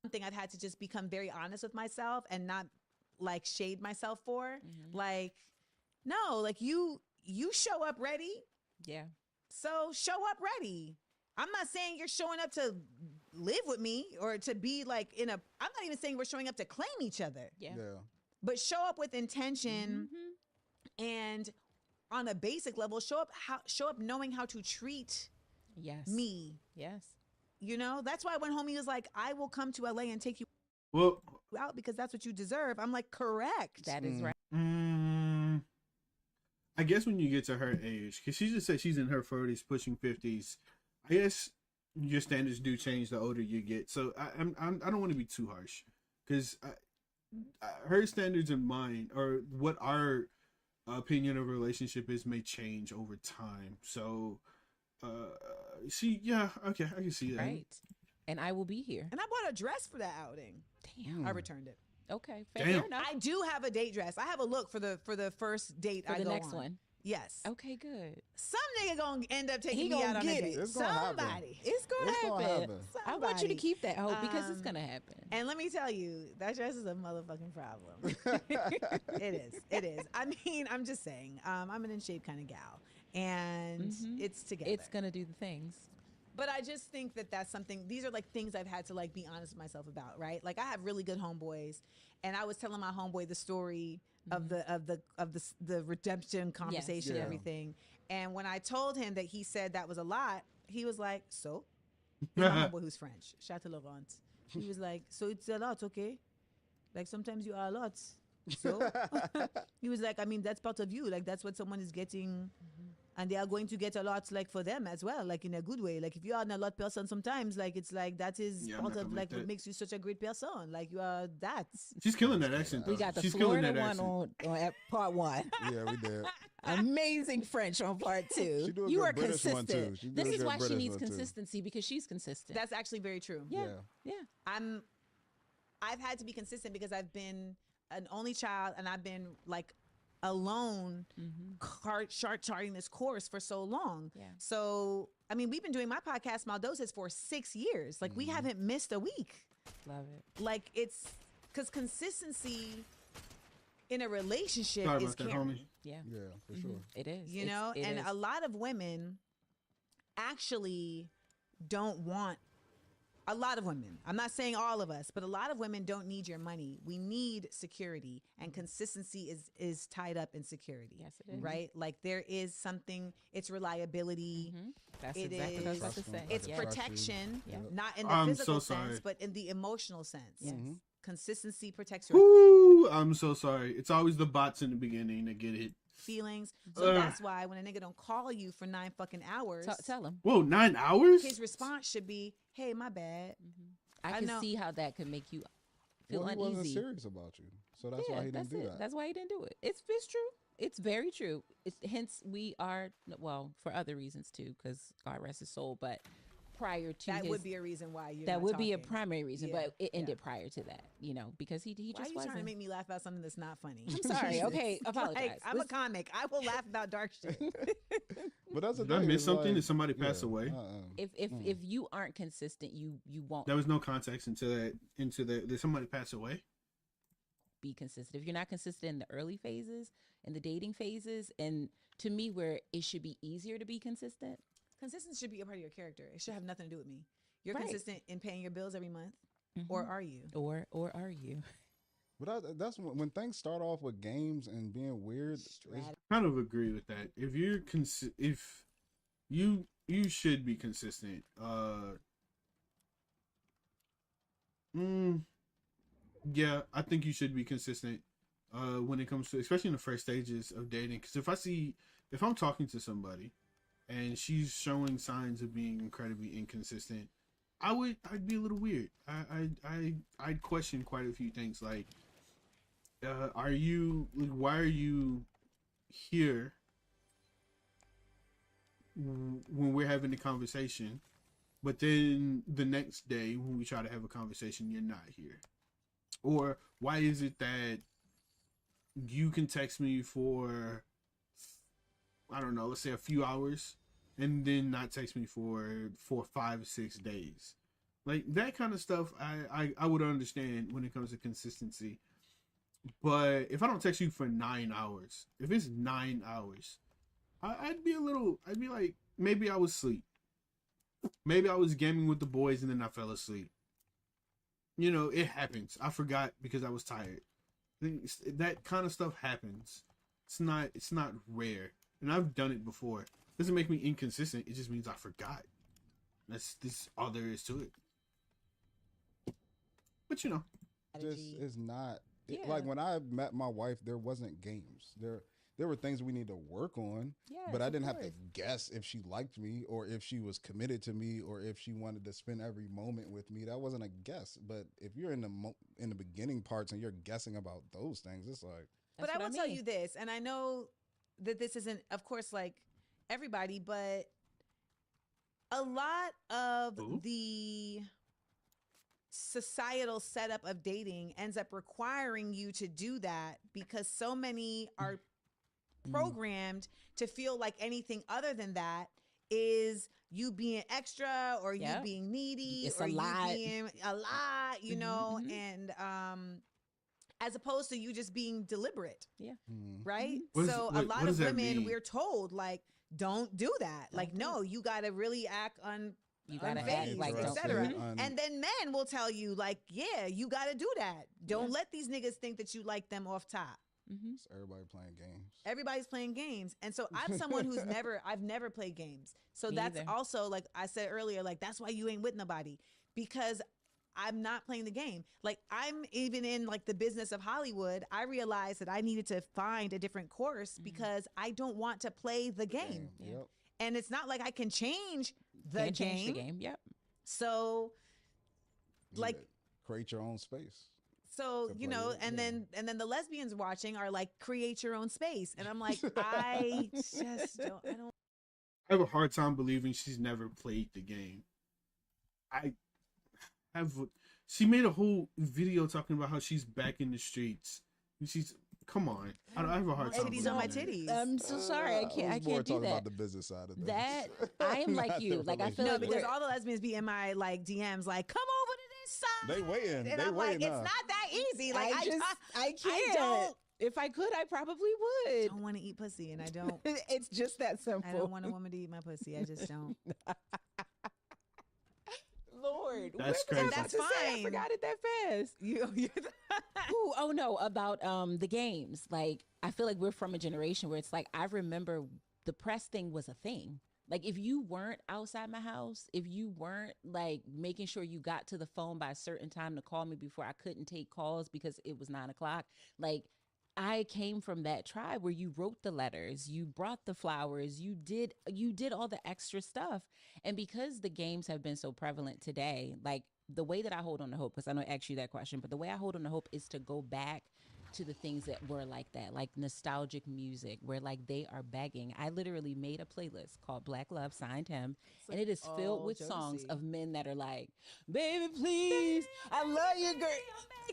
Something I've had to just become very honest with myself and not shade myself for. No, you show up ready. Yeah. So show up ready. I'm not saying you're showing up to live with me or to be like I'm not even saying we're showing up to claim each other. Yeah. But show up with intention and on a basic level, show up knowing how to treat me. Yes. You know, that's why when homie was like, I will come to LA and take you out because that's what you deserve. I'm like, correct. That is right. I guess when you get to her age, because she just said she's in her 40s, pushing 50s. I guess your standards do change the older you get. So I don't want to be too harsh, because her standards and mine, or what our opinion of a relationship is, may change over time. So I can see that. Right. And I will be here. And I bought a dress for that outing. Damn. I returned it. Okay. Fair enough. I do have a date dress. I have a look for the first date For I the go next on. one. Yes. Okay, good. Some nigga gonna end up taking He me gonna out on a get date. it. It's gonna happen. Somebody. It's gonna happen. I want you to keep that hope because it's Um, gonna happen. And let me tell you, that dress is a motherfucking problem. It is. I mean, I'm just saying. I'm an in shape kind of gal, and it's together. It's gonna do the things. But I just think that that's something. These are like things I've had to like be honest with myself about, right? Like I have really good homeboys, and I was telling my homeboy the story of the redemption conversation, and everything. And when I told him that he said that was a lot, he was like, "So." He's my homeboy who's French. Shout to Laurent. He was like, "So it's a lot, okay? Like sometimes you are a lot." So he was like, "I mean, that's part of you. Like that's what someone is getting." And they are going to get a lot, like for them as well, like in a good way. Like if you are a lot person, sometimes like it's like that is part of like what makes you such a great person. Like you are that. She's killing that accent. We got the She's Florida one on at part 1. Yeah, we did. Amazing French on part 2. She do a You good are British one, too. consistent. She do This a is good why she British needs one, too. consistency because she's consistent. That's actually very true. Yeah. I've had to be consistent because I've been an only child and I've been like alone charting this course for so long. Yeah. So, I mean, we've been doing my podcast, Maldosis, for 6 years. Like we haven't missed a week. Love it. Like it's because consistency in a relationship Sorry is about that, caring. homie. Yeah. Yeah, for sure. It is. You know, It and is. a lot of women actually don't want. A lot of women, I'm not saying all of us, but a lot of women don't need your money. We need security, and consistency is tied up in security. Yes, it is. Right? Like there is something, it's reliability. That's It exactly what I was about to is- say. It's Yeah. protection, Yeah. not in the I'm physical so sorry. sense, but in the emotional sense. Yes. Consistency protects your Woo, I'm so sorry. It's always the bots in the beginning that get it. feelings. So that's why when a nigga don't call you for 9 fucking hours, Tell him. Whoa, 9 hours? his response should be, "Hey, my bad." I I can know. see how that could make you feel Well, he wasn't uneasy. serious about you, so that's why he didn't that's do it. that. That's why he didn't do it. It's true. It's very true. Hence we are, well, for other reasons too, because God rest his soul. But prior to That his, would be a reason why you. that would be a primary reason, Yeah, but it ended prior to that, because he Why just are you wasn't. trying to make me laugh about something that's not funny? I'm sorry. Jesus. Okay, apologize. Like, I'm a comic. I will laugh about dark shit. But that's the Did I thing, miss it's something? like- Did somebody pass yeah, away? If you aren't consistent, you won't There was no context into that. Did somebody pass away? be consistent. If you're not consistent in the early phases, in the dating phases, and to me, where it should be easier to be consistent. Consistency should be a part of your character. It should have nothing to do with me. You're Right. consistent in paying your bills every month, or are you? Or are you? But that's when things start off with games and being weird. Kind of agree with that. If you're if you should be consistent. Yeah, I think you should be consistent when it comes to, especially in the first stages of dating. Because if I'm talking to somebody and she's showing signs of being incredibly inconsistent, I'd be a little weird. I'd question quite a few things, like, why are you here when we're having a conversation, but then the next day when we try to have a conversation, you're not here? Or why is it that you can text me for, I don't know, let's say a few hours, and then not text me for 5 or 6 days? Like that kind of stuff I would understand when it comes to consistency. But if I don't text you for 9 hours, if it's 9 hours, I'd be like, maybe I was asleep. Maybe I was gaming with the boys and then I fell asleep. You know, it happens. I forgot because I was tired. That kind of stuff happens. It's not rare. And I've done it before. It doesn't make me inconsistent. It just means I forgot. That's all there is to it. But you know, just is not Yeah. like when I met my wife. There wasn't games. There were things we need to work on, but Yes, I didn't of have to guess if she liked me or if she was committed to me or if she wanted to spend every moment with me. That wasn't a guess. But if you're in the beginning parts and you're guessing about those things, it's like. But I will tell you this, and I know that this isn't, of course, like everybody, but a lot of the societal setup of dating ends up requiring you to do that because so many are programmed to feel like anything other than that is you being extra or you being needy It's or a lot. you being a lot, you know, and as opposed to you just being deliberate. Yeah. Right? What is- So wait, a lot what does of that women, mean? we're told, like, don't do that. Like, no, you got to really act You gotta act unfazed, like etc. don't- And then men will tell you, like, yeah, you got to do that. Don't let these niggas think that you like them off top. It's everybody playing games. Everybody's playing games. And so I'm someone who's I've never played games. So Me that's either. also, like I said earlier, like, that's why you ain't with nobody, because I'm not playing the game. Like, I'm even in like the business of Hollywood. I realized that I needed to find a different course because I don't want to play the game. Yep. And it's not like I can change the Can't game. change the game. Yep. So, like, create your own space. so, to you play know, it, and yeah. then the lesbians watching are like, create your own space. And I'm like, I just don't, I don't. I have a hard time believing she's never played the game. I have. She made a whole video talking about how she's back in the streets. She's come on. I have a hard time. Titties on my believing titties. I'm so sorry. I can't. I was more can't do talking that. about the business side of things. That I am like Not you. the Like I feel No, like because we're- all the lesbians be in my like DMs, like, come over to this side. They waiting. And They I'm like, waiting. it's not that easy. Like, I can't. don't. If I could, I probably would. I don't want to eat pussy, and I don't. It's just that simple. I don't want a woman to eat my pussy. I just don't. Lord, That's where was crazy. I That's about to say? I fine. forgot it that fast. Ooh, oh no, about the games. Like I feel like we're from a generation where it's like I remember the press thing was a thing. Like if you weren't outside my house, if you weren't like making sure you got to the phone by a certain time to call me before I couldn't take calls because it was 9 o'clock, like I came from that tribe where you wrote the letters, you brought the flowers, you did all the extra stuff. And because the games have been so prevalent today, like the way that I hold on to hope, because I know I asked you that question, but the way I hold on to hope is to go back to the things that were like that, like nostalgic music, where like they are begging. I literally made a playlist called Black Love, signed him, and it is filled with songs of men that are like, baby, please, I love you, girl.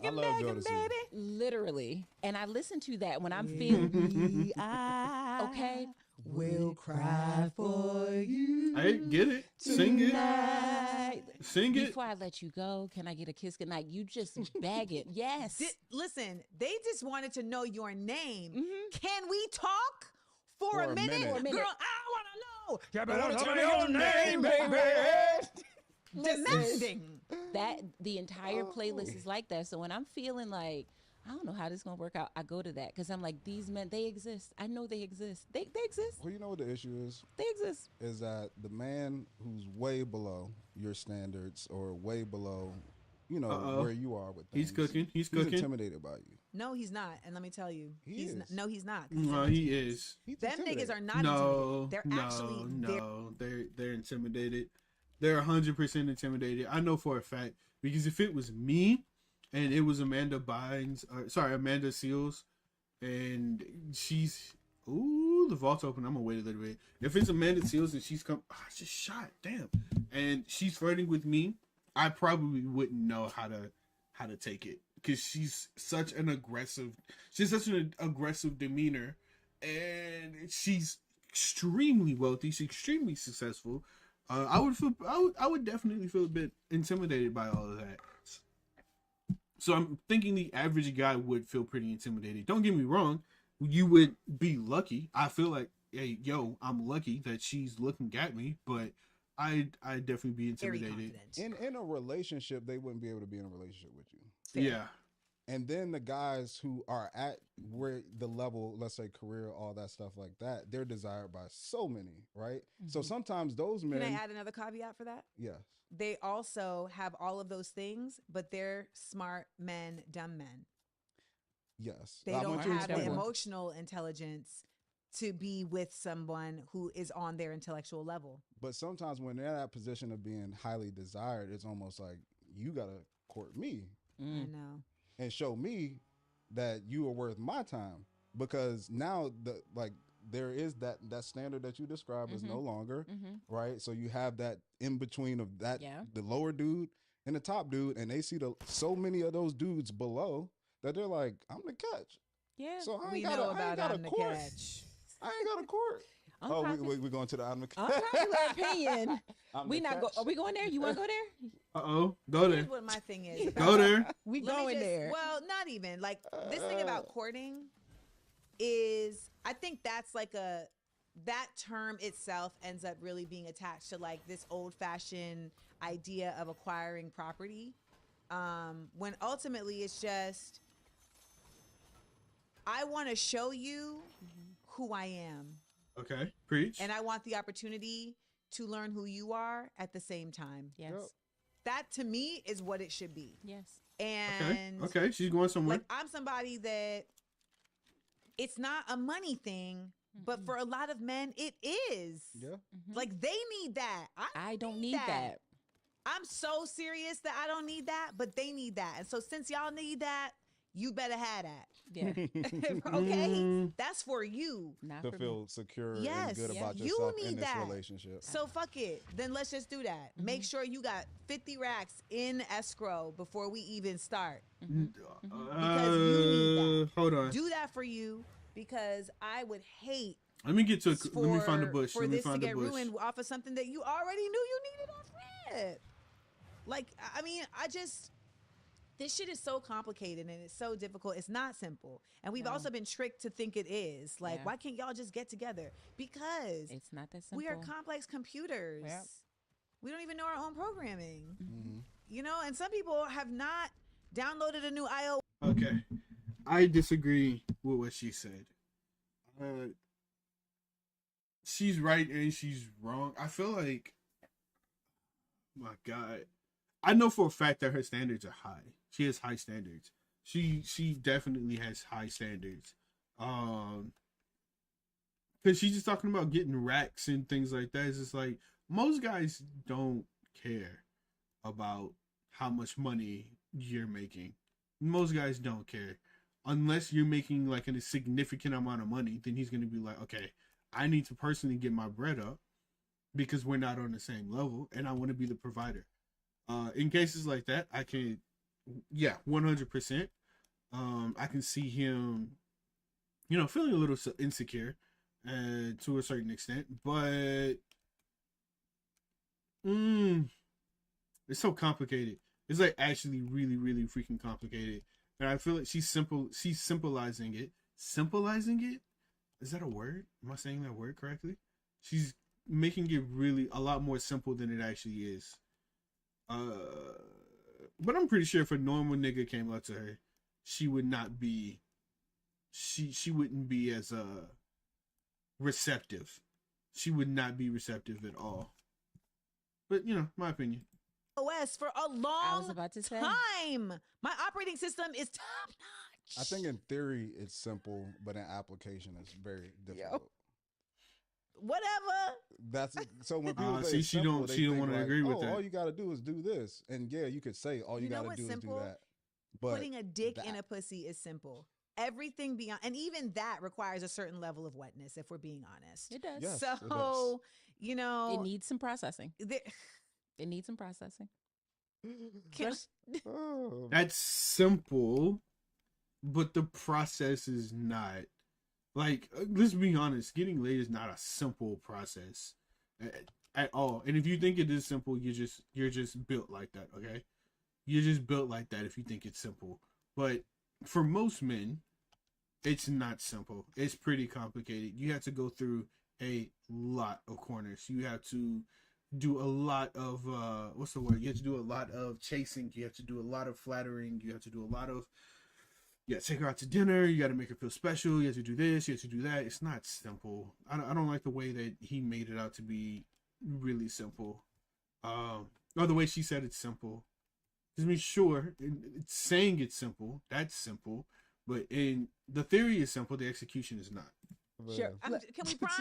I love Jodeci. Baby. Literally. And I listen to that when I'm feeling okay. Will cry for you. I get it. Sing it. tonight. Sing it. Before I let you go, can I get a kiss goodnight? You just bag it. Yes. Listen, they just wanted to know your name. Mm-hmm. Can we talk for a minute? For a minute. Girl, I want to know. You better tell me your name, baby. Demanding. That the entire playlist is like that. So when I'm feeling like I don't know how this is gonna work out, I go to that because I'm like, these men, they exist. I know they exist. They exist. Well, you know what the issue is? They exist. Is that the man who's way below your standards or way below, you know, where you are with things. He's cooking. He's He's cooking. intimidated by you. No, he's not. And let me tell you, he's is. no, he's not. No, he is. Them niggas are not No, intimidated. They're no, actually no. They're intimidated. They're 100% intimidated. I know for a fact because if it was me, and it was Amanda Seales, and she's the vault's open. I'm gonna wait a little bit. If it's Amanda Seales and she's come, I just shot, damn, and she's flirting with me, I probably wouldn't know how to take it because she's such an aggressive demeanor, and she's extremely wealthy. She's extremely successful. I would definitely feel a bit intimidated by all of that. So I'm thinking the average guy would feel pretty intimidated. Don't get me wrong. You would be lucky. I feel like, hey, yo, I'm lucky that she's looking at me, but I definitely be Very intimidated. In a relationship, they wouldn't be able to be in a relationship with you. Fair. Yeah. And then the guys who are at where the level, let's say career, all that stuff like that, they're desired by so many, right? So sometimes those men. Can I add another caveat for that? Yes. They also have all of those things, but they're smart men, dumb men. Yes. They don't have the emotional intelligence to be with someone who is on their intellectual level. But sometimes when they're in that position of being highly desired, it's almost like you gotta court me. I know. And show me that you are worth my time, because now there is that standard that you described is no longer right. So you have that in between of that the lower dude and the top dude, and they see so many of those dudes below that they're like, I'm the catch. Yeah. So I We ain't know got about a I'm the court. catch. I ain't got a court. We're going to the unpopular opinion. We not go. Are we going there? You want to go there? Go there. Here's what my thing is. Go there. We Let me going there. Well, not even like this thing about courting is, I think that's like that term itself ends up really being attached to like this old fashioned idea of acquiring property. When ultimately it's just, I want to show you who I am. Okay, preach. And I want the opportunity to learn who you are at the same time. Yes. That to me is what it should be. Yes. And okay, she's going somewhere. like, I'm somebody that it's not a money thing, but for a lot of men, it is. Yeah. Like they need that. I don't need that. I'm so serious that I don't need that, but they need that. And so since y'all need that, you better have that. Yeah. Okay? That's for you. Not To for feel me. secure Yes, and good about you yourself need in this that. relationship. So fuck it. Then let's just do that. Make sure you got 50 racks in escrow before we even start. Because you need that. Hold on. Do that for you, because I would hate Let me get to. Let me find the bush. for Let me this to find the get bush. ruined off of something that you already knew you needed off rip. Like, I mean, this shit is so complicated and it's so difficult. It's not simple. And we've also been tricked to think it is. Like, why can't y'all just get together? Because it's not that simple. we are complex computers. Yep. We don't even know our own programming. You know, and some people have not downloaded a new IO. Okay, I disagree with what she said. She's right and she's wrong. I feel like, my God, I know for a fact that her standards are high. She has high standards. She definitely has high standards. Because she's just talking about getting racks and things like that. It's just like, most guys don't care about how much money you're making. Most guys don't care. Unless you're making like a significant amount of money, then he's going to be like, okay, I need to personally get my bread up because we're not on the same level and I want to be the provider. In cases like that, I can, 100%. I can see him, feeling a little insecure to a certain extent, but it's so complicated. It's like actually really, really freaking complicated. And I feel like she's symbolizing it. Symbolizing it? Is that a word? Am I saying that word correctly? She's making it really a lot more simple than it actually is. But I'm pretty sure if a normal nigga came up to her, she would not be. She wouldn't be as receptive. She would not be receptive at all. But my opinion. OS for a long I was about to say. time. My operating system is top notch. I think in theory it's simple, but in application it's very difficult. Whatever. That's so when people see, say it's simple, she don't want to agree with that. All you got to do is do this, and you could say all you got to do is do that. But putting a dick in a pussy is simple. Everything beyond, and even that requires a certain level of wetness, if we're being honest. It does. Yes, so it does. it needs some processing. It needs some processing. That's simple, but the process is not. Like, let's be honest, getting laid is not a simple process at all. And if you think it is simple, you're just built like that, okay? You're just built like that if you think it's simple. But for most men, it's not simple. It's pretty complicated. You have to go through a lot of corners. You have to do a lot of what's the word? You have to do a lot of chasing. You have to do a lot of flattering. You have to do a lot of take her out to dinner. You got to make her feel special. You have to do this. You have to do that. It's not simple. I don't like the way that he made it out to be really simple. Or the way she said it's simple. I mean, sure, it's saying it's simple. That's simple, but in the theory is simple. The execution is not. Sure. Can we prime?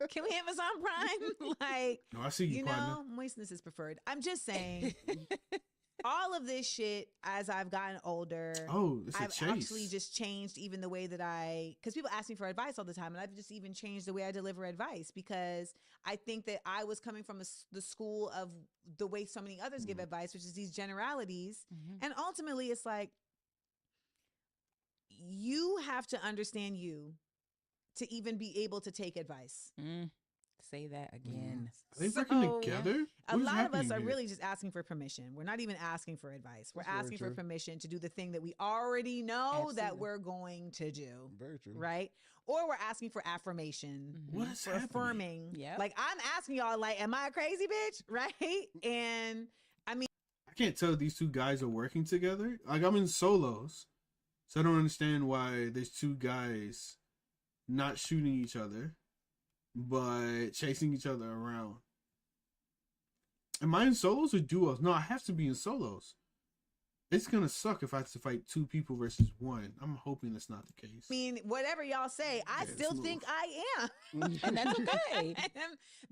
Can we Amazon Prime? Like, no, I see you, partner. Moistness is preferred. I'm just saying, all of this shit, as I've gotten older, I've actually just changed even the way that because people ask me for advice all the time, and I've just even changed the way I deliver advice, because I think that I was coming from the school of the way so many others give advice, which is these generalities. And ultimately, it's like, you have to understand you to even be able to take advice. Say that again. Are they working together? A lot of us are really just asking for permission. We're not even asking for advice. We're asking for permission to do the thing that we already know that we're going to do. Very true. Right? Or we're asking for affirmation. What's for affirming. Yeah. Like, I'm asking y'all, like, am I a crazy bitch? Right? And I mean, I can't tell if these two guys are working together. Like, I'm in solos, so I don't understand why there's two guys not shooting each other, but chasing each other around. Am I in solos or duos? No, I have to be in solos. It's gonna suck if I have to fight two people versus one. I'm hoping that's not the case. I mean, whatever y'all say, I still think I am. And that's okay.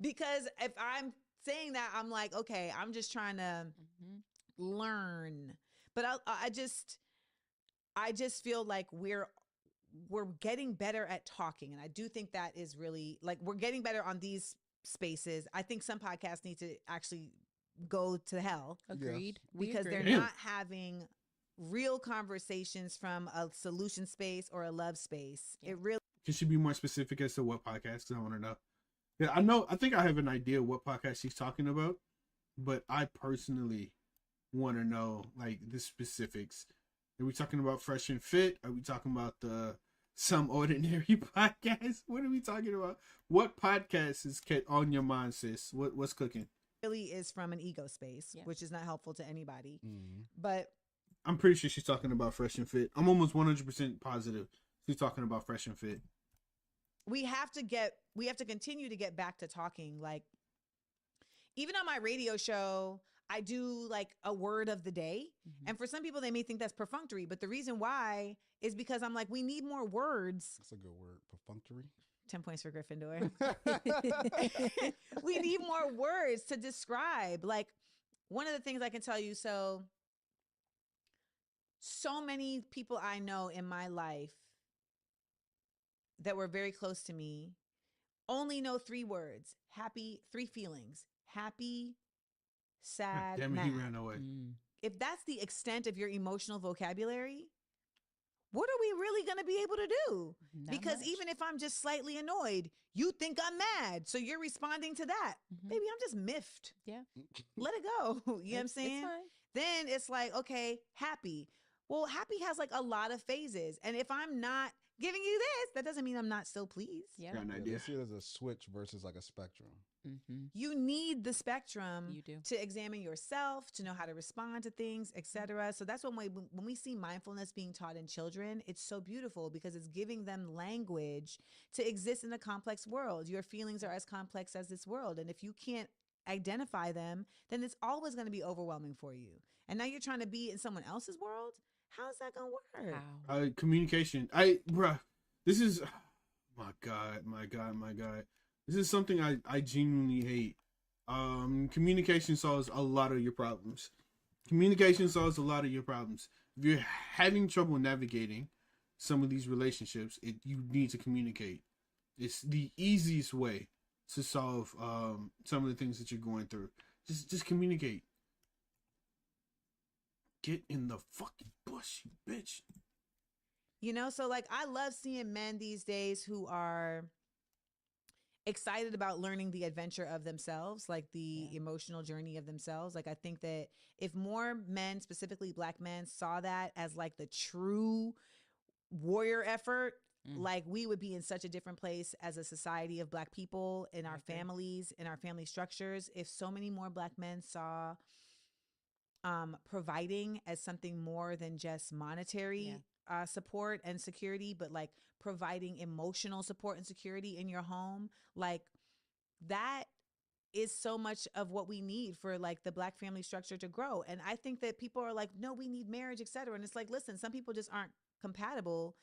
Because if I'm saying that, I'm like, okay, I'm just trying to learn. But I just feel like we're getting better at talking. And I do think that is really, like, we're getting better on these spaces. I think some podcasts need to actually go to hell. Agreed. Because they're not having real conversations from a solution space or a love space. It really. Can she be more specific as to what podcast? Because I want to know. Yeah, I think I have an idea what podcast she's talking about, but I personally want to know, like, the specifics. Are we talking about Fresh and Fit? Are we talking about the Some Ordinary podcast? What are we talking about? What podcast is on your mind, sis? What's cooking? Really is from an ego space, which is not helpful to anybody. But I'm pretty sure she's talking about Fresh and Fit. I'm almost 100% positive she's talking about Fresh and Fit. We have to continue to get back to talking. Like, even on my radio show, I do like a word of the day. And for some people, they may think that's perfunctory, but the reason why is because I'm like, we need more words. That's a good word, perfunctory. 10 points for Gryffindor. We need more words to describe. Like, one of the things I can tell you, so many people I know in my life that were very close to me only know 3 words. 3 feelings. Happy, sad, damn it, mad. he ran away. If that's the extent of your emotional vocabulary, what are we really going to be able to do? Because even if I'm just slightly annoyed, you think I'm mad. So you're responding to that. Baby, I'm just miffed. Yeah. Let it go. You know what I'm saying? Then it's like, okay, happy. Well, happy has like a lot of phases. And if I'm not giving you this, that doesn't mean I'm not still pleased. Yeah. Got an idea. Let's see it as a switch versus like a spectrum. You need the spectrum You do. to examine yourself, to know how to respond to things, etc. So that's when we see mindfulness being taught in children, it's so beautiful because it's giving them language to exist in a complex world. Your feelings are as complex as this world. And if you can't identify them, then it's always going to be overwhelming for you. And now you're trying to be in someone else's world. How's that going to work? Communication. This is, my God. This is something I genuinely hate. Communication solves a lot of your problems. If you're having trouble navigating some of these relationships, you need to communicate. It's the easiest way to solve some of the things that you're going through. Just communicate. Get in the fucking bush, you bitch. You know, so like I love seeing men these days who are excited about learning the adventure of themselves, like the emotional journey of themselves. Like, I think that if more men, specifically Black men, saw that as like the true warrior effort, like we would be in such a different place as a society of Black people in our families, in our family structures, if so many more Black men saw providing as something more than just monetary support and security, but like providing emotional support and security in your home. Like that is so much of what we need for like the Black family structure to grow. And I think that people are like, no, we need marriage, etc. And it's like, listen, some people just aren't compatible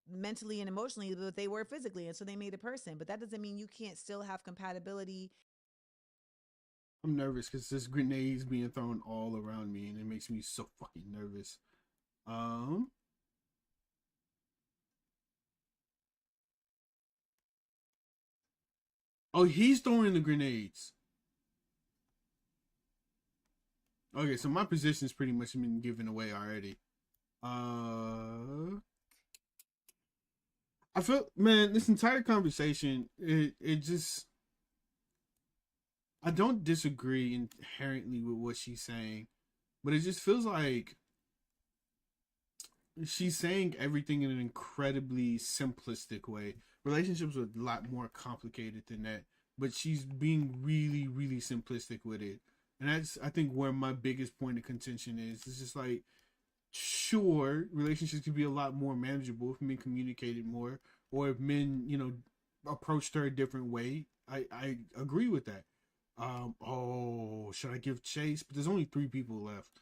mentally and emotionally, but they were physically, and so they made a person. But that doesn't mean you can't still have compatibility. I'm nervous because this grenade's being thrown all around me, and it makes me so fucking nervous. Oh, he's throwing the grenades. Okay, so my position's pretty much been given away already. I feel, man, this entire conversation, it just, I don't disagree inherently with what she's saying, but it just feels like she's saying everything in an incredibly simplistic way. Relationships are a lot more complicated than that, but she's being really, really simplistic with it. And that's, I think, where my biggest point of contention is. It's just like, sure, relationships could be a lot more manageable if men communicated more, or if men, you know, approached her a different way. I agree with that. Oh, should I give chase? But there's only 3 people left.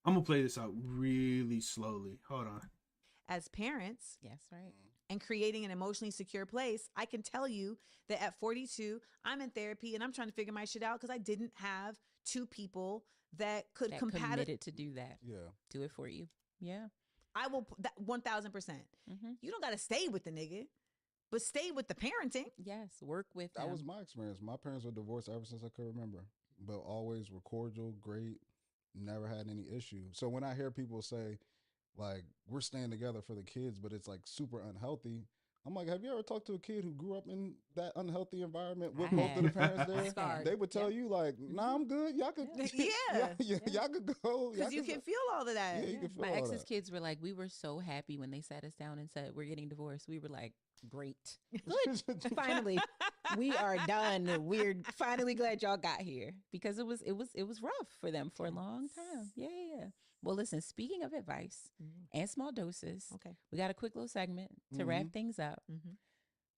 I'm gonna play this out really slowly. Hold on. As parents, yes, right, and creating an emotionally secure place, I can tell you that at 42, I'm in therapy and I'm trying to figure my shit out because I didn't have 2 people that could committed to do that. Yeah, do it for you. Yeah, I will. That 1,000%. You don't gotta stay with the nigga, but stay with the parenting. Yes, work with that them. was my experience. My parents were divorced ever since I could remember, but always were cordial, great, never had any issue. So when I hear people say, like, we're staying together for the kids, but it's like super unhealthy, I'm like, have you ever talked to a kid who grew up in that unhealthy environment with both of the parents there? They would tell you like, nah, I'm good. Y'all could, y'all could go. Because you can feel all of that. Yeah, you can feel My all ex's that. kids were like, we were so happy when they sat us down and said, we're getting divorced. We were like, great. Good. Finally, we are done. We're finally glad y'all got here, because it was rough for them for a long time. Yeah. Well, listen, speaking of advice and small doses, we got a quick little segment to wrap things up.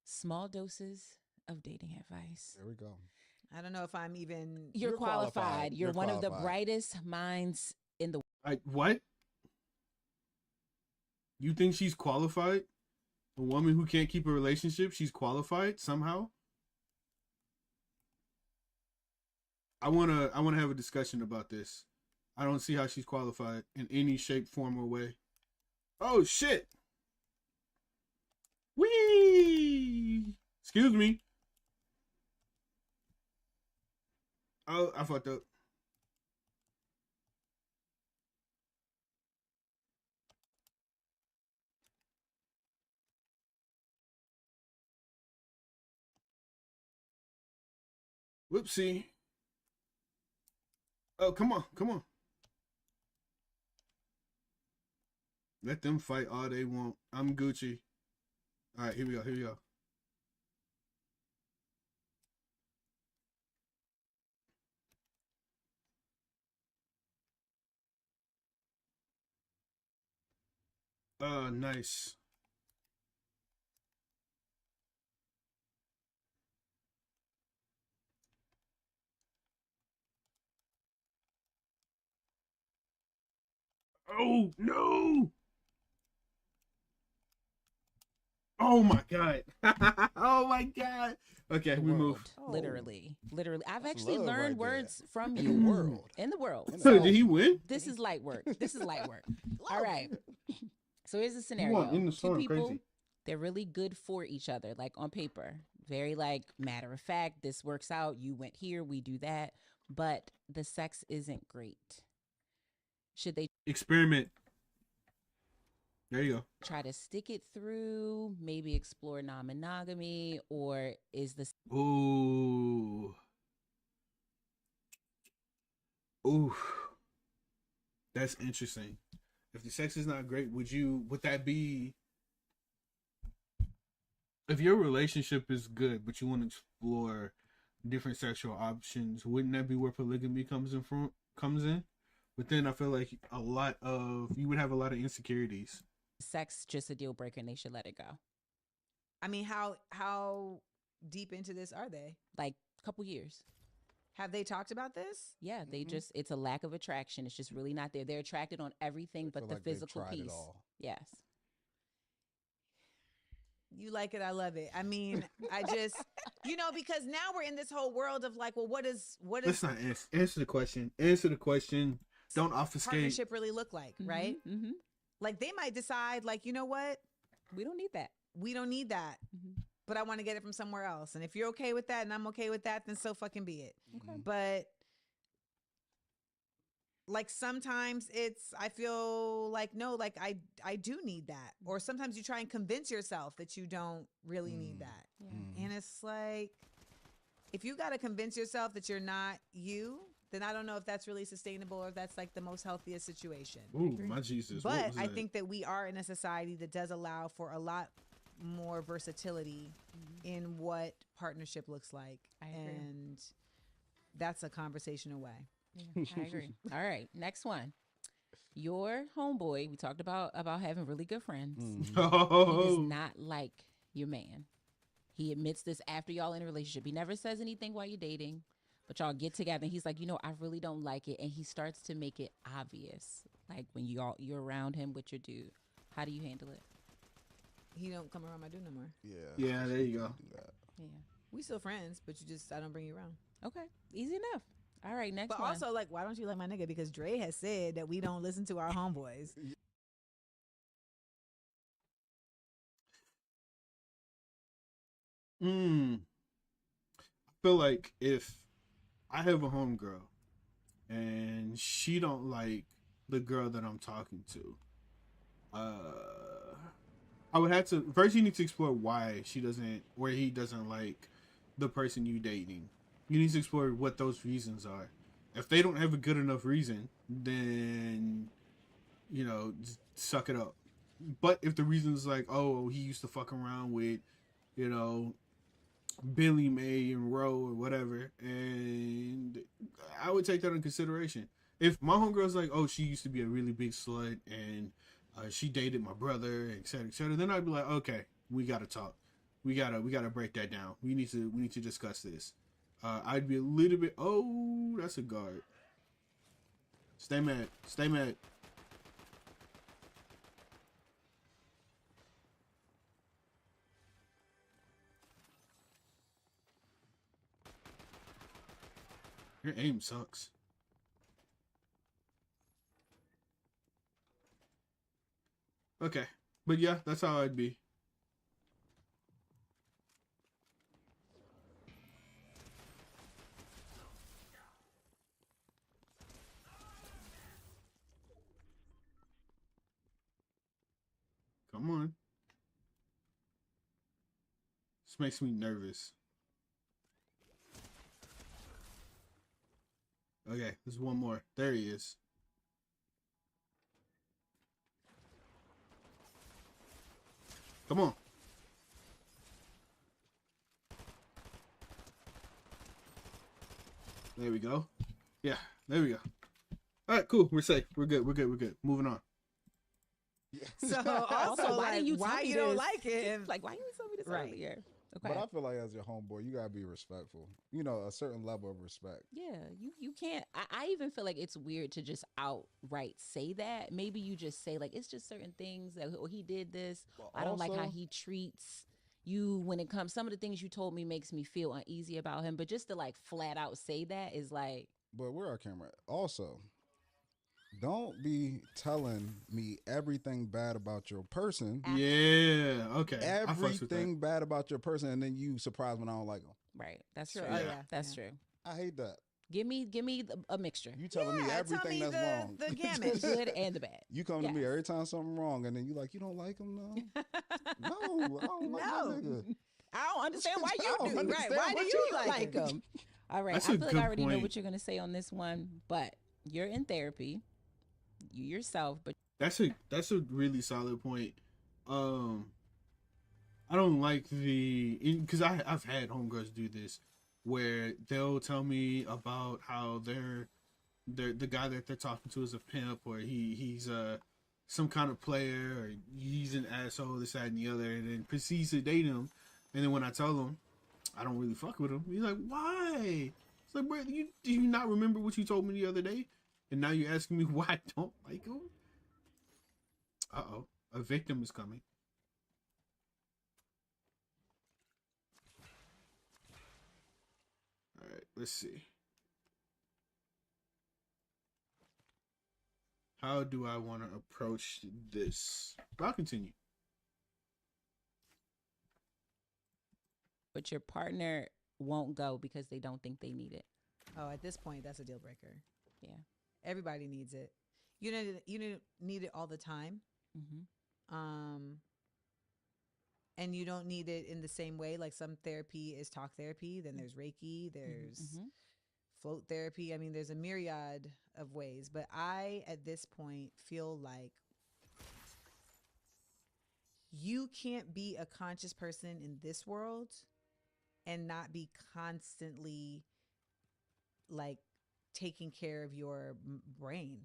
Small doses of dating advice. There we go. I don't know if I'm even. You're qualified. You're one of the brightest minds in the. What? You think she's qualified? A woman who can't keep a relationship, she's qualified somehow? I wanna have a discussion about this. I don't see how she's qualified in any shape, form, or way. Oh shit! Whee! Excuse me. Oh, I fucked up. Whoopsie. Oh, come on. Let them fight all they want. I'm Gucci. All right, here we go. Nice. Oh, no! Oh my god. Oh my god. Okay, we move. Literally. I've That's actually love learned right there. words from In you. the world. In the world. So, did he win? This is light work. All right. So here's the You scenario. want in the 2 sun, people, crazy. they're really good for each other, like on paper. Very like matter of fact, this works out. You went here, we do that. But the sex isn't great. Should they Experiment. There you go. try to stick it through, maybe explore non-monogamy, or is this Ooh. That's interesting. If the sex is not great, would that be if your relationship is good, but you want to explore different sexual options, wouldn't that be where polygamy comes in? But then I feel like you would have a lot of insecurities. Sex just a deal breaker, and they should let it go. I mean, how deep into this are they? Like a couple years. Have they talked about this? Yeah, they just, it's a lack of attraction. It's just really not there. They're attracted on everything but the like they've physical tried it piece. all. Yes. You like it, I love it. I mean, I just, because now we're in this whole world of like, well, what is Let's not answer the question. Answer the question. Don't obfuscate. Partnership really look like, right? Mm-hmm. Like they might decide, like, you know what? We don't need that. We don't need that. Mm-hmm. But I want to get it from somewhere else. And if you're okay with that and I'm okay with that, then so fucking be it. Okay. But like sometimes I feel like, no, like I do need that. Or sometimes you try and convince yourself that you don't really need that. Yeah. And it's like, if you got to convince yourself that you're not you, then I don't know if that's really sustainable or if that's like the most healthiest situation. Ooh, my Jesus. But I think that we are in a society that does allow for a lot more versatility in what partnership looks like. I agree. And that's a conversation away. Yeah, I agree. All right, next one. Your homeboy, we talked about having really good friends. He does not like your man. He admits this after y'all in a relationship. He never says anything while you're dating, but y'all get together and he's like, I really don't like it. And he starts to make it obvious. Like when you're around him with your dude. How do you handle it? He don't come around my dude no more. Yeah, there you go. Yeah. We still friends, but I don't bring you around. Okay. Easy enough. All right, next but one. Also, like, why don't you like my nigga? Because Dre has said that we don't listen to our homeboys. I feel like if I have a homegirl and she don't like the girl that I'm talking to, I would have to first. You need to explore why he doesn't like the person you dating. You need to explore what those reasons are. If they don't have a good enough reason, then just suck it up. But if the reason is like, oh, he used to fuck around with, Billy May and Roe or whatever, and I would take that into consideration. If my homegirl's like, oh, she used to be a really big slut and she dated my brother, et cetera, then I'd be like, okay, we gotta talk. We gotta break that down. We need to discuss this. I'd be a little bit. Oh, that's a guard. Stay mad. Stay mad. Your aim sucks. Okay. But yeah, that's how I'd be. Come on. This makes me nervous. Okay, there's one more. There he is. Come on. There we go. Yeah, there we go. All right, cool. We're safe. We're good. Moving on. So also, why you don't like it? Like, why you tell me this earlier? Okay. But I feel like as your homeboy, you gotta be respectful. A certain level of respect. Yeah, you can't. I even feel like it's weird to just outright say that. Maybe you just say like it's just certain things that he did this. I don't like how he treats you when it comes. Some of the things you told me makes me feel uneasy about him. But just to like flat out say that is like. But where our camera? Also, don't be telling me everything bad about your person. Yeah, okay. Everything bad about your person, and then you surprised when I don't like them. Right, that's true. Yeah. That's true. I hate that. Give me a mixture. You telling me everything that's wrong. The gamut. The good and the bad. You come to me every time something wrong, and then you like, you don't like him now? No, I don't like that nigga. I don't understand why you do. Right? understand Why do what you you like him? All right, That's I a feel like good I already know point. what you're gonna say on this one, but you're in therapy. You yourself, but That's a really solid point. I don't like because I've had homegirls do this where they'll tell me about how the guy that they're talking to is a pimp, or he's some kind of player, or he's an asshole, this, that, and the other, and then proceeds to date him. And then when I tell him I don't really fuck with him, he's like, "Why?" It's like, bro, do you not remember what you told me the other day? And now you're asking me why I don't like him? Uh-oh, a victim is coming. All right, let's see. How do I want to approach this? I'll continue. But your partner won't go because they don't think they need it. Oh, at this point, that's a deal breaker. Yeah. Everybody needs it. You don't need it all the time. And you don't need it in the same way. Like some therapy is talk therapy. Then there's Reiki. There's float therapy. I mean, there's a myriad of ways. But I, at this point, feel like you can't be a conscious person in this world and not be constantly like taking care of your brain.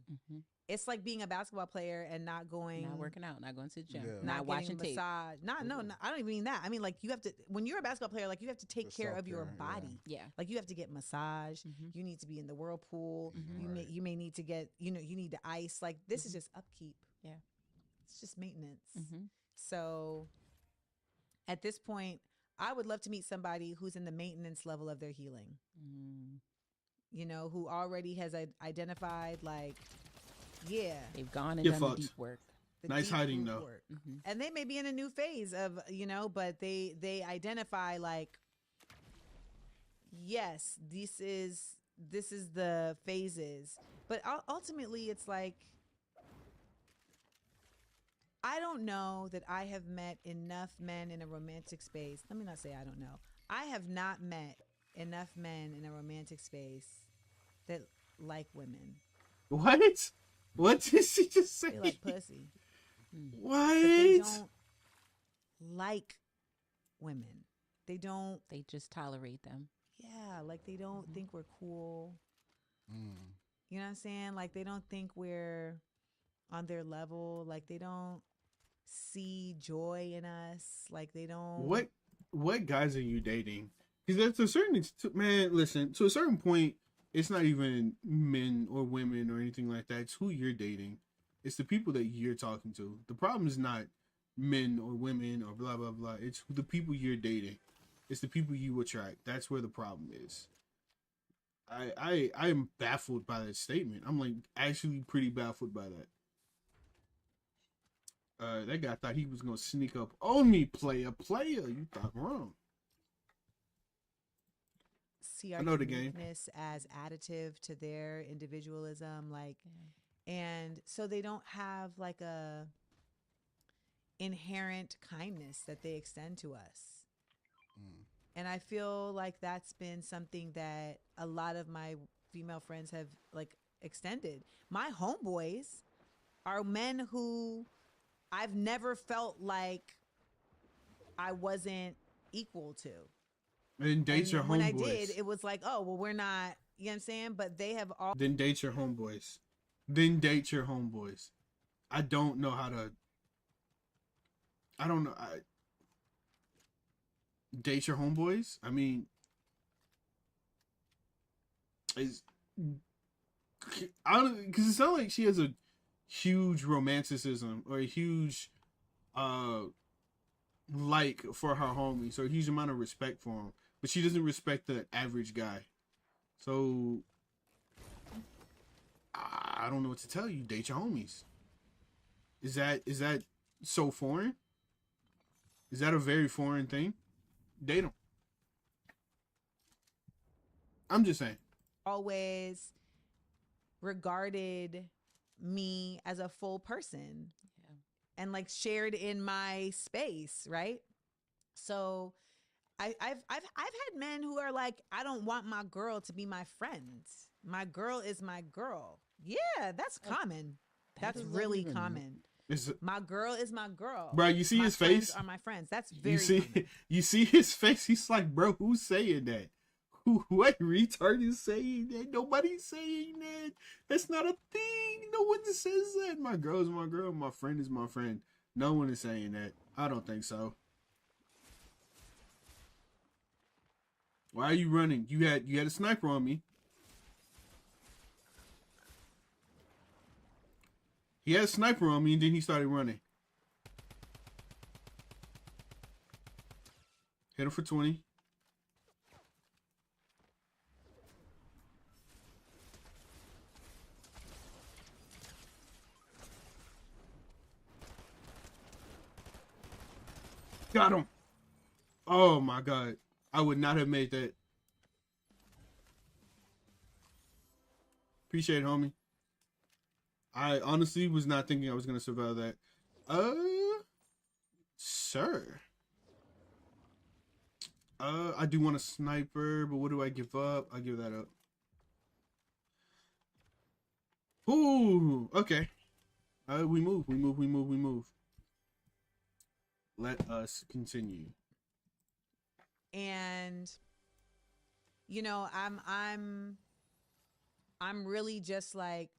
It's like being a basketball player and not working out, not going to the gym, not watching getting a massage. No, I don't even mean that. I mean, like, you have to, when you're a basketball player, like, you have to take care of your body. Yeah. Like, you have to get massage. You need to be in the whirlpool. You may need to get, you need the ice. Like, this is just upkeep. Yeah. It's just maintenance. So at this point, I would love to meet somebody who's in the maintenance level of their healing. Who already has identified, like, yeah, they've gone and done the deep work. Nice hiding, though. And they may be in a new phase of, but they identify, like, yes, this is the phases. But ultimately, it's like, I don't know that I have met enough men in a romantic space. Let me not say I don't know. I have not met enough men in a romantic space that like women. What? What did she just say? They like pussy. What? But they don't like women. They don't. They just tolerate them. Yeah, like they don't think we're cool. You know what I'm saying? Like they don't think we're on their level. Like they don't see joy in us. Like they don't. What guys are you dating? Because to a certain man, listen, to a certain point, it's not even men or women or anything like that. It's who you're dating. It's the people that you're talking to. The problem is not men or women or blah, blah, blah. It's the people you're dating. It's the people you attract. That's where the problem is. I am baffled by that statement. I'm like actually pretty baffled by that. That guy thought he was going to sneak up on me, player. You thought wrong. See our uniqueness as additive to their individualism, like, and so they don't have like a inherent kindness that they extend to us. And I feel like that's been something that a lot of my female friends have like extended. My homeboys are men who I've never felt like I wasn't equal to. And date your homeboys. When I did, it was like, oh, well, we're not, you know what I'm saying? But they have all. Then date your homeboys. I don't know how to. I don't know. Date your homeboys? I mean, I don't, because it sounds like she has a huge romanticism or a huge like for her homies, or a huge amount of respect for him, but she doesn't respect the average guy. So I don't know what to tell you. Date your homies. Is that so foreign? Is that a very foreign thing? Date them. I'm just saying. Always regarded me as a full person. And like shared in my space, right? So I've had men who are like, I don't want my girl to be my friend. My girl is my girl. Yeah, that's common. That's really common. My girl is my girl. Bro, you see my his friends face? are my friends. That's very You see, common. you see his face. He's like, bro, who's saying that? What retard is saying that? Nobody's saying that. That's not a thing. No one says that. My girl is my girl. My friend is my friend. No one is saying that. I don't think so. Why are you running? You had a sniper on me. He had a sniper on me, and then he started running. Hit him for 20. Got him. Oh my god. I would not have made that. Appreciate it, homie. I honestly was not thinking I was going to survive that. Sir. I do want a sniper, but what do I give up? I give that up. Ooh, okay. We move. Let us continue. And you know, I'm really just like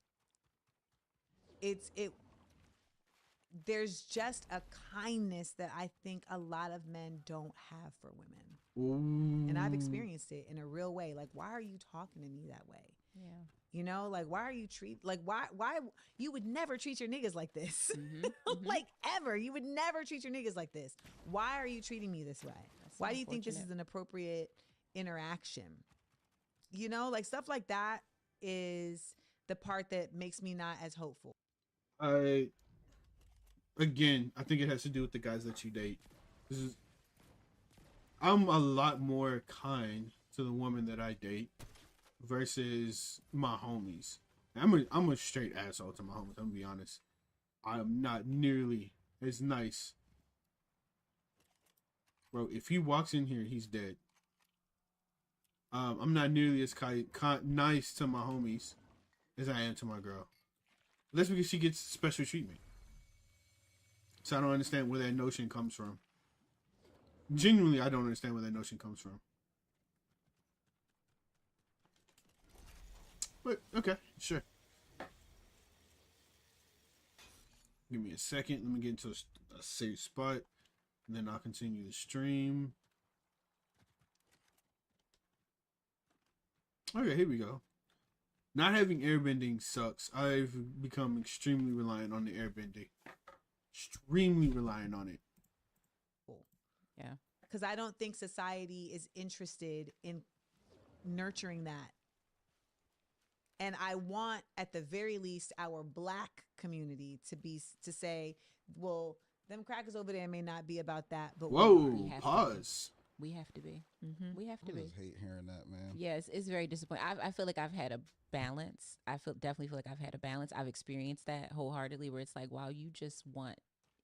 there's just a kindness that I think a lot of men don't have for women. Ooh. And I've experienced it in a real way. Like, why are you talking to me that way? Yeah. You know, like, why are you why you would never treat your niggas like this? Like, ever. You would never treat your niggas like this. Why are you treating me this way? Why do you think this is an appropriate interaction? You know, like, stuff like that is the part that makes me not as hopeful. Again, I think it has to do with the guys that you date. I'm a lot more kind to the women that I date versus my homies. I'm a straight asshole to my homies. I'm gonna be honest. I'm not nearly as nice. Bro, if he walks in here, he's dead. I'm not nearly as nice to my homies as I am to my girl. That's because she gets special treatment. So I don't understand where that notion comes from. Genuinely, I don't understand where that notion comes from. But, okay, sure. Give me a second. Let me get into a safe spot. And then I'll continue the stream. Okay, here we go. Not having airbending sucks. I've become extremely reliant on the airbending. Extremely reliant on it. Yeah. Because I don't think society is interested in nurturing that. And I want, at the very least, our Black community to say, well, them crackers over there may not be about that, but whoa, pause. We have to be. We have to be. I just hate hearing that, man. Yes, it's very disappointing. I feel like I've had a balance. Definitely feel like I've had a balance. I've experienced that wholeheartedly, where it's like, wow, you just want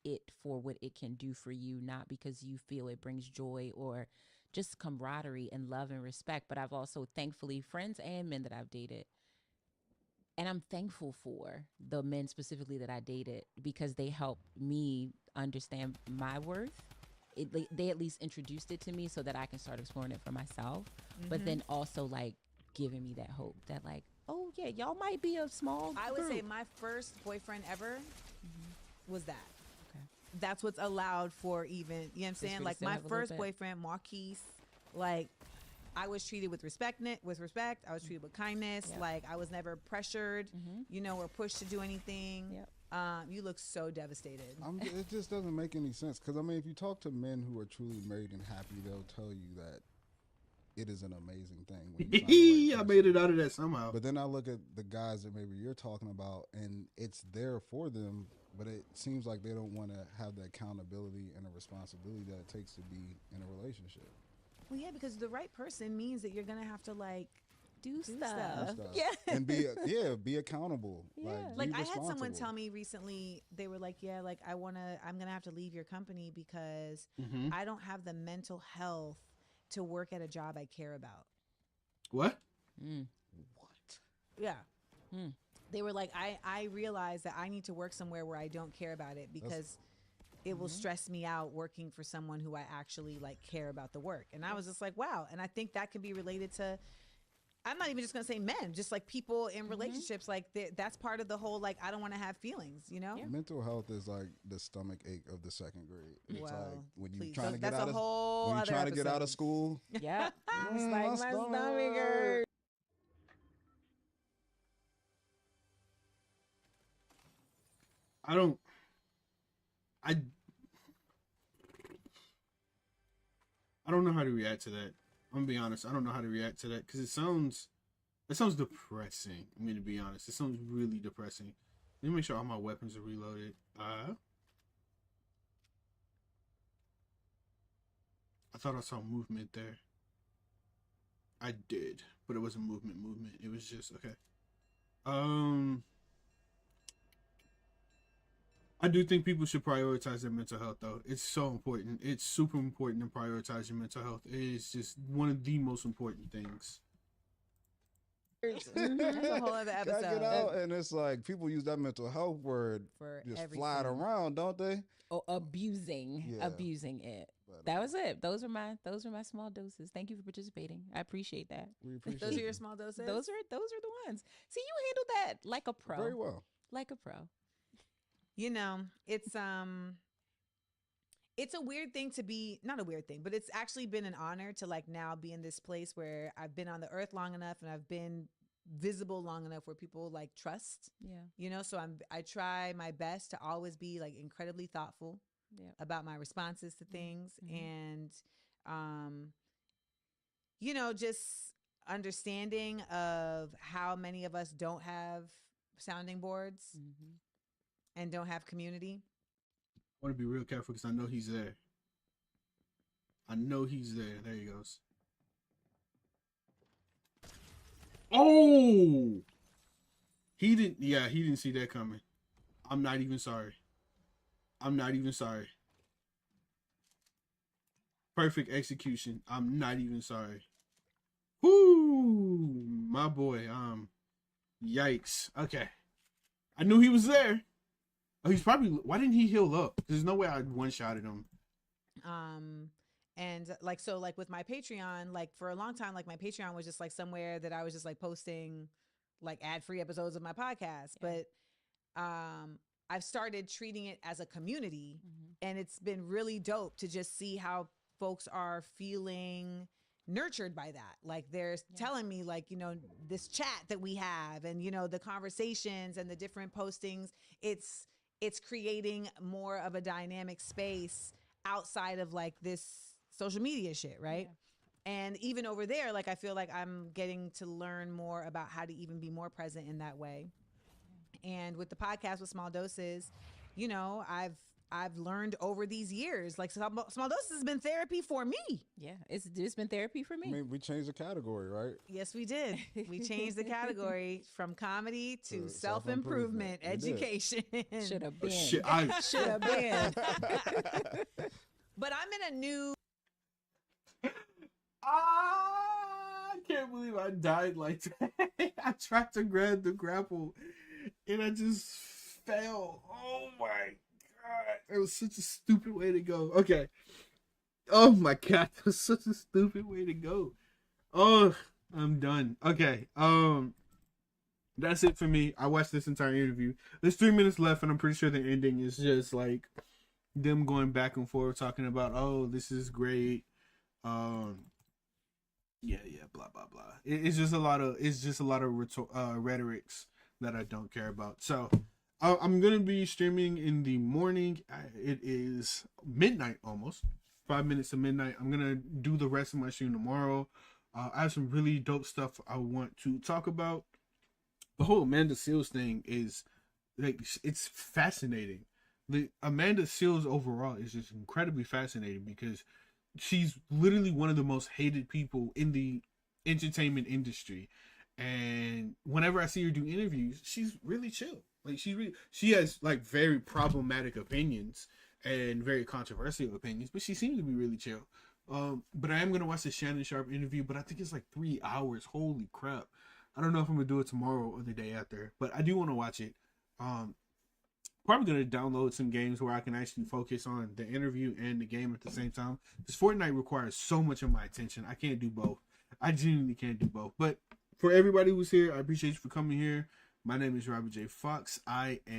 it for what it can do for you, not because you feel it brings joy or just camaraderie and love and respect. But I've also, thankfully, friends and men that I've dated, and I'm thankful for the men specifically that I dated, because they helped me understand my worth. They at least introduced it to me so that I can start exploring it for myself. But then also, like, giving me that hope that, like, oh yeah, y'all might be a small I would group. say my first boyfriend ever was that. Okay. That's what's allowed for, even, you know what I'm saying? Like, my first boyfriend, Marquise, like, I was treated with respect. I was treated with kindness. Yep. Like, I was never pressured, you know, or pushed to do anything. Yep. You look so devastated. It just doesn't make any sense. Because, I mean, if you talk to men who are truly married and happy, they'll tell you that it is an amazing thing. When you find the right I made it out of that somehow. But then I look at the guys that maybe you're talking about, and it's there for them, but it seems like they don't want to have the accountability and the responsibility that it takes to be in a relationship. Well, yeah, because the right person means that you're going to have to, like, do stuff. Yeah. And be accountable. Yeah. Like, I had someone tell me recently, they were like, yeah, like, I'm going to have to leave your company because I don't have the mental health to work at a job I care about. What? What? Yeah. they were like, I realized that I need to work somewhere where I don't care about it because it will stress me out working for someone who I actually like care about the work. And I was just like, wow. And I think that can be related to, I'm not even just gonna say men, just like people in relationships. Like that's part of the whole, like, I don't want to have feelings, you know? Mental health is like the stomach ache of the second grade. It's like when you please. trying to get That's out a of whole when you other trying to get out of episode. school. Yeah. It's like my stomach stomach hurts. I don't. I don't know how to react to that. I'm gonna be honest. I don't know how to react to that because it sounds depressing. I'm gonna be honest. It sounds really depressing. Let me make sure all my weapons are reloaded. I thought I saw movement there. I did, but it wasn't movement. It was just okay. I do think people should prioritize their mental health, though. It's so important. It's super important to prioritize your mental health. It is just one of the most important things. That's a whole other Gotta episode. get out, and it's like people use that mental health word For just everything. fly it around, don't they? Oh, abusing it. That was it. Those were my small doses. Thank you for participating. I appreciate that. We appreciate Those are it. your small doses? Those are the ones. See, you handled that like a pro. Very well. Like a pro. You know, it's a weird thing to be, not a weird thing, but it's actually been an honor to like now be in this place where I've been on the earth long enough and I've been visible long enough where people like trust. Yeah. You know, so I try my best to always be like incredibly thoughtful about my responses to things and you know, just understanding of how many of us don't have sounding boards and don't have community. I want to be real careful because I know he's there. I know he's there. There he goes. Oh! He didn't see that coming. I'm not even sorry. Perfect execution. I'm not even sorry. Whoo! My boy. Yikes. Okay. I knew he was there. Oh, he's probably. Why didn't he heal up? There's no way I one-shotted him. And like, so like with my Patreon, like for a long time, like my Patreon was just like somewhere that I was just like posting like ad-free episodes of my podcast. But I've started treating it as a community and it's been really dope to just see how folks are feeling nurtured by that. Like they're telling me like, you know, this chat that we have and, you know, the conversations and the different postings, it's creating more of a dynamic space outside of like this social media shit, right? And even over there, like I feel like I'm getting to learn more about how to even be more present in that way. And with the podcast with Small Doses, you know, I've learned over these years, like Small Doses has been therapy for me. Yeah, it's been therapy for me. I mean, we changed the category, right? Yes, we did. We changed the category from comedy to self-improvement, education. Should have been. Should have been. But I'm in a new. I can't believe I died like that. I tried to grab the grapple and I just fell. Oh my god. It was such a stupid way to go. Okay. Oh my god. That was such a stupid way to go. Oh, I'm done. Okay. That's it for me. I watched this entire interview. There's 3 minutes left and I'm pretty sure the ending is just like them going back and forth talking about, oh, this is great. Yeah, blah blah blah. It's just a lot of rhetorics that I don't care about. So I'm gonna be streaming in the morning. It is midnight almost, 5 minutes to midnight. I'm gonna do the rest of my stream tomorrow. I have some really dope stuff I want to talk about. The whole Amanda Seales thing is like, it's fascinating. The Amanda Seales overall is just incredibly fascinating because she's literally one of the most hated people in the entertainment industry. And whenever I see her do interviews, she's really chill. Like she has like very problematic opinions and very controversial opinions, but she seems to be really chill. But I am going to watch the Shannon Sharp interview, but I think it's like 3 hours. Holy crap. I don't know if I'm gonna do it tomorrow or the day after, but I do want to watch it. Probably gonna download some games where I can actually focus on the interview and the game at the same time. Because Fortnite requires so much of my attention. I can't do both. I genuinely can't do both. But for everybody who's here, I appreciate you for coming here. My name is Robert J. Fox. I am